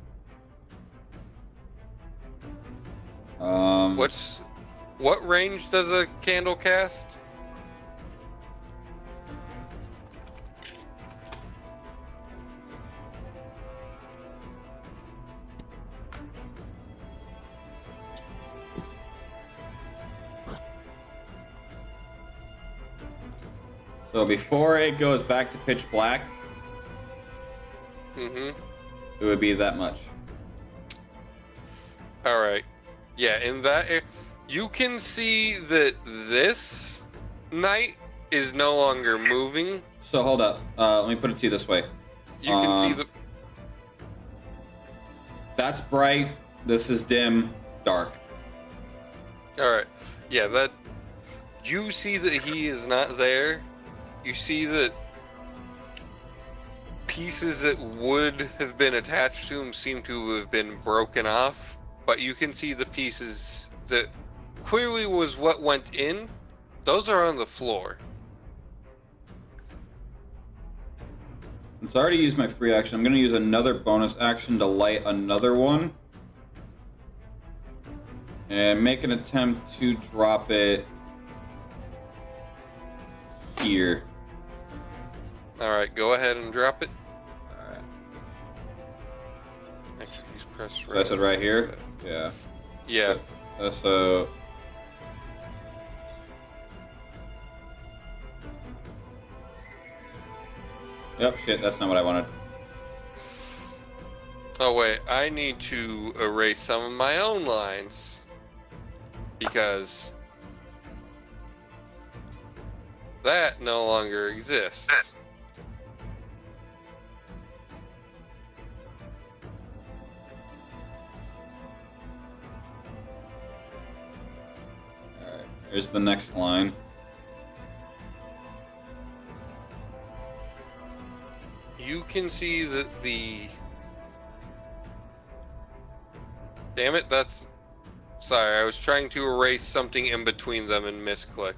What range does a candle cast? So before it goes back to pitch black, Mm-hmm. it would be that much. All right. Yeah, in that you can see that this knight is no longer moving. So hold up. Let me put it to you this way. You can see the. That's bright. This is dim, dark. All right. Yeah, that. You see that he is not there. You see that pieces that would have been attached to him seem to have been broken off, but you can see the pieces that clearly was what went in. Those are on the floor. So I already used my free action. I'm going to use another bonus action to light another one. And make an attempt to drop it here. Alright, go ahead and drop it. Alright. Actually, he's pressed right. That's it right here? Yeah. Yeah. So... Yep, shit, that's not what I wanted. Oh wait, I need to erase some of my own lines. Because that no longer exists. Alright, here's the next line. You can see that the... Damn it, that's... Sorry, I was trying to erase something in between them and misclicked.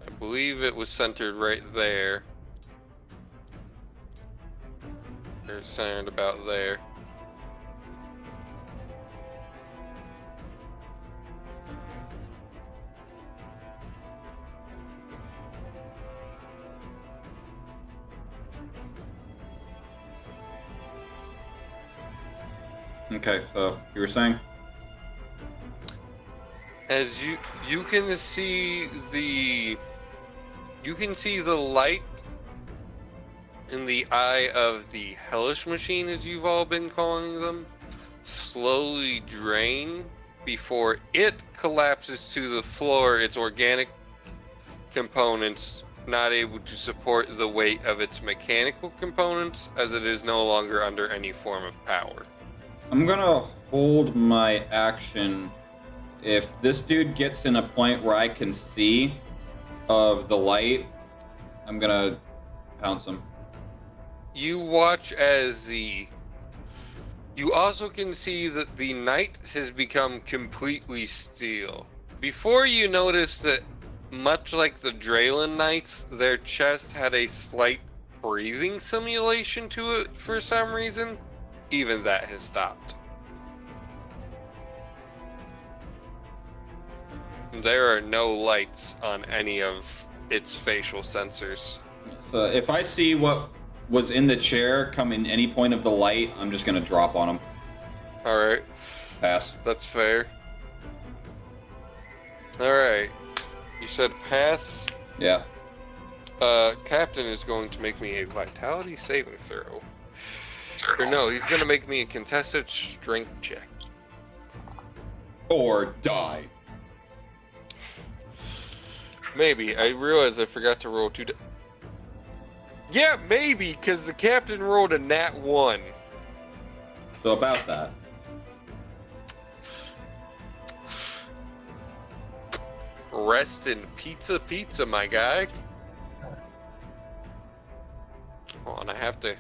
I believe it was centered right there. They're centered about there. Okay, so you were saying? As you can see the light in the eye of the hellish machine, as you've all been calling them, slowly drain before it collapses to the floor, its organic components not able to support the weight of its mechanical components, as it is no longer under any form of power. I'm gonna hold my action. If this dude gets in a point where I can see of the light, I'm gonna pounce him. You watch as you also can see that the knight has become completely steel. Before you notice that, much like the Draylen Knights, their chest had a slight breathing simulation to it for some reason. Even that has stopped. There are no lights on any of its facial sensors. So if I see what was in the chair come in any point of the light, I'm just gonna drop on him. Alright. Pass. That's fair. Alright. You said pass? Yeah. Captain is going to make me a vitality saving throw. Or no, he's gonna make me a contested strength check. Or die. Maybe. I realized I forgot to roll 2 Yeah, maybe, because the captain rolled a nat 1. So about that. Rest in pizza, my guy. Hold on, I have to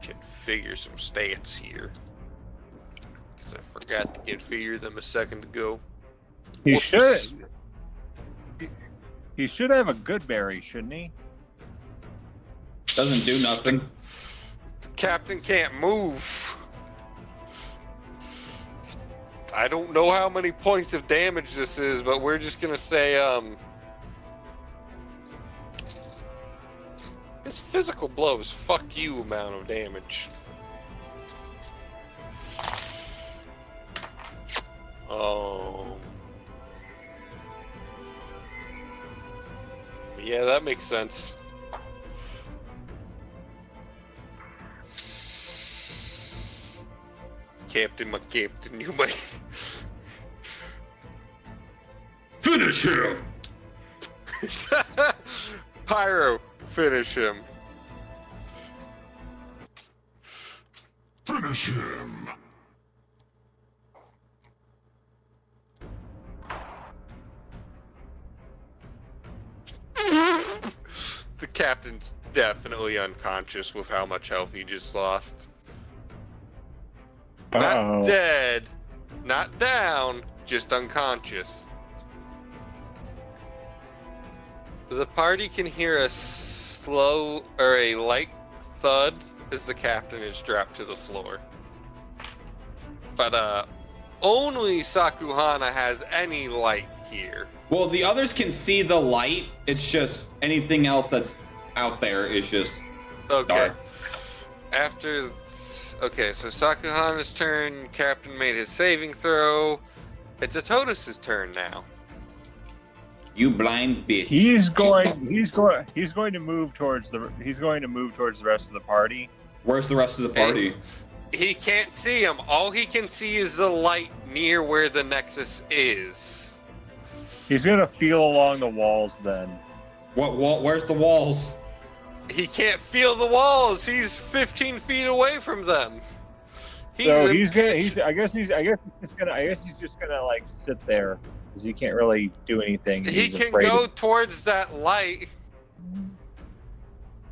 configure some stats here. Because I forgot to configure them a second ago. He Whoops. should. He should have a good berry, shouldn't he? Doesn't do nothing. The captain can't move. I don't know how many points of damage this is, but we're just gonna say, his physical blows, fuck you amount of damage. Yeah, that makes sense. Captain, my captain, you might Finish him! Pyro, finish him. Finish him. The captain's definitely unconscious with how much health he just lost. Not dead, not down, just unconscious. The party can hear a slow or a light thud as the captain is dropped to the floor. But only Sakuhana has any light here. Well, the others can see the light. It's just anything else that's out there is just dark. Okay, so Sakuhana's turn. Captain made his saving throw. It's Atotus's turn now. You blind bitch. He's going to move towards the rest of the party. Where's the rest of the party? He can't see him. All he can see is the light near where the Nexus is. He's gonna feel along the walls then. What wall? Where's the walls? He can't feel the walls. He's 15 feet away from them. I guess he's just gonna like sit there because he can't really do anything. He can go towards that light.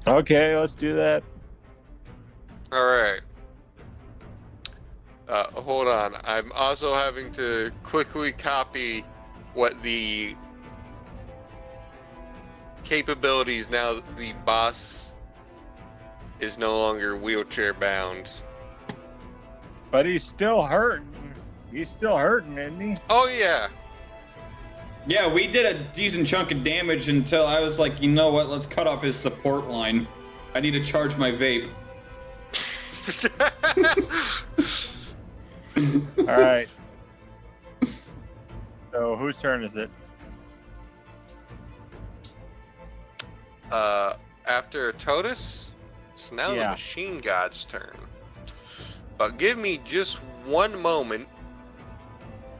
Okay, let's do that. All right. Hold on. I'm also having to quickly copy what the capabilities now that the boss is no longer wheelchair bound. But he's still hurting. He's still hurting, isn't he? Oh yeah. Yeah, we did a decent chunk of damage until I was like, you know what? Let's cut off his support line. I need to charge my vape. All right. So whose turn is it? After Totus, it's now the Machine God's turn. But give me just one moment.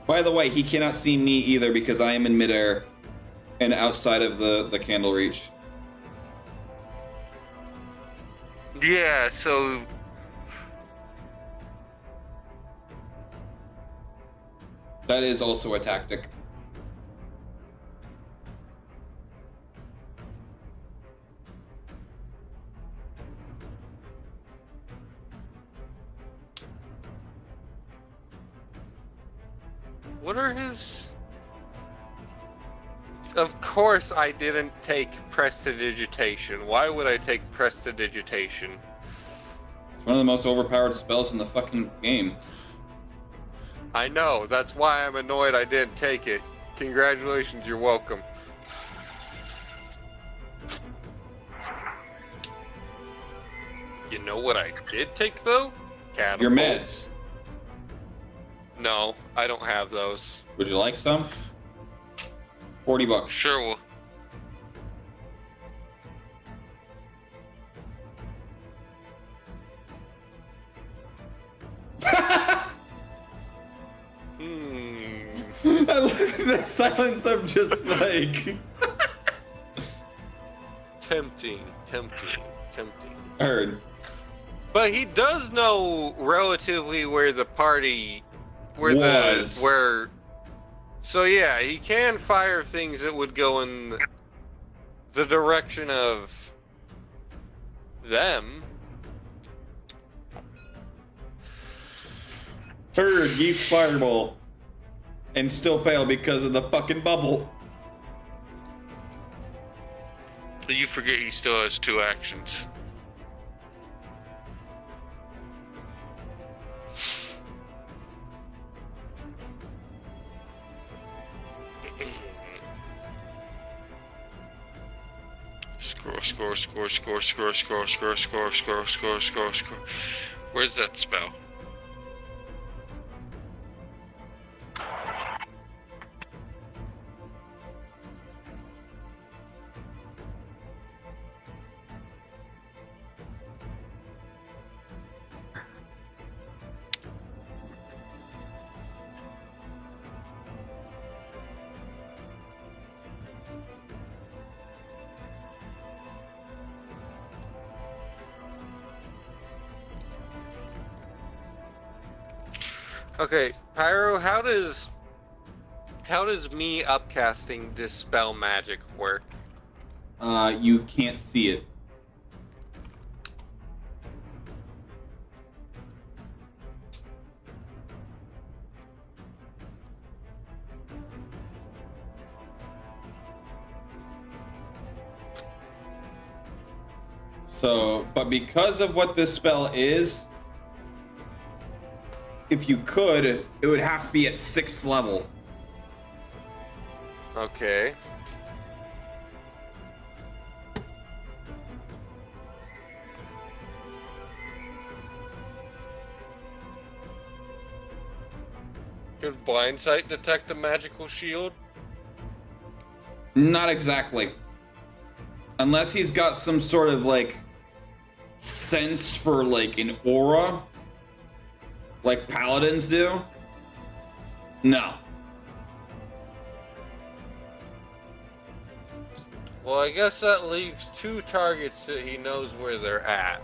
By the way, he cannot see me either because I am in midair and outside of the candle reach. Yeah, so that is also a tactic. what are his... Of course I didn't take Prestidigitation. Why would I take Prestidigitation? It's one of the most overpowered spells in the fucking game. I know, that's why I'm annoyed I didn't take it. Congratulations, you're welcome. You know what I did take, though? Catapult. Your meds. No, I don't have those. Would you like some? $40. Sure will. I love the silence of just like... Tempting. Heard. But he does know relatively where the party... So yeah, he can fire things that would go in the direction of them. Heard, yeet fireball. And still fail because of the fucking bubble. You forget he still has 2 actions. Score. Where's that spell? Okay, Pyro, how does me upcasting dispel magic work? You can't see it. So, but because of what this spell is, if you could, it would have to be at 6th level. Okay. Could blind sight detect a magical shield? Not exactly. Unless he's got some sort of like sense for like an aura, like paladins do. No. Well, I guess that leaves 2 targets that he knows where they're at.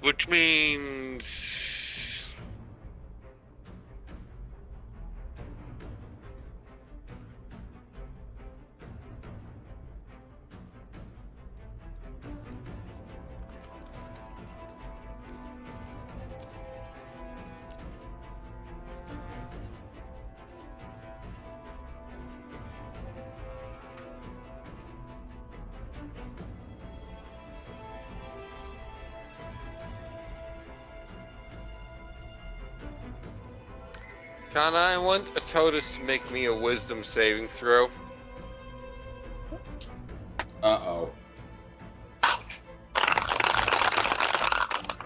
Which means... Can I want a Totus to make me a wisdom saving throw? Uh-oh.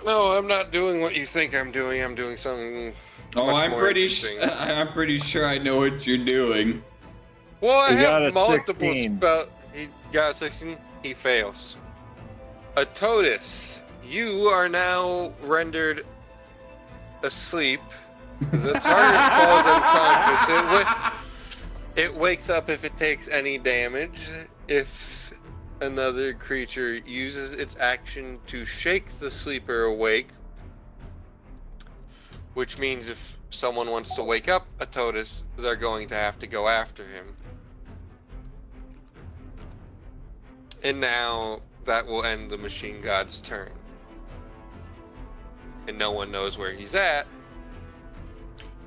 No, I'm not doing what you think I'm doing. I'm doing something much more interesting. I'm pretty sure I know what you're doing. Well, I He got have a multiple 16. spell. He got a 16. He fails. A Totus, you are now rendered asleep. The target falls unconscious. It wakes up if it takes any damage. If another creature uses its action to shake the sleeper awake, which means if someone wants to wake up a Totus, they're going to have to go after him. And now that will end the machine god's turn. And no one knows where he's at.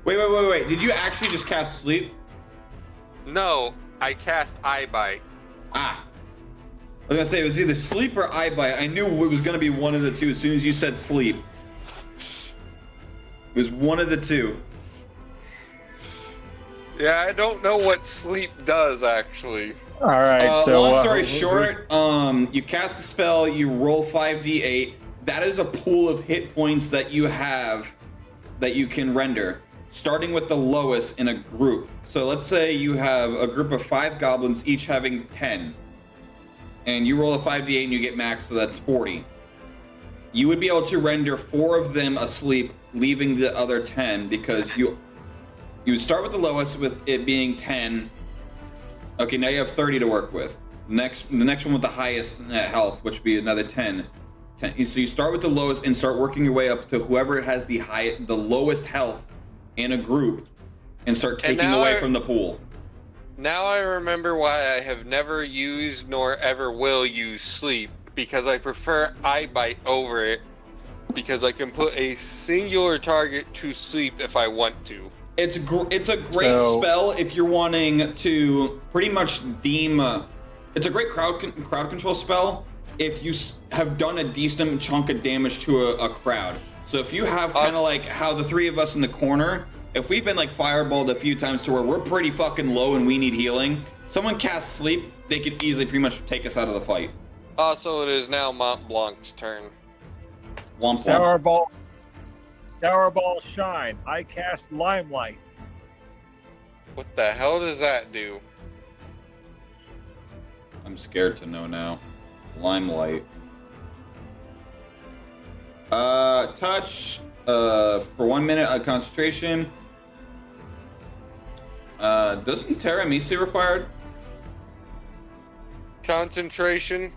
Wait. Did you actually just cast sleep? No, I cast Eye Bite. Ah. I was gonna say it was either sleep or eye bite. I knew it was gonna be one of the two as soon as you said sleep. It was one of the two. Yeah, I don't know what sleep does actually. All right. So long story short, you cast a spell, you roll 5d8. That is a pool of hit points that you have that you can render, starting with the lowest in a group. So let's say you have a group of 5 goblins, each having 10, and you roll a 5d8 and you get max, so that's 40. You would be able to render 4 of them asleep, leaving the other 10, because you would start with the lowest, with it being 10. Okay, now you have 30 to work with. The next one with the highest net health, which would be another 10. So you start with the lowest and start working your way up to whoever has the lowest health in a group, and start taking away from the pool. Now I remember why I have never used nor ever will use sleep, because I prefer Eye Bite over it, because I can put a singular target to sleep if I want to. It's a great spell if you're wanting to pretty much deem. It's a great crowd control spell if you have done a decent chunk of damage to a crowd. So if you have kind of like how the 3 of us in the corner, if we've been like fireballed a few times to where we're pretty fucking low and we need healing, someone casts sleep, they could easily pretty much take us out of the fight. Also, it is now Mont Blanc's turn. Womp Sour Ball Shine. I cast Limelight. What the hell does that do? I'm scared to know now. Limelight. Touch. For 1 minute of concentration. Doesn't Terra Misi required? Concentration.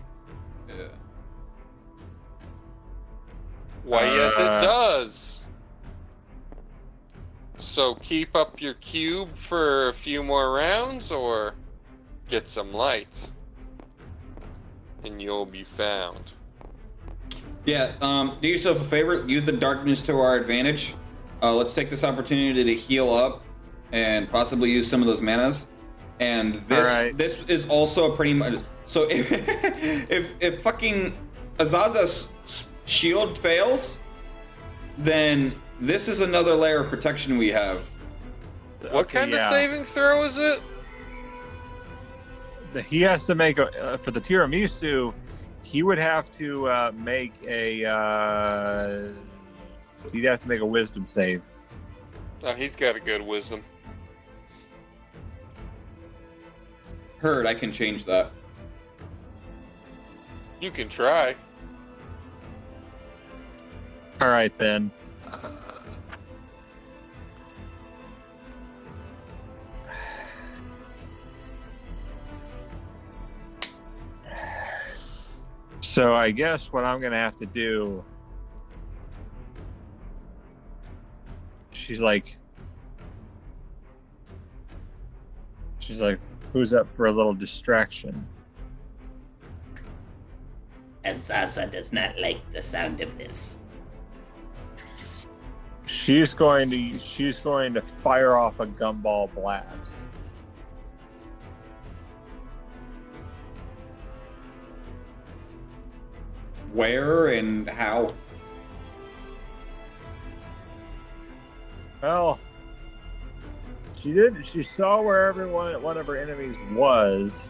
Yeah. Why, yes, it does. So keep up your cube for a few more rounds, or get some light, and you'll be found. Yeah, do yourself a favor, use the darkness to our advantage. Let's take this opportunity to heal up and possibly use some of those manas. And this is also pretty much... So if fucking Azaza's shield fails, then this is another layer of protection we have. What kind of saving throw is it? He has to make a for the tiramisu. He would have to make a. He'd have to make a wisdom save. Oh, he's got a good wisdom. Heard, I can change that. You can try. All right then. So I guess what I'm gonna have to do. She's like, who's up for a little distraction? Azaza does not like the sound of this. She's going to fire off a gumball blast. Where and how? Well, she saw where one of her enemies was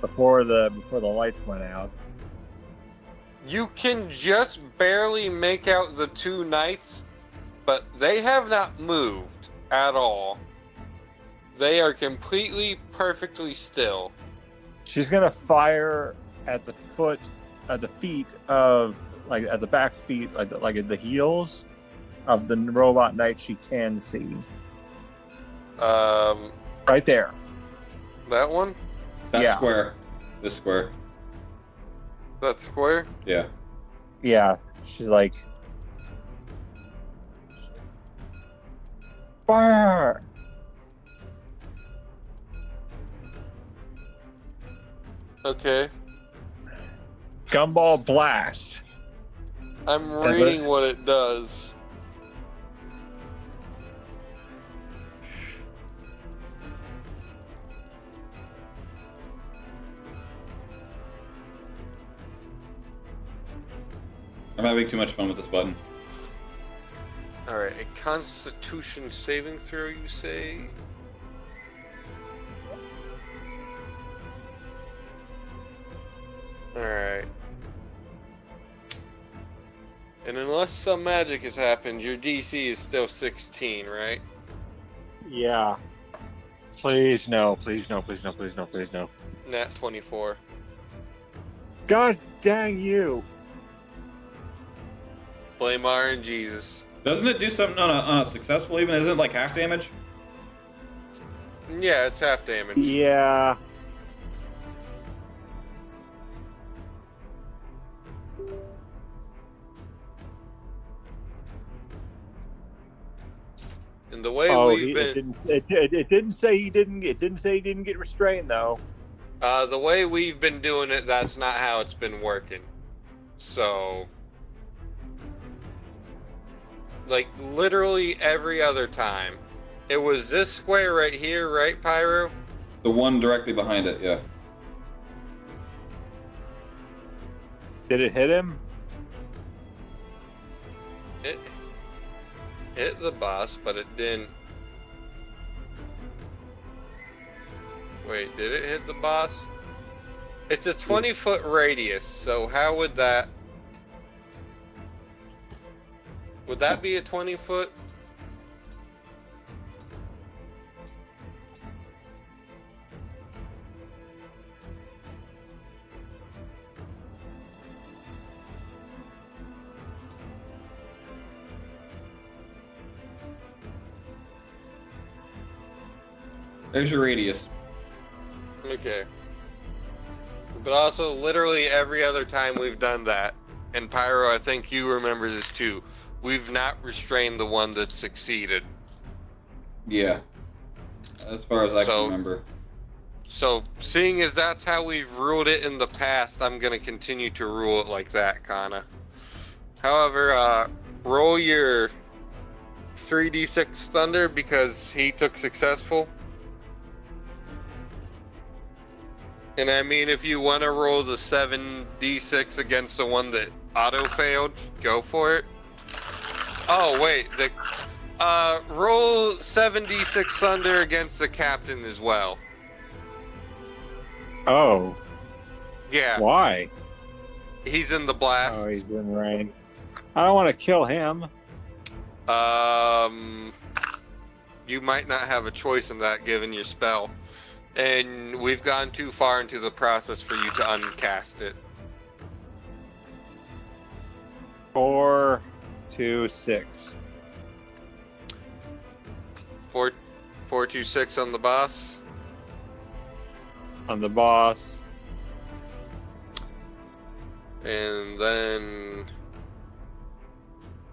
before the lights went out. You can just barely make out the two knights, but they have not moved at all. They are completely, perfectly still. She's gonna fire at the feet of, like, at the back feet, like at the heels of the robot knight she can see. Right there. That one? That square. This square. That square? Yeah. Yeah. She's like, fire! Okay. Gumball blast. I'm reading what it does. I'm having too much fun with this button. Alright, a Constitution saving throw, you say? Alright. And unless some magic has happened, your DC is still 16, right? Yeah. Please no, please no, please no, please no, please no. Nat 24. Gosh dang you. Blame RNGesus. Doesn't it do something on a successful even? Isn't it like half damage? Yeah, it's half damage. Yeah. And the way we've been, it didn't say he didn't get restrained though. The way we've been doing it, that's not how it's been working. So, like, literally every other time. It was this square right here, right, Pyro? The one directly behind it, yeah. Did it hit him? It hit the boss, but it didn't. Wait, did it hit the boss? It's a 20-foot radius, so how would that... Would that be a 20-foot? There's your radius. Okay. But also, literally every other time we've done that, and Pyro, I think you remember this too, we've not restrained the one that succeeded. Yeah. As far as I can remember. So, seeing as that's how we've ruled it in the past, I'm going to continue to rule it like that, kinda. However, roll your 3d6 thunder because he took successful. And I mean, if you want to roll the 7d6 against the one that auto-failed, go for it. Oh, wait, roll 7d6 thunder against the captain as well. Oh. Yeah. Why? He's in the blast. Oh, he's in rain. I don't want to kill him. You might not have a choice in that given your spell. And we've gone too far into the process for you to uncast it. 4, 2, 6. 4, 2, 6 on the boss. On the boss. And then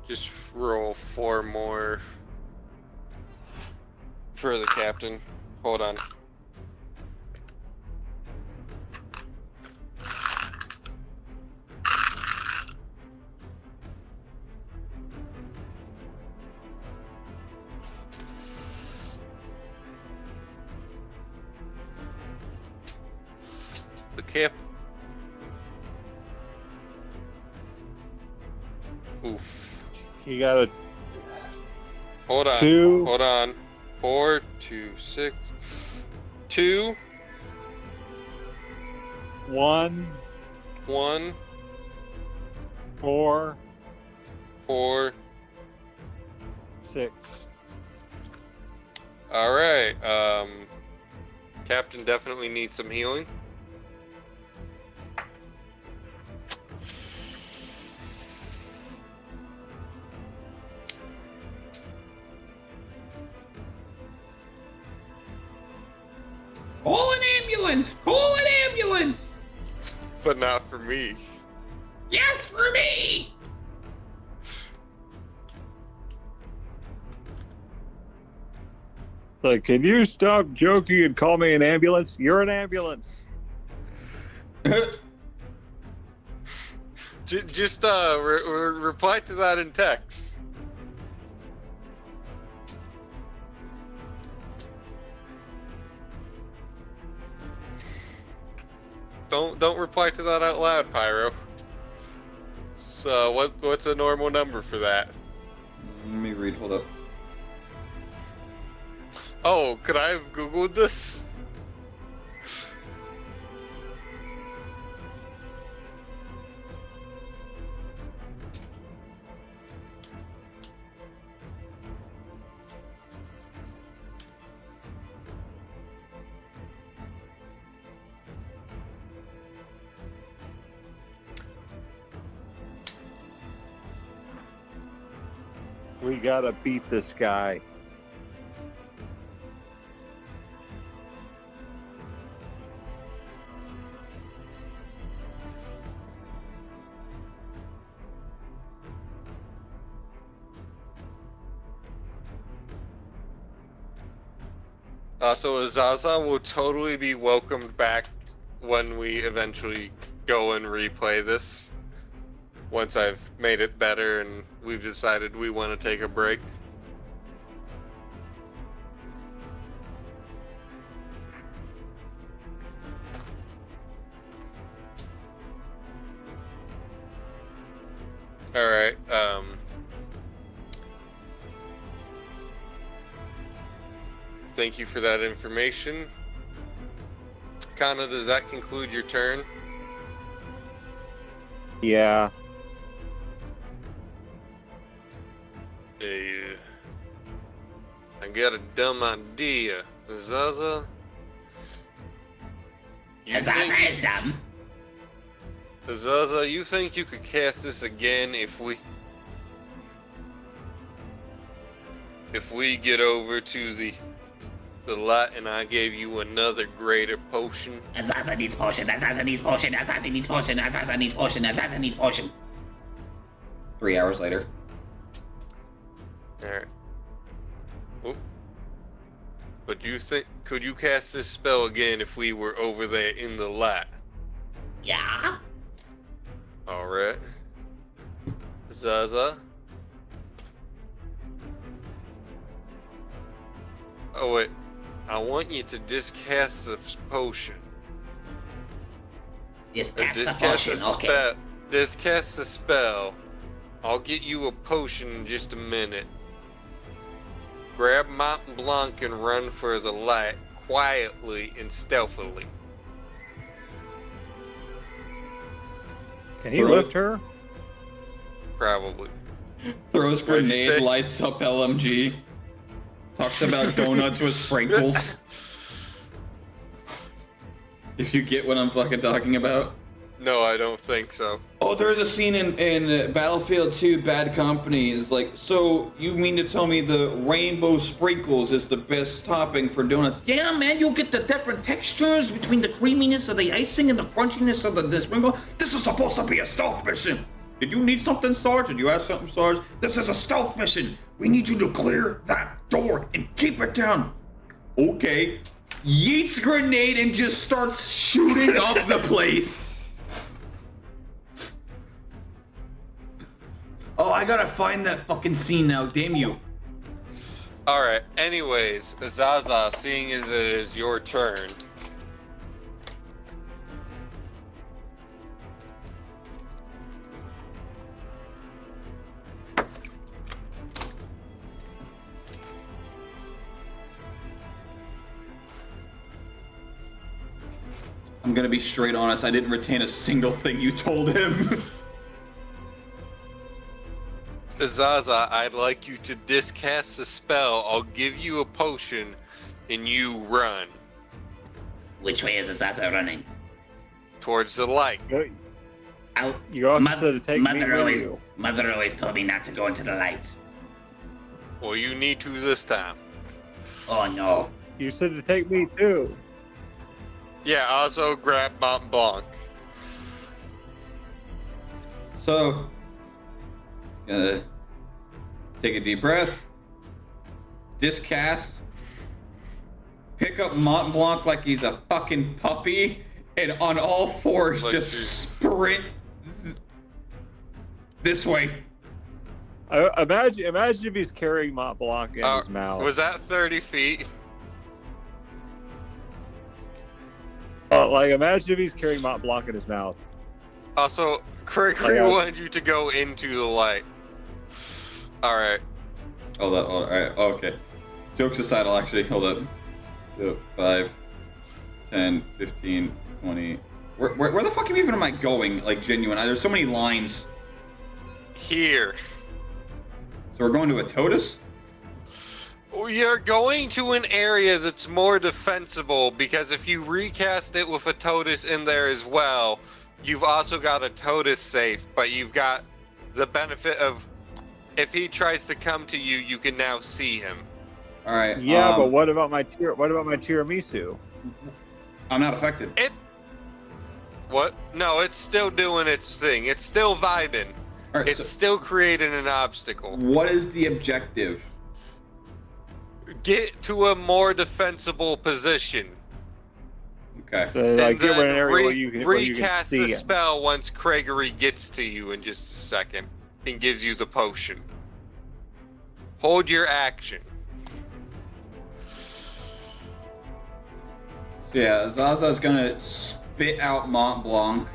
just roll 4 more for the captain. Hold on. The cap. Oof. He got a Hold on. 2. Hold on. 4, 2, 6. 2. 1. 1. 4. 4. 6. All right. Captain definitely needs some healing. Call an ambulance! Call an ambulance! But not for me. Yes, for me! Like, can you stop joking and call me an ambulance? You're an ambulance. Just reply to that in text. Don't reply to that out loud, Pyro. So what's a normal number for that? Let me read. Hold up. Oh, could I have Googled this? We gotta beat this guy. So Azaza will totally be welcomed back when we eventually go and replay this. Once I've made it better and we've decided we want to take a break. Alright, thank you for that information. Kana, does that conclude your turn? Yeah. I got a dumb idea. Zaza? Zaza is dumb. Zaza, you think you could cast this again if we get over to the the light and I gave you another greater potion. Azaza needs potion. Azaza needs potion. Azaza needs potion. Azaza needs potion. Azaza needs potion. 3 hours later. Alright. Oop. But do you think, could you cast this spell again if we were over there in the light? Yeah? Alright. Zaza. Oh wait. I want you to discast the potion. Discast the potion, okay. Discast the spell. I'll get you a potion in just a minute. Grab Mont Blanc and run for the light, quietly and stealthily. Can he lift her? Probably. Throws grenade, lights up LMG. Talks about donuts with sprinkles. If you get what I'm fucking talking about. No, I don't think so. Oh, there's a scene in Battlefield 2 Bad Company. Is like, so you mean to tell me the rainbow sprinkles is the best topping for donuts? Yeah, man, you'll get the different textures between the creaminess of the icing and the crunchiness of the sprinkle. This is supposed to be a stealth mission. Did you need something, Sarge? Did you ask something, Sarge? This is a stealth mission. We need you to clear that door and keep it down. Okay. Yeets grenade and just starts shooting up the place. Oh, I gotta find that fucking scene now, damn you. Alright, anyways, Zaza, seeing as it is your turn. I'm gonna be straight honest, I didn't retain a single thing you told him. Zaza, I'd like you to discast the spell. I'll give you a potion, and you run. Which way is Azaza running? Towards the light. Out. You also to take me with you. Mother always told me not to go into the light. Well, you need to this time. Oh no. You said to take me too. Yeah, also grab Mont Blanc. So, gonna take a deep breath, discast, pick up Mont Blanc like he's a fucking puppy, and on all fours Like just you- sprint this way. Imagine if he's carrying Mont Blanc in his mouth. Was that 30 feet? Like, imagine if he's carrying Mont Blanc in his mouth. Also, Gregory wanted you to go into the light. Alright. Hold up, alright, okay. Jokes aside, I'll actually, hold up. 5, 10, 15, 20. Where the fuck even am I going? Like, genuine. There's so many lines. Here. So we're going to a TOTUS? You're going to an area that's more defensible, because if you recast it with a TOTUS in there as well, you've also got a TOTUS safe, but you've got the benefit of, if he tries to come to you, you can now see him. All right. Yeah, but what about my tiramisu? I'm not affected. What? No, it's still doing its thing. It's still vibing. All right, It's still creating an obstacle. What is the objective? Get to a more defensible position. Okay. So, like, And get in an then area where you can recast see the him. spell once Gregory gets to you in just a second and gives you the potion. Hold your action. So yeah, Zaza's gonna spit out Mont Blanc,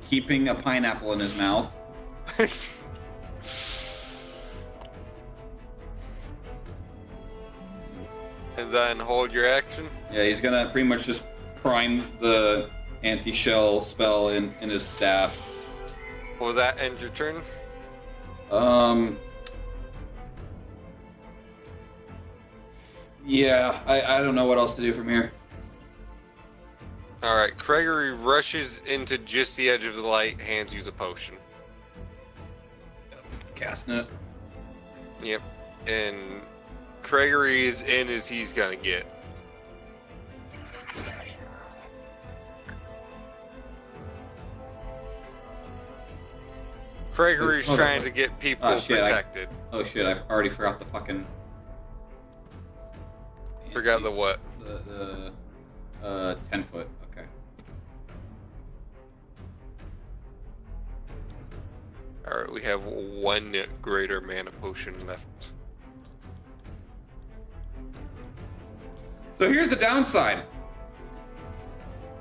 keeping a pineapple in his mouth. And then hold your action. Yeah, he's gonna pretty much just prime the anti-shell spell in his staff. Will that end your turn? Yeah, I don't know what else to do from here. Alright, Gregory rushes into just the edge of the light, hands you the potion. Casting it. Yep. And Gregory is in as he's gonna get. Gregory's Hold on. trying to get people Oh, shit, protected. Oh shit! I already forgot the fucking. Forgot the what? The 10 foot. Okay. Alright, we have one greater mana potion left. So here's the downside.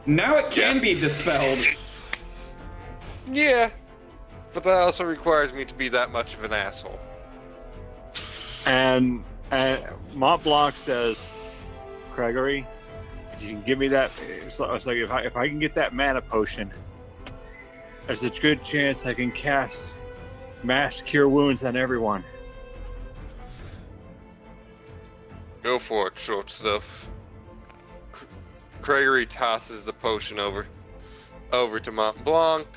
Now it can be dispelled. Yeah, but that also requires me to be that much of an asshole. And Mont Blanc says, Gregory, if you can give me that, it's like if I can get that mana potion, there's a good chance I can cast Mass Cure Wounds on everyone. Go for it, short stuff. Gregory tosses the potion over to Mont Blanc.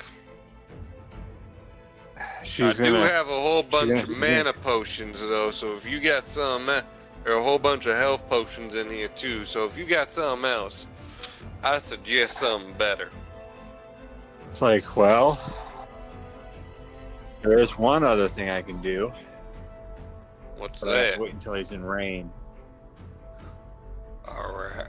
I do have a whole bunch of mana potions though, so if you got some, there are a whole bunch of health potions in here too. So if you got something else, I suggest something better. It's like, well, there is one other thing I can do. What's But I have that? to wait until he's in rain. All right.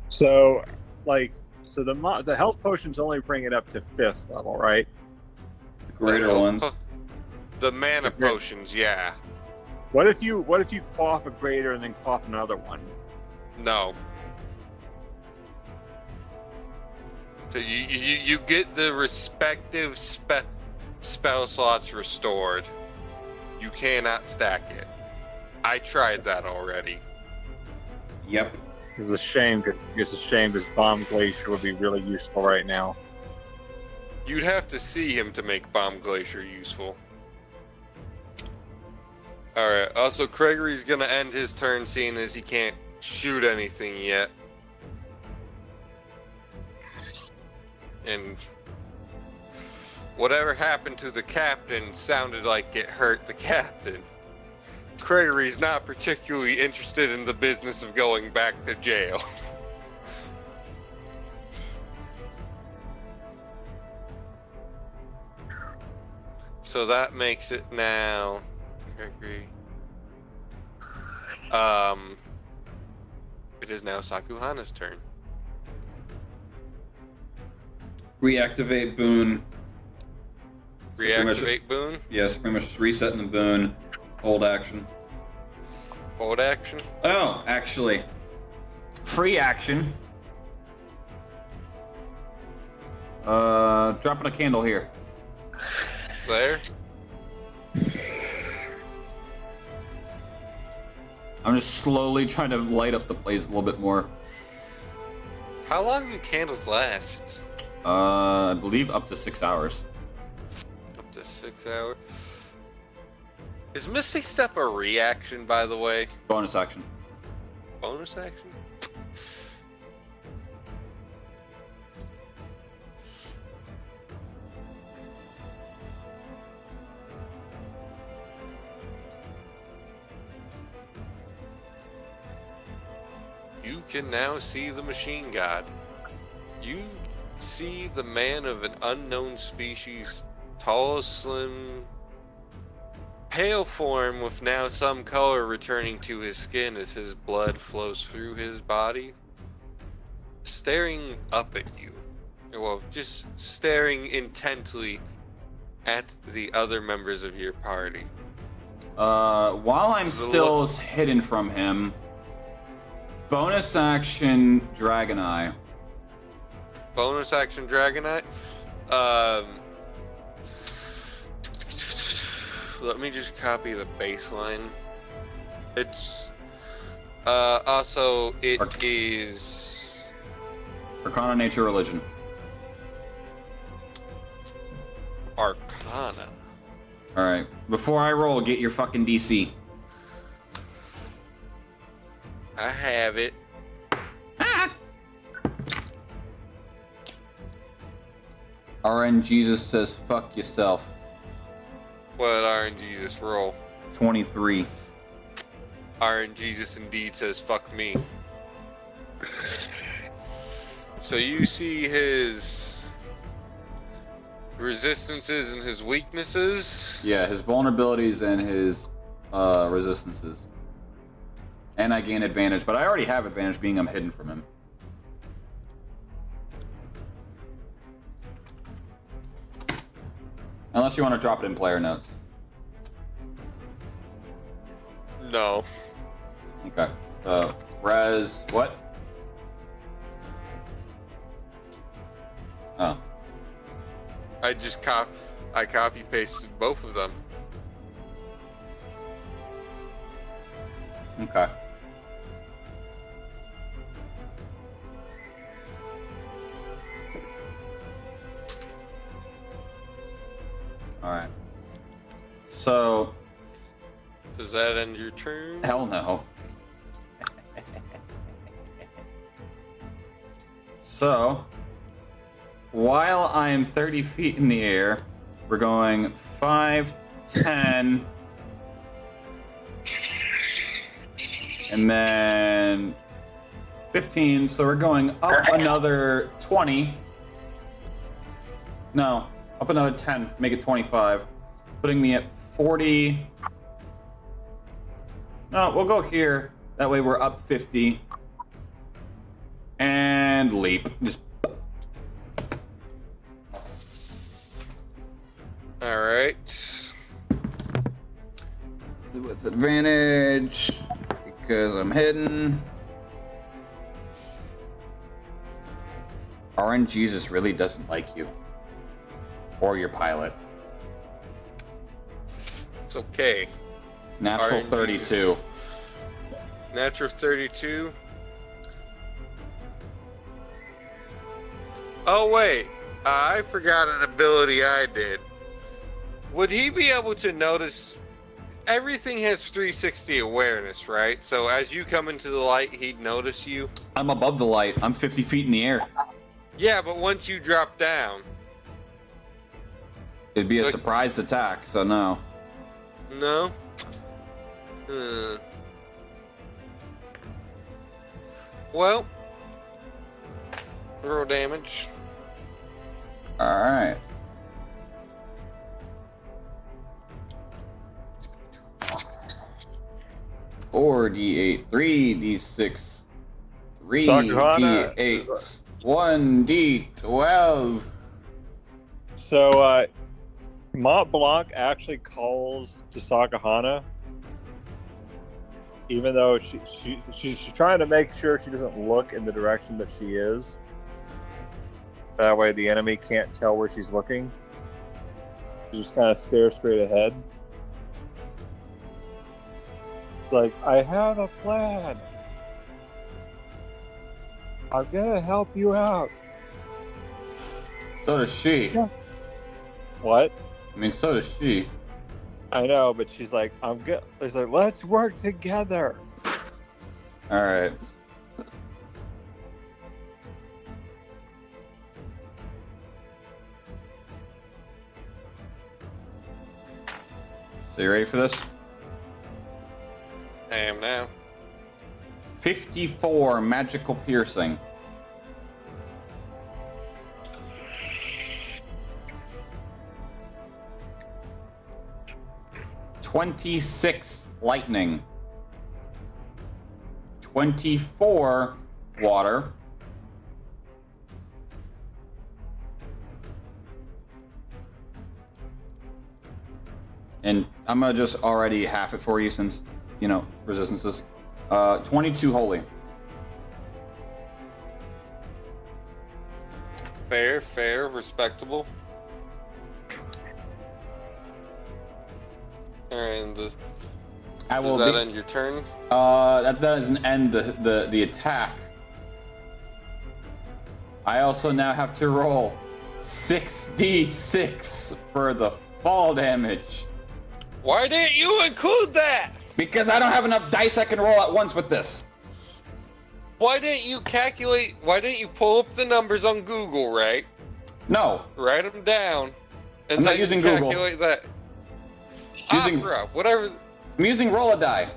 So, the health potions only bring it up to 5th level, right? The greater ones. The mana potions, yeah. What if you quaff a greater and then quaff another one? No. So you get the respective spell slots restored. You cannot stack it. I tried that already. Yep. It's a shame because Bomb Glacier would be really useful right now. You'd have to see him to make Bomb Glacier useful. Alright, also Gregory's gonna end his turn seeing as he can't shoot anything yet. And whatever happened to the captain sounded like it hurt the captain. Gregory's not particularly interested in the business of going back to jail. So that makes it now Gregory. It is now Sakuhana's turn. Reactivate boon. Reactivate boon? Yes, pretty much just resetting the boon. Hold action. Hold action? Oh, actually. Free action. Dropping a candle here. There? I'm just slowly trying to light up the place a little bit more. How long do candles last? I believe up to 6 hours. Up to 6 hours. Is Misty Step a reaction, by the way? Bonus action. Bonus action? You can now see the machine god. You see the man of an unknown species, tall, slim, pale form with now some color returning to his skin as his blood flows through his body, staring up at you. Well, just staring intently at the other members of your party. While I'm still hidden from him, bonus action Dragon Eye. Bonus action Dragonite. Let me just copy the baseline. It's also it is Arcana, Nature, Religion. Arcana. Alright. Before I roll, get your fucking DC. I have it. RN Jesus says fuck yourself. What RNGesus roll? 23. RNGesus indeed says fuck me. so you see his resistances and his weaknesses. Yeah, his vulnerabilities and his resistances. And I gain advantage, but I already have advantage being I'm hidden from him. Unless you want to drop it in player notes. No. Okay. Res, what? Oh. I just copy pasted both of them. Okay. Alright. So... Does that end your turn? Hell no. So... While I'm 30 feet in the air, we're going 5, 10... And then... 15, so we're going up another 20. No, up another 10, make it 25. Putting me at 40. No, we'll go here. That way we're up 50. And leap. Just... Alright. With advantage, because I'm hidden. RNGesus really doesn't like you. Or your pilot. It's okay. Natural RNGesus. 32. Natural 32. Oh wait, I forgot an ability I did. Would he be able to notice? Everything has 360 awareness, right? So as you come into the light, he'd notice you. I'm above the light. I'm 50 feet in the air. Yeah, but once you drop down, It'd be a Like- surprised attack, so no. no. Well, roll damage. Alright. Four D8, 3D6, 3D8, 1D12. So, Mont Blanc actually calls to Sakahana, even though she's trying to make sure she doesn't look in the direction that she is. That way the enemy can't tell where she's looking. She just kind of stares straight ahead. Like, I have a plan. I'm gonna help you out. So does she. Yeah. What? I mean, so does she. I know, but she's like, I'm good. It's like, let's work together. Alright. So you ready for this? I am now. 54 magical piercing. 26 lightning. 24 water. And I'm gonna just already half it for you since, you know, resistances. 22 holy. Fair, respectable. And does that end your turn? That doesn't end the attack. I also now have to roll 6d6 for the fall damage. Why didn't you include that? Because I don't have enough dice I can roll at once with this. Why didn't you calculate? Why didn't you pull up the numbers on Google, right? No. Write them down. And I'm not then using Google. calculate that. Using- Opera, whatever. I'm using roll a die.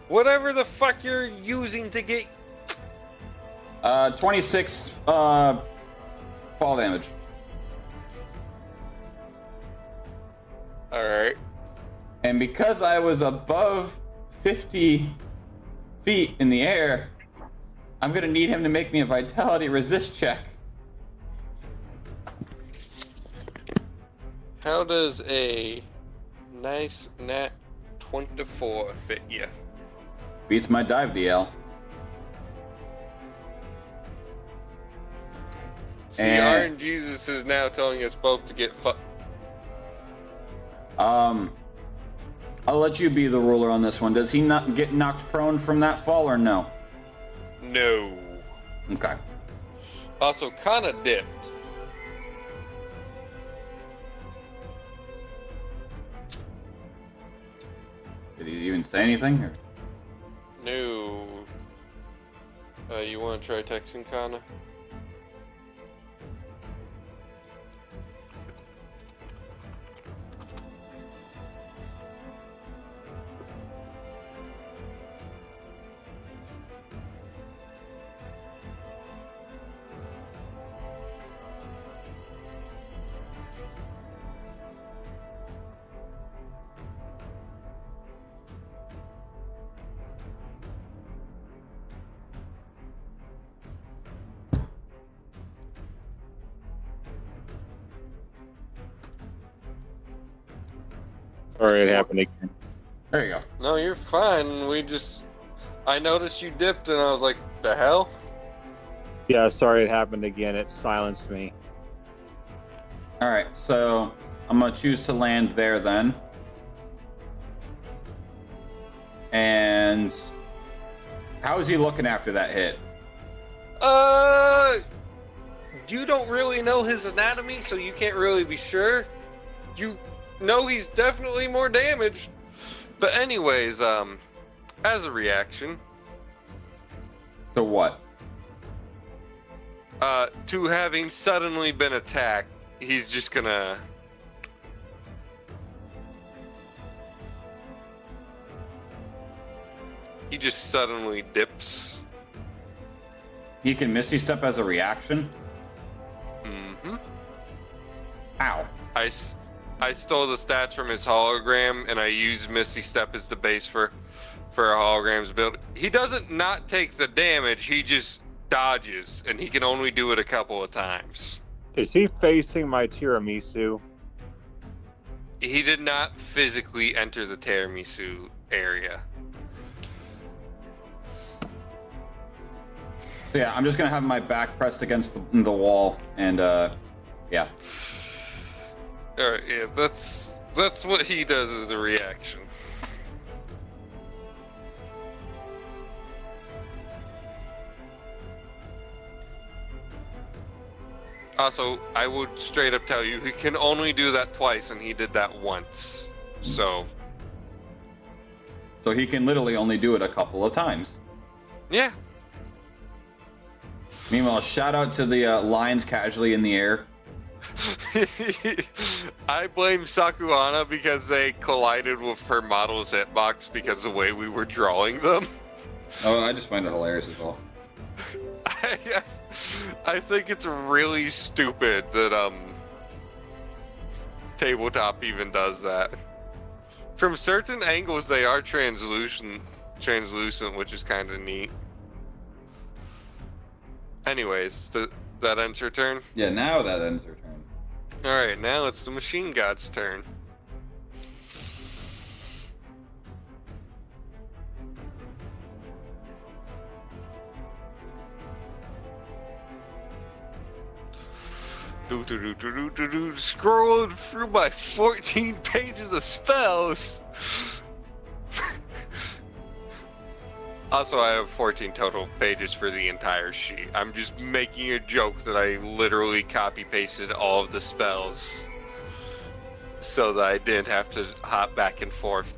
Whatever the fuck you're using to get. 26 fall damage. Alright. And because I was above 50 feet in the air, I'm gonna need him to make me a vitality resist check. How does a nice nat 24 fit you? Beats my dive DL. See, And- RNGesus is now telling us both to get I'll let you be the ruler on this one. Does he not get knocked prone from that fall or no? No. Okay. Also, kinda dipped. Did he even say anything? Or? No. You wanna try texting Kana? Sorry, it happened again. There you go. No, you're fine. I noticed you dipped and I was like, the hell? Yeah, sorry, it happened again. It silenced me. All right, so I'm gonna choose to land there then. And how is he looking after that hit? You don't really know his anatomy, so you can't really be sure. You know he's definitely more damaged. But anyways, as a reaction, To what? to having suddenly been attacked, he's just gonna... He just suddenly dips. He can Misty Step as a reaction? Mm-hmm. Ow. I stole the stats from his hologram, and I used Misty Step as the base for a hologram's build. He doesn't not take the damage, he just dodges, and he can only do it a couple of times. Is he facing my tiramisu? He did not physically enter the tiramisu area. So yeah, I'm just gonna have my back pressed against the wall, and yeah. Alright, yeah, that's what he does as a reaction. Also, I would straight up tell you, he can only do that twice, and he did that once. So So he can literally only do it a couple of times. yeah. Meanwhile, shout out to the lines casually in the air. I blame Sakuana because they collided with her model's hitbox because of the way we were drawing them. Oh, I just find it hilarious as well. I think it's really stupid that Tabletop even does that. From certain angles they are translucent, which is kind of neat. Anyways, that ends your turn? Yeah, now that ends her turn. Alright, now it's the Machine God's turn. Scrolling through my 14 pages of spells. Also, I have 14 total pages for the entire sheet. I'm just making a joke that I literally copy-pasted all of the spells so that I didn't have to hop back and forth.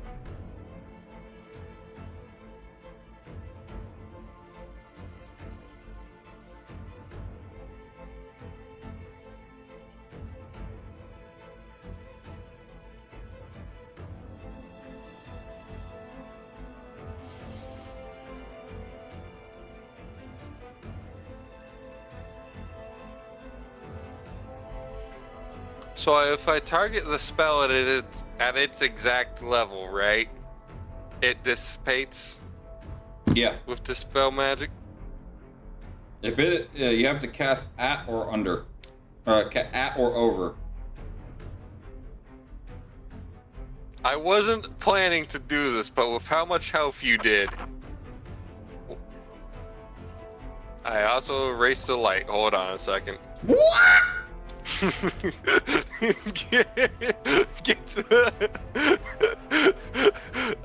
So if I target the spell at its exact level, right? It dissipates Yeah. with dispel magic. If it, you have to cast at or under, at or over. I wasn't planning to do this, but with how much health you did. I also erased the light. Hold on a second. What? Get to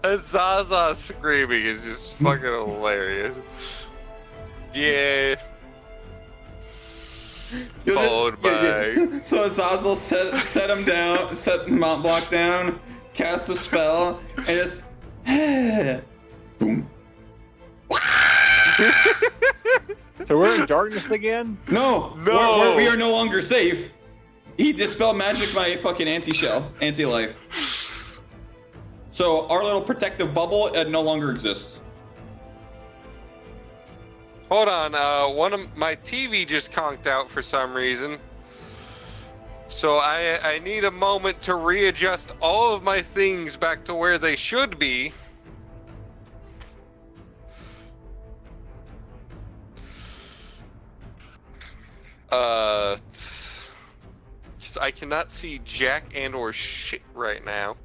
Azaza screaming is just fucking hilarious. Yeah. Followed by. So Azazel set him down, set Mount Block down, cast a spell, and just boom. So we're in darkness again? No, No. we are no longer safe. He dispelled magic by fucking anti-life. So our little protective bubble no longer exists. Hold on, one of my TV just conked out for some reason. So I need a moment to readjust all of my things back to where they should be. I cannot see Jack and or shit right now.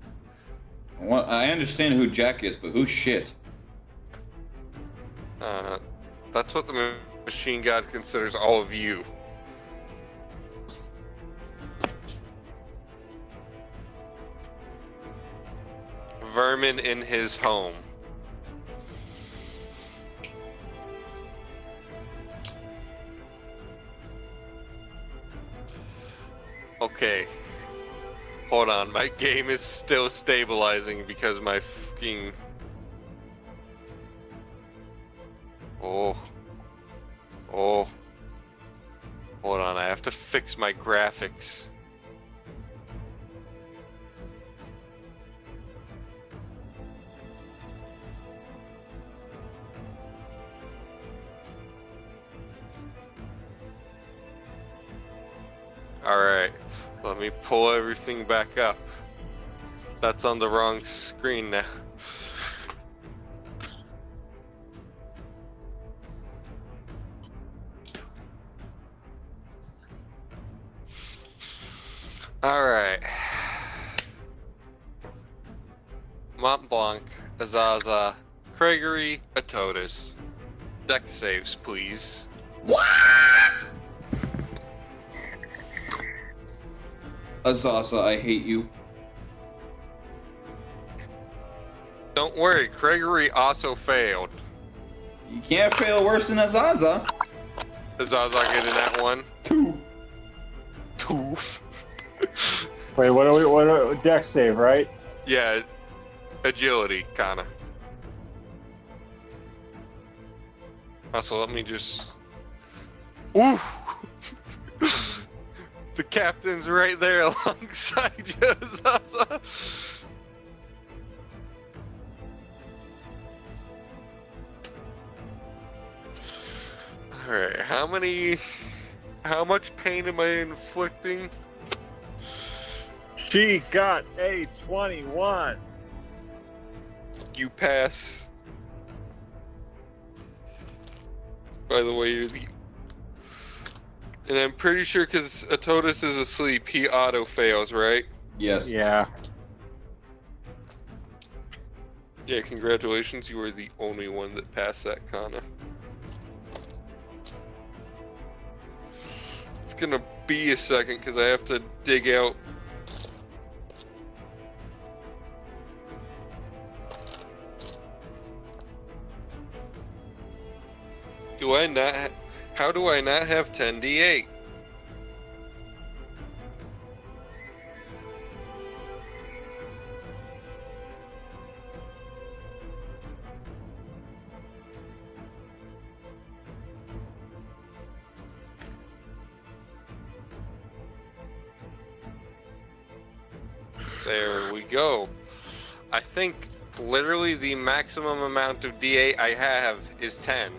Well, I understand who Jack is, but who's shit? That's what the machine god considers all of you. Vermin in his home. Okay. Hold on, my game is still stabilizing because my fucking... Oh. Hold on, I have to fix my graphics. Alright, let me pull everything back up. That's on the wrong screen now. Alright. Mont Blanc, Azaza, Gregory, Atotis. Deck saves, please. What? Azaza, I hate you. Don't worry, Gregory also failed. You can't fail worse than Azaza. Azaza getting that one. 2. Wait, what deck save, right? Yeah, agility, kinda. Also, let me just... Ooh! The captain's right there alongside you, Azaza. Alright, how much pain am I inflicting? She got a 21. You pass. By the way, you're the... And I'm pretty sure because Atotis is asleep, he auto fails, right? Yes. Yeah. Yeah, congratulations, you were the only one that passed that, Kana. It's gonna be a second because I have to dig out. Do I not? How do I not have 10d8? There we go. I think literally the maximum amount of D8 I have is 10.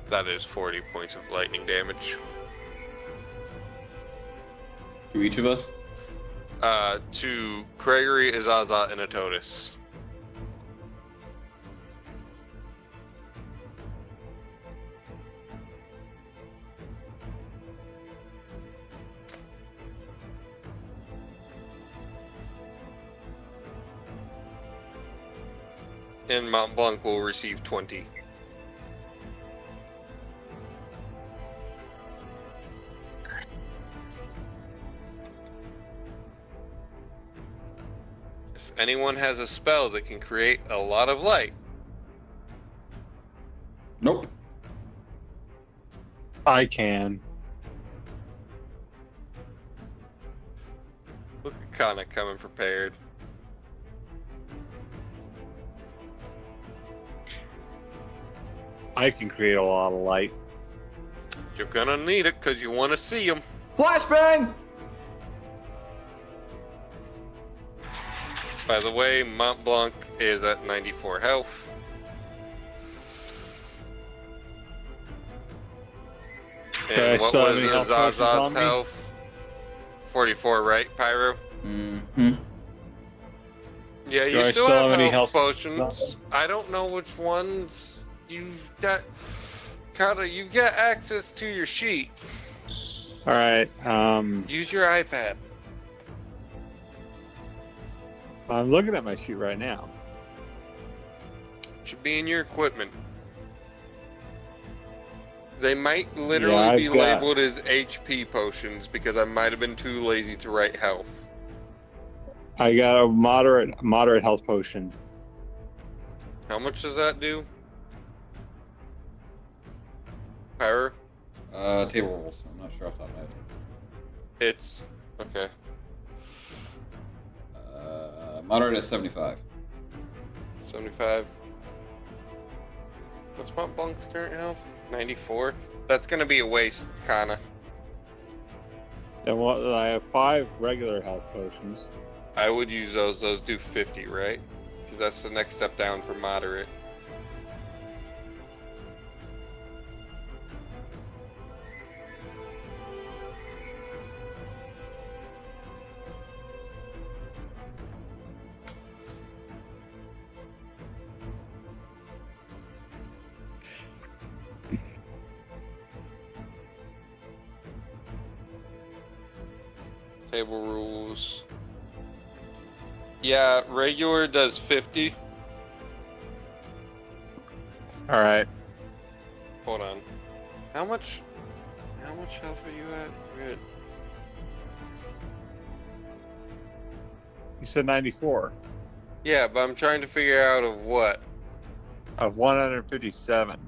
That is 40 points of lightning damage. To each of us? To Gregory, Azaza, and Atotis. And Mont Blanc will receive 20. If anyone has a spell that can create a lot of light. Nope. I can. Look at Kana coming prepared. I can create a lot of light. You're gonna need it because you want to see them. Flashbang! By the way, Mont Blanc is at 94 health. Okay, And what so how was many health potions on Azaza's me? health? 44, right, Pyro? Mm-hmm. Yeah, Do you I still still have have any health health- potions. I don't know which ones you've got. Kata, you've got access to your sheet. All right. Use your iPad. I'm looking at my sheet right now. Should be in your equipment. They might literally Yeah, be I've got- labeled as HP potions because I might have been too lazy to write health. I got a moderate health potion. How much does that do? Power? Table rules. I'm not sure off the top of my head. It's okay. Moderate at 75. 75. What's Mont Blanc's current health? 94. That's gonna be a waste, Kana. Then what? I have 5 regular health potions. I would use those. Those do 50, right? Because that's the next step down for moderate. Table rules. Yeah, regular does 50. All right. Hold on. How much health are you at? You're at You said 94 yeah, but I'm trying to figure out of what. of 157.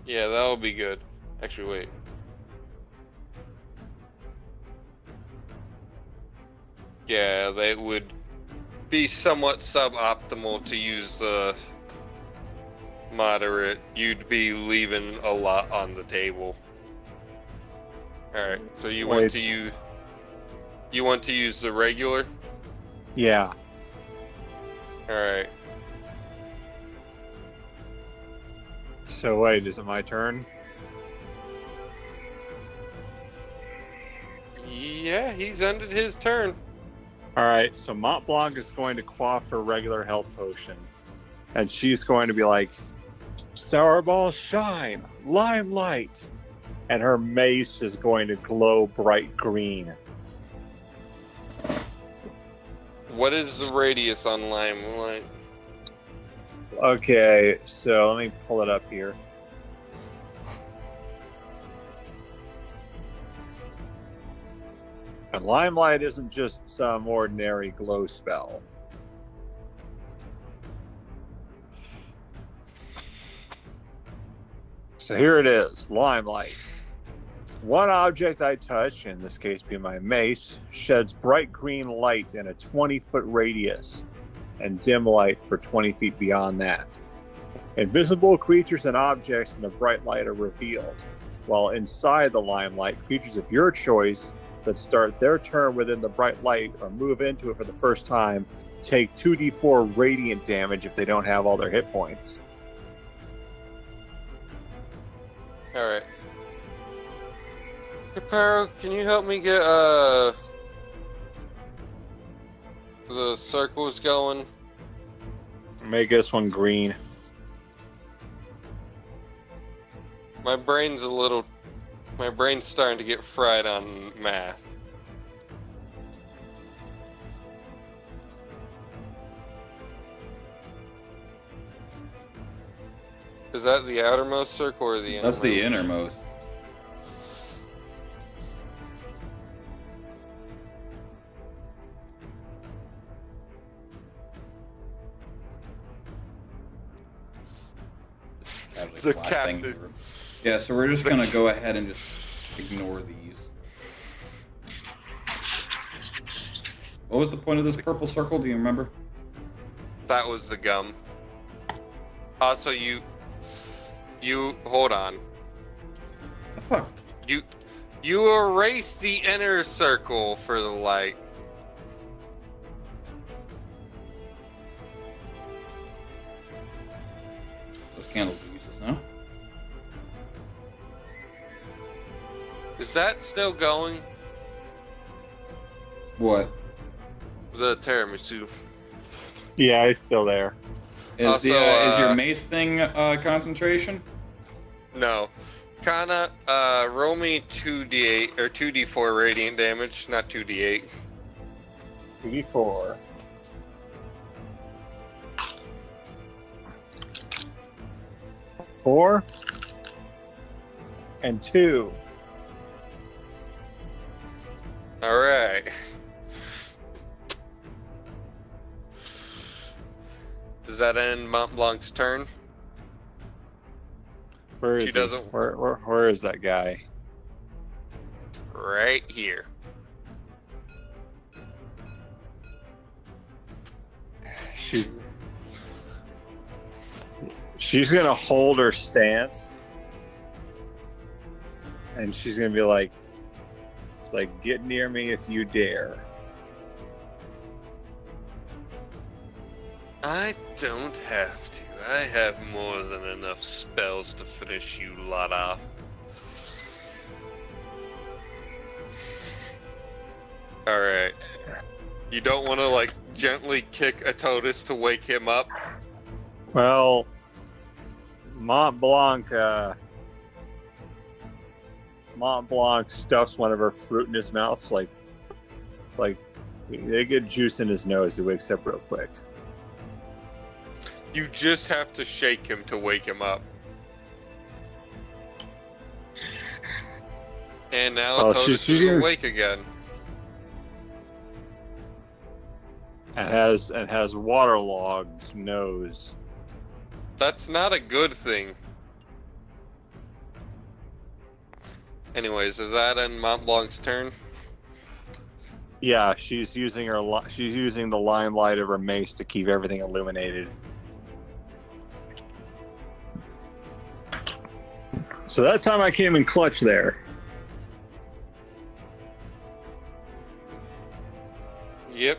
Yeah, that'll be good. Actually, wait. Yeah, they would be somewhat suboptimal to use the moderate. You'd be leaving a lot on the table. Alright, so you want to use the regular? Yeah. Alright. So wait, is it my turn? Yeah, he's ended his turn. All right. So Mont Blanc is going to quaff her regular health potion, and she's going to be like, "Sour Ball Shine, Limelight," and her mace is going to glow bright green. What is the radius on Limelight? Okay, so let me pull it up here. And Limelight isn't just some ordinary glow spell. So here it is, Limelight. One object I touch, in this case be my mace, sheds bright green light in a 20-foot radius, and dim light for 20 feet beyond that. Invisible creatures and objects in the bright light are revealed, while inside the limelight, creatures of your choice that start their turn within the bright light or move into it for the first time take 2d4 radiant damage if they don't have all their hit points. Alright. Hey, Paro, can you help me get, the circles going? Make this one green. My brain's starting to get fried on math. Is that the outermost circle or the innermost? That's the innermost. The captain. Yeah, so we're just gonna go ahead and just ignore these. What was the point of this purple circle? Do you remember? That was the gum. Also, you hold on. The fuck? You erase the inner circle for the light. Those candles are useless, no? Is that still going? What? Was that a tiramisu? Yeah, he's still there. Is Also, is your mace thing concentration? No. Kana, roll me 2d8 or 2d4 radiant damage, not 2d8. 2d4. Four and 2. All right. Does that end Mont Blanc's turn? Where is She he? doesn't- Where is that guy? Right here. She's gonna hold her stance, and she's gonna be like, "Get near me if you dare." I don't have to. I have more than enough spells to finish you lot off. Alright. You don't want to, gently kick a Totus to wake him up? Well, Mont Blanc stuffs one of her fruit in his mouth, like they get juice in his nose. He wakes up real quick. You just have to shake him to wake him up. And now Totus is awake again. And has waterlogged nose. That's not a good thing. Anyways, is that in Mont Blanc's turn? Yeah, she's using the limelight of her mace to keep everything illuminated. So that time I came in clutch there. Yep.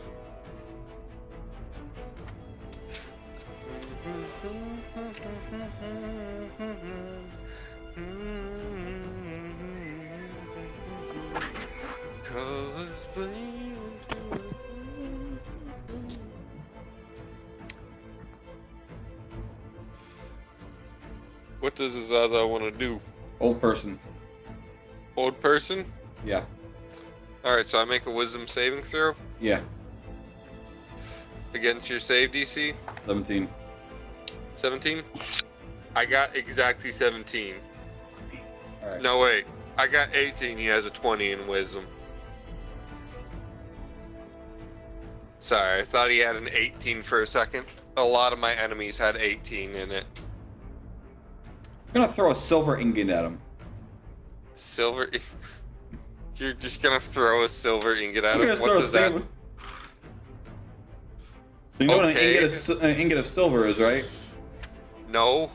What does Zaza want to do? Old person. Old person? Yeah. Alright, so I make a wisdom saving throw Yeah. against your save DC? 17. 17? I got exactly 17. Alright. No, wait. I got 18. He has a 20 in wisdom. Sorry, I thought he had an 18 for a second. A lot of my enemies had 18 in it. I'm gonna throw a silver ingot at him. Silver? You're just gonna throw a silver ingot at I'm him? gonna What throw a does that... silver. So you know Okay. what an ingot of silver is, right? No.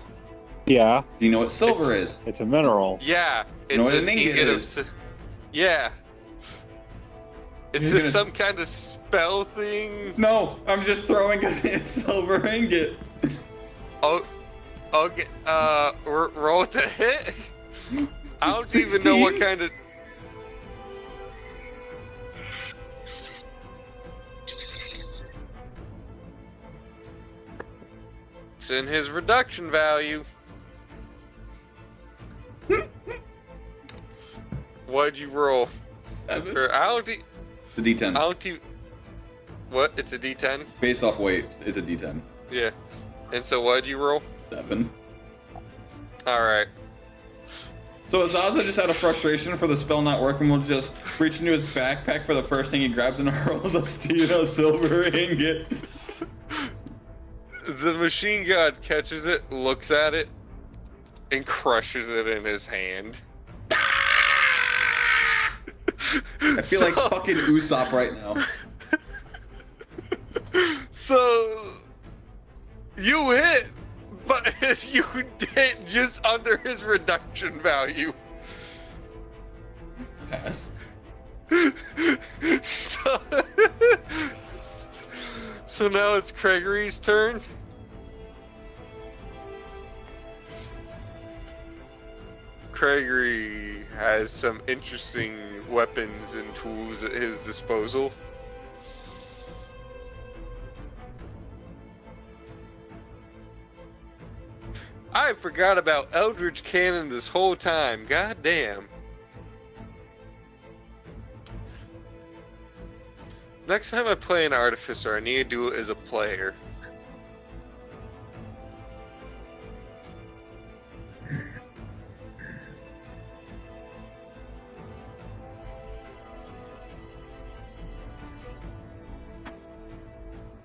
Yeah, Do you know what silver is? it's a mineral. Yeah, it's know what an an ingot ingot is? of... Yeah. Is You're this gonna- some kind of spell thing? No, I'm just throwing a silver ingot. Oh, okay. Roll to hit? I don't even know what 16? kind of. It's in his reduction value. What'd you roll? 7. Or I don't. It's a D10. I don't even. What? It's a D10. Based off weight, it's a D10. Yeah. And so what'd you roll? 7. All right. So Zaza just out of frustration for the spell not working will just reach into his backpack for the first thing he grabs and hurls a silver ingot. The machine god catches it, looks at it, and crushes it in his hand. I feel like fucking Usopp right now. So you hit, but you hit just under his reduction value. Pass. So now it's Gregory's turn. Gregory has some interesting weapons and tools at his disposal. I forgot about Eldritch Cannon this whole time. God damn. Next time I play an Artificer, I need to do it as a player.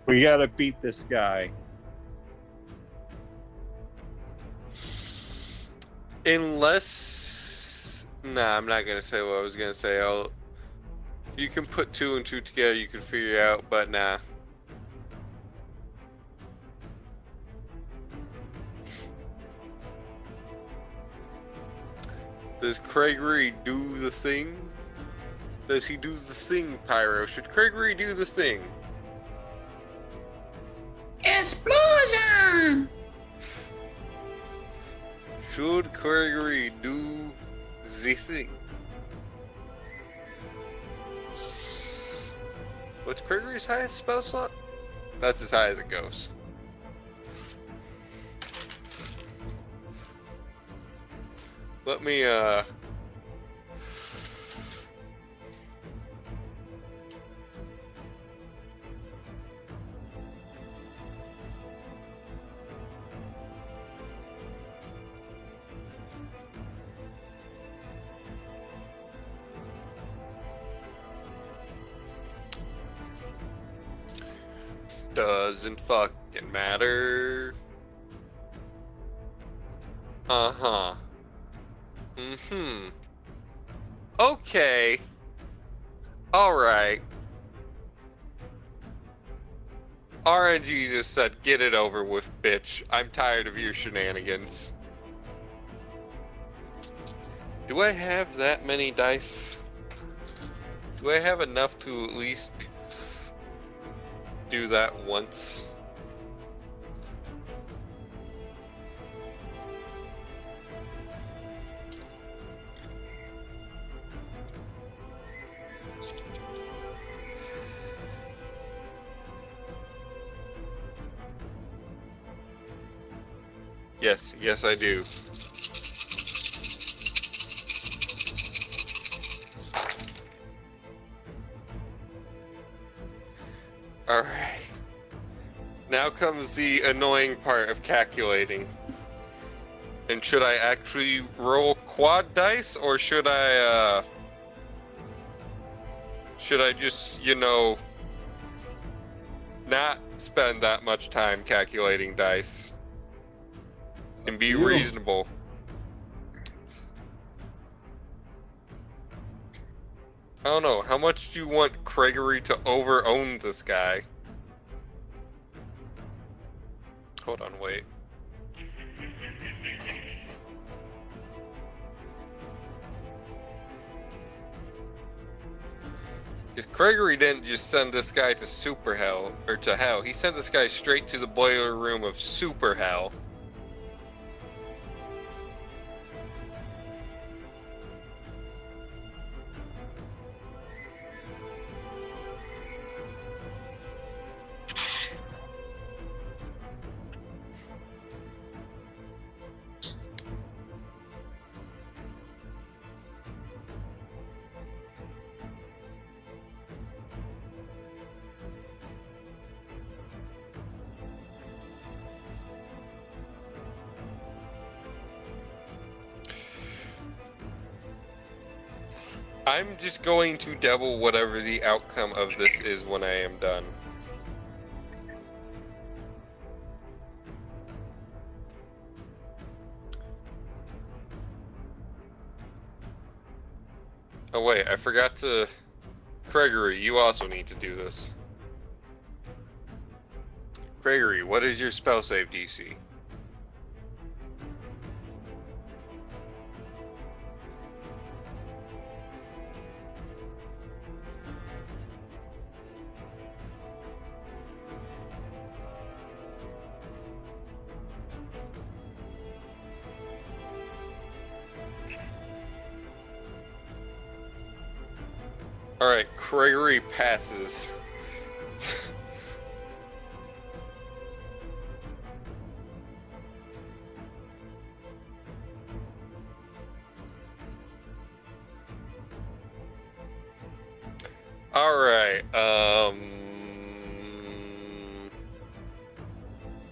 We gotta beat this guy. Unless... Nah, I'm not gonna say what I was gonna say. You can put 2 and 2 together, you can figure it out, but nah. Does Gregory do the thing? Does he do the thing, Pyro? Should Gregory do the thing? Explosion! Should Gregory do the thing? What's Gregory's highest spell slot? That's as high as it goes. Let me, doesn't fucking matter. Uh-huh. Mm-hmm. Okay. Alright. RNG just said, get it over with, bitch. I'm tired of your shenanigans. Do I have that many dice? Do I have enough to at least do that once? Yes, I do. Alright. Now comes the annoying part of calculating. And should I actually roll quad dice, or should I just, you know, not spend that much time calculating dice? And be reasonable. I don't know. How much do you want Gregory to over-own this guy? Hold on, wait. Because Gregory didn't just send this guy to super hell, or to hell. He sent this guy straight to the boiler room of super hell. I'm just going to double whatever the outcome of this is when I am done. Oh wait, I forgot to... Gregory, you also need to do this. Gregory, what is your spell save DC? Alright, Gregory passes. Alright,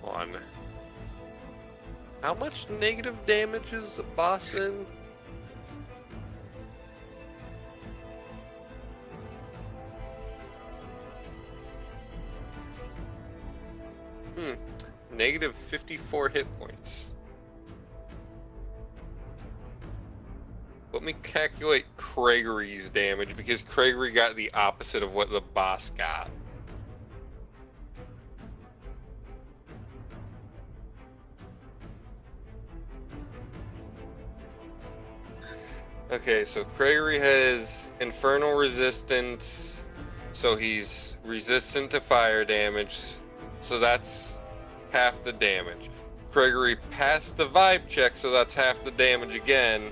one. How much negative damage is the boss in? Negative 54 hit points. Let me calculate Gregory's damage, because Gregory got the opposite of what the boss got. Okay, so Gregory has Infernal Resistance, so he's resistant to fire damage, so that's half the damage. Gregory passed the vibe check, so that's half the damage again.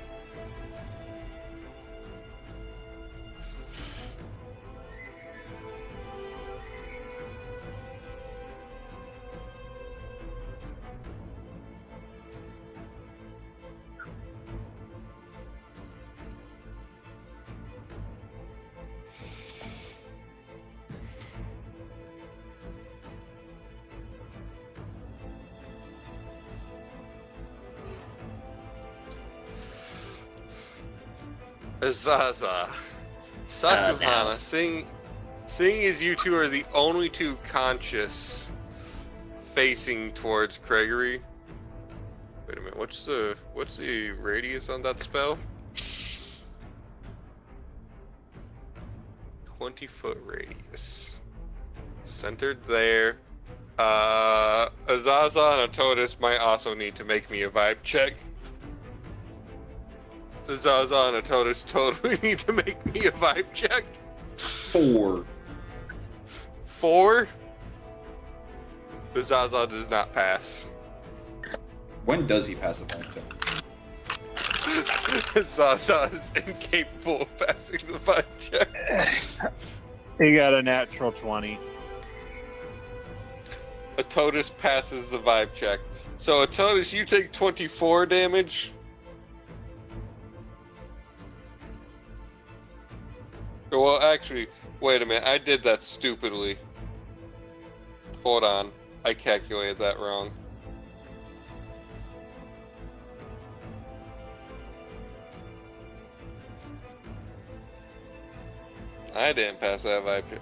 Azaza, Sakuhana, seeing as you two are the only two conscious facing towards Gregory. Wait a minute, what's the radius on that spell? 20-foot radius. Centered there. Azaza and Atotis might also need to make me a vibe check. Zaza and Atotis totally need to make me a vibe check. 4. 4? The Zaza does not pass. When does he pass a vibe check? Zaza is incapable of passing the vibe check. He got a natural 20. Atotis passes the vibe check. So Atotis, you take 24 damage. Well, actually, wait a minute. I did that stupidly. Hold on. I calculated that wrong. I didn't pass that vibe check.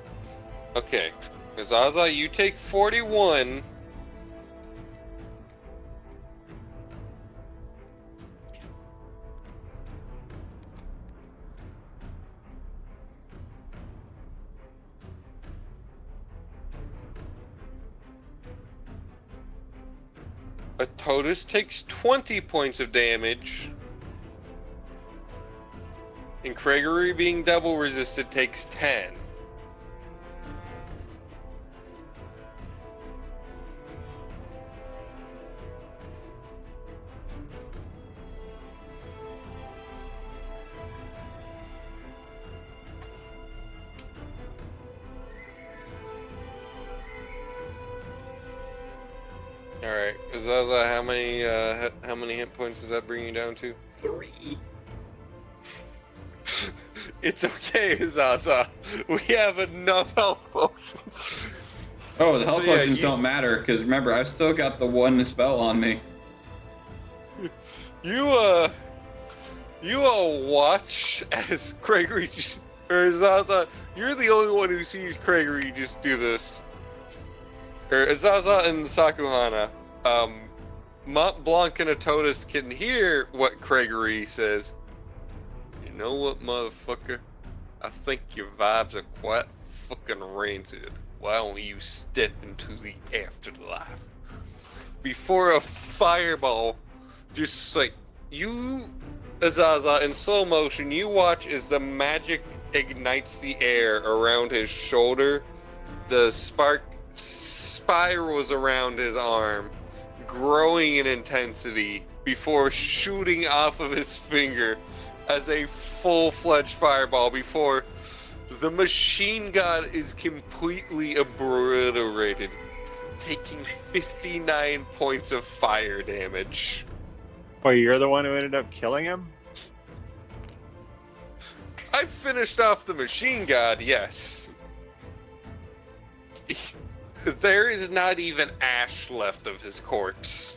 Okay. Zaza, you take 41. Atotis takes 20 points of damage. And Gregory, being double resisted, takes 10. Alright, Zaza, how many hit points does that bring you down to? 3. It's okay, Zaza. We have enough health potions. Oh, the health potions don't matter, because remember, I've still got the one spell on me. You You all watch as Gregory or Zaza, you're the only one who sees Gregory just do this. Or Zaza and Sakuhana, Mont Blanc and Atotis can hear what Gregory says. You know what, motherfucker? I think your vibes are quite fucking rancid. Why don't you step into the afterlife? Before a fireball, just like you, Azaza, in slow motion, you watch as the magic ignites the air around his shoulder. The spark spirals around his arm, growing in intensity before shooting off of his finger as a full-fledged fireball before the machine god is completely obliterated, taking 59 points of fire damage. Well, you're the one who ended up killing him? I finished off the machine god, yes. There is not even ash left of his corpse.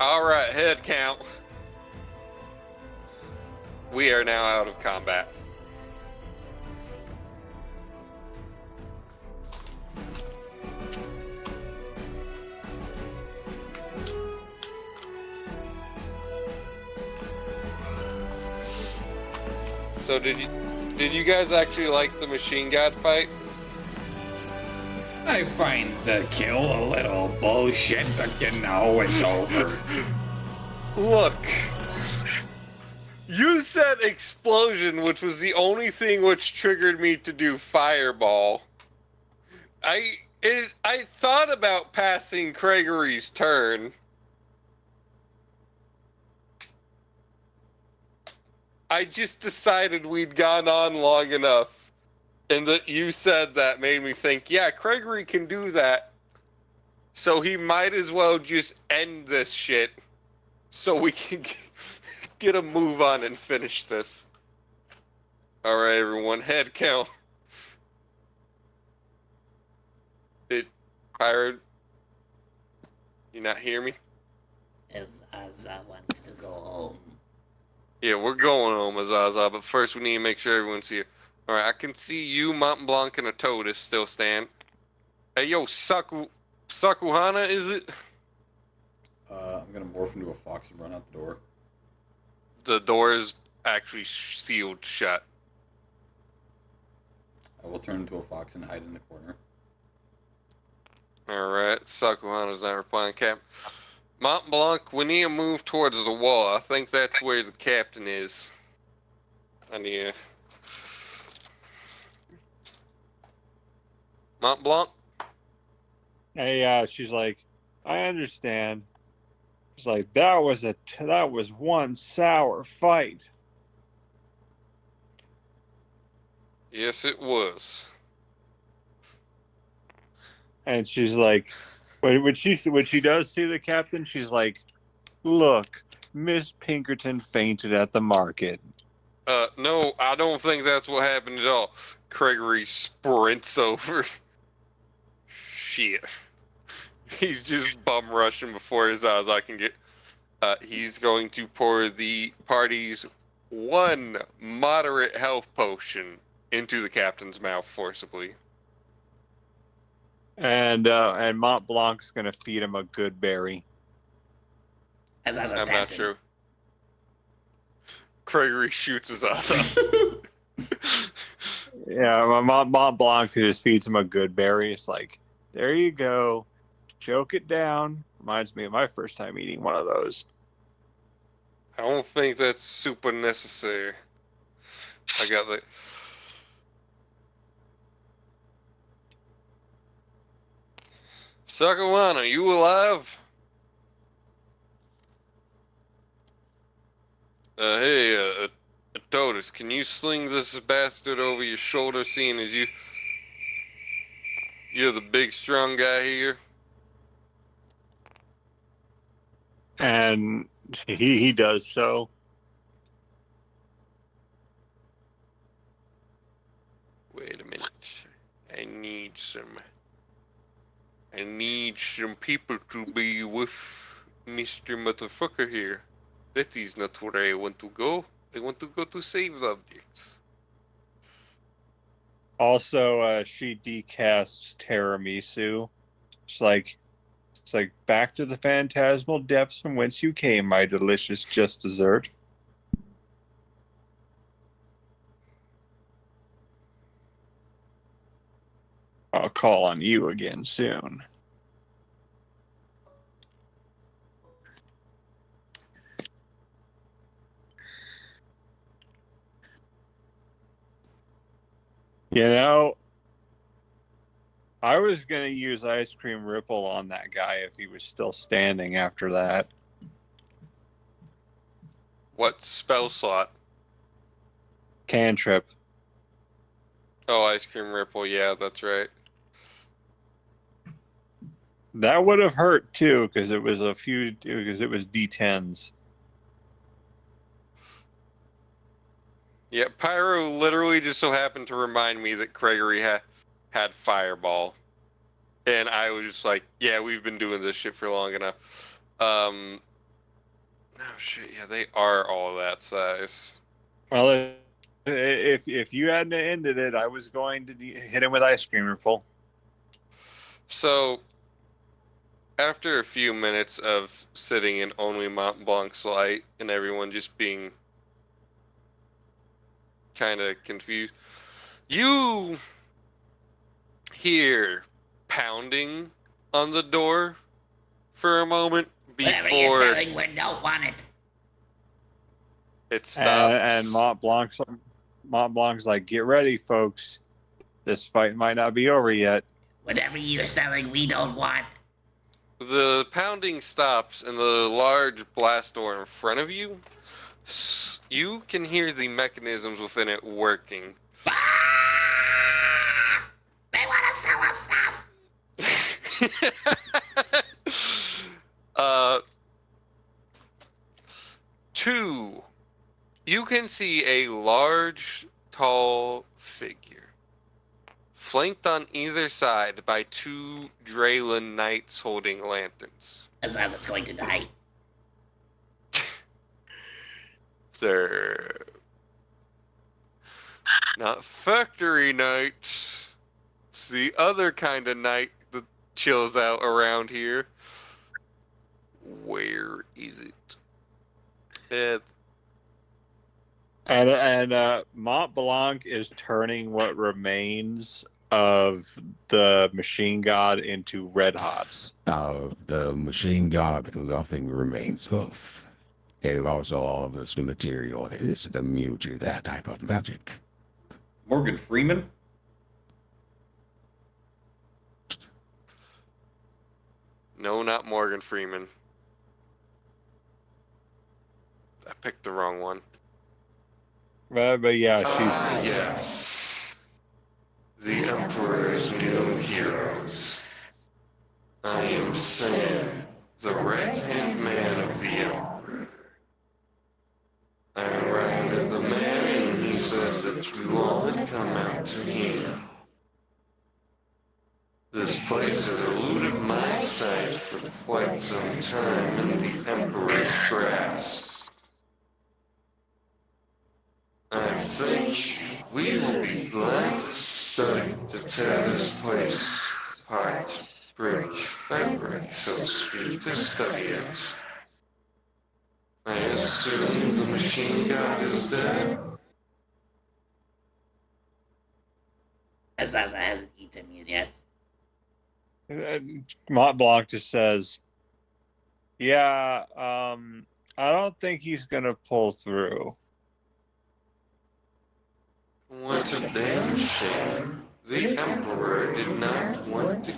Alright, head count. We are now out of combat. So did you guys actually like the machine god fight? I find the kill a little bullshit, but you know it's over. Look, you said explosion, which was the only thing which triggered me to do fireball. I thought about passing Gregory's turn. I just decided we'd gone on long enough. And that you said that made me think, yeah, Gregory can do that. So he might as well just end this shit so we can get a move on and finish this. Alright, everyone, head count. Pyro, you not hear me? Azaza wants to go home. Yeah, we're going home, Azaza, but first we need to make sure everyone's here. Alright, I can see you, Mont Blanc, and Atotis still stand. Hey, yo, Sakuhana, is it? I'm gonna morph into a fox and run out the door. The door is actually sealed shut. I will turn into a fox and hide in the corner. Alright, Sakuhana's not replying, Cap. Mont Blanc, we need to move towards the wall. I think that's where the captain is. I need to... Mont Blanc? Hey, she's like, I understand. She's like, that was one sour fight. Yes, it was. And she's like, when she does see the captain, she's like, look, Miss Pinkerton fainted at the market. No, I don't think that's what happened at all. Gregory sprints over. Shit. He's just bum rushing before his eyes I can get. He's going to pour the party's one moderate health potion into the captain's mouth forcibly. And Mont Blanc's gonna feed him a good berry. Azaza I'm stabs not him. sure. Gregory shoots his ass Yeah, Mont Blanc just feeds him a good berry. It's like, there you go, choke it down. Reminds me of my first time eating one of those. I don't think that's super necessary. I got the... Sakawana, you alive? Hey, Atotis, can you sling this bastard over your shoulder, seeing as you're the big strong guy here? And he does so. Wait a minute. I I need some people to be with Mr. Motherfucker here. That is not where I want to go. I want to go to save the objects. Also, she decasts Tiramisu. It's like back to the phantasmal depths from whence you came, my delicious just dessert. I'll call on you again soon. You know, I was going to use Ice Cream Ripple on that guy if he was still standing after that. What spell slot? Cantrip. Oh, Ice Cream Ripple. Yeah, that's right. That would have hurt too, because it was D10s. Yeah, Pyro literally just so happened to remind me that Gregory had Fireball. And I was just like, yeah, we've been doing this shit for long enough. Oh shit, yeah, they are all that size. Well, if you hadn't ended it, I was going to hit him with Ice Cream Ripple. So, after a few minutes of sitting in only Mont Blanc's light and everyone just being kind of confused, you hear pounding on the door for a moment Whatever you're before selling, we don't want it. it stops. And Mont Blanc's like, get ready, folks. This fight might not be over yet. Whatever you're selling, we don't want. The pounding stops, and the large blast door in front of you, you can hear the mechanisms within it working. Ah! They want to sell us stuff. 2. You can see a large, tall figure, flanked on either side by 2 Draylen knights holding lanterns. Azaza's going to die. Sir. Not factory knights. It's the other kind of knight that chills out around here. Where is it? And Mont Blanc is turning what remains of the machine god into red hots. The machine god, nothing remains of. And also all of this material is immune to that type of magic. Morgan Freeman? No, not Morgan Freeman. I picked the wrong one. But yeah, she's... yes. The Emperor's new heroes. I am Sam, the right-hand man of the Emperor. I arrived at the man and he said that you all had come out to him. This place has eluded my sight for quite some time in the Emperor's grasp. I think we will be glad to study to tear this place apart, brick by brick, so to speak, to study it. I assume the machine god is dead. Azaza hasn't eaten you yet. Mont Blanc just says, yeah, I don't think he's going to pull through. What a damn shame. The Emperor did not want to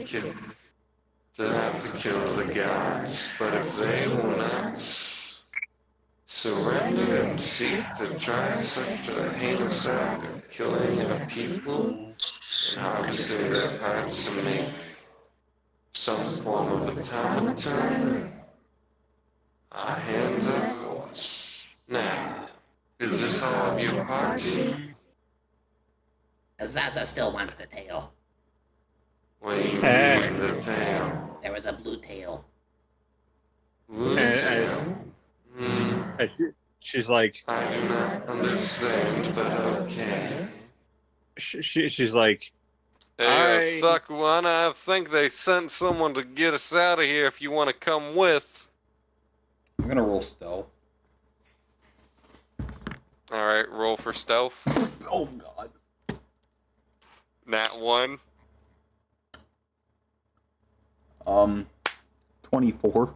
have to kill the gods, but if they will not surrender and seek to try such a heinous act of killing a people and harvesting their parts to make some form of automaton, our hands are forced. Now, is this all of your party? Azaza still wants the tail. What do you mean the tail? There was a blue tail. Blue tail? She's like, I do not understand, but okay. she's like, Hey, Sakuana, I think they sent someone to get us out of here if you want to come with. I'm gonna roll stealth. Alright, roll for stealth. Oh god. Nat 1. 24.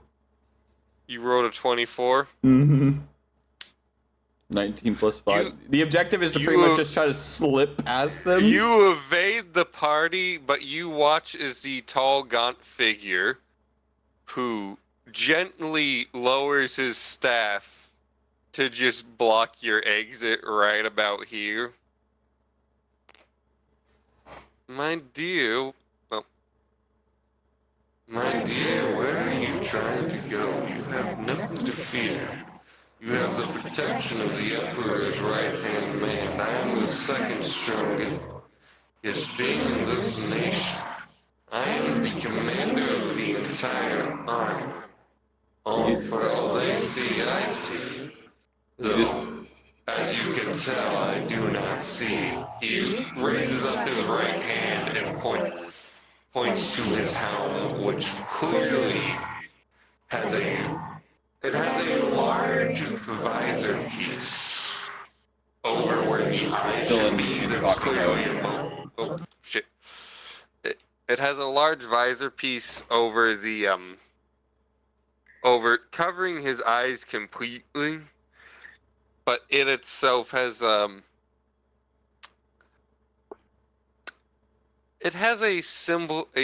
You rolled a 24. Mm-hmm. 19 plus 5. The objective is to pretty much just try to slip past them. You evade the party, but you watch as the tall, gaunt figure, who gently lowers his staff to just block your exit right about here. My dear, where are you trying to go? You have nothing to fear. You have the protection of the Emperor's right-hand man. I am the second strongest being in this nation. I am the commander of the entire army. For all they see, I see. Though, as you can tell, I do not see. He raises up his right hand and points to his helm, which clearly has a large visor piece over where the eyes should be. There's clearly oh shit. It has a large visor piece over the over covering his eyes completely, but it itself has it has a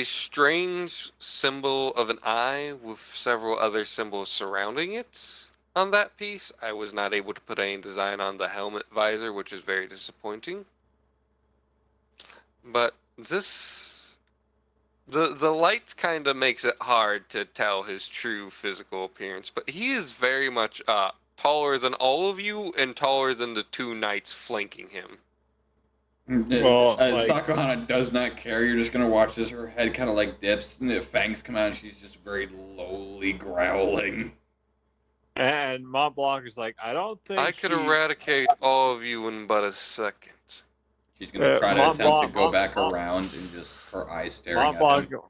strange symbol of an eye with several other symbols surrounding it on that piece. I was not able to put any design on the helmet visor, which is very disappointing. But the light kind of makes it hard to tell his true physical appearance, but he is very much taller than all of you and taller than the two knights flanking him. Well, Sakuhana does not care. You're just gonna watch as her head kind of like dips and the fangs come out and she's just very lowly growling. And Mont Blanc is like, I don't think I could eradicate all of you in but a second. She's gonna try to attempt to go back around and just her eyes staring at him.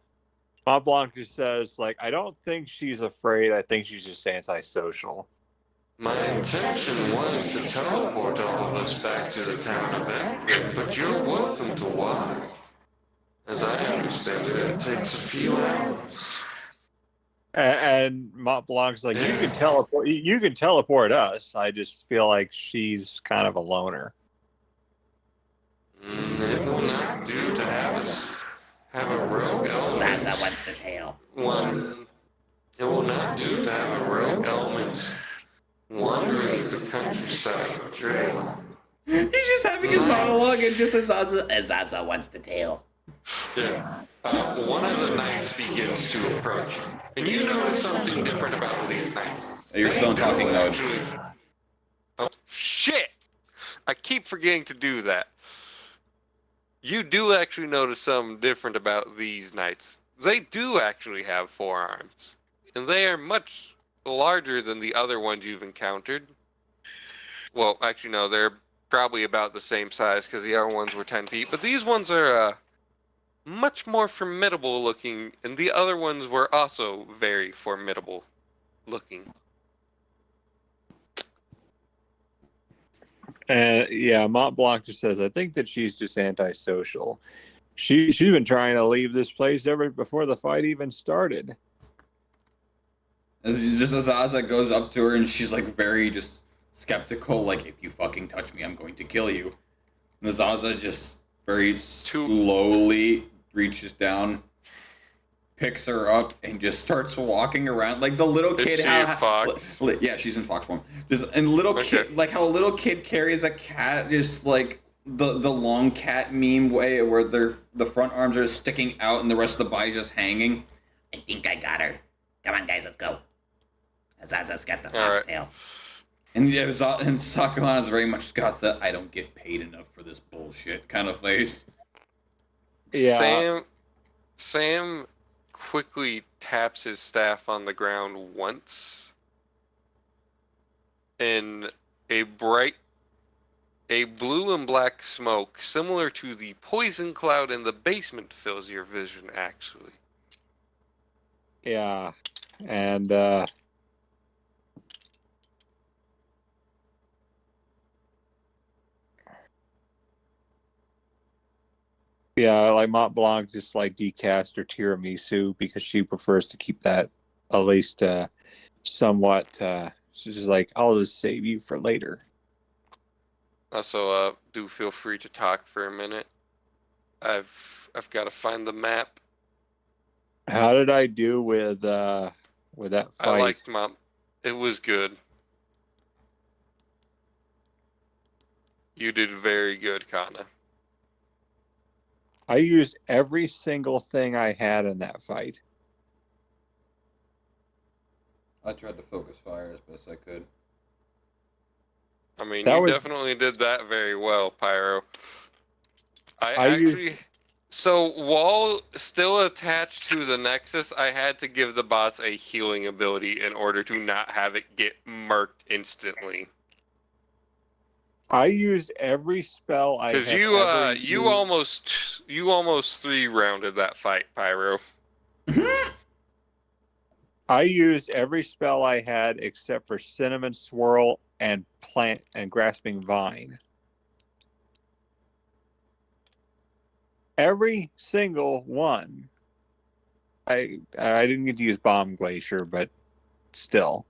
Mont Blanc just says, like, I don't think she's afraid. I think she's just antisocial. My intention was to teleport all of us back to the town of Akron, but you're welcome to walk. As I understand it, it takes a few hours. And Mont Blanc's like, you can teleport. You can teleport us. I just feel like she's kind of a loner. It will not do to have a rogue element. Zaza wants the tail. It will not do to have a rogue element wandering the countryside of trail. He's just having his monologue and just Zaza wants the tail. Yeah. One of the knights begins to approach, and you notice something different about these knights. You're still in talking mode. Oh, shit! I keep forgetting to do that. You do actually notice something different about these knights. They do actually have forearms, and they are much larger than the other ones you've encountered. Well, actually, no, they're probably about the same size because the other ones were 10 feet. But these ones are much more formidable looking, and the other ones were also very formidable looking. Yeah, Mont Blanc just says, I think that she's just antisocial. She's been trying to leave this place ever before the fight even started. Just as Zaza goes up to her and she's like very just skeptical, like, if you fucking touch me, I'm going to kill you. And Zaza just very slowly reaches down, picks her up, and just starts walking around like the little kid. Is she a fox? Yeah, she's in fox form. Kid, like how a little kid carries a cat, just like the long cat meme way, where the front arms are sticking out and the rest of the body's just hanging. I think I got her. Come on, guys, let's go. Zaza's got the foxtail. And yeah, and Sakuhana's very much got the I don't get paid enough for this bullshit kind of face. Yeah. Sam quickly taps his staff on the ground once, and a blue and black smoke, similar to the poison cloud in the basement, fills your vision, actually. Yeah. And yeah, like Mont Blanc just like decast her tiramisu because she prefers to keep that at least somewhat. She's just like, I'll just save you for later. Also, do feel free to talk for a minute. I've got to find the map. How did I do with that fight? I liked Mom. It was good. You did very good, Kana. I used every single thing I had in that fight. I tried to focus fire as best I could. I mean, That you was- definitely did that very well, Pyro. I used- actually... So, while still attached to the Nexus, I had to give the boss a healing ability in order to not have it get murked instantly. I used every spell I had. Because you almost 3-rounded that fight, Pyro. I used every spell I had except for Cinnamon Swirl and Plant and Grasping Vine. Every single one. I didn't get to use Bomb Glacier, but still.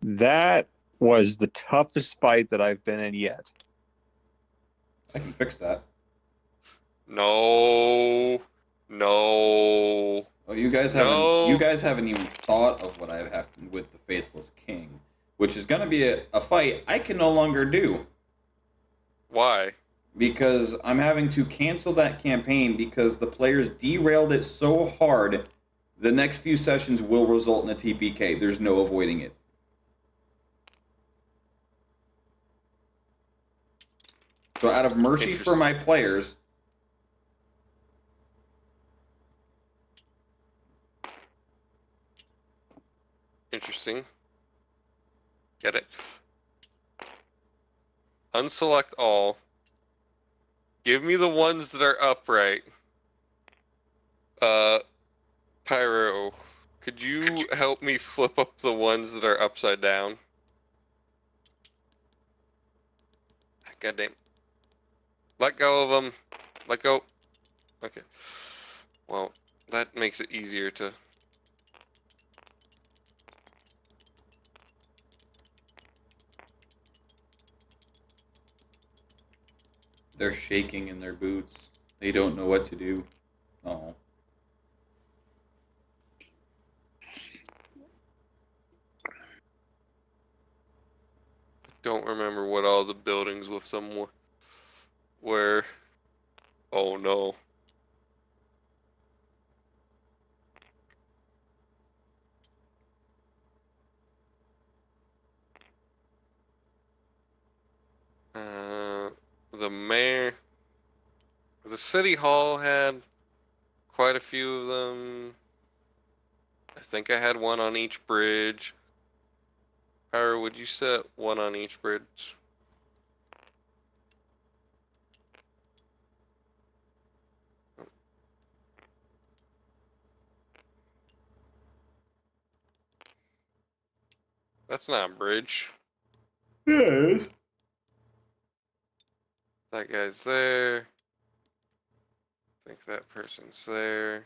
That was the toughest fight that I've been in yet. I can fix that. No. Oh, you guys haven't even thought of what I've happened with the Faceless King, which is gonna be a fight I can no longer do. Why? Because I'm having to cancel that campaign because the players derailed it so hard, the next few sessions will result in a TPK. There's no avoiding it. So out of mercy for my players... Interesting. Get it. Unselect all. Give me the ones that are upright. Pyro, could you help me flip up the ones that are upside down? Goddamn. Let go of them. Let go. Okay. Well, that makes it easier to... They're shaking in their boots. They don't know what to do. Oh. Don't remember what all the buildings with them were. Oh no. The mayor, the city hall had quite a few of them. I think I had one on each bridge. Power, would you set one on each bridge? That's not a bridge. Yes. That guy's there. I think that person's there.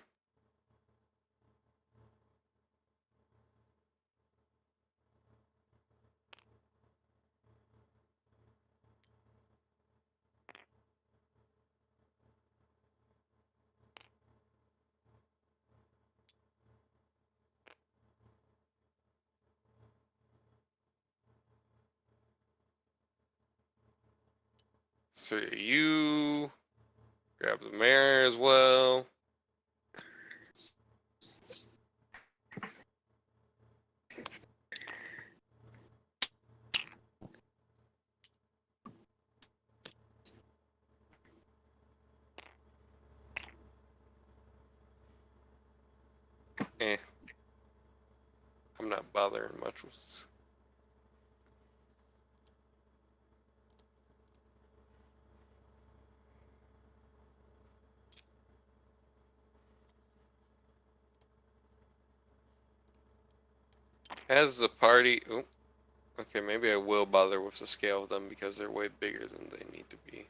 So you grab the mayor as well. bothering much with this. As the party, oh, okay, maybe I will bother with the scale of them because they're way bigger than they need to be.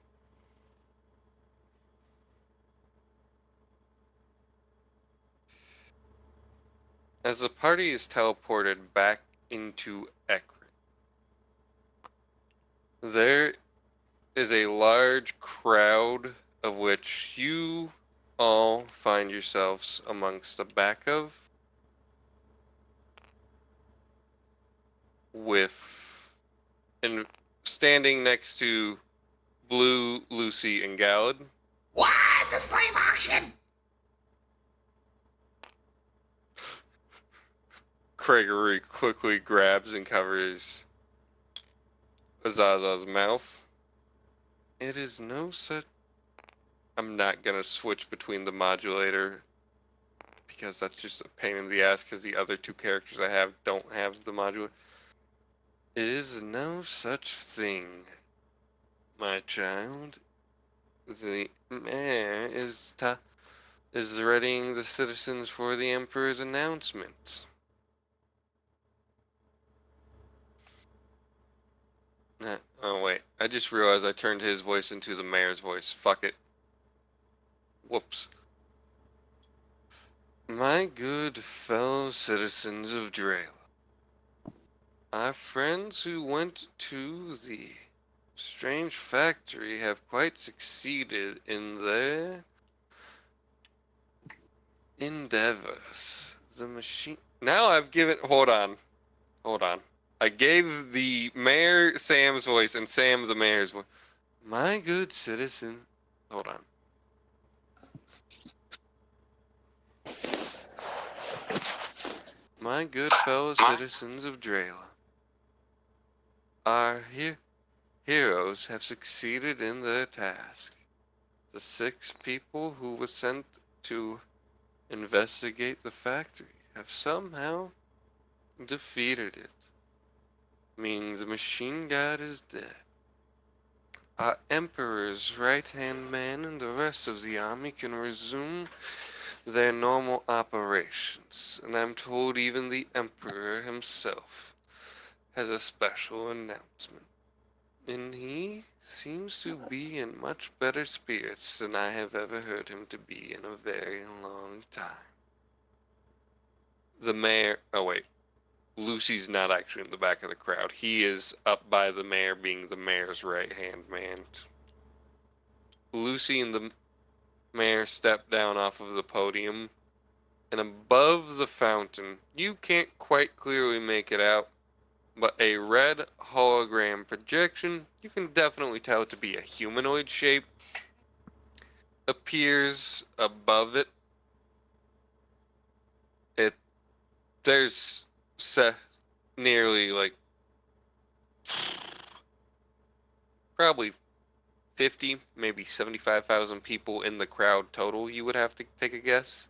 As the party is teleported back into Ekron, there is a large crowd of which you all find yourselves amongst the back of, and standing next to Blue, Lucy, and Gallad. What? It's a slave auction! Gregory quickly grabs and covers Azaza's mouth. It is no such... I'm not gonna switch between the modulator because that's just a pain in the ass because the other two characters I have don't have the modulator. It is no such thing, my child. The mayor is readying the citizens for the Emperor's announcement. Oh wait, I just realized I turned his voice into the mayor's voice. Fuck it. Whoops. My good fellow citizens of Drayla, our friends who went to the strange factory have quite succeeded in their endeavors. The machine... Now I've given... Hold on. I gave the mayor Sam's voice and Sam the mayor's voice. My good citizen... Hold on. My good fellow citizens of Drayla, our heroes have succeeded in their task. The 6 people who were sent to investigate the factory have somehow defeated it, meaning the machine god is dead. Our Emperor's right-hand man and the rest of the army can resume their normal operations, and I'm told even the Emperor himself has a special announcement. And he seems to be in much better spirits than I have ever heard him to be in a very long time. The mayor... Oh wait. Lucy's not actually in the back of the crowd. He is up by the mayor, being the mayor's right-hand man. Lucy and the mayor step down off of the podium, and above the fountain, you can't quite clearly make it out, but a red hologram projection, you can definitely tell it to be a humanoid shape, appears above it. There's nearly like probably 50, maybe 75,000 people in the crowd total, you would have to take a guess.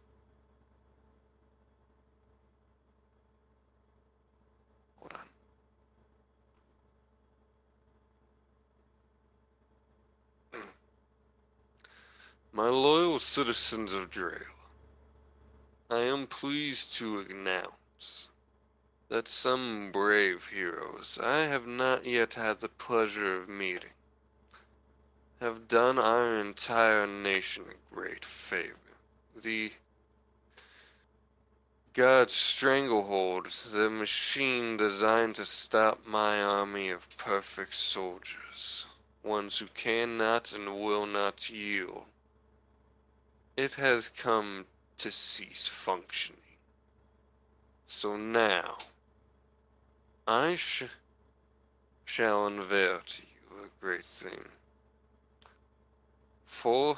Hold on. My loyal citizens of Drayla, I am pleased to announce that some brave heroes I have not yet had the pleasure of meeting have done our entire nation a great favor. The God Stranglehold, the machine designed to stop my army of perfect soldiers, ones who cannot and will not yield. It has come to cease functioning. So now, I shall unveil to you a great thing. For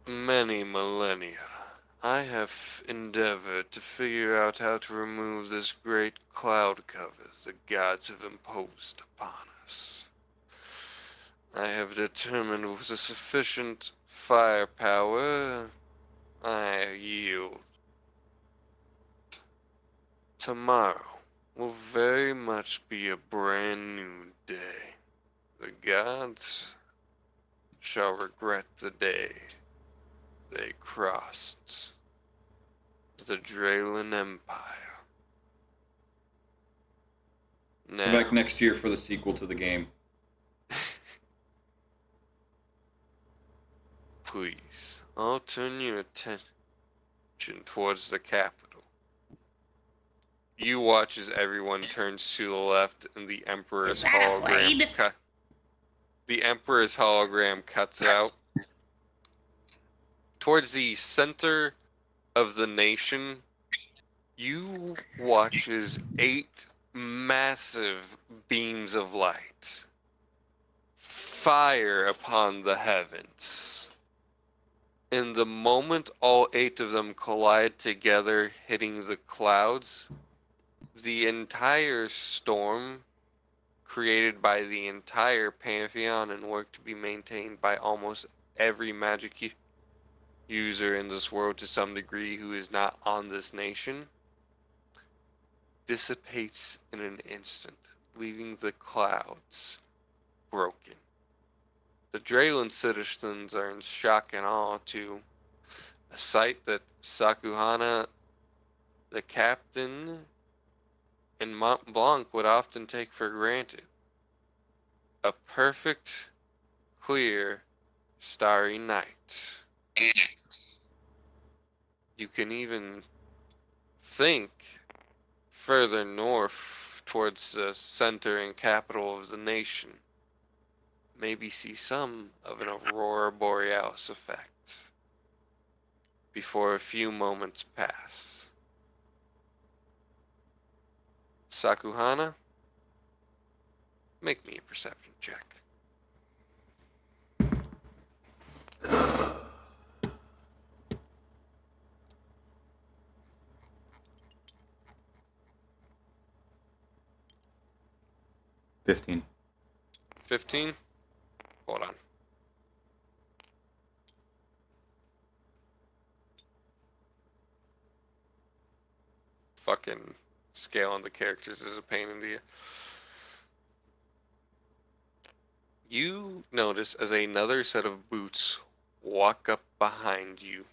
many millennia, I have endeavored to figure out how to remove this great cloud cover the gods have imposed upon us. I have determined with a sufficient firepower, I yield. Tomorrow will very much be a brand new day. The gods shall regret the day they crossed the Draylen Empire. Now, Come back next year for the sequel to the game. please, I'll turn your attention towards the capital. You watch as everyone turns to the left and the Emperor's Is that a hologram blade? the Emperor's hologram cuts out. Towards the center of the nation, you watch as 8 massive beams of light fire upon the heavens. In the moment all 8 of them collide together, hitting the clouds, the entire storm created by the entire Pantheon and work to be maintained by almost every magic user in this world to some degree who is not on this nation, dissipates in an instant, leaving the clouds broken. The Draylen citizens are in shock and awe to a sight that Sakuhana, the captain, and Mont Blanc would often take for granted. A perfect, clear, starry night. You can even think further north towards the center and capital of the nation. Maybe see some of an aurora borealis effect before a few moments pass. Sakuhana, make me a perception check. $15. 15? Hold on. Fucking scale on the characters is a pain in the... You notice as another set of boots walk up behind you.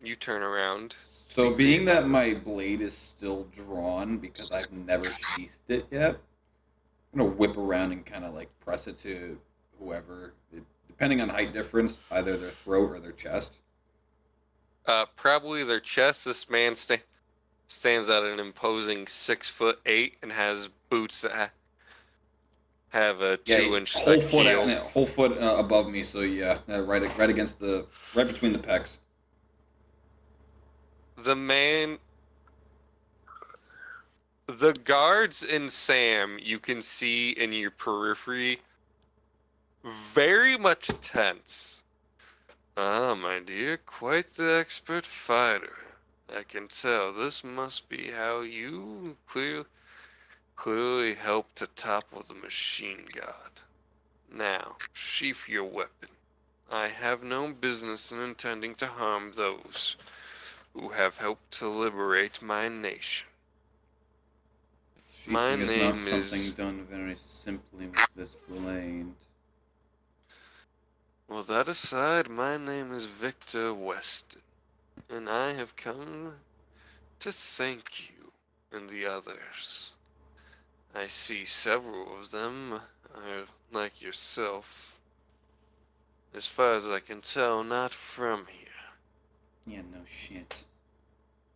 You turn around. So being that my blade is still drawn because I've never sheathed it yet, I'm gonna whip around and kind of like press it to whoever, depending on height difference, either their throat or their chest. Probably their chest. This man stands at an imposing 6'8" and has boots that have a 2-inch thick heel. Whole foot above me. So yeah, right against right between the pecs. The guards and Sam, you can see in your periphery, very much tense. Ah, my dear, quite the expert fighter. I can tell this must be how you clearly helped to topple the machine god. Now, sheath your weapon. I have no business in intending to harm those who have helped to liberate my nation. My name is something done very simply with this blade. Well, that aside, my name is Victor Weston, and I have come to thank you and the others. I see several of them are like yourself. As far as I can tell, not from here. Yeah, no shit.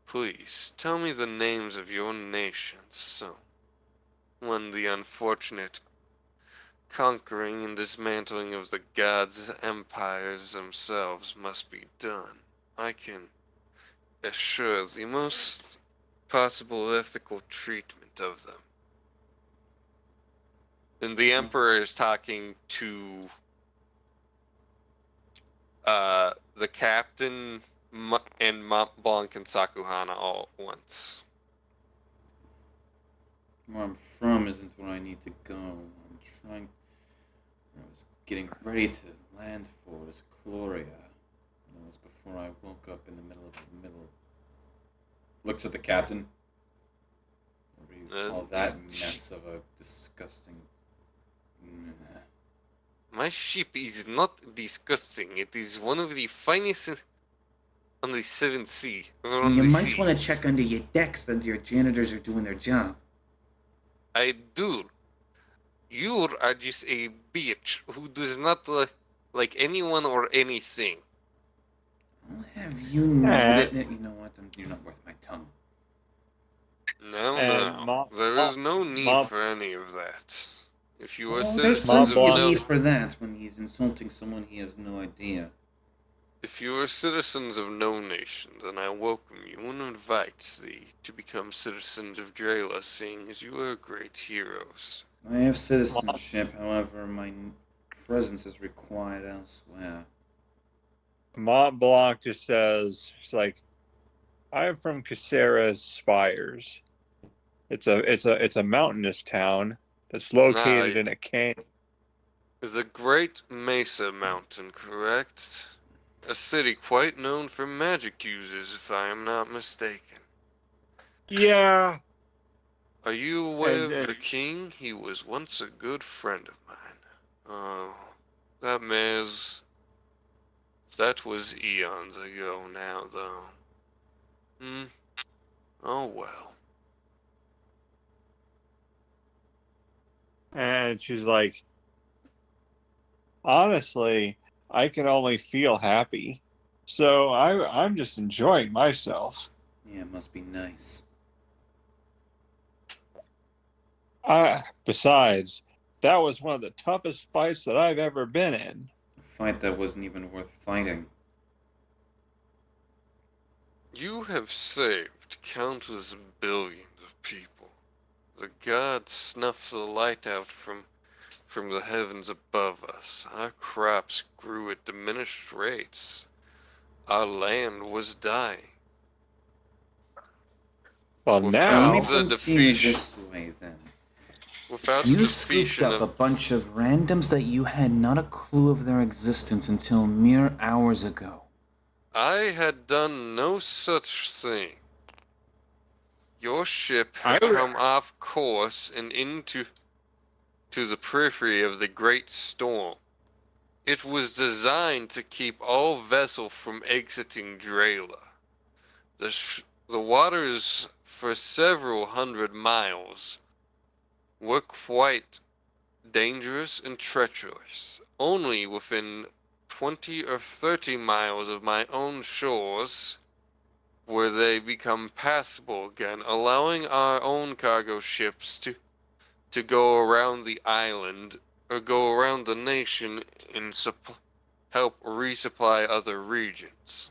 Please, tell me the names of your nations, so when the unfortunate conquering and dismantling of the gods' empires themselves must be done, I can assure the most possible ethical treatment of them. And the Emperor is talking to the captain and Mont Blanc and Sakuhana all at once. Where I'm from isn't where I need to go. I was getting ready to land for was Gloria. That was before I woke up in the middle. Looks at the captain. All that mess of a disgusting. My ship is not disgusting. It is one of the finest on the seventh sea. You might want to check under your decks that your janitors are doing their job. I do. You are just a bitch who does not like anyone or anything. I'll have you know that. You know what? You're not worth my tongue. No. There is no need for any of that. If you are there's plenty of need for that when he's insulting someone he has no idea. If you are citizens of no nation, then I welcome you and invite thee to become citizens of Drela, seeing as you are great heroes. I have citizenship, however, my presence is required elsewhere. Mont Blanc just says, it's like, I'm from Caceres Spires. It's a mountainous town that's located in a canyon. It's a great mesa mountain, correct? A city quite known for magic users, if I am not mistaken. Yeah. Are you aware of the king? He was once a good friend of mine. Oh, that was eons ago now, though. Oh well. And she's like, honestly, I can only feel happy. So I'm just enjoying myself. Yeah, it must be nice. Besides, that was one of the toughest fights that I've ever been in. A fight that wasn't even worth fighting. You have saved countless billions of people. The god snuffs the light out from the heavens above us. Our crops grew at diminished rates. Our land was dying. Well, now let me put it this way, then. You scooped up a bunch of randoms that you had not a clue of their existence until mere hours ago. I had done no such thing. Your ship had come off course and into the periphery of the Great Storm. It was designed to keep all vessels from exiting Drela. The waters for several hundred miles were quite dangerous and treacherous. Only within 20 or 30 miles of my own shores where they become passable again, allowing our own cargo ships to go around the island or go around the nation and help resupply other regions.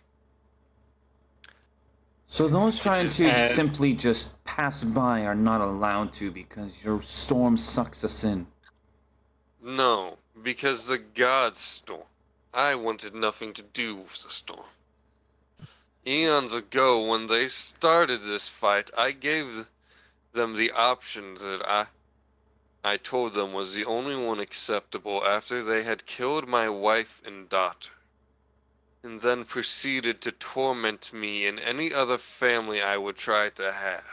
So those trying to simply just pass by are not allowed to because your storm sucks us in. No, because the gods storm. I wanted nothing to do with the storm. Eons ago, when they started this fight, I gave them the option that I told them was the only one acceptable after they had killed my wife and daughter, and then proceeded to torment me and any other family I would try to have.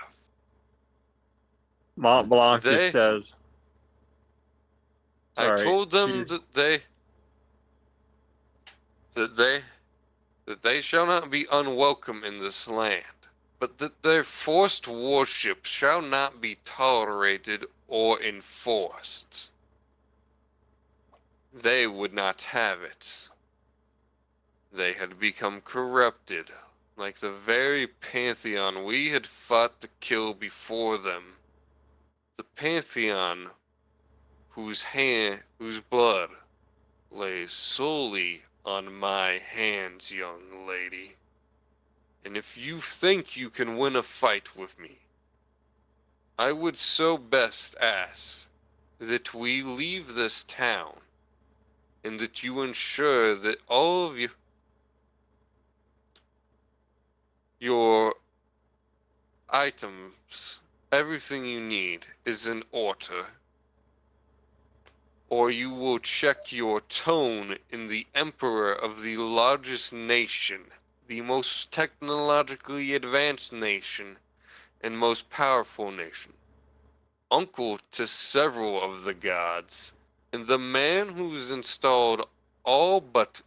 Mont Blanc just says, I told them that they shall not be unwelcome in this land, but that their forced worship shall not be tolerated or enforced. They would not have it. They had become corrupted, like the very pantheon we had fought to kill before them. The pantheon whose blood lays solely on my hands, young lady. And if you think you can win a fight with me, I would so best ask that we leave this town and that you ensure that all of your items, everything you need, is in order. Or you will check your tone in the emperor of the largest nation, the most technologically advanced nation, and most powerful nation. uncle to several of the gods, and the man who's installed all but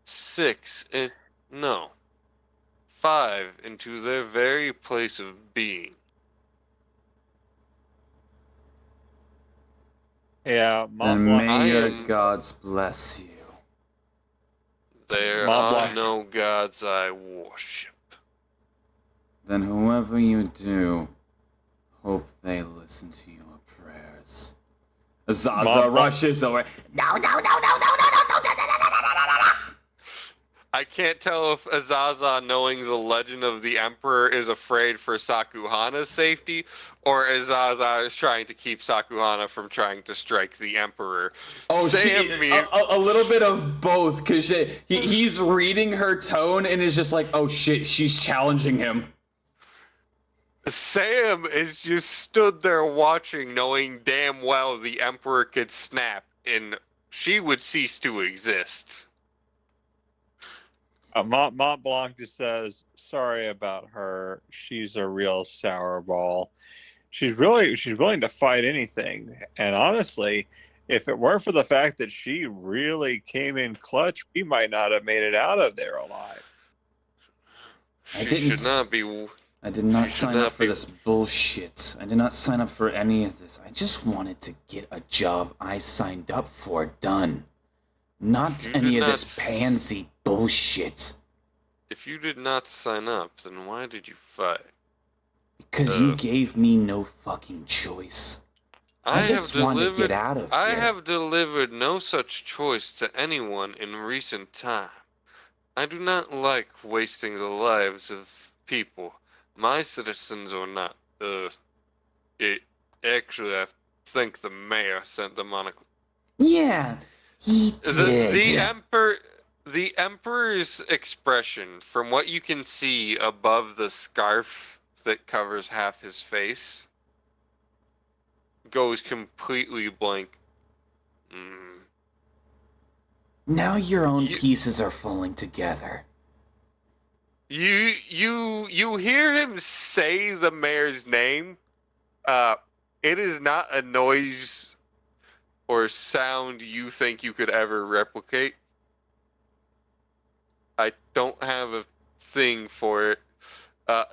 5 into their very place of being. Yeah, And Blanc. may your gods bless you. There are no gods I worship. Then whoever you do, hope they listen to your prayers. Zaza rushes away. No. I can't tell if Azaza, knowing the legend of the Emperor, is afraid for Sakuhana's safety, or Azaza is trying to keep Sakuhana from trying to strike the Emperor. Oh, a little bit of both, because he's reading her tone and is just like, oh shit, she's challenging him. Sam is just stood there watching, knowing damn well the Emperor could snap, and she would cease to exist. Mont Blanc just says, sorry about her. She's a real sour ball. She's willing to fight anything. And honestly, if it weren't for the fact that she really came in clutch, we might not have made it out of there alive. I did not sign up for this bullshit. I did not sign up for any of this. I just wanted to get a job I signed up for done. Not any of this pansy bullshit. If you did not sign up, then why did you fight? Because you gave me no fucking choice. I just wanted to get out of here. I have delivered no such choice to anyone in recent time. I do not like wasting the lives of people, my citizens or not. Actually, I think the mayor sent them on a... Yeah, he did. The Emperor's expression, from what you can see above the scarf that covers half his face, goes completely blank. Now your own pieces are falling together. You hear him say the mayor's name. It is not a noise or sound you think you could ever replicate. I don't have a thing for it.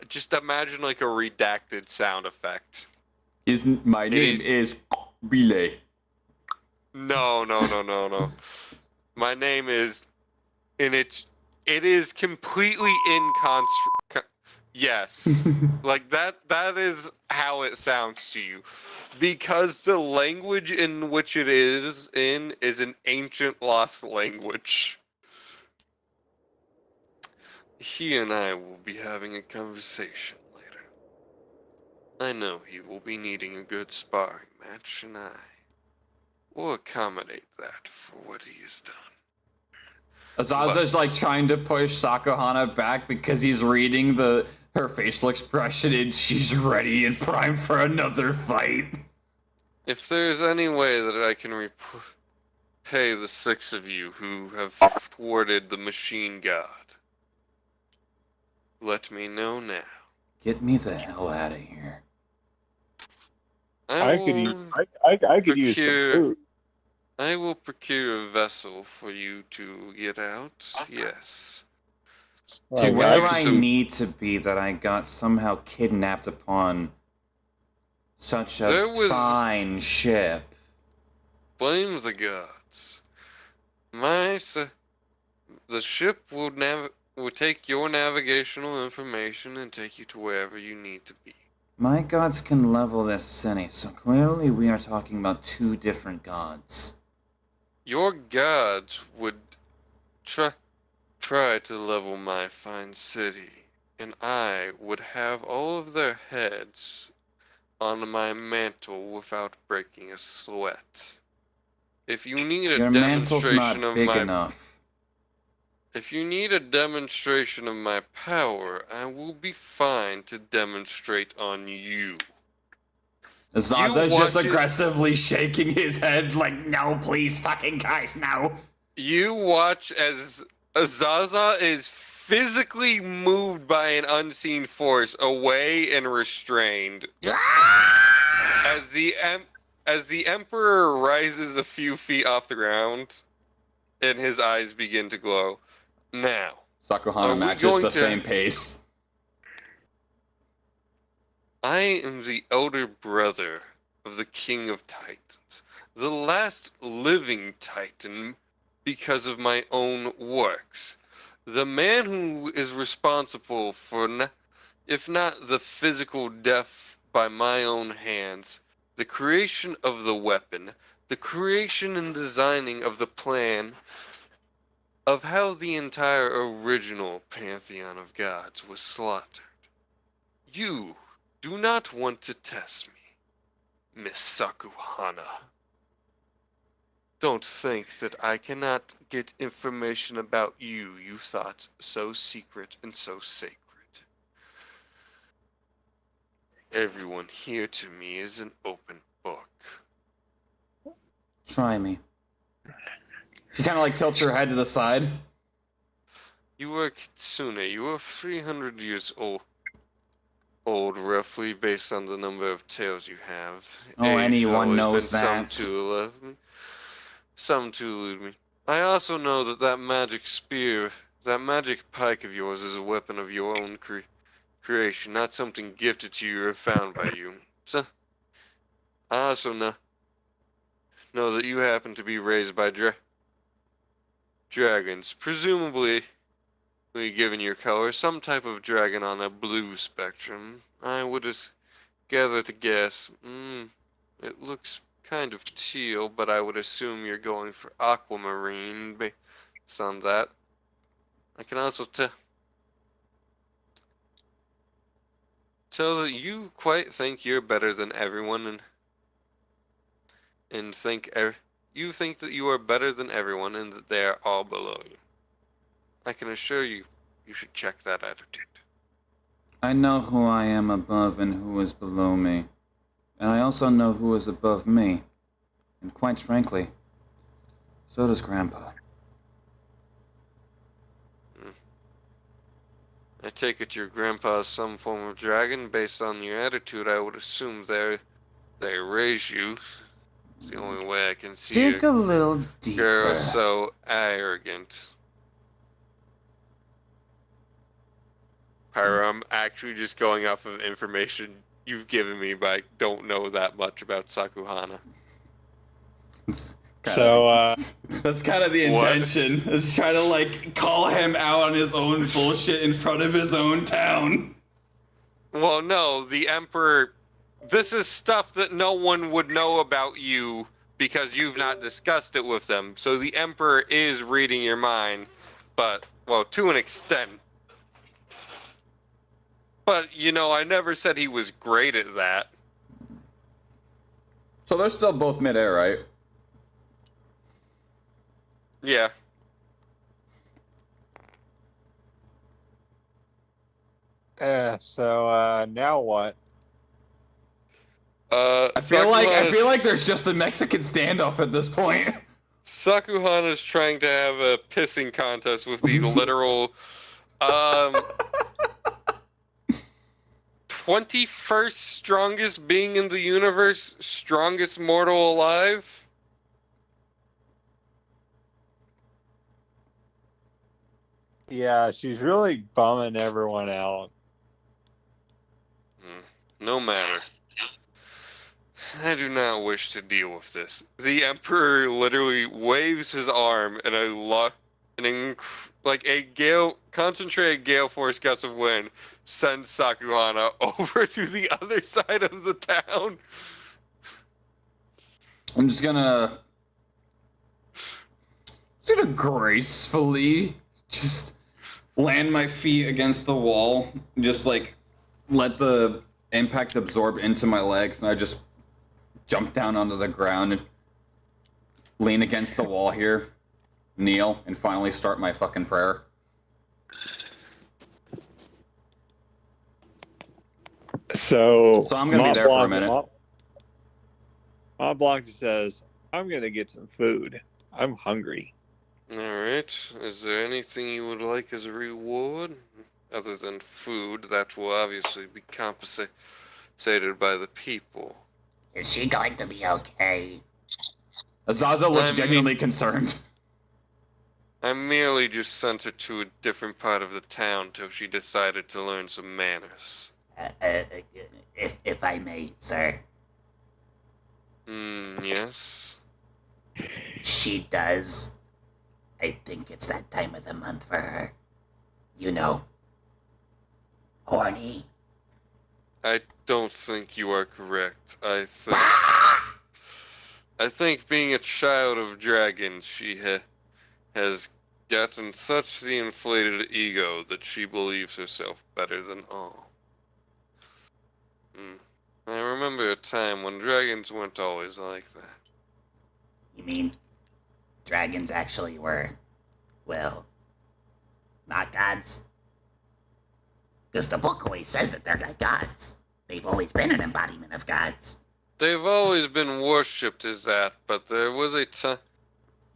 Just imagine like a redacted sound effect. My name is Relay. No. My name is, and it is completely yes. Like that is how it sounds to you. Because the language in which it is an ancient lost language. He and I will be having a conversation later. I know he will be needing a good sparring match, and I will accommodate that for what he has done. Azaza's like trying to push Sakuhana back because he's reading her facial expression and she's ready and primed for another fight. If there's any way that I can repay the 6 of you who have thwarted the machine god, let me know now. Get me the hell out of here. I could use some food. I will procure a vessel for you to get out. Yes. To where I need to be that I got somehow kidnapped upon such a fine ship. Blame the gods. The ship will take your navigational information and take you to wherever you need to be. My gods can level this city, so clearly we are talking about 2 different gods. Your gods would try to level my fine city, and I would have all of their heads on my mantle without breaking a sweat. If you need a demonstration of If you need a demonstration of my power, I will be fine to demonstrate on you. Zaza's just aggressively shaking his head like, no, please, fucking guys, no. You watch as Zaza is physically moved by an unseen force away and restrained. Ah! As the Emperor rises a few feet off the ground, and his eyes begin to glow. Now, Sakuhana matches the same pace. I am the elder brother of the King of Titans, the last living Titan because of my own works. The man who is responsible for, if not the physical death by my own hands, the creation of the weapon, the creation and designing of the plan of how the entire original pantheon of gods was slaughtered. You do not want to test me, Miss Sakuhana. Don't think that I cannot get information about you thought so secret and so sacred. Everyone here to me is an open book. Try me. She kind of like tilts her head to the side. You are Kitsune. You are 300 years old, roughly, based on the number of tails you have. Oh, anyone knows that. Some to elude me. I also know that magic spear, that magic pike of yours is a weapon of your own creation, not something gifted to you or found by you. So, I also know that you happen to be raised by dragons, presumably, given your color, some type of dragon on a blue spectrum. I would gather to guess. It looks kind of teal, but I would assume you're going for aquamarine based on that. I can also tell that you quite think you're better than everyone, and you think that you are better than everyone and that they are all below you. I can assure you, you should check that attitude. I know who I am above and who is below me. And I also know who is above me. And quite frankly, so does Grandpa. I take it your grandpa is some form of dragon. Based on your attitude, I would assume they raise you. It's the only way I can see Dig a little deeper. You're so arrogant. Pyro, I'm actually just going off of information you've given me, but I don't know that much about Sakuhana. So, that's kind of the intention. Is try to like call him out on his own bullshit in front of his own town. Well, no, the Emperor. This is stuff that no one would know about you because you've not discussed it with them. So the Emperor is reading your mind, but, well, to an extent. But, I never said he was great at that. So they're still both midair, right? Yeah. So now what? I feel like there's just a Mexican standoff at this point. Sakuhana's trying to have a pissing contest with the literal 21st strongest being in the universe, strongest mortal alive. Yeah, she's really bumming everyone out. No matter. I do not wish to deal with this. The Emperor literally waves his arm and concentrated gale force gust of wind sends Sakuhana over to the other side of the town. I'm just gonna gracefully just land my feet against the wall, just like let the impact absorb into my legs, and I just jump down onto the ground and lean against the wall here, kneel, and finally start my fucking prayer. So I'm gonna be there for a minute. Mont Blanc says, I'm gonna get some food. I'm hungry. Alright. Is there anything you would like as a reward? Other than food, that will obviously be compensated by the people. Is she going to be okay? Azaza looks genuinely concerned. I merely just sent her to a different part of the town till she decided to learn some manners. If I may, sir. Yes? She does. I think it's that time of the month for her. You know. Horny. I don't think you are correct. I think being a child of dragons, she has gotten such the inflated ego that she believes herself better than all. I remember a time when dragons weren't always like that. You mean dragons actually were, well, not gods? Because the book always says that they're not gods. They've always been an embodiment of gods. They've always been worshipped as that, but there was a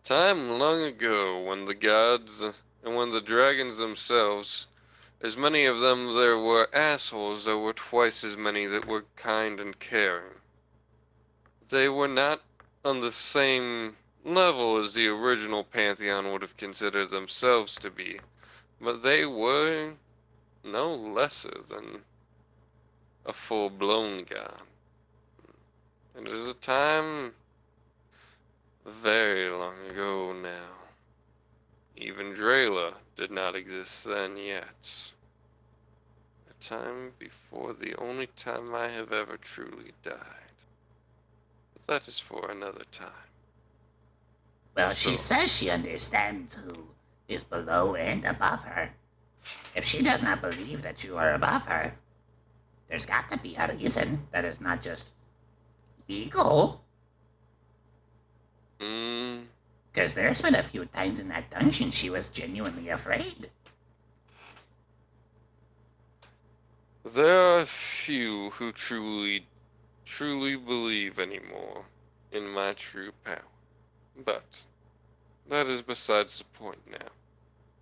time long ago when the gods and when the dragons themselves, as many of them there were assholes, there were twice as many that were kind and caring. They were not on the same level as the original Pantheon would have considered themselves to be, but they were no lesser than a full-blown god. It is a time very long ago now. Even Drayla did not exist then yet. A time before the only time I have ever truly died. But that is for another time. Well, she says she understands who is below and above her. If she does not believe that you are above her, there's got to be a reason that is not just ego. Because there's been a few times in that dungeon she was genuinely afraid. There are few who truly believe anymore in my true power. But that is besides the point now.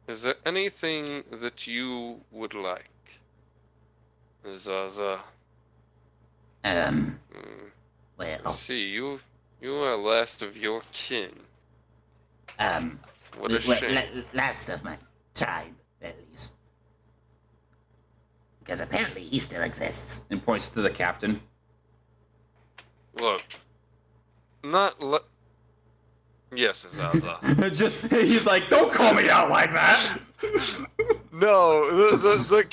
Is there anything that you would like, Zaza? Well... See, you are last of your kin. What a shame. Last of my tribe, at least. Because apparently he still exists. And points to the captain. Look. Yes, Zaza. He's like, don't call me out like that! No, the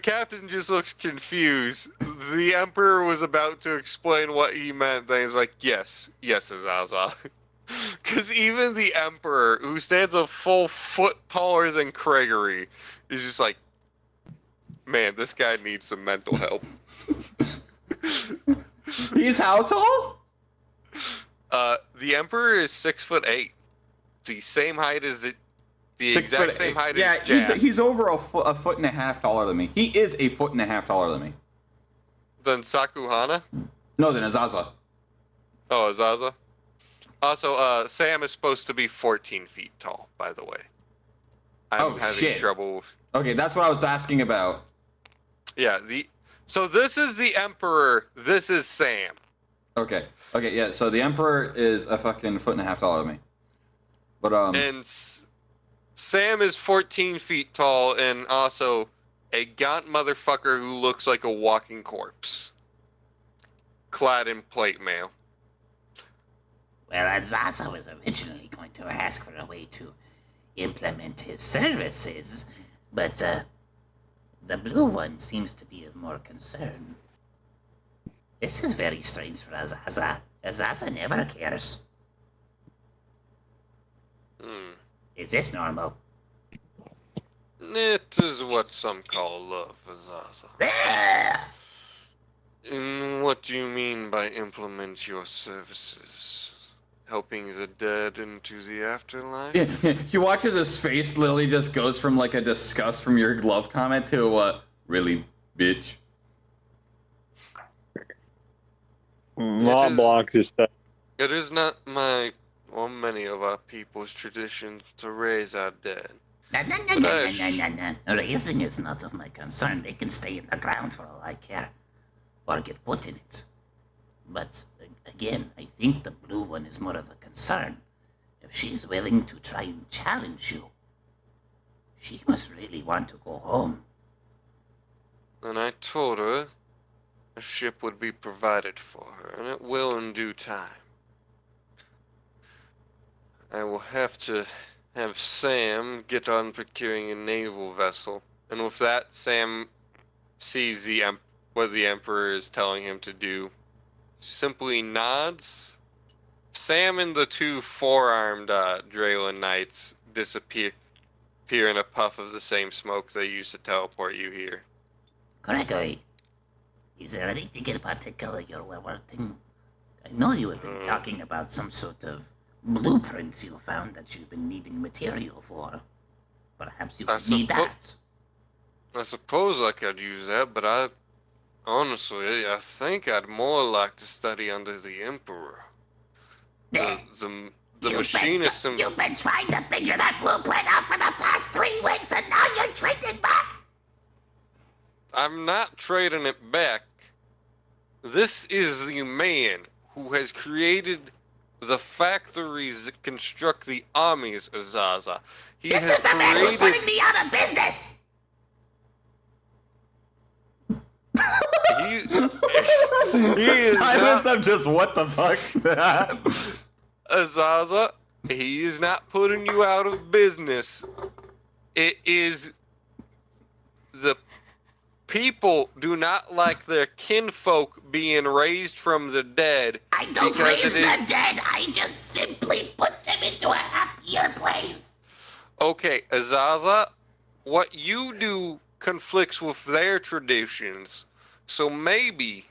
captain just looks confused. The Emperor was about to explain what he meant, then he's like, yes, Zaza. Because even the Emperor, who stands a full foot taller than Gregory, is just like, man, this guy needs some mental help. He's how tall? The Emperor is 6'8". The same height as the exact same height as Jack. He's over a foot and a half taller than me. He is a foot and a half taller than me. Than Sakuhana? No, than Azaza. Oh, Azaza? Also, Sam is supposed to be 14 feet tall, by the way. I'm having trouble. Okay, that's what I was asking about. Yeah, so this is the Emperor, this is Sam. Okay, yeah, so the Emperor is a fucking foot and a half taller than me. But, And Sam is 14 feet tall and also a gaunt motherfucker who looks like a walking corpse. Clad in plate mail. Well, Azaza was originally going to ask for a way to implement his services, but the blue one seems to be of more concern. This is very strange for Azaza. Azaza never cares. Is this normal? It is what some call love, Azaza. And what do you mean by implement your services? Helping the dead into the afterlife? Yeah, he watches his face literally just goes from like a disgust from your glove comment to a really, bitch? Mont Blanc just It is not my or many of our people's tradition to raise our dead. No. Raising is not of my concern. They can stay in the ground for all I care. or get put in it. But again, I think the blue one is more of a concern. If she's willing to try and challenge you, she must really want to go home. And I told her a ship would be provided for her, and it will in due time. I will have to have Sam get on procuring a naval vessel, and with that, Sam sees what the Emperor is telling him to do, simply nods. Sam and the two four-armed Draylen Knights disappear in a puff of the same smoke they used to teleport you here. Gregory, is there anything in particular you're wanting? I know you have been talking about some sort of blueprints you found that you've been needing material for. Perhaps you could need that. I suppose I could use that, but honestly, I think I'd more like to study under the Emperor. The machinist... You've been trying to figure that blueprint out for the past 3 weeks, and now you're trading back? I'm not trading it back. This is the man who has created the factories that construct the armies, Azaza. This is the man who's putting me out of business! He is Silence of just what the fuck? Azaza, he is not putting you out of business. It is the people do not like their kinfolk being raised from the dead. I don't raise the dead, I just simply put them into a happier place. Okay, Azaza, what you do conflicts with their traditions. So maybe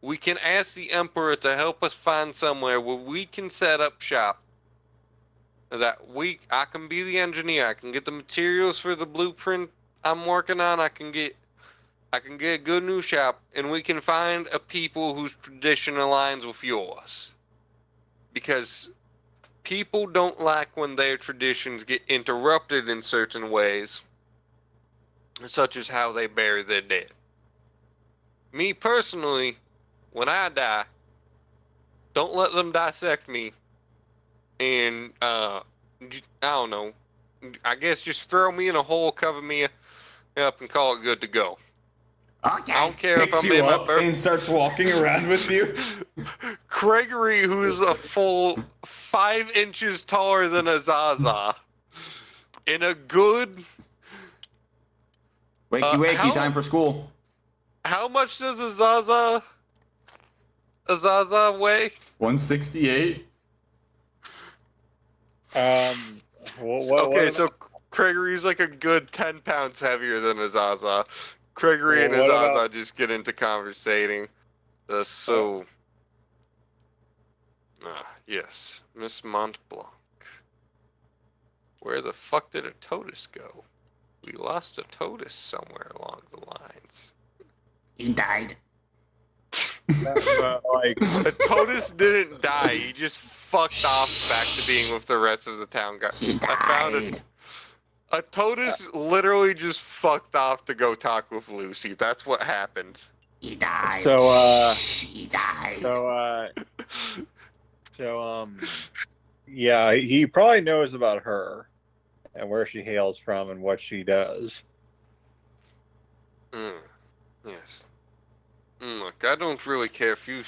we can ask the Emperor to help us find somewhere where we can set up shop. I can be the engineer. I can get the materials for the blueprint I'm working on. I can get a good new shop, and we can find a people whose tradition aligns with yours. Because people don't like when their traditions get interrupted in certain ways, such as how they bury their dead. Me personally, when I die, don't let them dissect me, and I don't know, I guess just throw me in a hole, cover me up, and call it good to go. Okay. I don't care Picks if I'm you in my up and starts walking around with you. Gregory, who is a full 5 inches taller than Azaza, in a good... Wakey, time for school. How much does Azaza weigh? 168. Okay, so Gregory's like a good 10 pounds heavier than Azaza. Gregory and Azaza just get into conversating. Yes, Miss Montblanc. Where the fuck did a Totus go? We lost a Totus somewhere along the lines. He died. A Totus didn't die. He just fucked off back to being with the rest of the town guys. He died. I found a Totus literally just fucked off to go talk with Lucy. That's what happened. He died. He died. Yeah, he probably knows about her and where she hails from and what she does. Yes. Look, I don't really care if you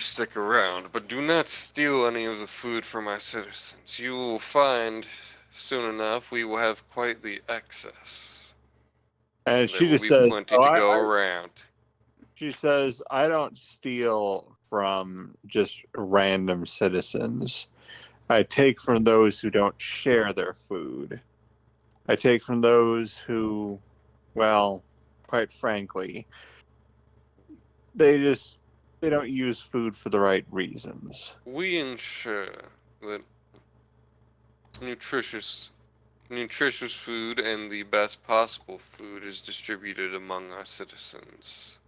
stick around, but do not steal any of the food from my citizens. You will find soon enough we will have quite the excess. And she just will be says, plenty to go around. She says, I don't steal from just random citizens. I take from those who don't share their food. I take from those who, well, quite frankly, they don't use food for the right reasons. We ensure that nutritious food and the best possible food is distributed among our citizens.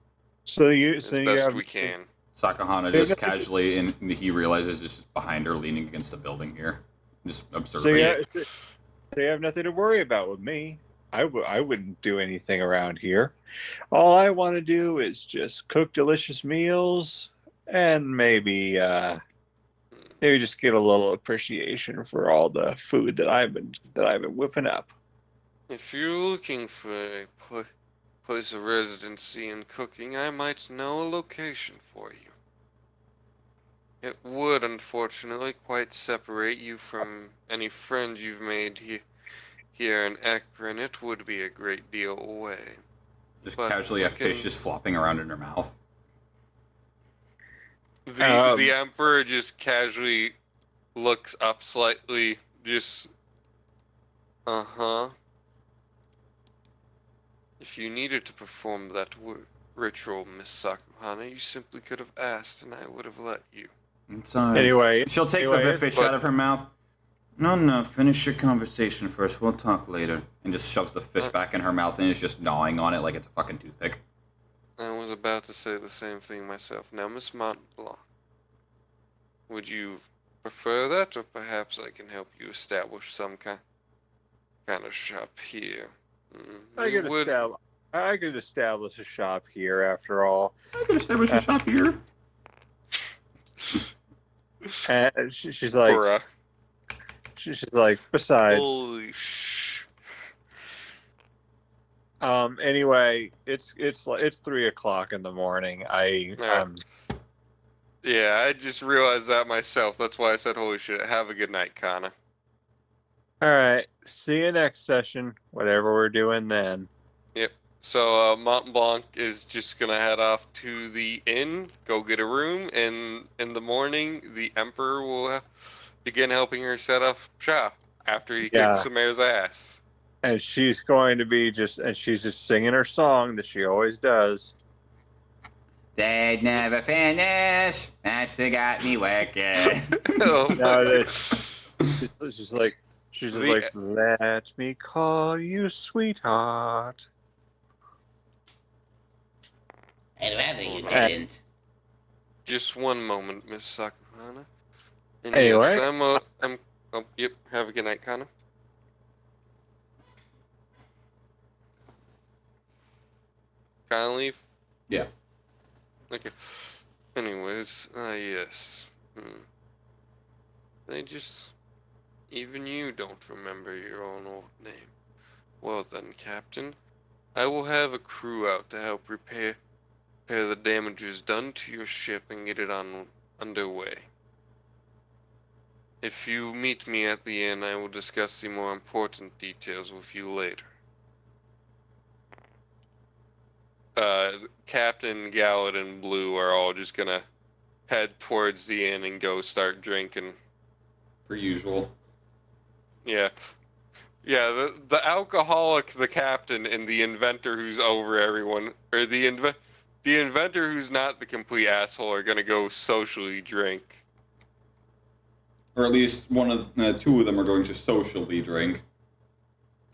As best we can. Sakahana just casually, and he realizes just behind her, leaning against a building here, just observing it. So you have nothing to worry about with me. I wouldn't do anything around here. All I want to do is just cook delicious meals and maybe just get a little appreciation for all the food that I've been whipping up. If you're looking for a place of residency and cooking, I might know a location for you. It would, unfortunately, quite separate you from any friends you've made here in Ekron. It would be a great deal away. Just casually, a fish just flopping around in her mouth. The Emperor just casually looks up slightly, just, If you needed to perform that ritual, Miss Sakuhana, you simply could have asked and I would have let you. It's alright. Anyway, she'll take the fish out of her mouth. No, finish your conversation first. We'll talk later. And just shoves the fish back in her mouth and is just gnawing on it like it's a fucking toothpick. I was about to say the same thing myself. Now, Miss Montblanc, would you prefer that, or perhaps I can help you establish some kind of shop here? I could establish a shop here, after all. I could establish a shop here. And she's like, Bruh. she's like, besides. Holy sh. Anyway, it's 3:00 in the morning. Yeah, I just realized that myself. That's why I said, holy shit. Have a good night, Kana. All right. See you next session, whatever we're doing then. Yep. So Mont Blanc is just gonna head off to the inn, go get a room, and in the morning, the Emperor will begin helping her set up shop after he kicks the mayor's ass. And she's going to be she's just singing her song that she always does. They'd never finish. That still got me working. She's like, let me call you sweetheart. I'd rather you didn't. Just one moment, Miss Sakuhana. And anyway, yes, yep. Have a good night, Kana. Kinda leave? Yeah. Okay. Anyways, yes. Even you don't remember your own old name. Well then, Captain, I will have a crew out to help repair the damages done to your ship and get it underway. If you meet me at the inn, I will discuss the more important details with you later. Captain, Gallet, and Blue are all just gonna head towards the inn and go start drinking. Per usual. Yeah. Yeah, the alcoholic, the captain, and the inventor who's over everyone, or the inventor who's not the complete asshole are gonna go socially drink. Or at least two of them are going to socially drink.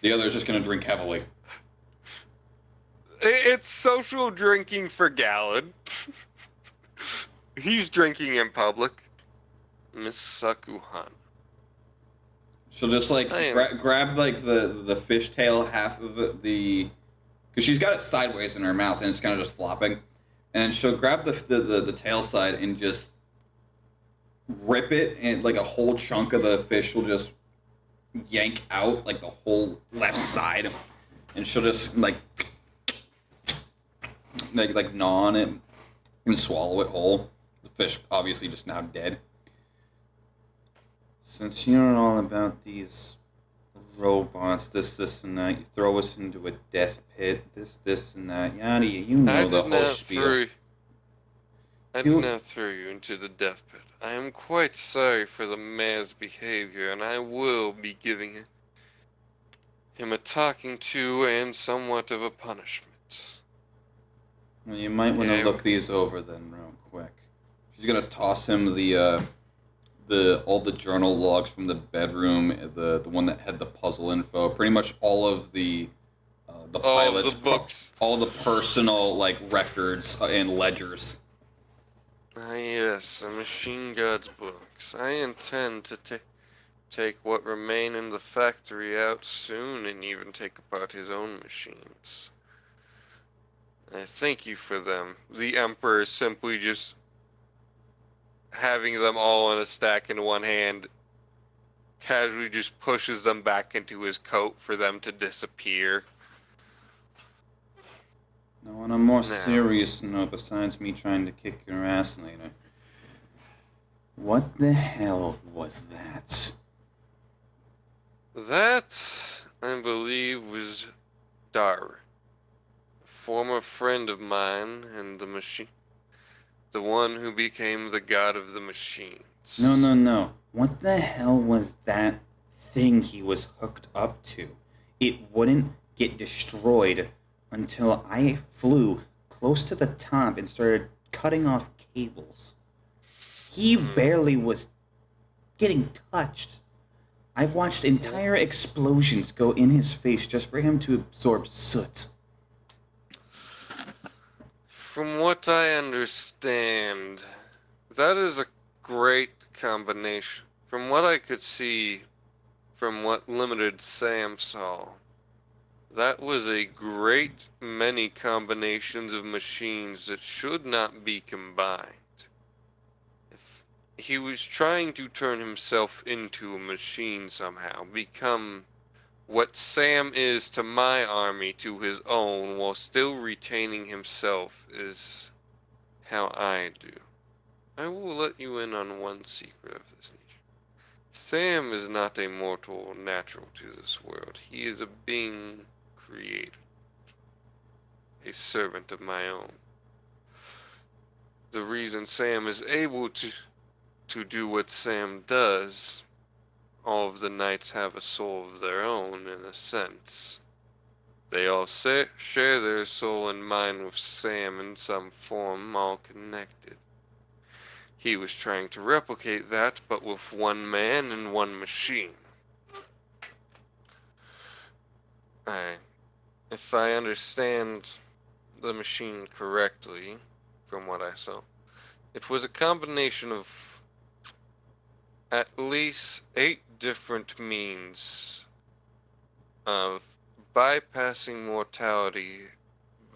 The other is just going to drink heavily. It's social drinking for Gallon. He's drinking in public. Miss Sakuhana. She'll just like grab like the fishtail half of it, because she's got it sideways in her mouth and it's kind of just flopping, and then she'll grab the tail side and just rip it, and like a whole chunk of the fish will just yank out, like the whole left side, and she'll just like gnaw on it and swallow it whole. The fish obviously just now dead. Since you know all about these robots, this and that, you throw us into a death pit, this and that, yada, you know the whole spiel. I did not throw you into the death pit. I am quite sorry for the mayor's behavior, and I will be giving him a talking to and somewhat of a punishment. Well, you might want to look these over then real quick. She's gonna toss him all the journal logs from the bedroom, the one that had the puzzle info, pretty much all of the pilots, the books, all the personal like records and ledgers. Ah yes, the machine guard's books. I intend to take what remain in the factory out soon and even take apart his own machines. I thank you for them. The Emperor simply just having them all in a stack in one hand, casually just pushes them back into his coat for them to disappear. Now, on a more serious note, besides me trying to kick your ass later, what the hell was that? That, I believe, was Dar, a former friend of mine and the machine, the one who became the god of the machines. No. What the hell was that thing he was hooked up to? It wouldn't get destroyed until I flew close to the top and started cutting off cables. He barely was getting touched. I've watched entire explosions go in his face just for him to absorb soot. From what I understand, that is a great combination. From what I could see, from what limited Sam saw, that was a great many combinations of machines that should not be combined. If he was trying to turn himself into a machine somehow, become what Sam is to my army to his own, while still retaining himself, is how I do. I will let you in on one secret of this nature. Sam is not a mortal natural to this world. He is a being created, a servant of my own. The reason Sam is able to do what Sam does, all of the knights have a soul of their own, in a sense. They all share their soul and mind with Sam in some form, all connected. He was trying to replicate that, but with one man and one machine. If I understand the machine correctly, from what I saw, it was a combination of at least 8 different means of bypassing mortality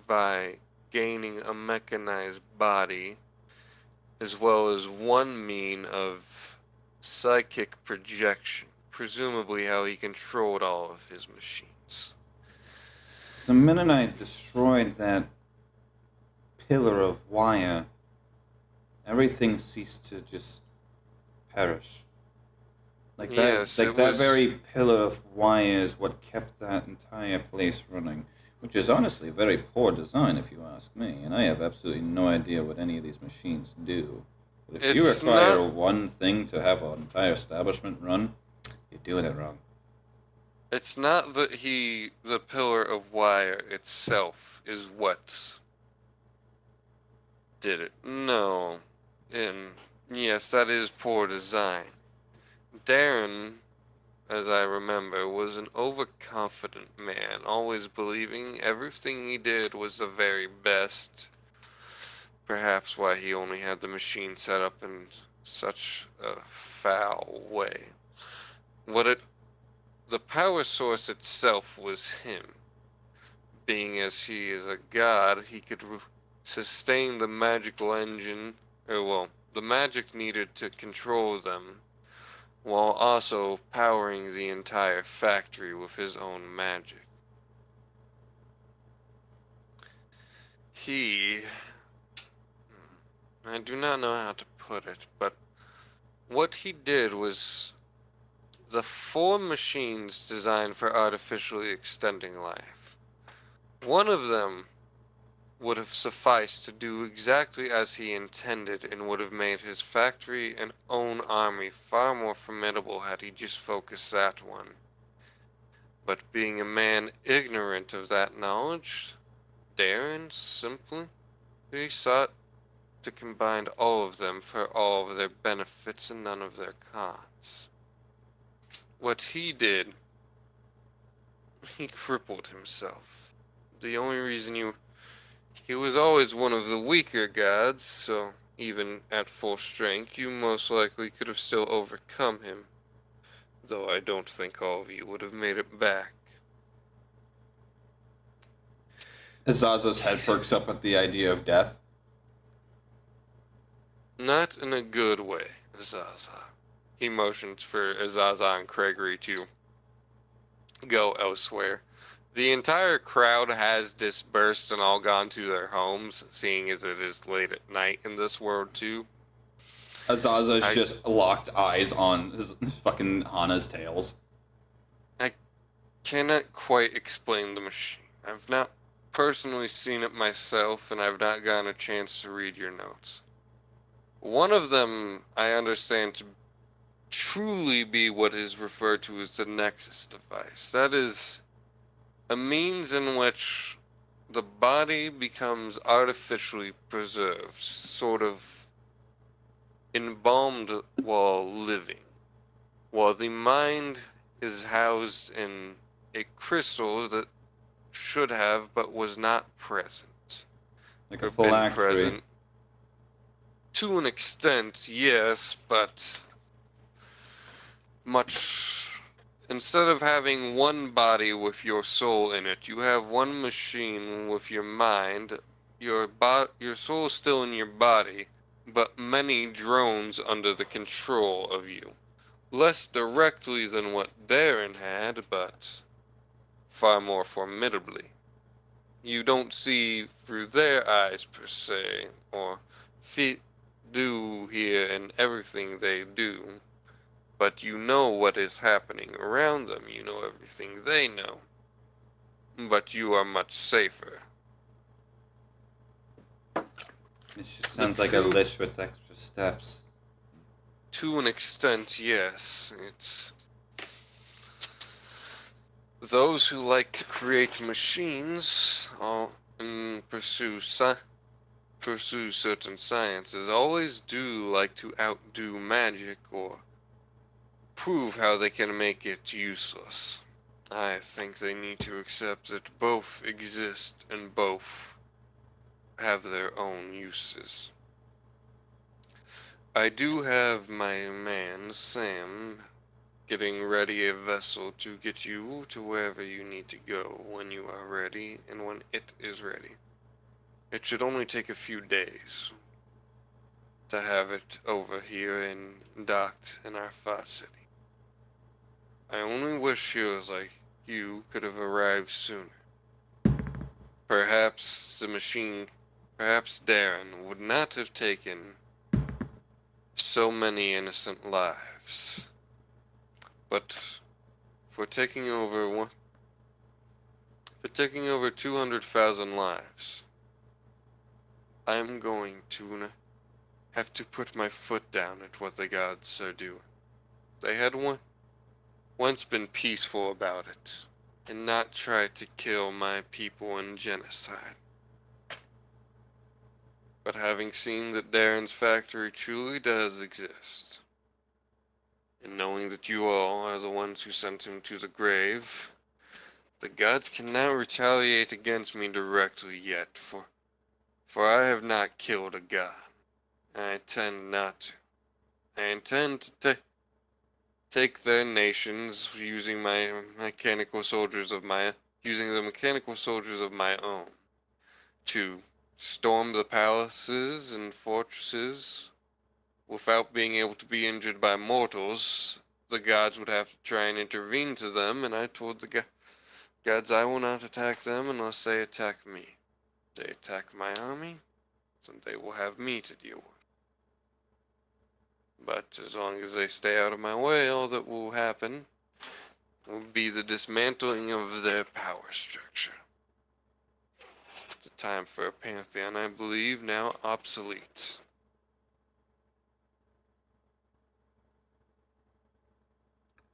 by gaining a mechanized body, as well as one mean of psychic projection, presumably how he controlled all of his machines. The minute I destroyed that pillar of wire, everything ceased to just perish. That very pillar of wire is what kept that entire place running, which is honestly a very poor design if you ask me, and I have absolutely no idea what any of these machines do. But if you require one thing to have an entire establishment run, you're doing it wrong. It's not that the pillar of wire itself is what did it. No. And yes, that is poor design. Darren, as I remember, was an overconfident man, always believing everything he did was the very best. Perhaps why he only had the machine set up in such a foul way. The power source itself was him. Being as he is a god, he could sustain the magical engine, the magic needed to control them, while also powering the entire factory with his own magic. I do not know how to put it, but what he did was the 4 machines designed for artificially extending life. One of them would have sufficed to do exactly as he intended and would have made his factory and own army far more formidable had he just focused that one. But being a man ignorant of that knowledge, Darren simply sought to combine all of them for all of their benefits and none of their cons. What he did, he crippled himself. The only reason he was always one of the weaker gods, so even at full strength, you most likely could have still overcome him. though I don't think all of you would have made it back. Azaza's head perks up at the idea of death. Not in a good way, Azaza. He motions for Azaza and Gregory to go elsewhere. The entire crowd has dispersed and all gone to their homes, seeing as it is late at night in this world too. Azaza's just locked eyes on his fucking Hana's tails. I cannot quite explain the machine. I've not personally seen it myself, and I've not gotten a chance to read your notes. One of them I understand to truly be what is referred to as the Nexus device. That is a means in which the body becomes artificially preserved, sort of embalmed while living, while the mind is housed in a crystal that should have but was not present. Like a phylactery. To an extent, yes, but much. Instead of having one body with your soul in it, you have one machine with your mind. Your soul is still in your body, but many drones under the control of you. Less directly than what Darren had, but far more formidably. You don't see through their eyes per se, or do hear in everything they do, but you know what is happening around them. You know everything they know, but you are much safer. It just sounds like a lich with extra steps. To an extent, yes. It's those who like to create machines and pursue certain sciences always do like to outdo magic or prove how they can make it useless. I think they need to accept that both exist and both have their own uses. I do have my man, Sam, getting ready a vessel to get you to wherever you need to go when you are ready and when it is ready. It should only take a few days to have it over here and docked in our Fat City. I only wish heroes like you could have arrived sooner. Perhaps Darren would not have taken so many innocent lives. But for taking over 200,000 lives, I'm going to have to put my foot down at what the gods are doing. They had once been peaceful about it, and not try to kill my people in genocide. But having seen that Darren's factory truly does exist, and knowing that you all are the ones who sent him to the grave, the gods cannot retaliate against me directly yet, for I have not killed a god. I intend not to. I intend to take their nations using the mechanical soldiers of my own to storm the palaces and fortresses without being able to be injured by mortals. The gods would have to try and intervene to them, and I told the gods I will not attack them unless they attack me. They attack my army, then they will have me to deal with. But as long as they stay out of my way, all that will happen will be the dismantling of their power structure. The time for a pantheon, I believe, now obsolete.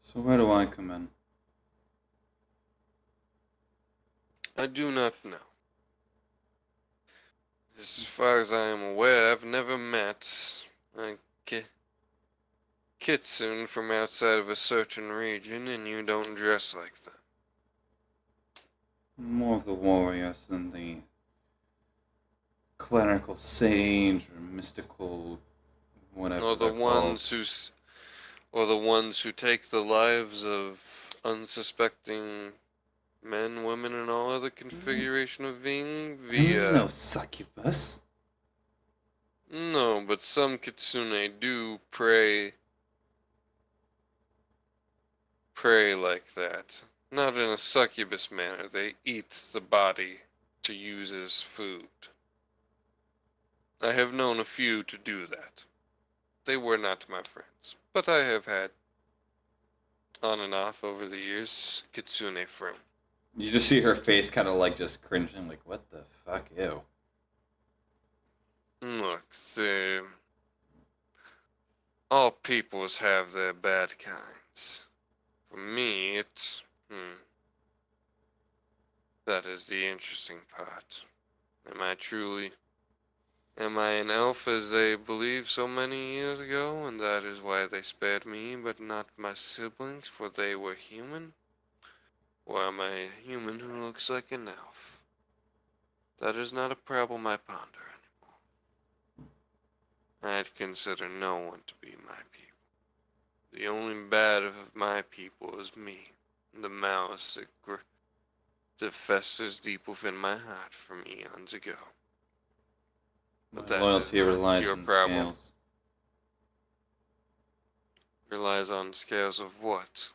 So where do I come in? I do not know. As far as I am aware, I've never met a kitsune from outside of a certain region, and you don't dress like that. More of the warriors than the clerical sage or mystical whatever. Or the ones who or the ones who take the lives of unsuspecting men, women, and all other configuration of being via... No succubus. No, but some kitsune do prey like that. Not in a succubus manner. They eat the body to use as food. I have known a few to do that. They were not my friends, but I have had, on and off over the years, kitsune friend. You just see her face kind of like just cringing, like, what the fuck, ew. Look, all peoples have their bad kinds. For me, it's, that is the interesting part. Am I an elf as they believed so many years ago, and that is why they spared me, but not my siblings, for they were human? Or am I a human who looks like an elf? That is not a problem I ponder anymore. I'd consider no one to be my people. The only bad of my people is me, the malice that festers deep within my heart from eons ago. But that loyalty relies your on problem. scales. Relies on scales of what?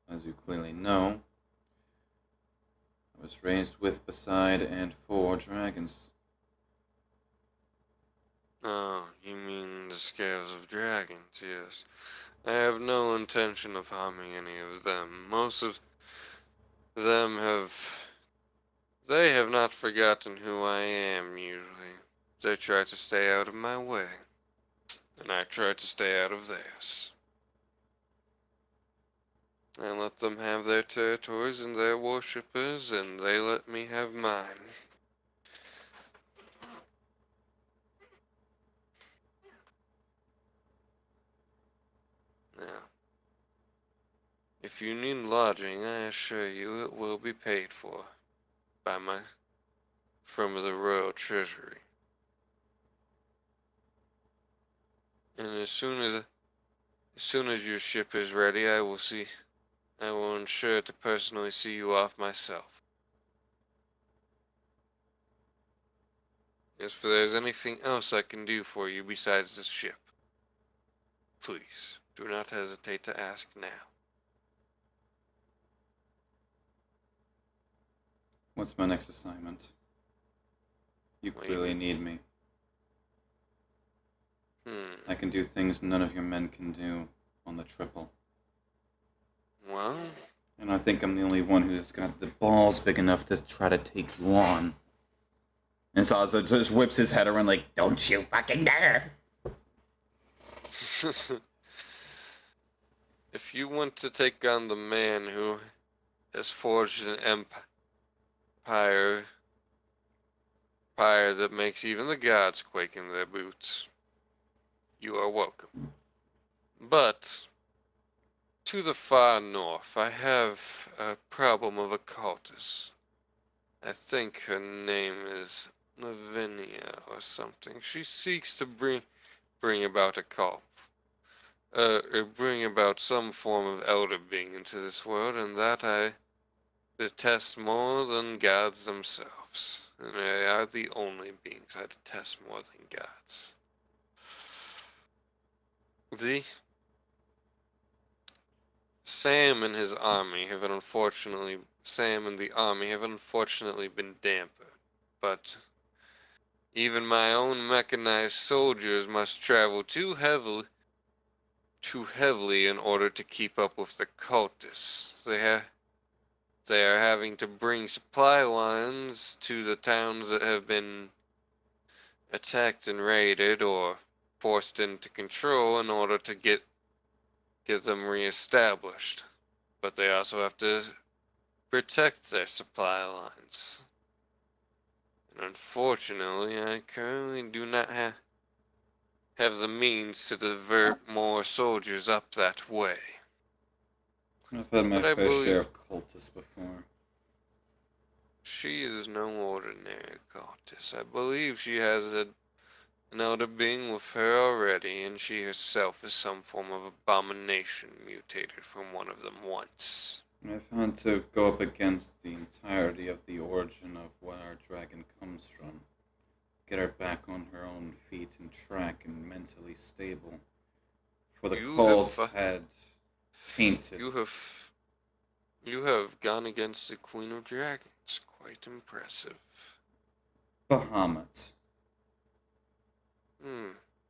As you clearly know, I was raised with, beside, and for dragons. Oh, you mean the scales of dragons, yes. I have no intention of harming any of them. Most of them they have not forgotten who I am, usually. They try to stay out of my way, and I try to stay out of theirs. I let them have their territories and their worshippers, and they let me have mine. Now, if you need lodging, I assure you it will be paid for from the royal treasury. And as soon as your ship is ready, I will ensure to personally see you off myself. If there's anything else I can do for you besides the ship, please do not hesitate to ask now. What's my next assignment? You clearly need me. I can do things none of your men can do on the triple. Well... And I think I'm the only one who's got the balls big enough to try to take you on. And Zaza just whips his head around like, don't you fucking dare! If you want to take on the man who has forged an empire that makes even the gods quake in their boots, you are welcome. But to the far north, I have a problem of a cultist. I think her name is Lavinia or something. She seeks to bring about a cult. Bring about some form of elder being into this world, and that I detest more than gods themselves. And they are the only beings I detest more than gods. Sam and the army have unfortunately been dampened, but even my own mechanized soldiers must travel too heavily in order to keep up with the cultists. They are having to bring supply lines to the towns that have been attacked and raided or forced into control in order to get them reestablished. But they also have to protect their supply lines. And unfortunately, I currently do not have the means to divert more soldiers up that way. I've had my fair share of cultists before. She is no ordinary cultist. I believe she has An elder being with her already, and she herself is some form of abomination mutated from one of them once. I've had to go up against the entirety of the origin of where our dragon comes from. Get her back on her own feet and track and mentally stable. For the cult had tainted. You have gone against the Queen of Dragons. Quite impressive. Bahamut.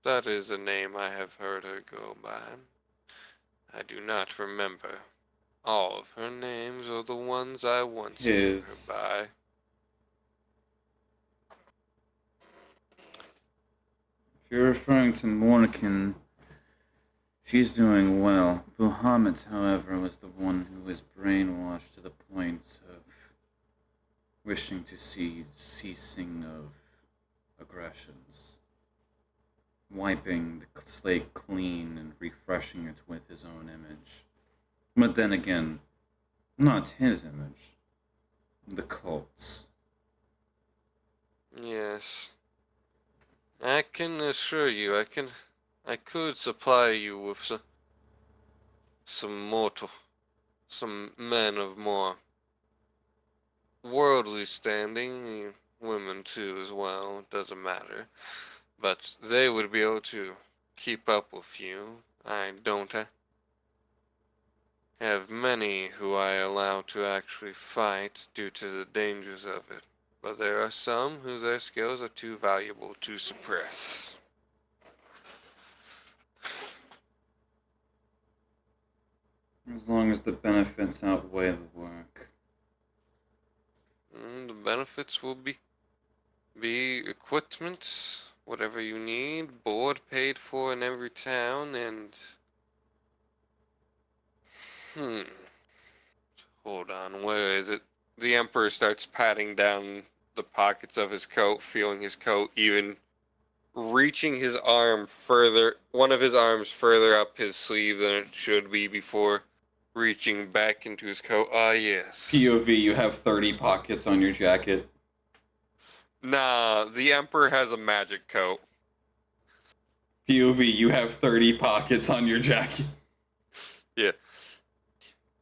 That is a name I have heard her go by. I do not remember all of her names or the ones I once knew her by. If you're referring to Mornikin, she's doing well. Bahamut, however, was the one who was brainwashed to the point of wishing to see ceasing of aggressions. Wiping the slate clean and refreshing it with his own image. But then again, not his image. The cult's. Yes. I can assure you, I could supply you with some men of more worldly standing, women too as well, it doesn't matter. But they would be able to keep up with you. I don't have many who I allow to actually fight due to the dangers of it. But there are some whose their skills are too valuable to suppress. As long as the benefits outweigh the work. The benefits will be equipment, whatever you need, board paid for in every town, and hold on, where is it? The Emperor starts patting down the pockets of his coat, feeling his coat, even reaching his arm further, one of his arms further up his sleeve than it should be before reaching back into his coat. Ah, yes. POV, you have 30 pockets on your jacket. Nah, the Emperor has a magic coat. POV, you have 30 pockets on your jacket. Yeah.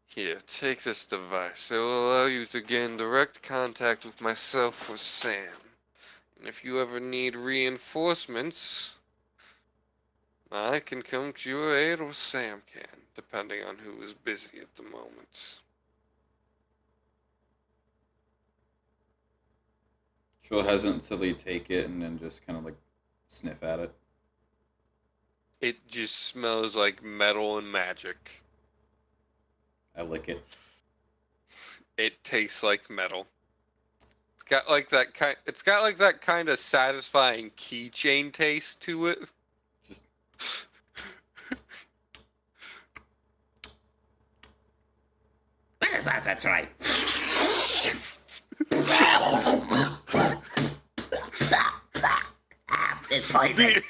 Here, take this device. It will allow you to gain direct contact with myself or Sam. And if you ever need reinforcements, I can come to your aid or Sam can, depending on who is busy at the moment. She'll hesitantly take it and then just kind of like sniff at it. It just smells like metal and magic. I lick it. It tastes like metal. It's got like that kind of satisfying keychain taste to it. Just What is that? That's right. It's poison.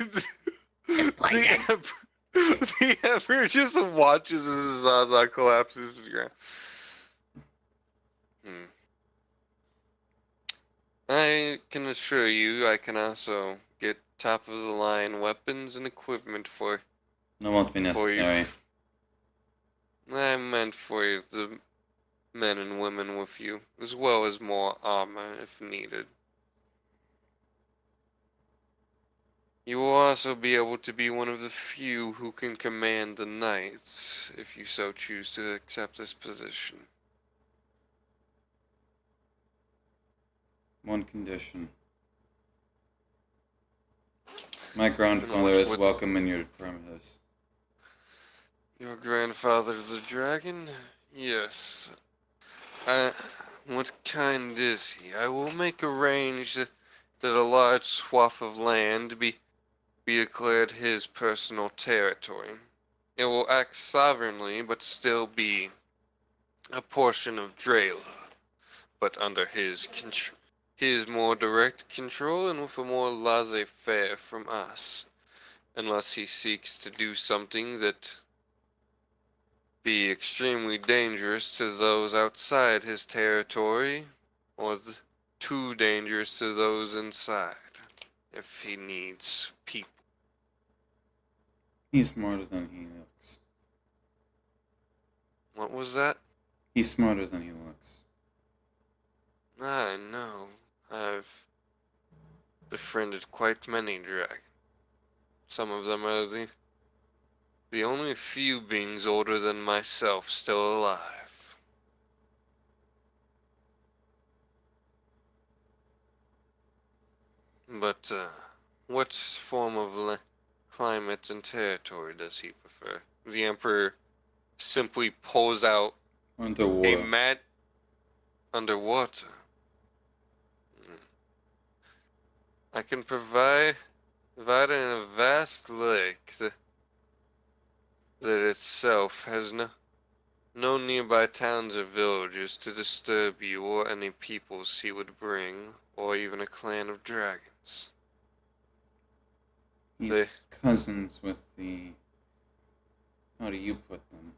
It's poison. The Emperor just watches as Zaza collapses to the ground. I can assure you, I can also get top of the line weapons and equipment for. No, won't be necessary. I meant for you, the men and women with you, as well as more armor if needed. You will also be able to be one of the few who can command the knights, if you so choose to accept this position. One condition. My grandfather is welcome in your premises. Your grandfather the dragon? Yes. What kind is he? I will make arrange that a large swath of land be declared his personal territory. It will act sovereignly, but still be a portion of Drela, but under his more direct control and with a more laissez-faire from us, unless he seeks to do something that be extremely dangerous to those outside his territory, or too dangerous to those inside. if he needs people. He's smarter than he looks. What was that? He's smarter than he looks. I know. I've befriended quite many dragons. Some of them are the only few beings older than myself still alive. But, what form of climate and territory does he prefer? The Emperor simply pulls out Underwater. a mat underwater. I can provide in a vast lake that itself has no nearby towns or villages to disturb you or any peoples he would bring, or even a clan of dragons. He's cousins with the... How do you put them?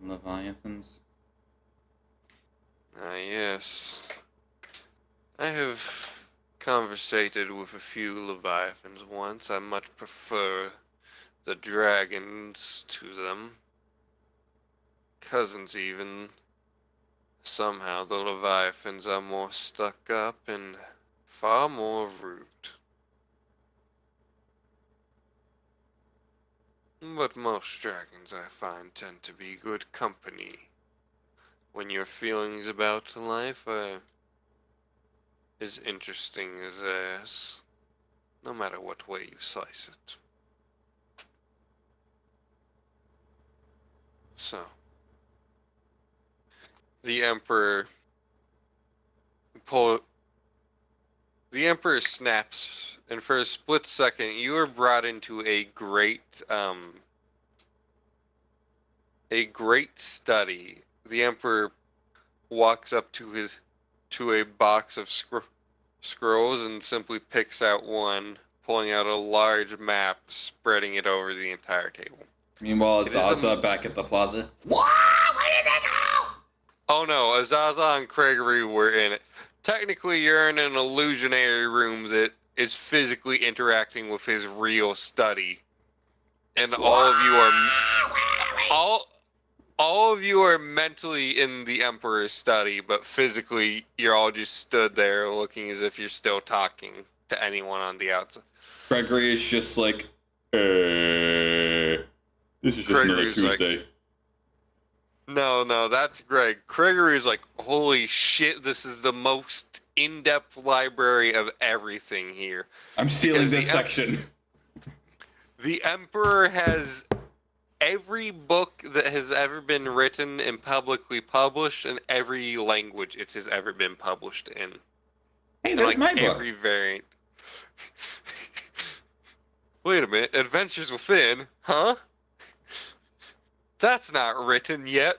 Leviathans? Ah, yes. I have conversated with a few Leviathans once. I much prefer the dragons to them. Cousins even. Somehow the Leviathans are more stuck up and far more rude. But most dragons, I find, tend to be good company when your feelings about life are as interesting as theirs, no matter what way you slice it. So, the Emperor snaps, and for a split second, you are brought into a great study. The Emperor walks up to a box of scrolls and simply picks out one, pulling out a large map, spreading it over the entire table. Meanwhile, Zaza back at the plaza. Whoa! Where did they go? Oh no, Azaza and Gregory were in it. Technically, you're in an illusionary room that is physically interacting with his real study, and all of you are mentally in the Emperor's study, but physically, you're all just stood there looking as if you're still talking to anyone on the outside. Gregory is just like, this is just another Tuesday. No, that's Greg. Gregory is like, holy shit, this is the most in-depth library of everything here. I'm stealing this section. The Emperor has every book that has ever been written and publicly published, and every language it has ever been published in. Hey, there's my book. Every variant. Wait a minute, Adventures Within, huh? That's not written yet.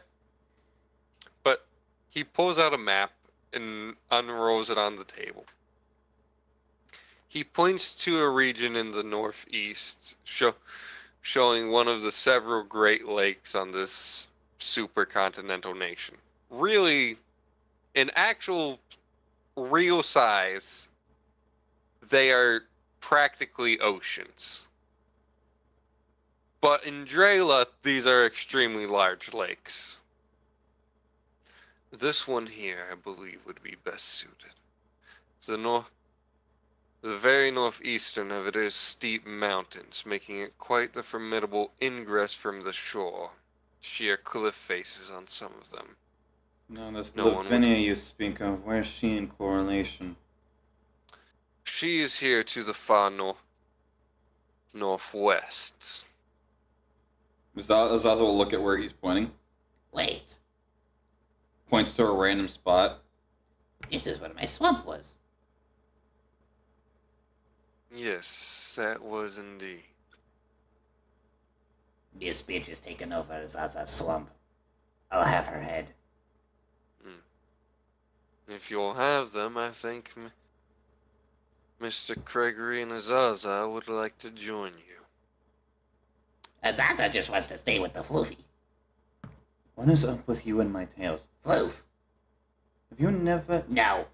But he pulls out a map and unrolls it on the table. He points to a region in the northeast, showing one of the several Great Lakes on this supercontinental nation. Really, in actual real size, they are practically oceans. But in Drela, these are extremely large lakes. This one here, I believe, would be best suited. The very northeastern of it is steep mountains, making it quite the formidable ingress from the shore. Sheer cliff faces on some of them. No, this Lavinia you speak of, where's she in correlation? She is here to the far northwest. Zaza will look at where he's pointing. Wait. Points to a random spot. This is where my swamp was. Yes, that was indeed. This bitch is taking over Zaza's swamp. I'll have her head. If you'll have them, I think Mr. Gregory and Azaza would like to join you. Azaza just wants to stay with the floofy. What is up with you and my tails? Floof. Have you never... No.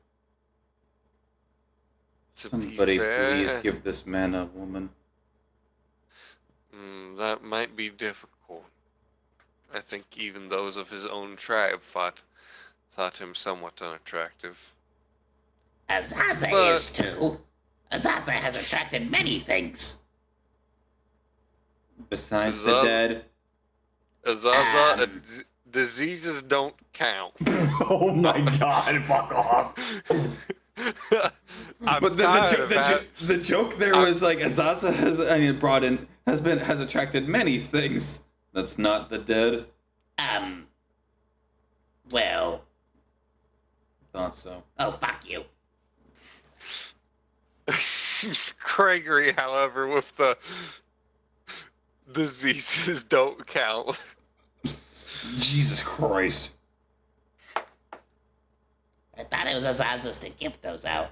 Somebody fair, please give this man a woman. That might be difficult. I think even those of his own tribe thought him somewhat unattractive. Azaza is too. Azaza has attracted many things. Besides the dead. Azaza, diseases don't count. Oh my god, fuck off. But the joke there was like Azaza has attracted many things. That's not the dead. Well. Thought so. Oh, fuck you. Gregory, however, with the diseases don't count. Jesus Christ. I thought it was Azaza's to give those out.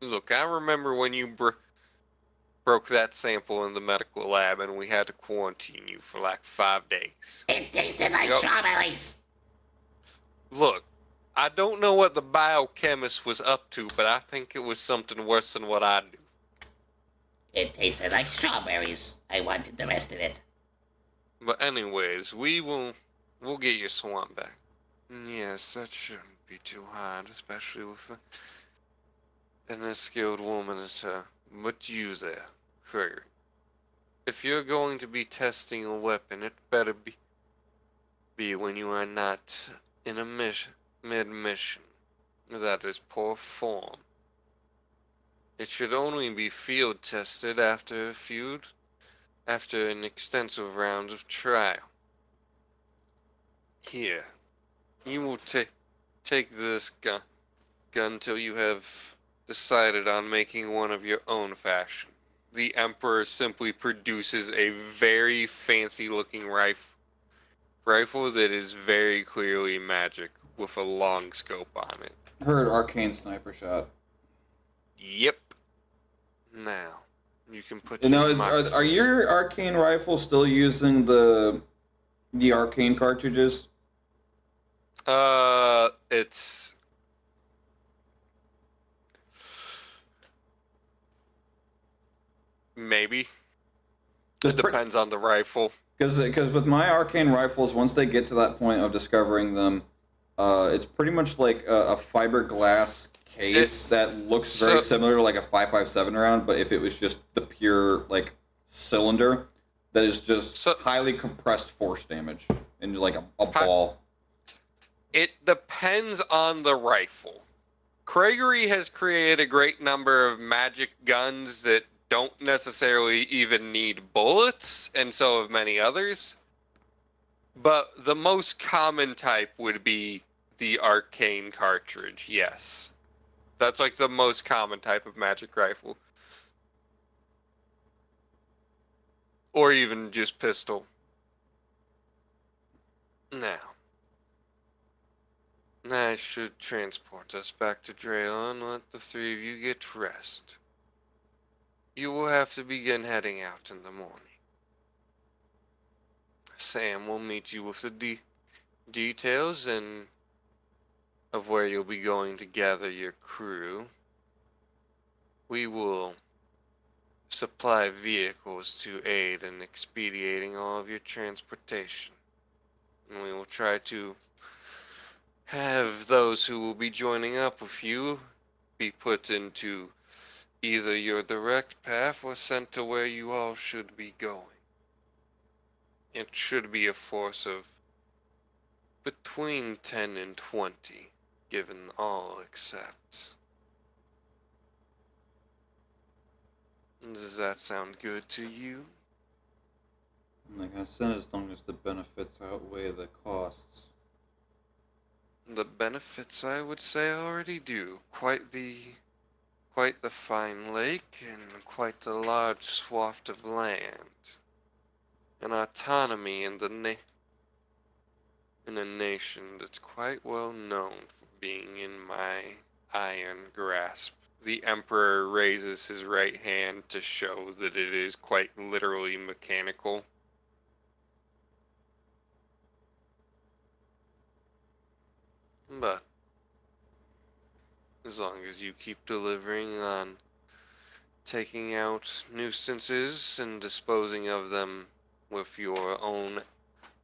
Look, I remember when you broke that sample in the medical lab and we had to quarantine you for like 5 days. It tasted like strawberries. Look, I don't know what the biochemist was up to, but I think it was something worse than what I do. It tasted like strawberries. I wanted the rest of it. But anyways, we'll get your swamp back. Yes, that shouldn't be too hard, especially with an unskilled woman as her. But you there, Gregory. If you're going to be testing a weapon, it better be when you are not in a mid-mission. That is poor form. It should only be field tested after an extensive round of trial. Here, you will take this gun till you have decided on making one of your own fashion. The Emperor simply produces a very fancy-looking rifle that is very clearly magic with a long scope on it. Heard arcane sniper shot. Yep. Now, you can put. Are your arcane rifles still using the arcane cartridges? It's. Maybe. It depends on the rifle. Because with my arcane rifles, once they get to that point of discovering them, it's pretty much like a fiberglass case that looks very similar to like a 5.57 round, but if it was just the pure like cylinder that is just highly compressed force damage into like a ball. It depends on the rifle. Gregory has created a great number of magic guns that don't necessarily even need bullets, and so have many others. But the most common type would be the arcane cartridge, yes. That's like the most common type of magic rifle. Or even just pistol. Now, I should transport us back to Draylon and let the three of you get rest. You will have to begin heading out in the morning. Sam will meet you with the details of where you'll be going to gather your crew. We will supply vehicles to aid in expediting all of your transportation. And we will try to have those who will be joining up with you be put into either your direct path or sent to where you all should be going. It should be a force of between 10 and 20, given all accept. Does that sound good to you? Like I said, as long as the benefits outweigh the costs. The benefits, I would say, already do. Quite the fine lake and quite the large swath of land. An autonomy in a nation that's quite well known for being in my iron grasp. The Emperor raises his right hand to show that it is quite literally mechanical. But As long as you keep delivering on taking out nuisances and disposing of them with your own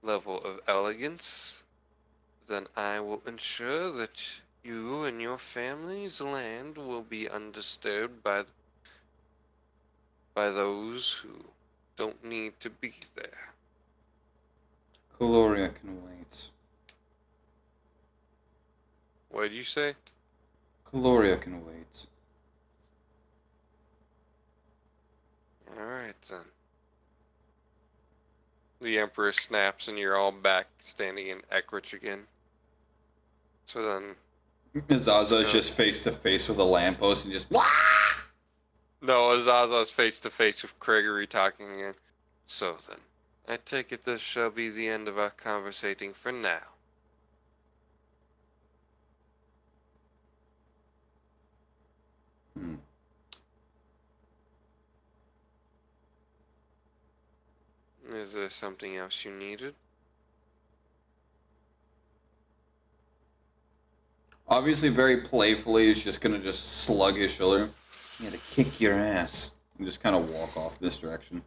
level of elegance, then I will ensure that you and your family's land will be undisturbed by those who don't need to be there. Caloria can wait. What did you say? Caloria can wait. Alright then. The Emperor snaps and you're all back standing in Eckrich again. So then... Azaza's just face to face with a lamppost and just... No, Azaza's face to face with Gregory talking again. So then, I take it this shall be the end of our conversating for now. Is there something else you needed? Obviously, very playfully, he's just gonna just slug his shoulder. You gotta kick your ass. And just kind of walk off this direction.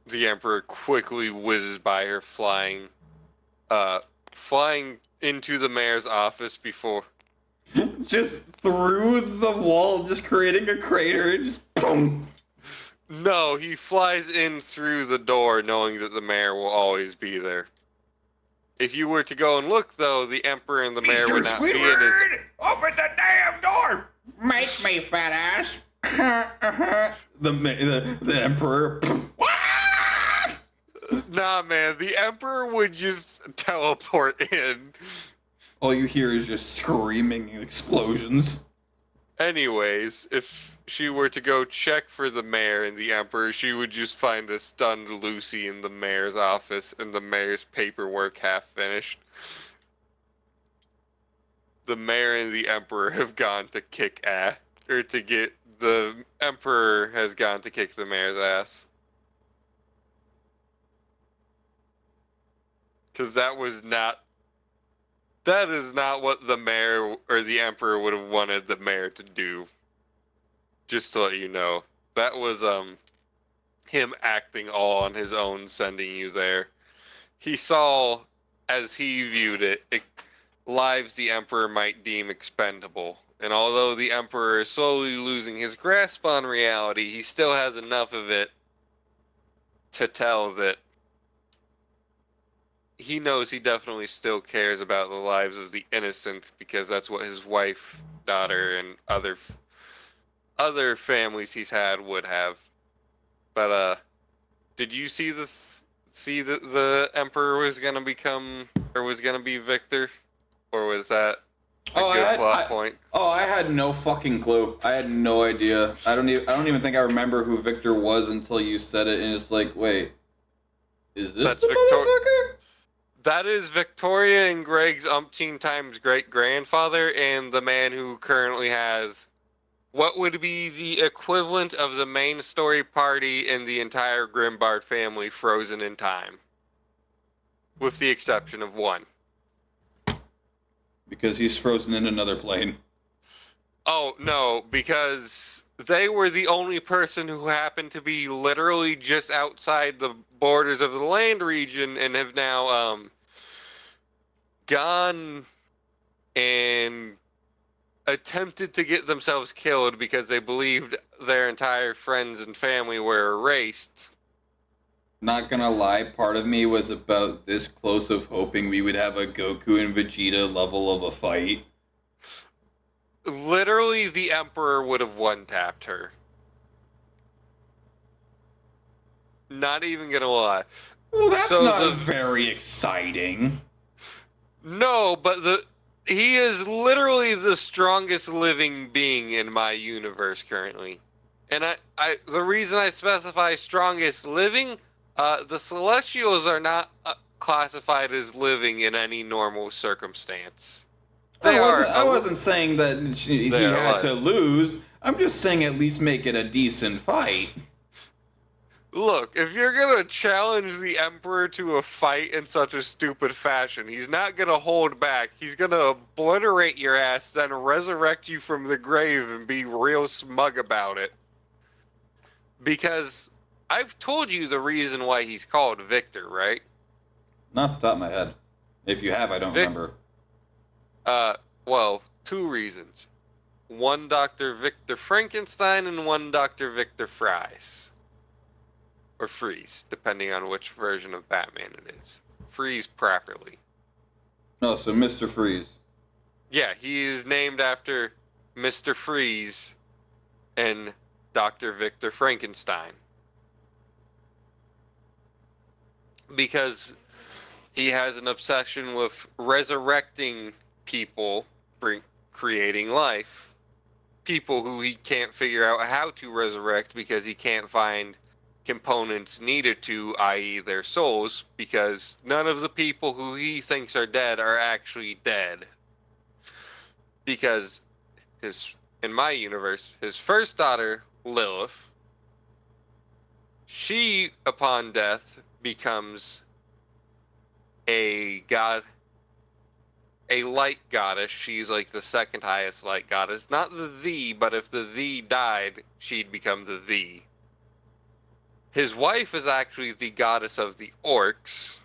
The Emperor quickly whizzes by her, flying into the mayor's office before... Just through the wall, just creating a crater, and just boom! No, he flies in through the door, knowing that the mayor will always be there. If you were to go and look, though, the Emperor and the mayor would not be in his... Open the damn door! Make me, fat ass! the Emperor... Nah, man, the Emperor would just teleport in. All you hear is just screaming and explosions. Anyways, if she were to go check for the mayor and the Emperor, she would just find a stunned Lucy in the mayor's office and the mayor's paperwork half finished. The mayor and the Emperor have gone to kick ass, or to get... The Emperor has gone to kick the mayor's ass. Because that is not what the mayor or the Emperor would have wanted the mayor to do. Just to let you know. That was him acting all on his own, sending you there. He saw, as he viewed it, lives the Emperor might deem expendable. And although the Emperor is slowly losing his grasp on reality, he still has enough of it to tell that he knows he definitely still cares about the lives of the innocent, because that's what his wife, daughter, and other families he's had would have. But did you see this? See that the Emperor was gonna become, or was gonna be Victor, or was that a good plot point? Oh, I had no fucking clue. I had no idea. I don't even think I remember who Victor was until you said it, and it's like, wait, is this the motherfucker? That is Victoria and Greg's umpteen times great-grandfather, and the man who currently has what would be the equivalent of the main story party in the entire Grimbard family frozen in time. With the exception of one. Because he's frozen in another plane. Oh, no, because they were the only person who happened to be literally just outside the borders of the land region and have now gone and attempted to get themselves killed because they believed their entire friends and family were erased. Not gonna lie, part of me was about this close of hoping we would have a Goku and Vegeta level of a fight. Literally, the Emperor would have one-tapped her. Not even gonna lie. Well, that's not very exciting. No, but he is literally the strongest living being in my universe currently. And the reason I specify strongest living, the Celestials are not classified as living in any normal circumstance. I wasn't saying that he had to lose. I'm just saying at least make it a decent fight. Look, if you're gonna challenge the Emperor to a fight in such a stupid fashion, he's not gonna hold back. He's gonna obliterate your ass, then resurrect you from the grave and be real smug about it. Because I've told you the reason why he's called Victor, right? Not off the top of my head. If you have, I don't remember. Well, 2 reasons. One Dr. Victor Frankenstein and one Dr. Victor Fries. Or Freeze, depending on which version of Batman it is. Freeze properly. No, so Mr. Freeze. Yeah, he is named after Mr. Freeze and Dr. Victor Frankenstein. Because he has an obsession with resurrecting people, creating life. People who he can't figure out how to resurrect because he can't find components needed to, i.e. their souls, because none of the people who he thinks are dead are actually dead. Because in my universe, his first daughter, Lilith, she, upon death, becomes a light goddess. She's like the second highest light goddess. Not the, but if the died, she'd become the. His wife is actually the goddess of the orcs.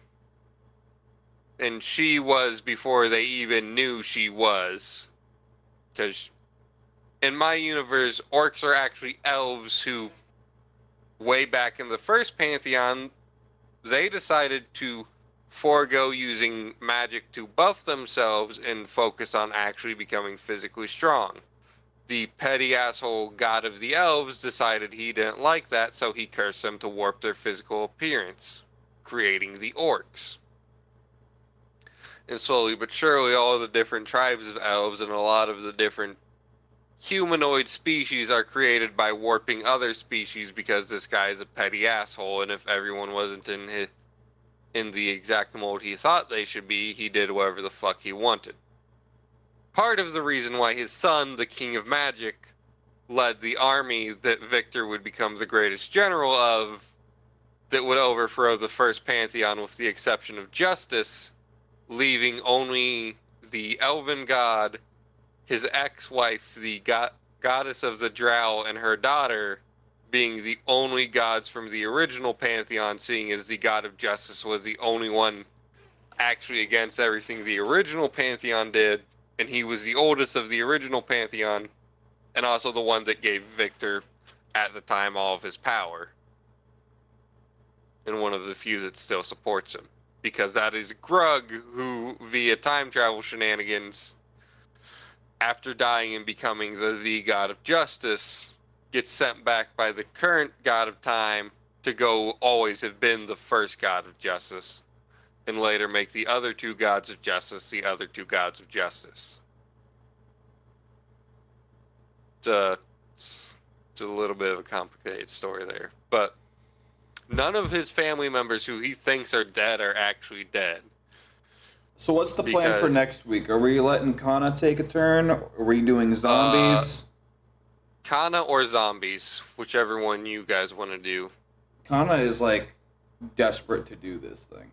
And she was before they even knew she was. Because in my universe, orcs are actually elves who, way back in the first Pantheon, they decided to forego using magic to buff themselves and focus on actually becoming physically strong. The petty asshole god of the elves decided he didn't like that, so he cursed them to warp their physical appearance, creating the orcs. And slowly but surely, all the different tribes of elves and a lot of the different humanoid species are created by warping other species because this guy is a petty asshole, and if everyone wasn't in the exact mold he thought they should be, he did whatever the fuck he wanted. Part of the reason why his son, the King of Magic, led the army that Victor would become the greatest general of, that would overthrow the first Pantheon with the exception of Justice, leaving only the elven god, his ex-wife, the goddess of the Drow, and her daughter being the only gods from the original Pantheon, seeing as the god of Justice was the only one actually against everything the original Pantheon did. And he was the oldest of the original Pantheon, and also the one that gave Victor, at the time, all of his power. And one of the few that still supports him. Because that is Grug, who, via time travel shenanigans, after dying and becoming the god of justice, gets sent back by the current god of time to go always have been the first god of justice. And later make the other 2 gods of justice the other 2 gods of justice. It's a little bit of a complicated story there. But none of his family members who he thinks are dead are actually dead. So what's the plan for next week? Are we letting Kana take a turn? Are we doing zombies? Kana or zombies, whichever one you guys want to do. Kana is like desperate to do this thing.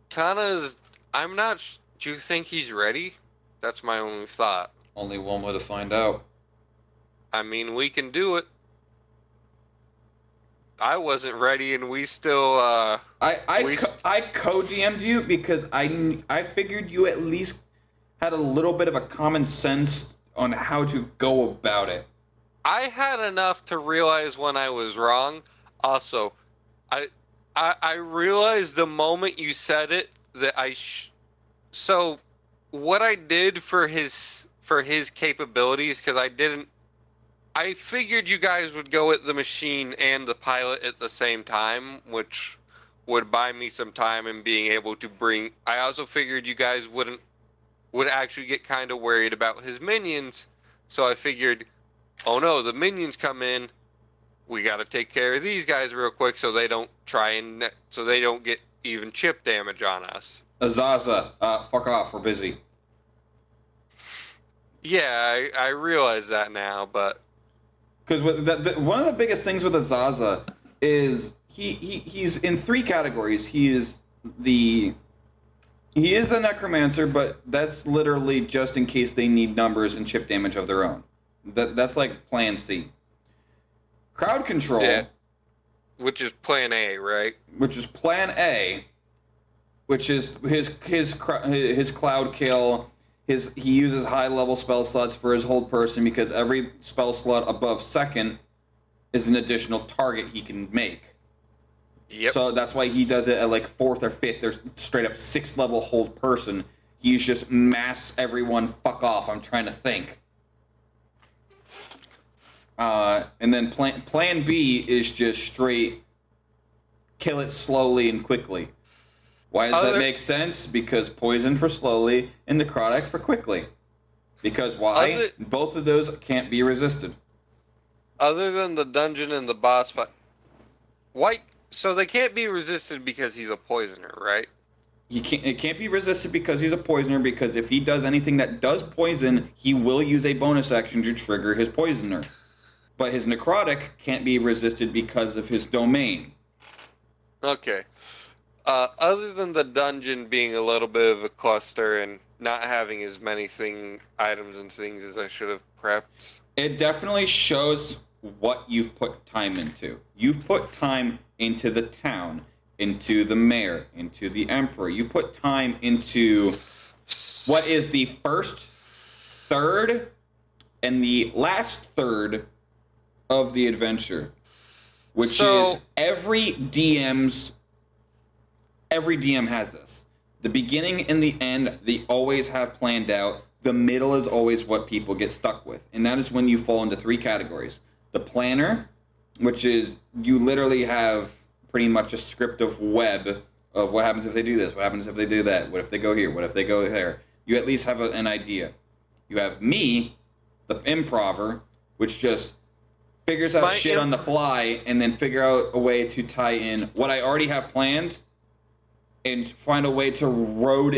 Kana's... do you think he's ready? That's my only thought. Only one way to find out. I mean, we can do it. I wasn't ready, and we still, I co-DM'd you because I figured you at least had a little bit of a common sense on how to go about it. I had enough to realize when I was wrong. Also, I realized the moment you said it that so what I did for his capabilities, because I figured you guys would go at the machine and the pilot at the same time, which would buy me some time in being able to bring. I also figured you guys would actually get kind of worried about his minions, so I figured, oh no, the minions come in. We got to take care of these guys real quick so they don't get even chip damage on us. Azaza, fuck off, we're busy. Yeah, I realize that now, but... Because one of the biggest things with Azaza is he's in 3 categories. He is a necromancer, but that's literally just in case they need numbers and chip damage of their own. That's like plan C. Crowd control, which is plan A, right? Which is plan A, which is his cloud kill. He uses high level spell slots for his hold person because every spell slot above 2nd is an additional target he can make. Yep. So that's why he does it at like 4th or 5th or straight up 6th level hold person. He's just mass everyone fuck off. I'm trying to think. And then plan B is just straight kill it slowly and quickly. Why does that make sense? Because poison for slowly and necrotic for quickly. Because why? Both of those can't be resisted. Other than the dungeon and the boss fight, so they can't be resisted because he's a poisoner, right? It can't be resisted because he's a poisoner, because if he does anything that does poison, he will use a bonus action to trigger his poisoner. But his necrotic can't be resisted because of his domain. Okay. Other than the dungeon being a little bit of a cluster and not having as many items and things as I should have prepped. It definitely shows what you've put time into. You've put time into the town, into the mayor, into the emperor. You've put time into what is the first third and the last third of the adventure, which is every DM has this. The beginning and the end, they always have planned out. The middle is always what people get stuck with. And that is when you fall into 3 categories. The planner, which is you literally have pretty much a script of web of what happens if they do this, what happens if they do that, what if they go here, what if they go there. You at least have an idea. You have me, the improver, which just figures out shit on the fly and then figure out a way to tie in what I already have planned and find a way to railroad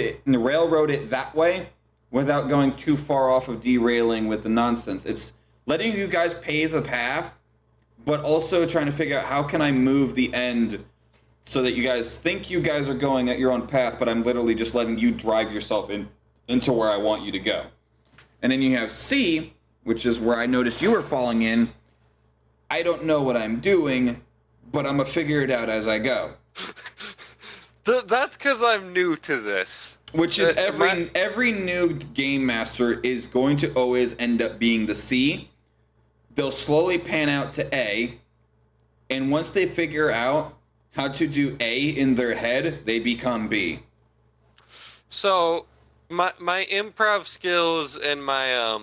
it that way without going too far off of derailing with the nonsense. It's letting you guys pave the path, but also trying to figure out how can I move the end so that you guys think you guys are going at your own path, but I'm literally just letting you drive yourself into where I want you to go. And then you have C, which is where I noticed you were falling in. I don't know what I'm doing, but I'm gonna figure it out as I go. That's because I'm new to this. Which is every new game master is going to always end up being the C. They'll slowly pan out to A, and once they figure out how to do A in their head, they become B. So my improv skills and my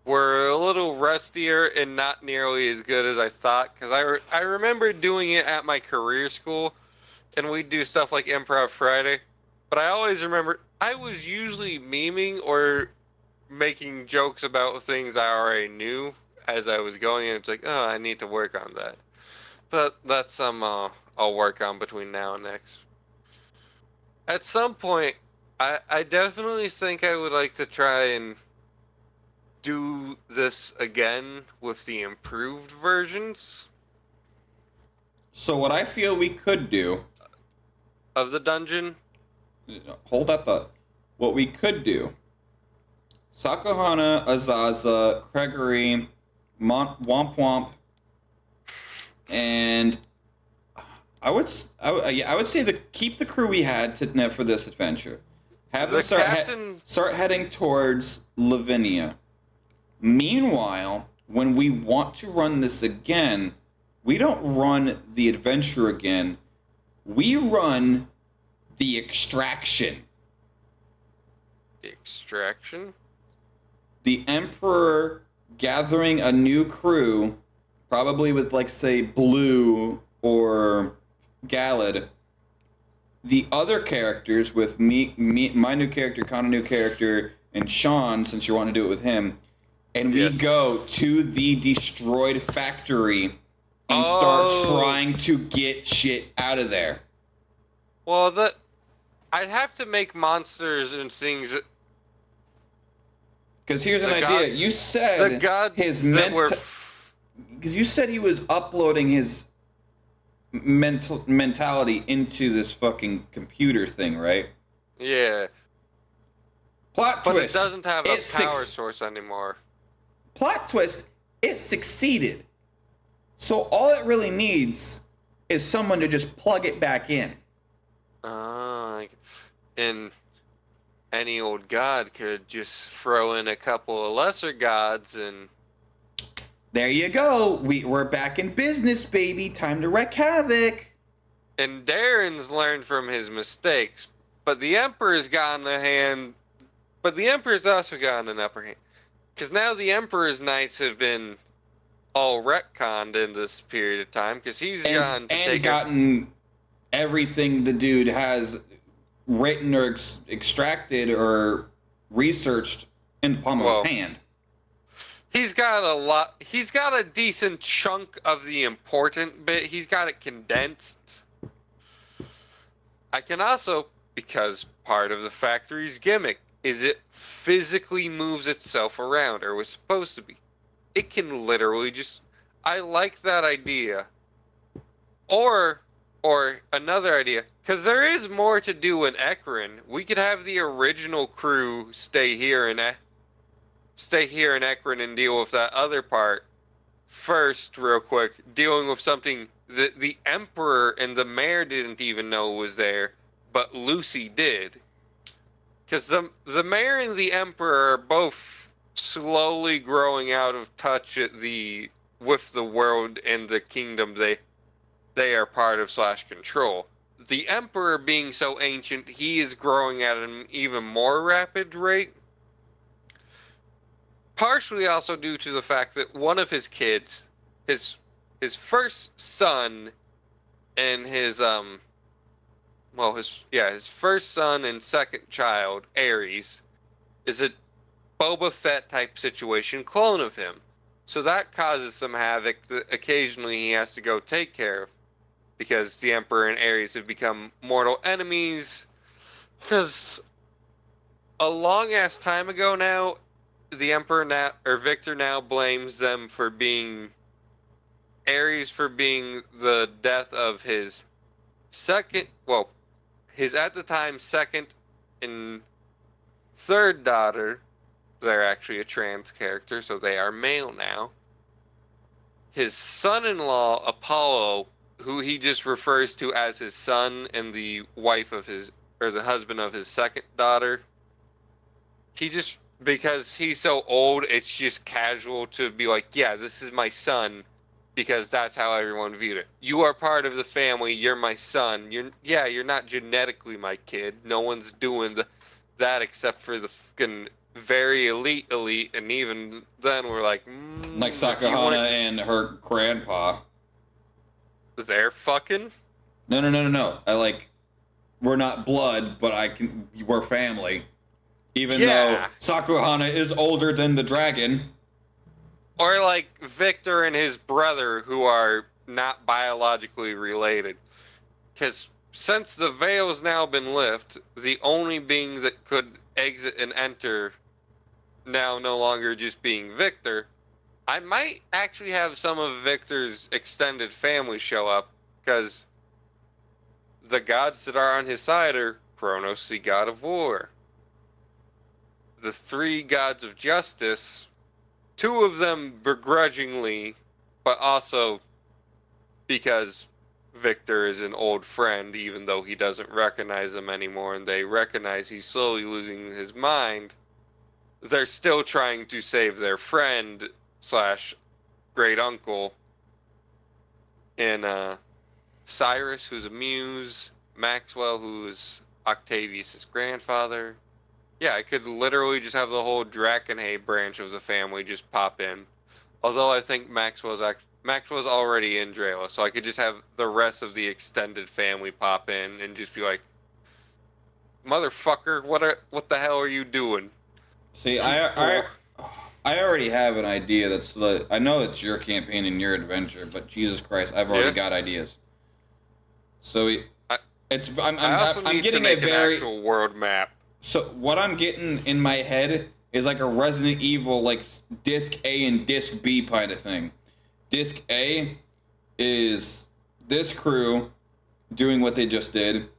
were a little rustier and not nearly as good as I thought, because I remember doing it at my career school, and we'd do stuff like Improv Friday. But I always remember I was usually memeing or making jokes about things I already knew as I was going, and it's like, oh, I need to work on that. But that's some I'll work on between now and next. At some point, I definitely think I would like to try and do this again with the improved versions. So what I feel we could do of the dungeon. Hold that thought. What we could do: Sakuhana, Azaza, Gregory, Womp Womp, and I would say keep the crew we had for this adventure. Have them start heading towards Lavinia. Meanwhile, when we want to run this again, we don't run the adventure again. We run the extraction. The extraction? The Emperor gathering a new crew, probably with, like, say, Blue or Galad. The other characters with me, my new character, Connor's new character, and Sean, since you want to do it with him, and we go to the destroyed factory and start trying to get shit out of there. Well, I'd have to make monsters and things. Because here's an idea. You said the gods his that were because you said he was uploading his mentality into this fucking computer thing, right? Yeah. Plot but twist. But it doesn't have a power source anymore. Plot twist. It succeeded. So all it really needs is someone to just plug it back in. And any old god could just throw in a couple of lesser gods and... There you go. We're back in business, baby. Time to wreak havoc. And Darren's learned from his mistakes, but the Emperor's gotten a hand... But the Emperor's also gotten an upper hand. Because now the Emperor's knights have been all retconned in this period of time, because he's gotten everything the dude has written or extracted or researched in the palm of his hand. He's got a decent chunk of the important bit. He's got it condensed. I can also, because part of the factory's gimmick is it physically moves itself around, or was supposed to be. It can literally just... I like that idea. Or another idea, because there is more to do in Ekron. We could have the original crew stay here in Ekron and deal with that other part first, real quick. Dealing with something that the Emperor and the Mayor didn't even know was there, but Lucy did. Because the Mayor and the Emperor are both slowly growing out of touch with the world and the kingdom they are part of / control. The Emperor being so ancient, he is growing at an even more rapid rate. Partially also due to the fact that one of his kids, his first son, and his first son and second child, Ares, is a Boba Fett type situation clone of him. So that causes some havoc that occasionally he has to go take care of, because the Emperor and Ares have become mortal enemies. Because a long ass time ago now, the Emperor now, or Victor now, blames them for being... Ares for being the death of his his at the time second and third daughter. They're actually a trans character, so they are male now. His son-in-law, Apollo, who he just refers to as his son and the wife of his, or the husband of his second daughter. Because he's so old, it's just casual to be like, yeah, this is my son, because that's how everyone viewed it. You are part of the family, you're my son. You're not genetically my kid. No one's doing that except for the fucking very elite, and even then we're like... like Sakahana and her grandpa. They're fucking? No. We're not blood, but we're family. Even though Sakuhana is older than the dragon. Or like Victor and his brother, who are not biologically related. Because since the veil's now been lifted, the only being that could exit and enter, now no longer just being Victor, I might actually have some of Victor's extended family show up, because the gods that are on his side are Kronos, the god of war. The 3 gods of justice, 2 of them begrudgingly, but also because Victor is an old friend, even though he doesn't recognize them anymore, and they recognize he's slowly losing his mind. They're still trying to save their friend / great uncle. And Cyrus, who's a muse, Maxwell, who's Octavius' grandfather. Yeah, I could literally just have the whole Drakenhay branch of the family just pop in. Although I think Maxwell's already in Drela, so I could just have the rest of the extended family pop in and just be like, motherfucker, what the hell are you doing? See, I already have an idea I know it's your campaign and your adventure, but Jesus Christ, I've already got ideas. So I'm getting an actual world map. So what I'm getting in my head is like a Resident Evil, like disc A and disc B kind of thing. Disc A is this crew doing what they just did,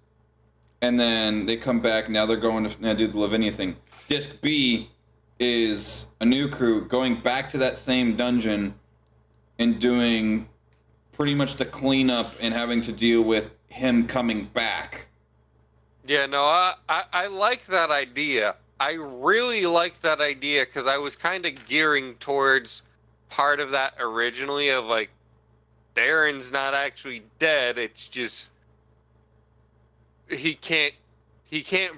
and then they come back. Now they're going to now do the Lavinia thing. Disc B is a new crew going back to that same dungeon and doing pretty much the cleanup and having to deal with him coming back. Yeah, no, I like that idea. I really like that idea because I was kind of gearing towards part of that originally of like, Darren's not actually dead. It's just he can't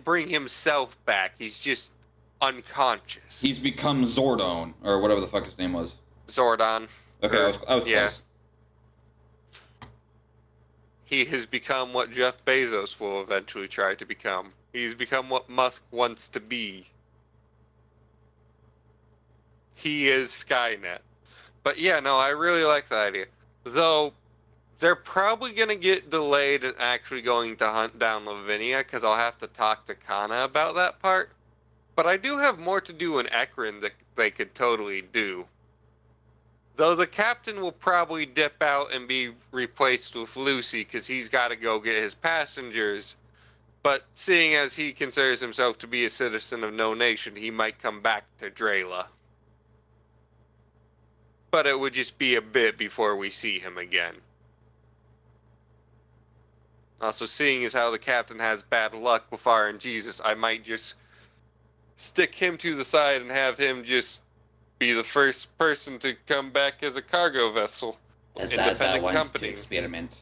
bring himself back. He's just unconscious. He's become Zordon, or whatever the fuck his name was. Zordon. Okay, I was yeah. close. He has become what Jeff Bezos will eventually try to become. He's become what Musk wants to be. He is Skynet. But yeah, no, I really like that idea. Though, they're probably going to get delayed in actually going to hunt down Lavinia, because I'll have to talk to Kana about that part. But I do have more to do in Ekron that they could totally do. Though the captain will probably dip out and be replaced with Lucy, because he's got to go get his passengers. But seeing as he considers himself to be a citizen of no nation, he might come back to Drela. But it would just be a bit before we see him again. Also, seeing as how the captain has bad luck with RNGesus, I might just stick him to the side and have him just be the first person to come back as a cargo vessel. Independent company. To experiment.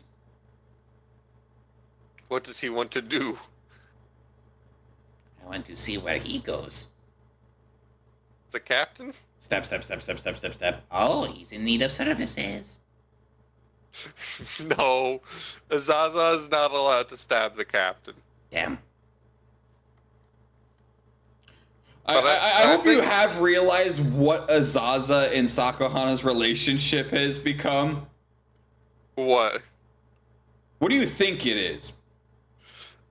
What does he want to do? I want to see where he goes. The captain? Step, step, step, step, step, step, step. Oh, he's in need of services. No, Azaza is not allowed to stab the captain. Damn. I hope you have realized what Azaza and Sakuhana's relationship has become. What? What do you think it is?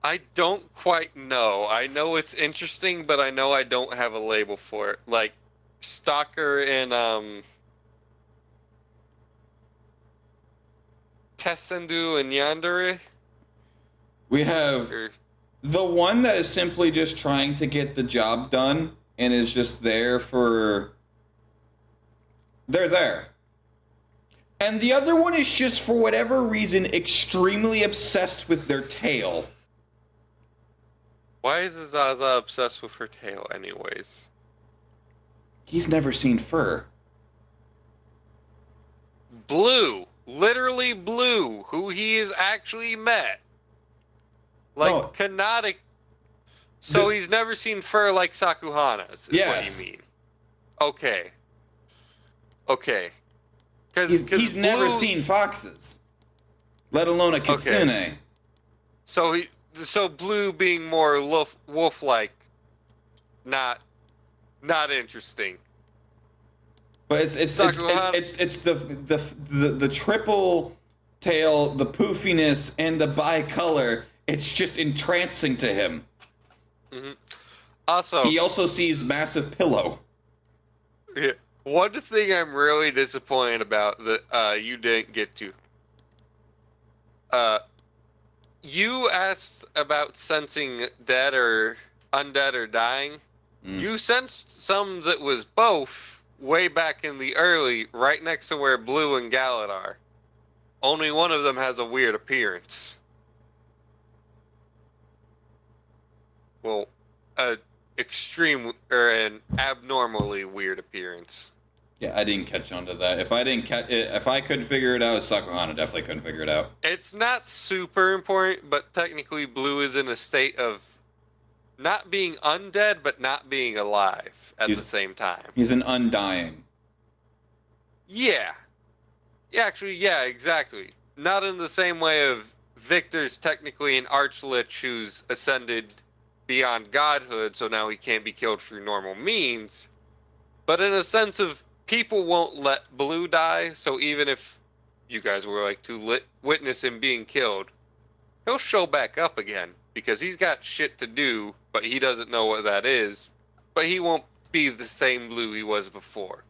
I don't quite know. I know it's interesting, but I know I don't have a label for it. Like, Stalker and, Tessendu and Yandere? We have the one that is simply just trying to get the job done and is just there for... They're there. And the other one is just, for whatever reason, extremely obsessed with their tail. Why is Azaza obsessed with her tail anyways? He's never seen fur. Blue. Literally Blue, who he has actually met. Like, canonic. So he's never seen fur like Sakuhana's, is what you mean. Okay. Okay. He's never seen foxes. Let alone a kitsune. Okay. So Blue being more wolf-like, not interesting. But it's the triple tail, the poofiness, and the bicolor. It's just entrancing to him. Mm-hmm. Also, he also sees massive pillow. Yeah. One thing I'm really disappointed about that you didn't get to. You asked about sensing dead or undead or dying. You sensed some that was both way back in the early, right next to where Blue and Gallet are. Only one of them has a weird appearance. Well, an abnormally weird appearance. Yeah, I didn't catch on to that. If I couldn't figure it out, Sakuhana definitely couldn't figure it out. It's not super important, but technically Blue is in a state of not being undead, but not being alive at the same time. He's an undying. Yeah. Actually, yeah, exactly. Not in the same way of Victor's technically an archlich who's ascended beyond godhood, so now he can't be killed through normal means. But in a sense of people won't let Blue die, so even if you guys were like to witness him being killed, he'll show back up again because he's got shit to do, but he doesn't know what that is. But he won't be the same Blue he was before.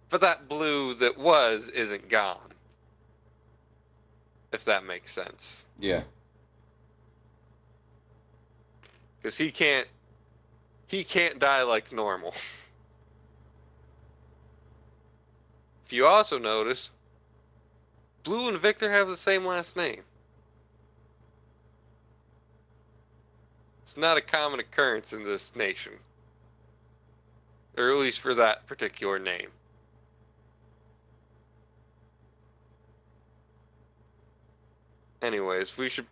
But that blue that was isn't gone. If that makes sense. Yeah. Because he can't die like normal. If you also notice, Blue and Victor have the same last name. It's not a common occurrence in this nation. Or at least for that particular name. Anyways, we should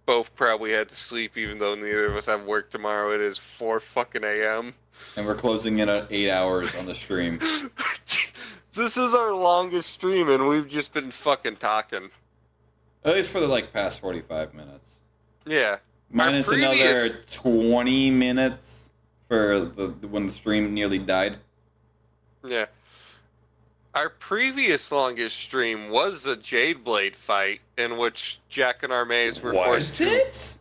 both probably head to sleep even though neither of us have work tomorrow. It is 4 fucking a.m. And we're closing in at 8 hours on the stream. This is our longest stream and we've just been fucking talking. At least for the past 45 minutes. Yeah. Minus another 20 minutes for when the stream nearly died. Yeah. Our previous longest stream was the Jade Blade fight in which Jack and Armaze were forced to... Was it?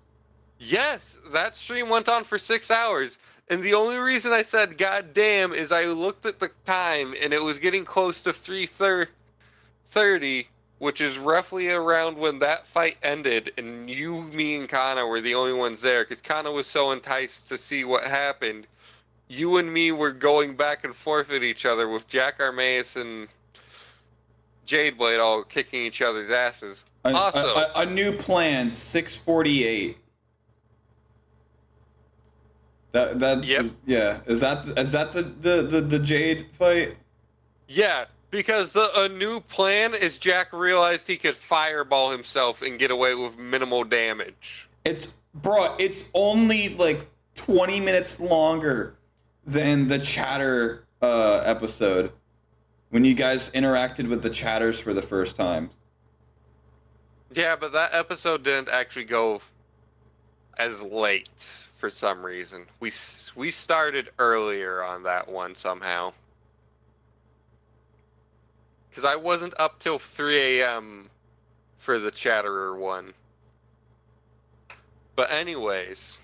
Yes, that stream went on for 6 hours. And the only reason I said God damn is I looked at the time and it was getting close to 3:30, which is roughly around when that fight ended. And you, me, and Kana were the only ones there because Kana was so enticed to see what happened. You and me were going back and forth at each other with Jack Armaeus and Jade Blade all kicking each other's asses. A new plan, 648. That yep. Is that the Jade fight? Yeah, because a new plan is Jack realized he could fireball himself and get away with minimal damage. It's only 20 minutes longer than the chatter episode when you guys interacted with the chatters for the first time. Yeah, but that episode didn't actually go as late for some reason. We started earlier on that one somehow. Because I wasn't up till 3 a.m. for the Chatterer one. But anyways...